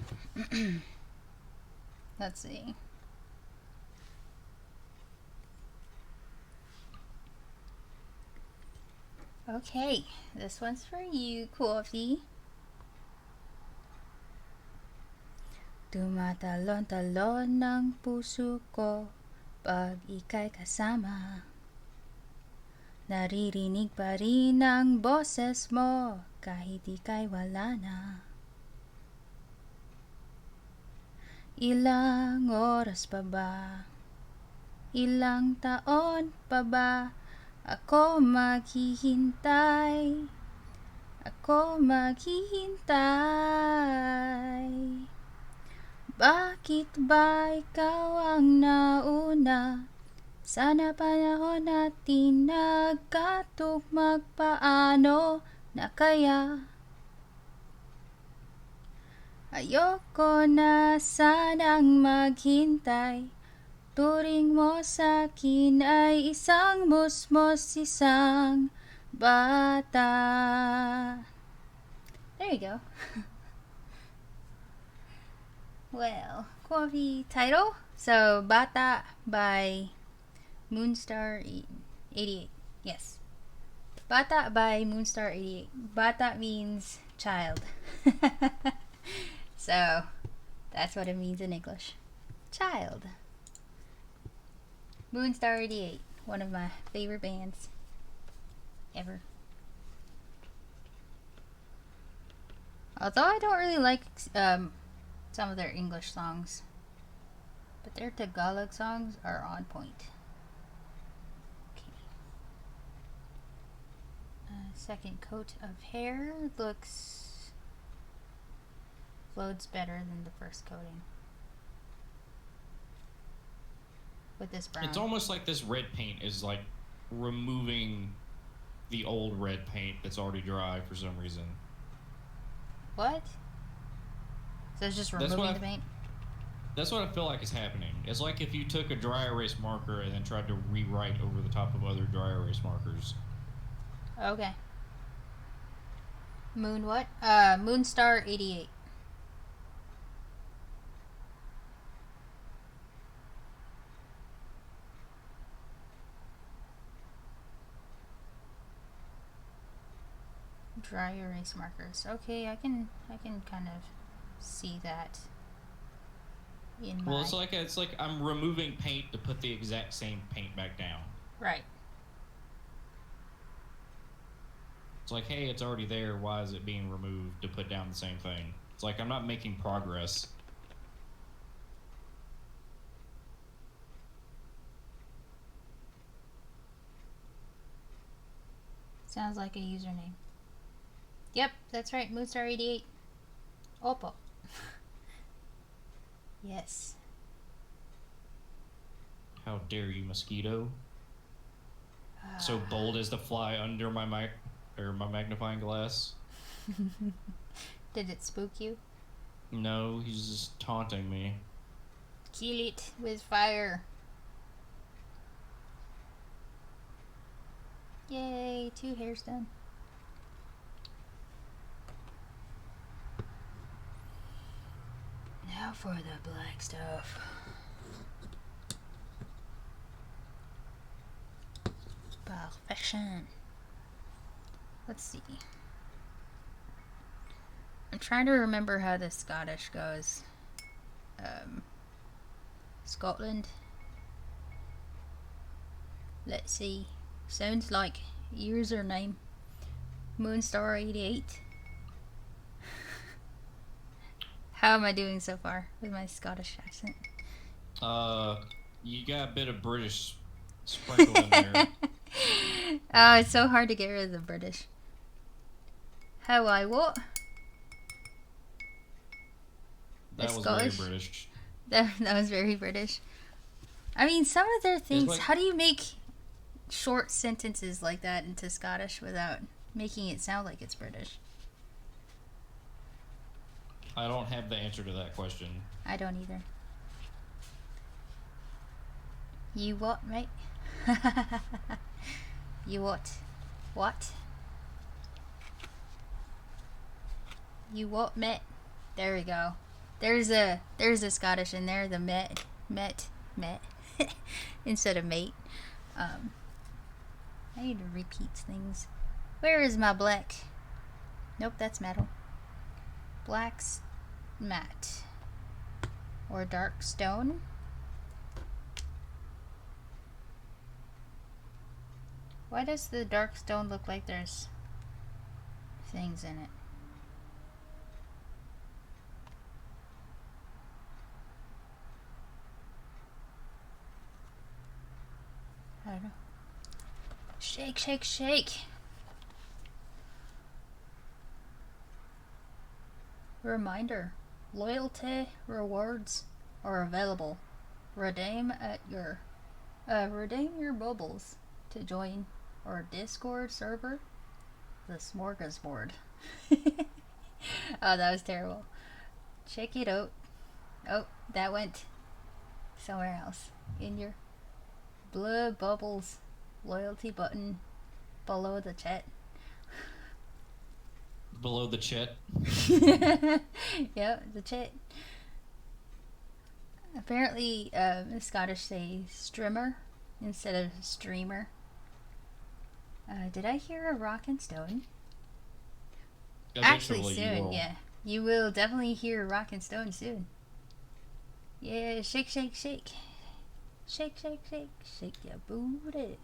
A: Let's see. Okay, this one's for you, Coffee. Tumatalon-talon ng puso ko pag ika'y kasama. Naririnig pa rin ang boses mo kahit ika'y wala na. Ilang oras pa ba? Ilang taon pa ba? Ako maghihintay. Ako maghihintay. Bakit ba ikaw ang nauna? Sana panahon natin nagkatugmag, paano na kaya? Ayoko na sanang maghintay. Turing mo sa'kin ay isang musmos, isang bata. There you go. Well, Coffee title. So, Bata by Moonstar 88. Yes. Bata by Moonstar 88. Bata means child. So, that's what it means in English. Child. Moonstar 88. One of my favorite bands ever. Although I don't really like some of their English songs, but their Tagalog songs are on point. Okay. Second coat of hair floats better than the first coating. With this brown.
B: It's almost like this red paint is like removing the old red paint that's already dry for some reason.
A: What? So it's just removing the paint?
B: That's what I feel like is happening. It's like if you took a dry erase marker and then tried to rewrite over the top of other dry erase markers.
A: Okay. Moon what? Moonstar 88. Dry erase markers. Okay, I can kind of see that in my...
B: Well, it's like I'm removing paint to put the exact same paint back down.
A: Right.
B: It's like, hey, it's already there. Why is it being removed to put down the same thing? It's like I'm not making progress.
A: Sounds like a username. Yep, that's right. Moonstar 88. Oppo. Yes.
B: How dare you, mosquito? So bold as to fly under my magnifying glass.
A: Did it spook you?
B: No, he's just taunting me.
A: Kill it with fire. Yay, 2 hairs done. Now for the black stuff. Perfection. Let's see. I'm trying to remember how the Scottish goes. Scotland. Let's see. Sounds like username Moonstar88. How am I doing so far with my Scottish accent?
B: You got a bit of British sprinkled in there.
A: Oh, it's so hard to get rid of the British. How I what?
B: That was
A: Scottish?
B: very British.
A: That was very British. I mean, some of their things.
B: like-
A: How do you make short sentences like that into Scottish without making it sound like it's British?
B: I don't have the answer to that question.
A: I don't either. You what, mate? You what? What? You what, met? There we go. There's a Scottish in there. The met, instead of mate. I need to repeat things. Where is my black? Nope, that's metal. Black's matte or dark stone. Why does the dark stone look like there's things in it? I don't know. Shake, shake, shake. Reminder, loyalty rewards are available. Redeem your bubbles to join our Discord server, the Smorgasbord. Oh, that was terrible. Check it out. Oh, that went somewhere else. In your Blue Bubbles loyalty button below the chat.
B: Below the chat.
A: Yep, the chat. Apparently, the Scottish say streamer instead of streamer. Did I hear a rockin' stone? Actually,
B: Eventually you
A: soon,
B: will.
A: yeah. You will definitely hear rockin' stone soon. Yeah, shake, shake, shake. Shake, shake, shake. Shake your booty.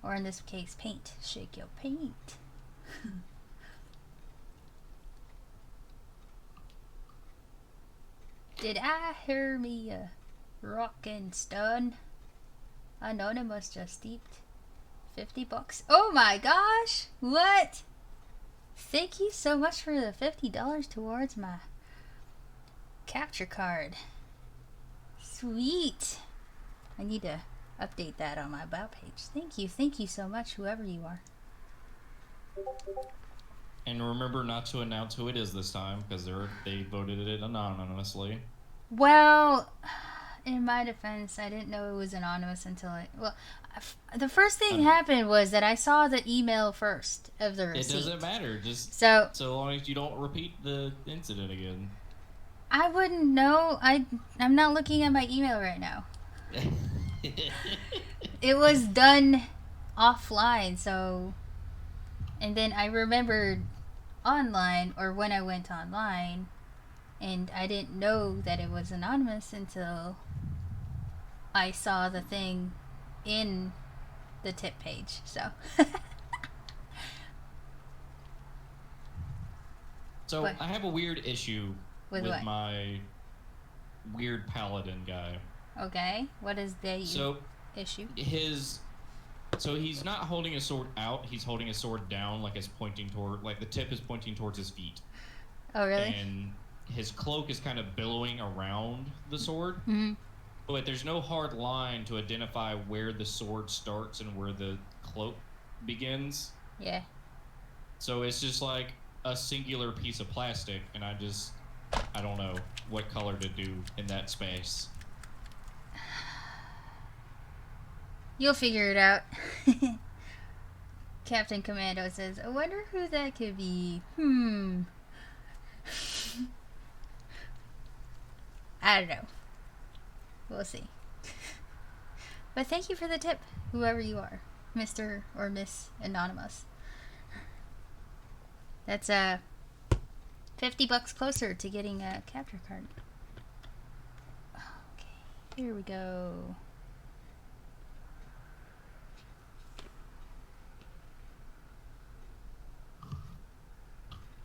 A: Or in this case, paint. Shake your paint. Did I hear me a rockin' stun? Anonymous just steeped $50. Oh my gosh! What? Thank you so much for the $50 towards my capture card. Sweet. I need to update that on my about page. Thank you so much, whoever you are.
B: And remember not to announce who it is this time, because they voted it anonymously.
A: Well, in my defense, I didn't know it was anonymous until The first thing happened was that I saw the email first of the
B: It
A: receipt.
B: doesn't matter. Just
A: So
B: so long as you don't repeat the incident again.
A: I wouldn't know. I'm not looking at my email right now. It was done offline, so, and then I remembered online, or when I went online, and I didn't know that it was anonymous until I saw the thing in the tip page. So
B: So
A: What?
B: I have a weird issue
A: with
B: with
A: what?
B: my weird paladin guy.
A: Okay, what is the
B: So
A: issue?
B: he's not holding a sword out, he's holding a sword down, like it's pointing toward, like the tip is pointing towards his feet.
A: Oh, really?
B: And his cloak is kind of billowing around the sword,
A: Mm-hmm.
B: but there's no hard line to identify where the sword starts and where the cloak begins.
A: Yeah.
B: So it's just like a singular piece of plastic, and I don't know what color to do in that space.
A: You'll figure it out. Captain Commando says, I wonder who that could be. I don't know. We'll see. But thank you for the tip, whoever you are, Mr. or Miss Anonymous. That's $50 closer to getting a capture card. Okay, here we go.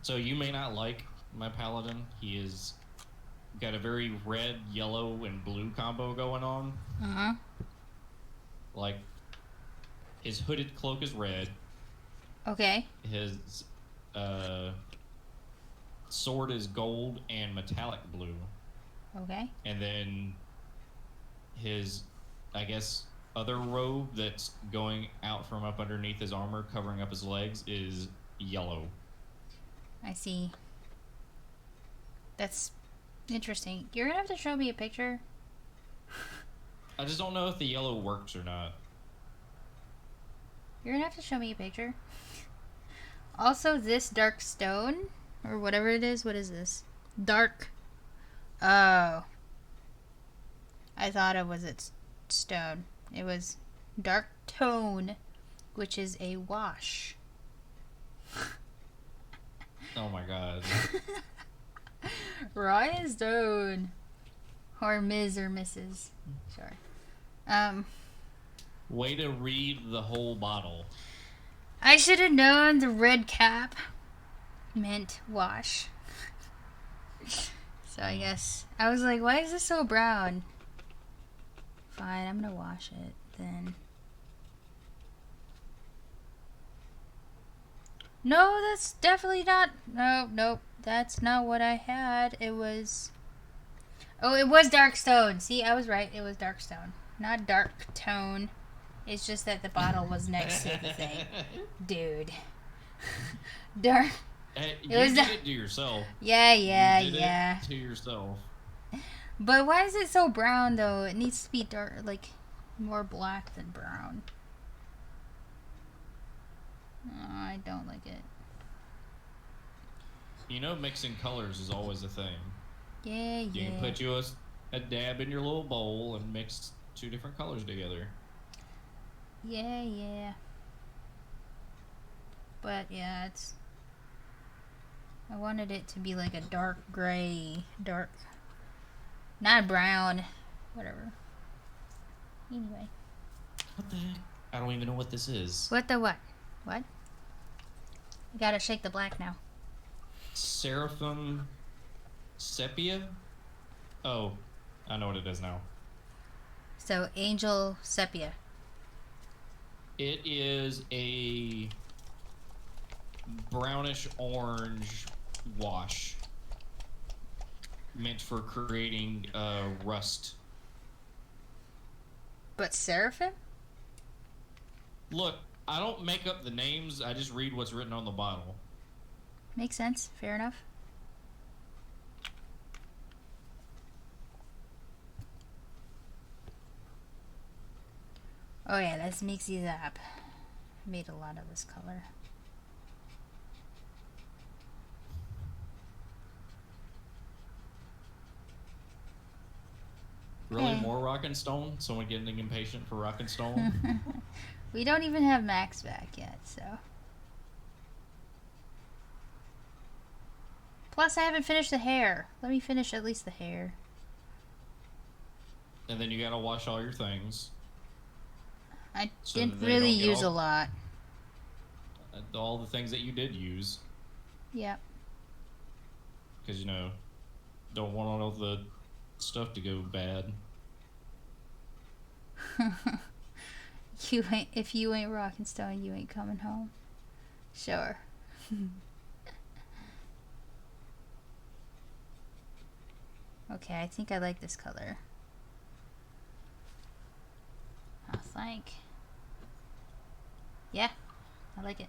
B: So you may not like my paladin. He is got a very red, yellow, and blue combo going on.
A: Uh-huh.
B: Like his hooded cloak is red.
A: Okay.
B: His sword is gold and metallic blue.
A: Okay.
B: And then his, I guess, other robe that's going out from up underneath his armor, covering up his legs, is yellow.
A: I see. That's interesting. You're gonna have to show me a picture.
B: I just don't know if the yellow works or not.
A: You're gonna have to show me a picture. Also, this dark stone, or whatever it is, what is this? Dark. Oh. I thought it was its stone. It was dark tone, which is a wash.
B: Oh my god.
A: Ryan Stone. Or Ms. or Mrs. Sorry.
B: Way to read the whole bottle.
A: I should have known the red cap meant wash. So I guess I was like, why is this so brown? Fine, I'm gonna wash it then. No, that's definitely not. No, nope. That's not what I had. It was. Oh, it was dark stone. See, I was right. It was dark stone, not dark tone. It's just that the bottle was next to the thing, dude. Dark.
B: Hey,
A: It
B: you
A: was
B: did
A: the-
B: it to yourself.
A: Yeah, yeah,
B: You did
A: yeah.
B: it to yourself.
A: But why is it so brown though? It needs to be dark, like more black than brown. Oh, I don't like it.
B: You know, mixing colors is always a thing.
A: Yeah,
B: You
A: yeah.
B: can put you a dab in your little bowl and mix two different colors together.
A: Yeah, yeah. But yeah, it's. I wanted it to be like a dark gray, dark. Not brown. Whatever. Anyway.
B: What the heck? I don't even know what this is.
A: What the what? What? You gotta shake the black now.
B: Seraphim Sepia? Oh, I know what it is now.
A: So, Angel Sepia.
B: It is a brownish orange wash meant for creating rust.
A: But Seraphim?
B: Look, I don't make up the names, I just read what's written on the bottle.
A: Makes sense. Fair enough. Oh yeah, let's mix these up. Made a lot of this color.
B: Really,
A: Okay.
B: more rock and stone? Someone getting impatient for rock and stone?
A: We don't even have Max back yet, so. Plus, I haven't finished the hair. Let me finish at least the hair.
B: And then you gotta wash all your things.
A: I
B: So
A: didn't
B: that they
A: really
B: don't get
A: use a
B: all-
A: lot.
B: All the things that you did use.
A: Yep.
B: Because, you know, don't want all the stuff to go bad.
A: If you ain't rockin' stone, you ain't coming home. Sure. Okay, I think I like this color. I think. Yeah, I like it.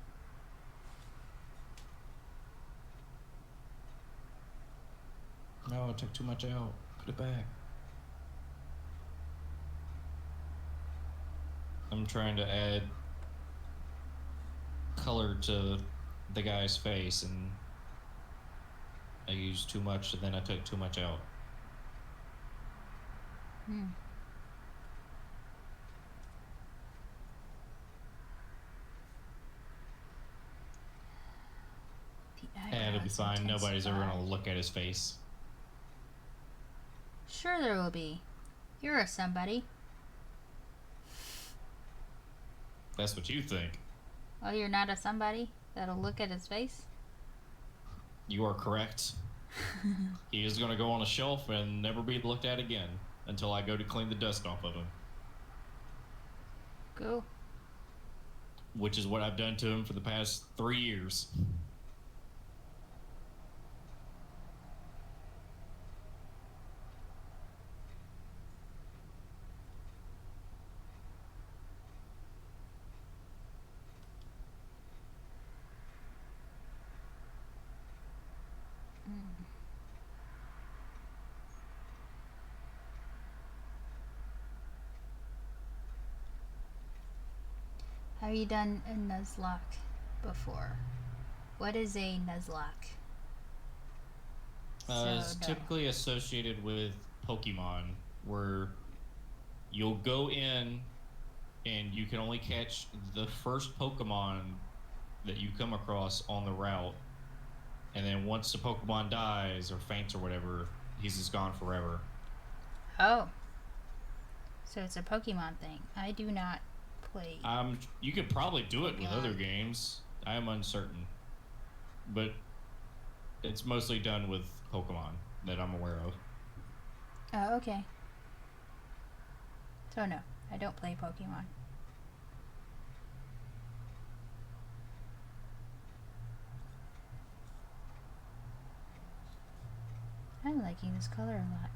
B: No, I took too much out. Put it back. I'm trying to add color to the guy's face, and I used too much, and then I took too much out.
A: Hmm. The
B: And it'll be
A: eyebrows
B: fine. Nobody's ever
A: intensify.
B: gonna look at his face.
A: Sure there will be. You're a somebody.
B: That's what you think.
A: Oh, you're not a somebody that'll look at his face?
B: You are correct. He is gonna go on a shelf and never be looked at again until I go to clean the dust off of him.
A: Go.
B: Which is what I've done to him for the past 3 years.
A: Have you done a Nuzlocke before? What is a Nuzlocke?
B: It's
A: no.
B: typically associated with Pokemon, where you'll go in and you can only catch the first Pokemon that you come across on the route. And then once the Pokemon dies or faints or whatever, he's just gone forever.
A: Oh. So it's a Pokemon thing. I do not play.
B: You could probably do it with
A: Pokemon.
B: other games. I am uncertain. But it's mostly done with Pokemon that I'm aware of.
A: Oh, okay. So no, I don't play Pokemon. I'm liking this color a lot.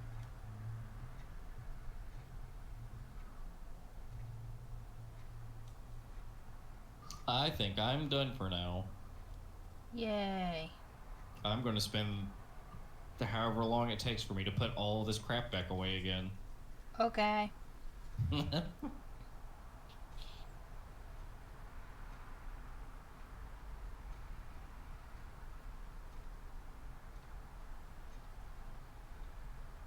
B: I think I'm done for now.
A: Yay.
B: I'm going to spend however long it takes for me to put all this crap back away again.
A: Okay.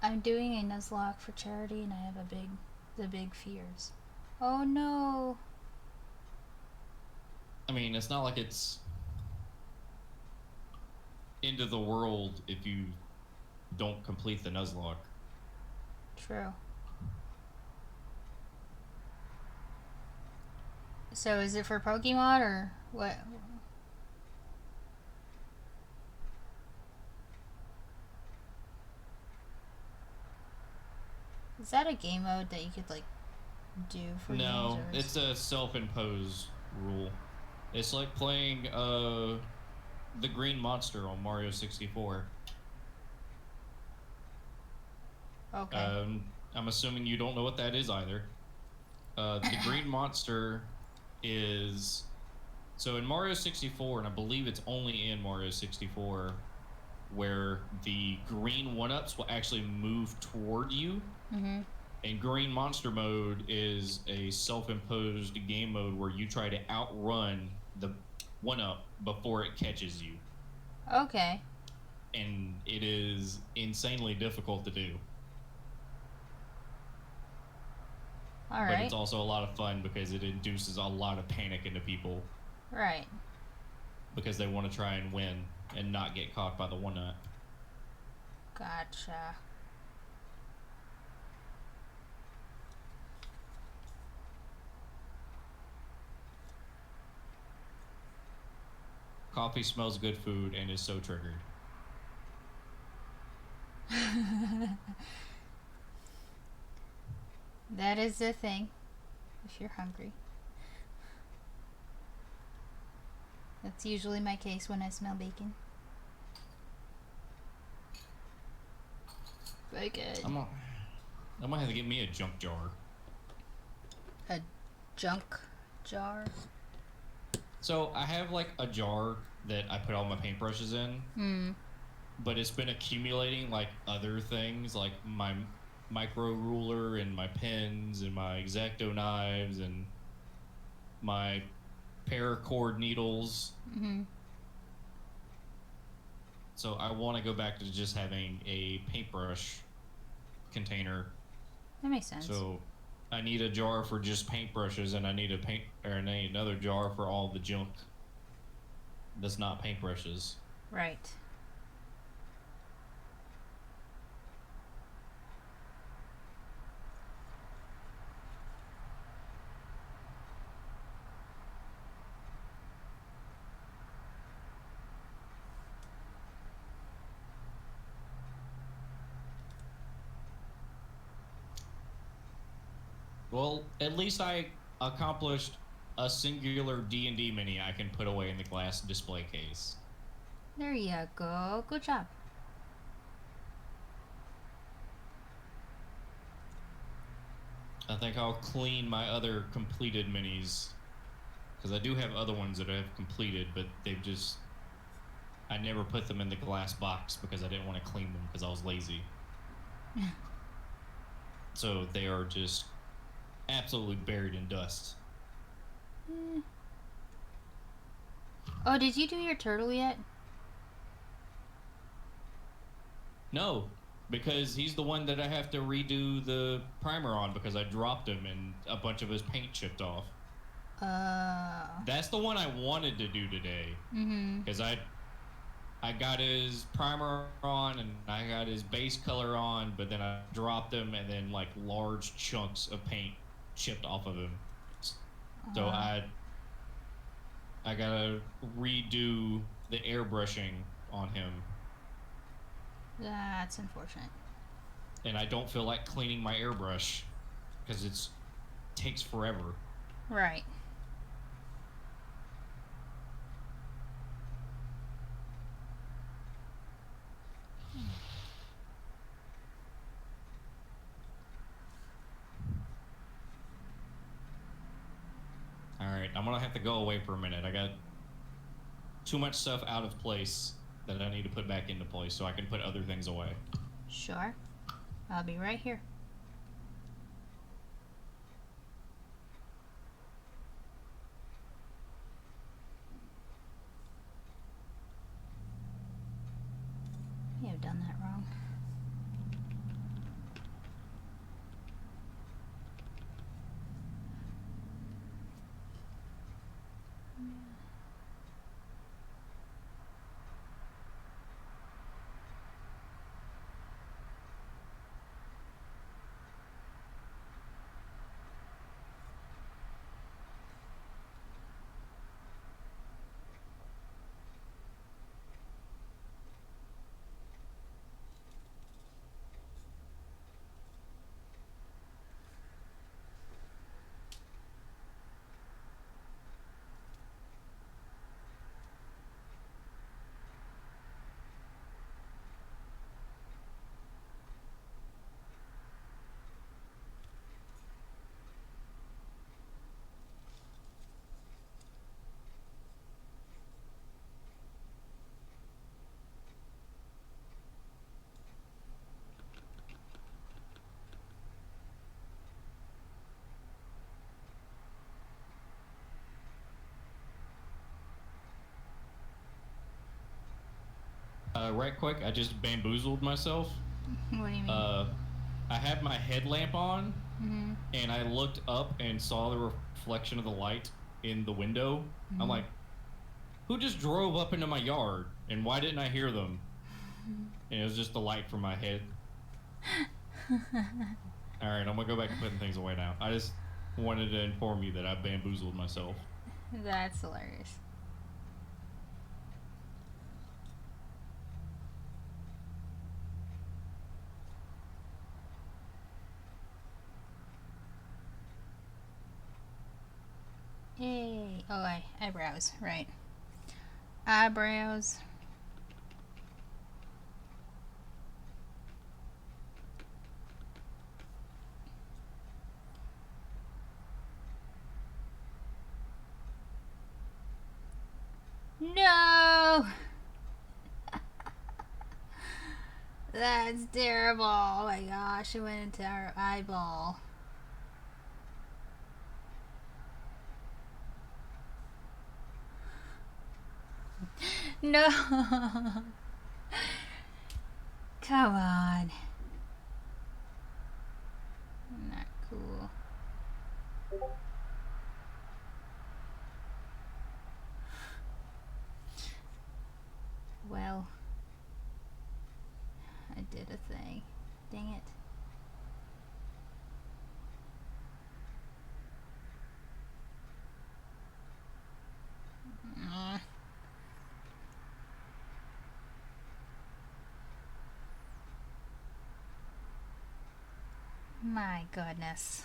A: I'm doing a Nuzlocke for charity and I have the big fears. Oh no.
B: I mean, it's not like it's end of the world if you don't complete the Nuzlocke.
A: True. So is it for Pokemon or what? Is that a game mode that you could like do for
B: No,
A: games? Or
B: it's a self-imposed rule. It's like playing the Green Monster on Mario 64.
A: okay.
B: I'm assuming you don't know what that is either. The Green Monster is so in Mario 64, and I believe it's only in Mario 64, where the green one-ups will actually move toward you,
A: Mhm.
B: And Green Monster mode is a self-imposed game mode where you try to outrun the one-up before it catches you.
A: Okay.
B: And it is insanely difficult to do.
A: All
B: But
A: right.
B: it's also a lot of fun because it induces a lot of panic into people
A: Right.
B: because they want to try and win and not get caught by the one-up.
A: Gotcha.
B: Coffee smells good food and is so triggered.
A: That is the thing. If you're hungry. That's usually my case when I smell bacon. Very good.
B: I might have to get me a junk jar.
A: A junk jar.
B: So I have like a jar that I put all my paintbrushes in,
A: Hmm.
B: but it's been accumulating like other things, like my micro ruler and my pens and my X-Acto knives and my paracord needles.
A: Mm-hmm.
B: So I want to go back to just having a paintbrush container.
A: That makes sense.
B: So I need a jar for just paintbrushes, and I need I need another jar for all the junk that's not paintbrushes.
A: Right.
B: Well, at least I accomplished a singular D&D mini I can put away in the glass display case.
A: There you go. Good job.
B: I think I'll clean my other completed minis, because I do have other ones that I have completed, but they've just... I never put them in the glass box because I didn't want to clean them because I was lazy. So they are just absolutely buried in dust.
A: Oh, did you do your turtle yet?
B: No, because he's the one that I have to redo the primer on because I dropped him and a bunch of his paint chipped off. That's the one I wanted to do today.
A: Mm-hmm.
B: Because I got his primer on and I got his base color on, but then I dropped him and then like large chunks of paint chipped off of him. So I gotta redo the airbrushing on him.
A: That's unfortunate.
B: And I don't feel like cleaning my airbrush because it takes forever.
A: Right.
B: Alright, I'm gonna have to go away for a minute. I got too much stuff out of place that I need to put back into place so I can put other things away.
A: Sure. I'll be right here. I may have done that wrong.
B: right quick, I just bamboozled myself.
A: What do you mean?
B: I had my headlamp on,
A: Mm-hmm.
B: and I looked up and saw the reflection of the light in the window. I'm like, who just drove up into my yard, and why didn't I hear them? And it was just the light from my head. All right, I'm gonna go back to putting things away now. I just wanted to inform you that I bamboozled myself.
A: That's hilarious. Yay. Oh, eyebrows, right. Eyebrows. No! That's terrible. Oh my gosh, it went into our eyeball. No! Come on. Not cool. Well, I did a thing. Dang it. My goodness.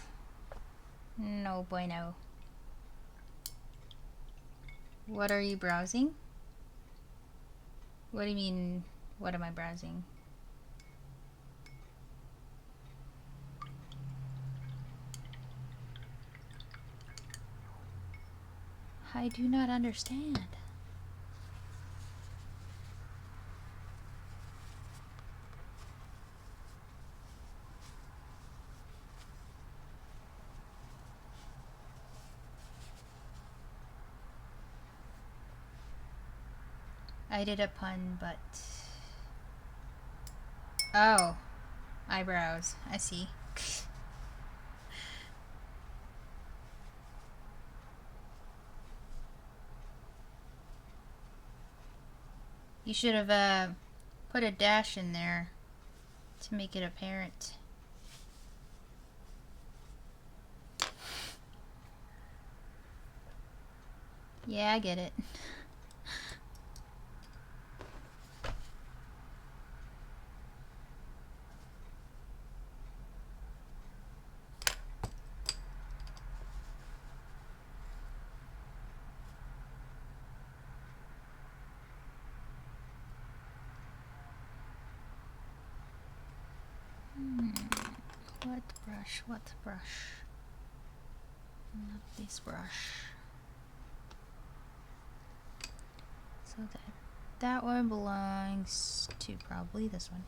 A: No bueno. What are you browsing? What do you mean, what am I browsing? I do not understand. I did a pun, but... Oh. Eyebrows. I see. You should have put a dash in there to make it apparent. Yeah, I get it. What brush? What brush? Not this brush. So that one belongs to probably this one.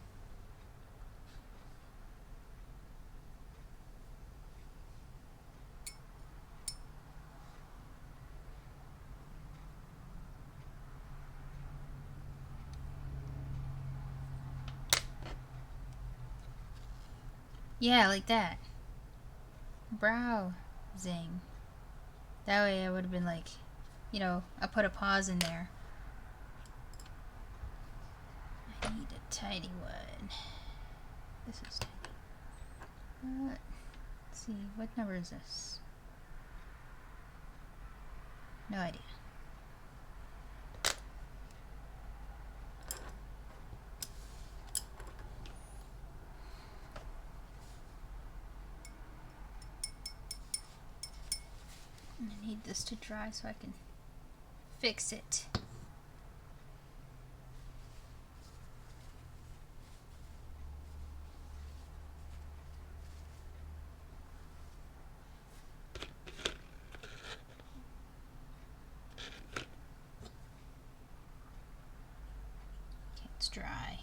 A: Yeah, like that. Browsing. That way I would have been like, you know, I put a pause in there. I need a tiny one. This is tiny. Let's see, what number is this? No idea. I need this to dry so I can fix it. Okay, it's dry.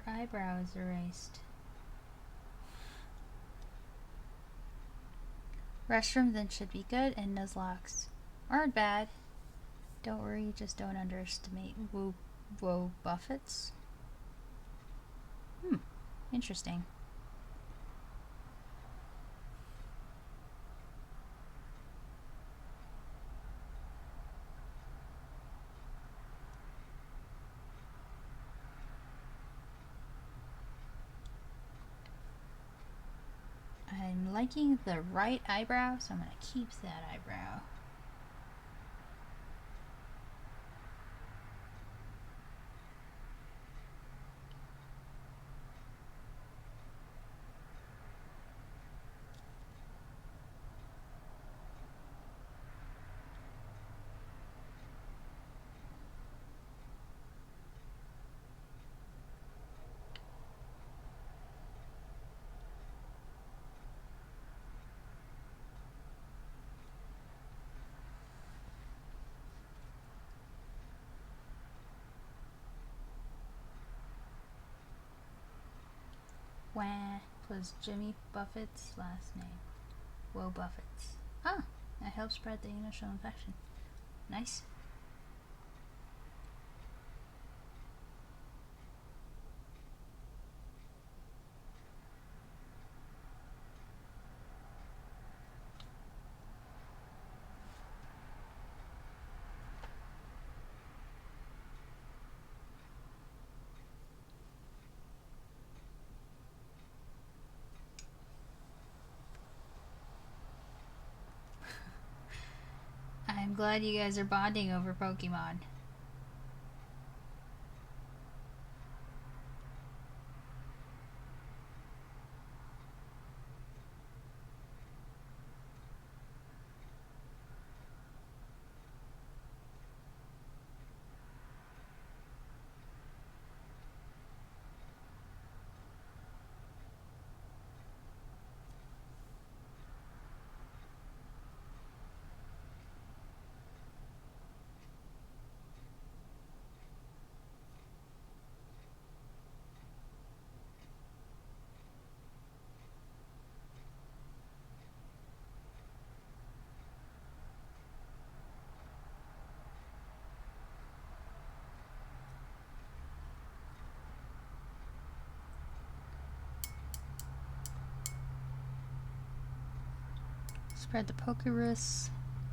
A: Her eyebrow is erased. Restroom then should be good, and Nuzlocke's aren't bad. Don't worry, just don't underestimate Woe Buffett's. Interesting. I'm liking the right eyebrow, so I'm going to keep that eyebrow. Wah was Jimmy Buffett's last name. Woe Buffett's. Ah, that helps spread the initial infection. Nice. I'm glad you guys are bonding over Pokemon. Spread the Pokerus.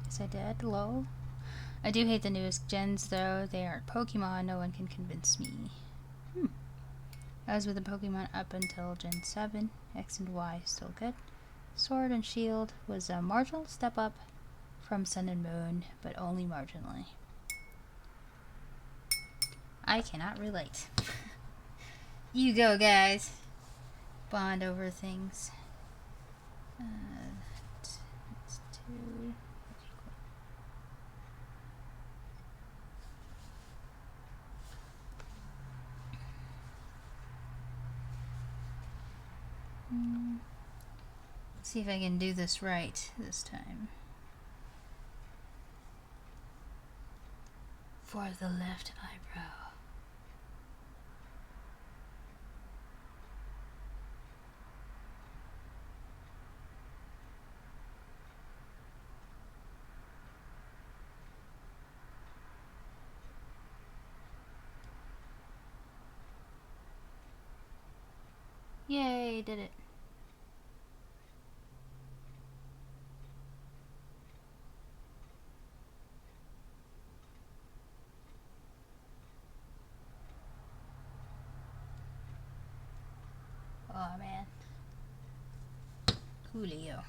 A: Is I dead? Lol. I do hate the newest gens though. They aren't Pokemon. No one can convince me. I was with the Pokemon up until Gen 7. X and Y still good. Sword and Shield was a marginal step up from Sun and Moon, but only marginally. I cannot relate. You go, guys. Bond over things. That's 2. Let's see if I can do this right this time. For the left eyebrow. Yay, did it. Oh man. Coolio.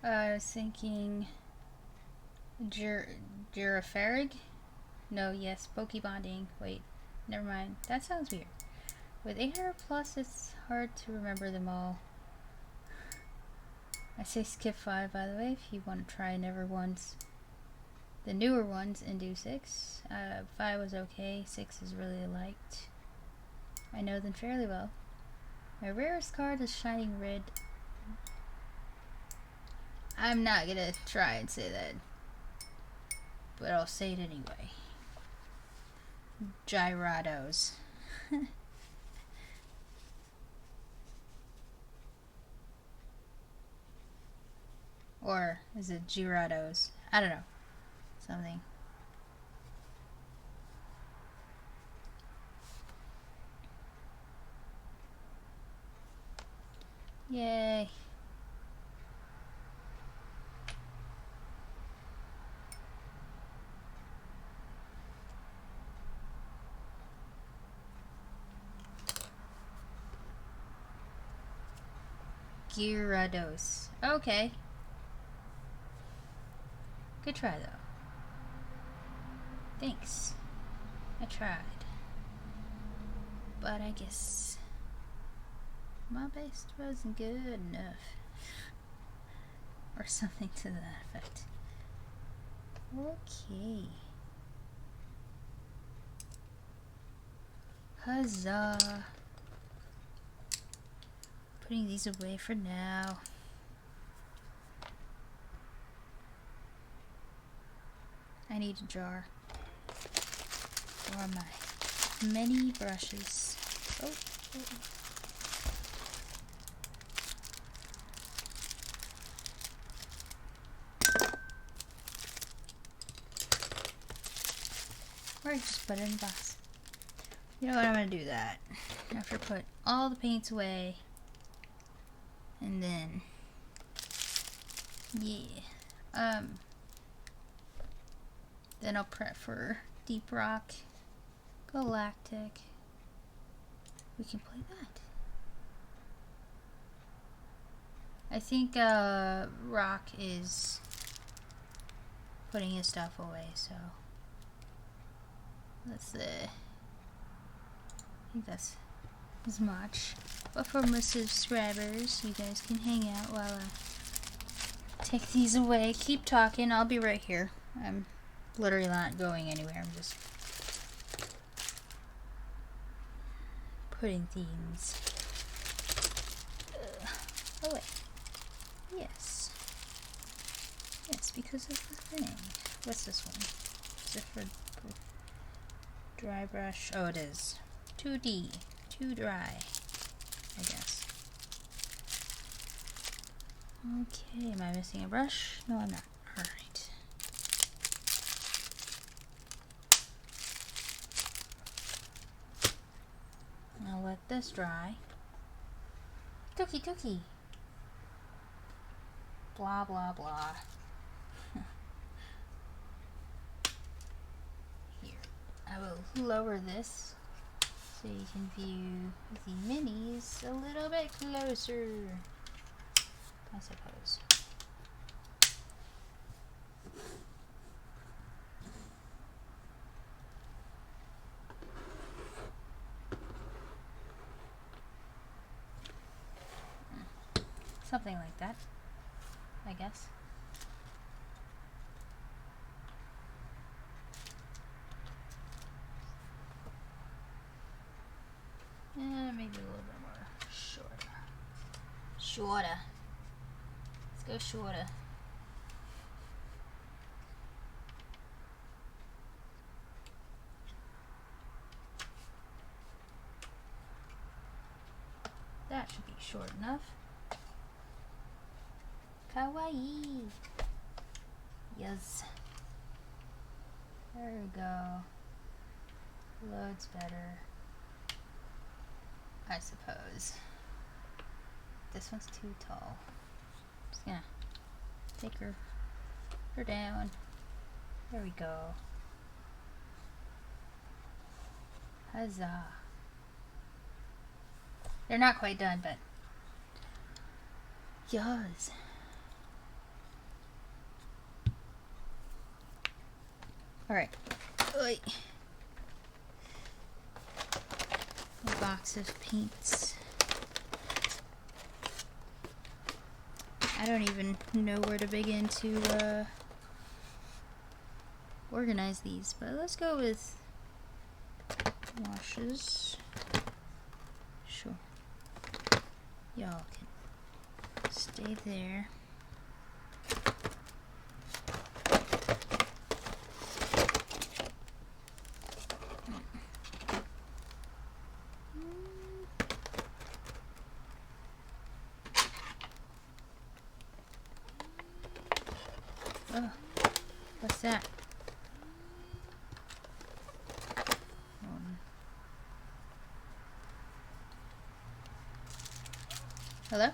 A: I was thinking Girafarig? No, yes, Pokebonding. Wait, never mind. That sounds weird. With 800 plus, it's hard to remember them all. I say skip 5, by the way, if you want to try never once. The newer ones and do 6. 5 was okay, 6 is really liked. I know them fairly well. My rarest card is Shining Red I'm not gonna try and say that, but I'll say it anyway. Gyrados. Or is it Gyrados? I don't know. Something. Yay. Gyarados. Okay. Good try though. Thanks. I tried. But I guess my best wasn't good enough. Or something to that effect. Okay. Huzzah. Putting these away for now. I need a jar for my many brushes. Oh, oh. Or just put it in the box. You know what, I'm gonna do that. After I put all the paints away. And then, yeah, then I'll prep for Deep Rock, Galactic. We can play that. I think Rock is putting his stuff away, so let's see. I think that's as much. But for my subscribers, you guys can hang out while I take these away. Keep talking. I'll be right here. I'm literally not going anywhere. I'm just putting things away. Yes. Yes, because of the thing. What's this one? Is it for dry brush? Oh, it is. 2D. Too dry, I guess. Okay, am I missing a brush? No, I'm not. Alright. Now let this dry. Cookie, cookie. Blah, blah, blah. Here. I will lower this so you can view the minis a little bit closer, I suppose. Something like that, I guess. Maybe a little bit more shorter. Shorter. Let's go shorter. That should be short enough. Kawaii. Yes. There we go. Loads better, I suppose. This one's too tall. Just gonna take her down. There we go. Huzzah. They're not quite done, but yes. Alright. A box of paints. I don't even know where to begin to organize these, but let's go with washes. Sure. Y'all can Stay there. Oh, what's that? Hello?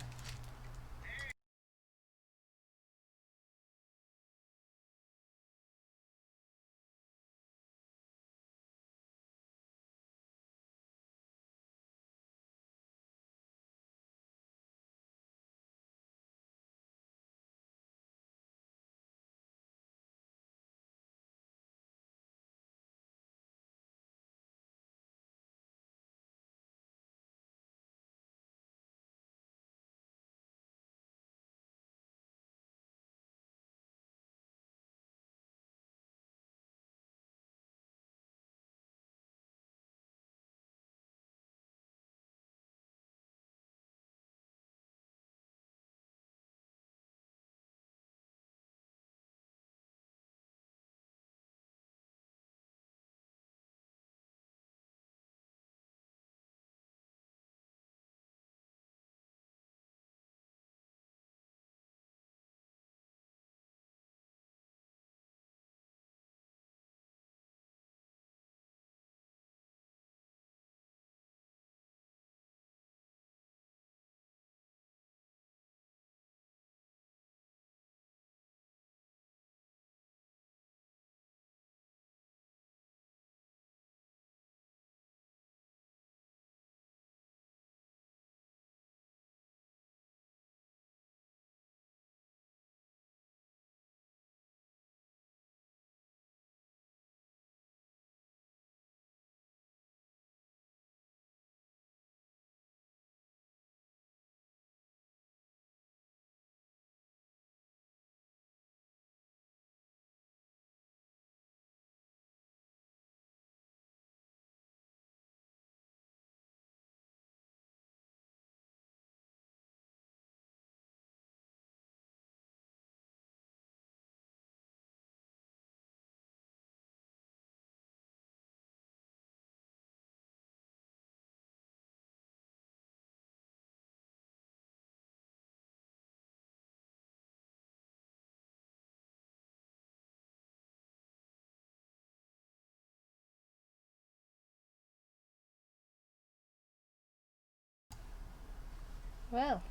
A: Well,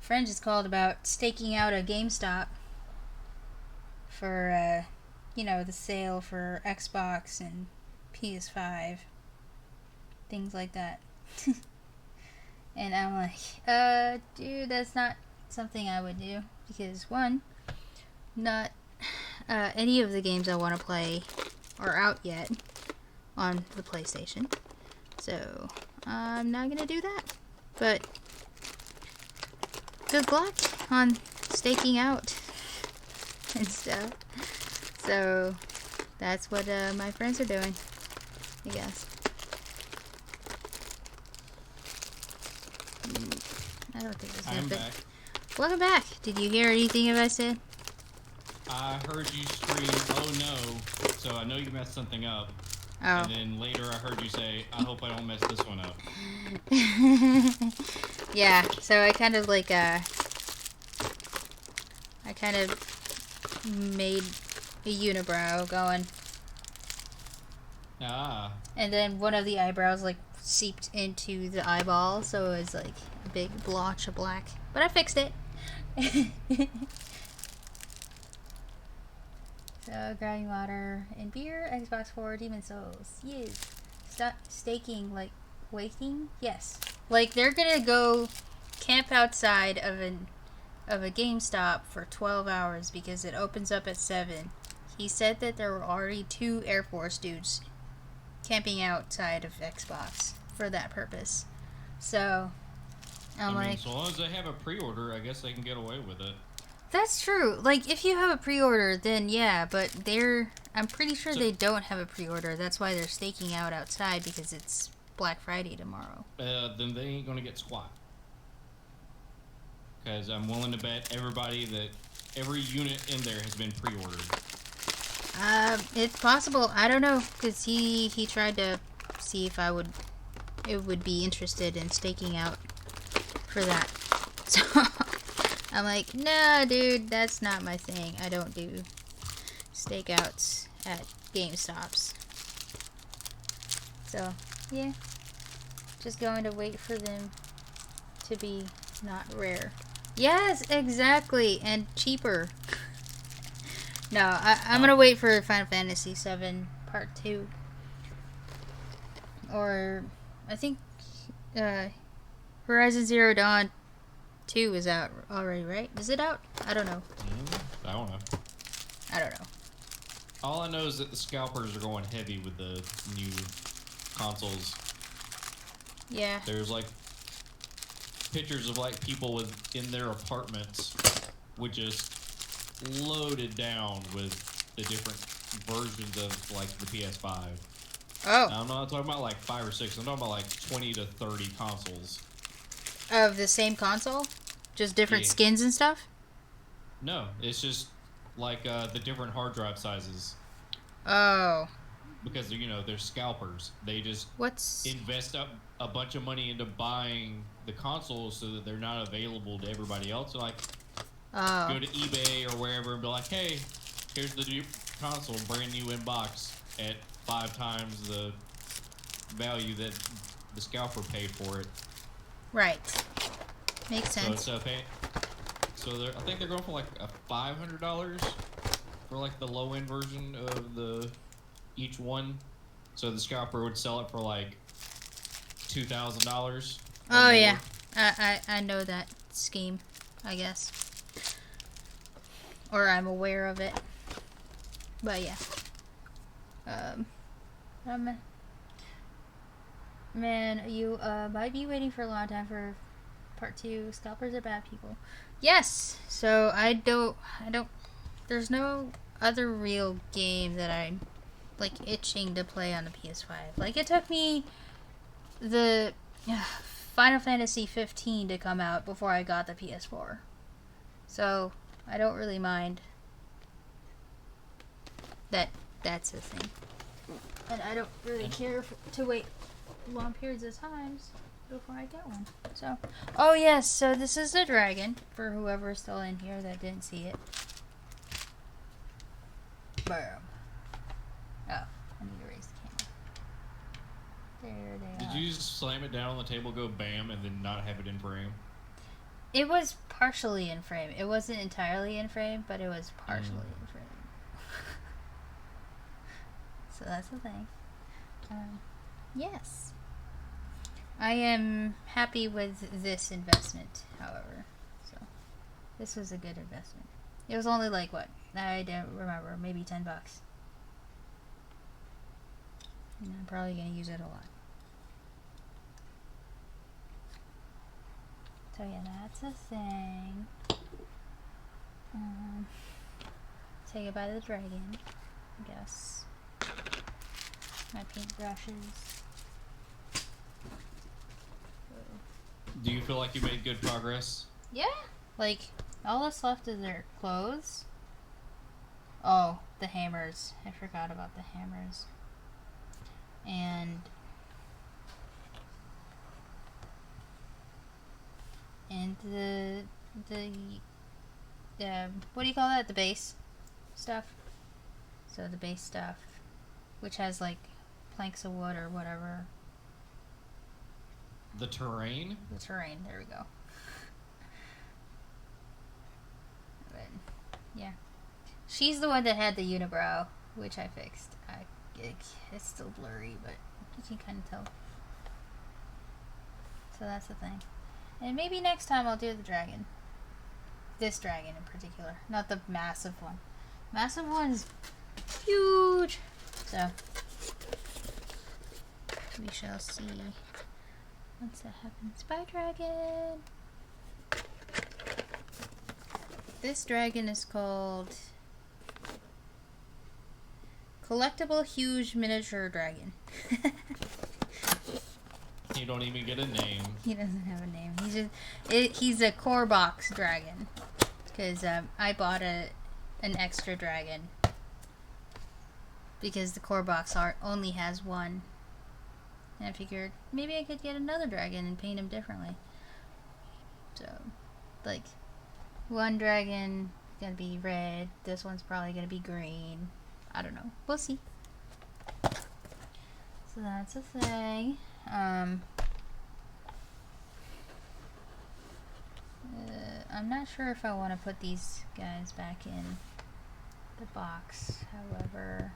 A: friend just called about staking out a GameStop for, the sale for Xbox and PS5, things like that. And I'm like, dude, that's not something I would do because one, not any of the games I want to play are out yet on the PlayStation, so I'm not gonna do that. But good luck on staking out and stuff. So that's what my friends are doing, I guess. I don't think there's
B: I'm
A: nothing.
B: back.
A: Welcome back. Did you hear anything I said?
B: I heard you scream, "Oh no!" So I know you messed something up.
A: Oh.
B: And then later I heard you say, "I hope I don't mess this one up."
A: Yeah. So I kind of like made a unibrow going,
B: Ah.
A: and then one of the eyebrows like seeped into the eyeball, so it was like a big blotch of black. But I fixed it. So grabbing water and beer, Xbox 4, Demon Souls. Yes. Stop staking, like waking? Yes. Like they're gonna go camp outside of a GameStop for 12 hours because it opens up at 7. He said that there were already 2 Air Force dudes camping outside of Xbox for that purpose. So I'm
B: I mean,
A: like,
B: so long as they have a pre-order, I guess they can get away with it.
A: that's true. Like, if you have a pre-order, then yeah, but I'm pretty sure
B: So-
A: they don't have a pre-order. That's why they're staking out outside, because it's Black Friday tomorrow.
B: Then they ain't gonna get squat. because I'm willing to bet everybody that every unit in there has been pre-ordered.
A: It's possible. I don't know, because he tried to see if it would be interested in staking out for that. So I'm like, nah, dude, that's not my thing. I don't do stakeouts at GameStops. So yeah, just going to wait for them to be not rare. Yes, exactly, and cheaper. No, I'm gonna wait for Final Fantasy VII Part 2. Or, I think, Horizon Zero Dawn 2 is out already, right? Is it out? I don't know.
B: I don't know.
A: I don't know.
B: All I know is that the scalpers are going heavy with the new consoles.
A: Yeah.
B: There's like pictures of like people in their apartments with just loaded down with the different versions of like the PS5.
A: Oh.
B: Now, I'm not talking about like 5 or 6. I'm talking about like 20 to 30 consoles.
A: Of the same console? Just different
B: Yeah.
A: skins and stuff?
B: No, it's just like the different hard drive sizes.
A: Oh.
B: Because they're scalpers. They just
A: What's...
B: invest up a bunch of money into buying the consoles so that they're not available to everybody else. So like,
A: Oh.
B: go to eBay or wherever and be like, hey, here's the new console, brand new in box at 5 times the value that the scalper paid for it.
A: Right. Makes
B: So
A: sense.
B: it's I think they're going for like a $500 for like the low end version of each one. So the scalper would sell it for like $2,000.
A: Oh yeah, I know that scheme, I guess, or I'm aware of it. But yeah, man, you might be waiting for a long time for part 2. Scalpers are bad people. Yes, so I don't. There's no other real game that I'm like itching to play on the PS5. Like it took me the Final Fantasy 15 to come out before I got the PS4. So, I don't really mind that that's the thing. And I don't really care to wait long periods of times before I get one. So, oh yes, so this is the dragon, for whoever's still in here that didn't see it. Boom. Oh, I need to raise the camera. There they are.
B: Did you just slam it down on the table, go bam, and then not have it in frame?
A: It was partially in frame. It wasn't entirely in frame, but it was partially in frame. So that's the thing. Yes. I am happy with this investment, however. So, this was a good investment. It was only like, what? I don't remember. Maybe $10. And I'm probably going to use it a lot. So yeah, that's a thing. Say goodbye to the dragon, I guess. My paintbrushes.
B: Do you feel like you made good progress?
A: Yeah, like all that's left is their clothes. Oh, the hammers. I forgot about the hammers. And the what do you call that? The base stuff. So the base stuff, which has like planks of wood or whatever.
B: The terrain?
A: The terrain. There we go. But yeah, she's the one that had the unibrow, which I fixed. It's still blurry, but you can kind of tell. So that's the thing. And maybe next time I'll do the dragon. This dragon in particular. Not the massive one. Massive one is huge. So, we shall see once that happens. Bye, dragon! This dragon is called Collectible Huge Miniature Dragon.
B: You don't even get a name.
A: He doesn't have a name. He's a core box dragon. Because I bought an extra dragon. Because the core box art only has one. And I figured maybe I could get another dragon and paint him differently. So, like, one dragon gonna be red. This one's probably gonna be green. I don't know. We'll see. So that's a thing. I'm not sure if I want to put these guys back in the box. However,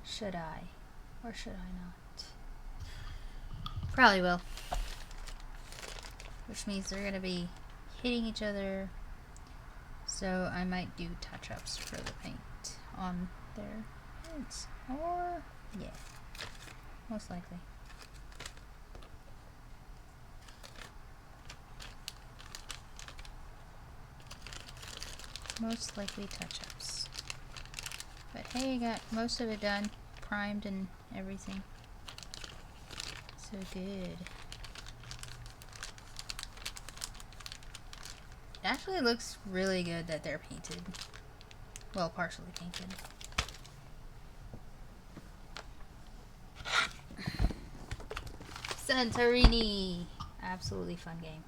A: should I? Or should I not? Probably will. Which means they're going to be hitting each other. So I might do touch-ups for the paint on their heads. Or, yeah. Most likely. Most likely touch-ups. But hey, I got most of it done. Primed and everything. So good. It actually looks really good that they're painted. Well, partially painted. Santorini! Absolutely fun game.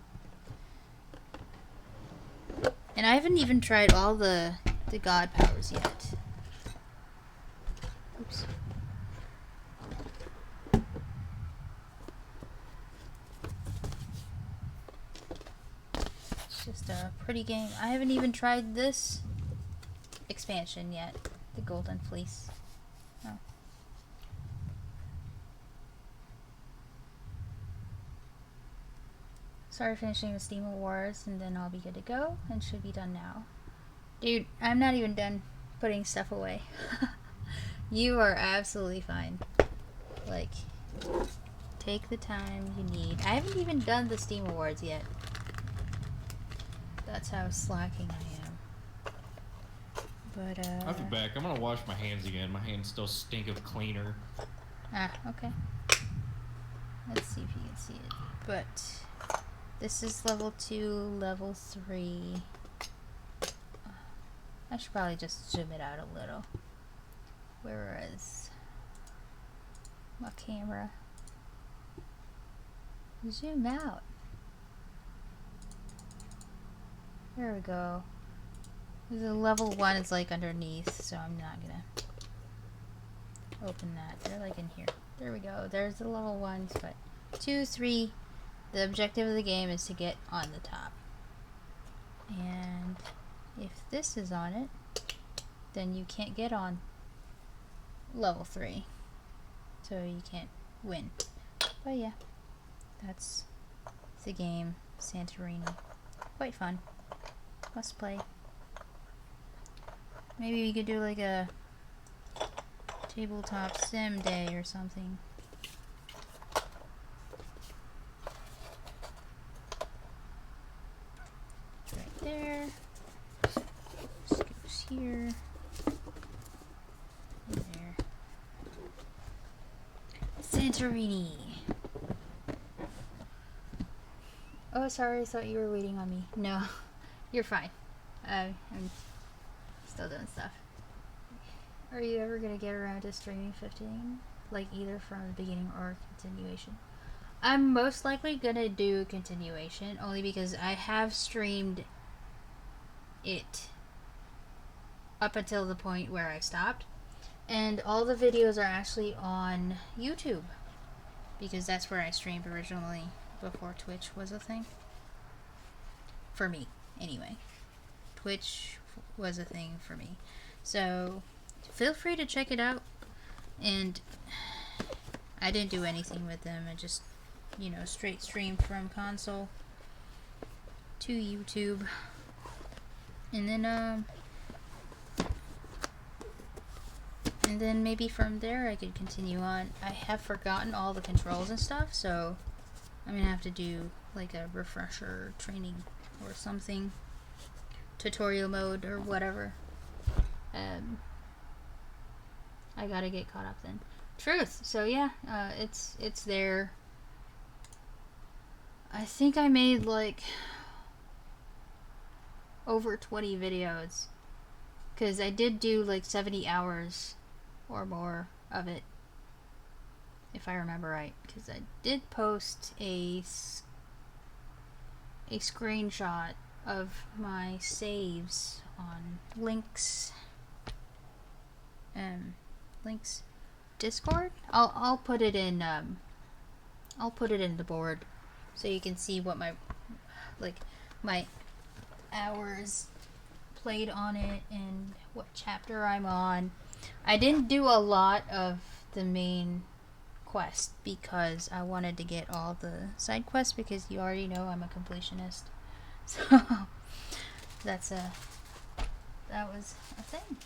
A: And I haven't even tried all the god powers yet. Oops. It's just a pretty game. I haven't even tried this expansion yet. The Golden Fleece. Oh. Started finishing the Steam Awards and then I'll be good to go and should be done now. Dude, I'm not even done putting stuff away. You are absolutely fine. Like, take the time you need. I haven't even done the Steam Awards yet. That's how slacking I am. But,
B: I'll be back. I'm gonna wash my hands again. My hands still stink of cleaner.
A: Ah, okay. Let's see if you can see it. But this is level 2, level 3. I should probably just zoom it out a little. Where is my camera? Zoom out. There we go. The level 1 is like underneath, so I'm not gonna open that. They're like in here. There we go. There's the level 1s, but 2, 3. The objective of the game is to get on the top. And if this is on it, then you can't get on level 3. So you can't win. But yeah, that's the game, Santorini. Quite fun. Must play. Maybe we could do like a tabletop sim day or something. Right there. Scoops here. And there. Santorini. Oh, sorry, I thought you were waiting on me. No, you're fine. I'm still doing stuff. Are you ever gonna get around to streaming 15? Like either from the beginning or continuation? I'm most likely gonna do continuation only because I have streamed it up until the point where I stopped. And all the videos are actually on YouTube because that's where I streamed originally before Twitch was a thing. For me, anyway. Twitch was a thing for me. So, feel free to check it out. And I didn't do anything with them. I just, you know, straight streamed from console to YouTube. And then maybe from there I could continue on. I have forgotten all the controls and stuff, so I'm gonna have to do like a refresher training or something. Tutorial mode or whatever. I gotta get caught up then. truth. So yeah, it's there. I think I made like over 20 videos, because I did do like 70 hours or more of it, if I remember right, because I did post a screenshot of my saves on Link's Discord. I'll put it in the board so you can see what my hours played on it and what chapter I'm on. I didn't do a lot of the main quest because I wanted to get all the side quests, because you already know I'm a completionist. So that was a thing.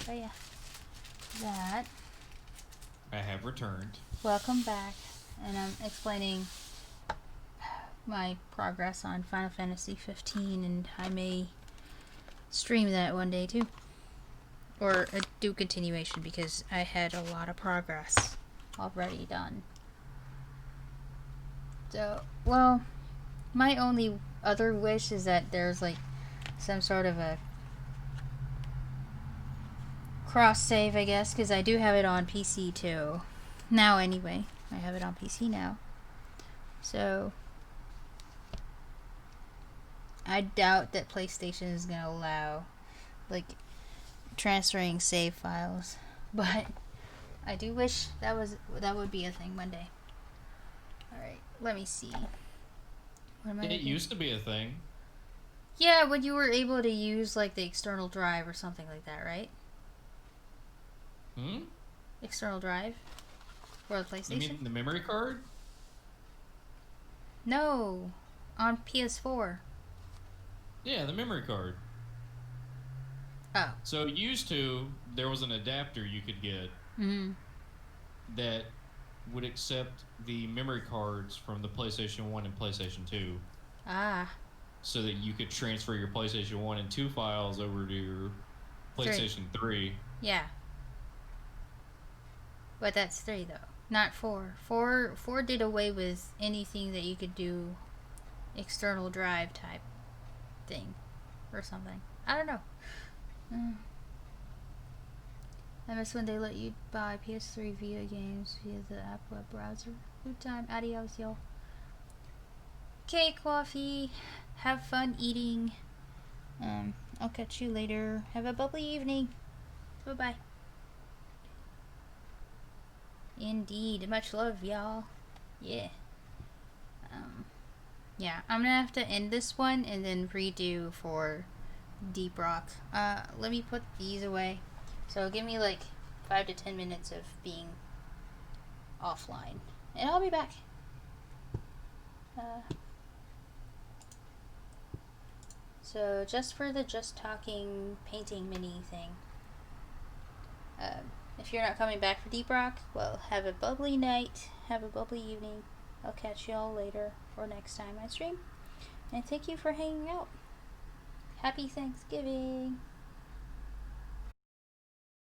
A: But yeah, that.
B: I have returned.
A: Welcome back, and I'm explaining my progress on Final Fantasy 15, and I may stream that one day too, or do continuation, because I had a lot of progress already done. So, well, my only other wish is that there's like some sort of a cross save, I guess, because I do have it on PC too. Now, anyway, I have it on PC now. So I doubt that PlayStation is gonna allow like transferring save files, but I do wish that would be a thing one day. All right, let me see. What am I
B: It
A: looking-
B: used to be a thing.
A: Yeah, when you were able to use like the external drive or something like that, right?
B: Hmm?
A: External drive for the
B: You
A: PlayStation?
B: mean the memory card?
A: No, on PS4.
B: Yeah, the memory card.
A: Oh.
B: So used to, there was an adapter you could get
A: Mm-hmm.
B: that would accept the memory cards from the PlayStation 1 and PlayStation 2,
A: Ah.
B: so that you could transfer your PlayStation 1 and 2 files over to your PlayStation 3.
A: Yeah. But that's 3 though, not 4. 4 did away with anything that you could do external drive type thing or something. I don't know. I miss when they let you buy PS3 Vita games via the app web browser. Good time. Adios, y'all. Okay, coffee. Have fun eating. I'll catch you later. Have a bubbly evening. Bye-bye. Indeed. Much love, y'all. Yeah. Yeah, I'm gonna have to end this one and then redo for Deep Rock. Let me put these away. So give me like 5 to 10 minutes of being offline, and I'll be back. So just for the Just Talking painting mini thing, if you're not coming back for Deep Rock, well, have a bubbly night, have a bubbly evening. I'll catch y'all later or next time I stream. And thank you for hanging out. Happy Thanksgiving.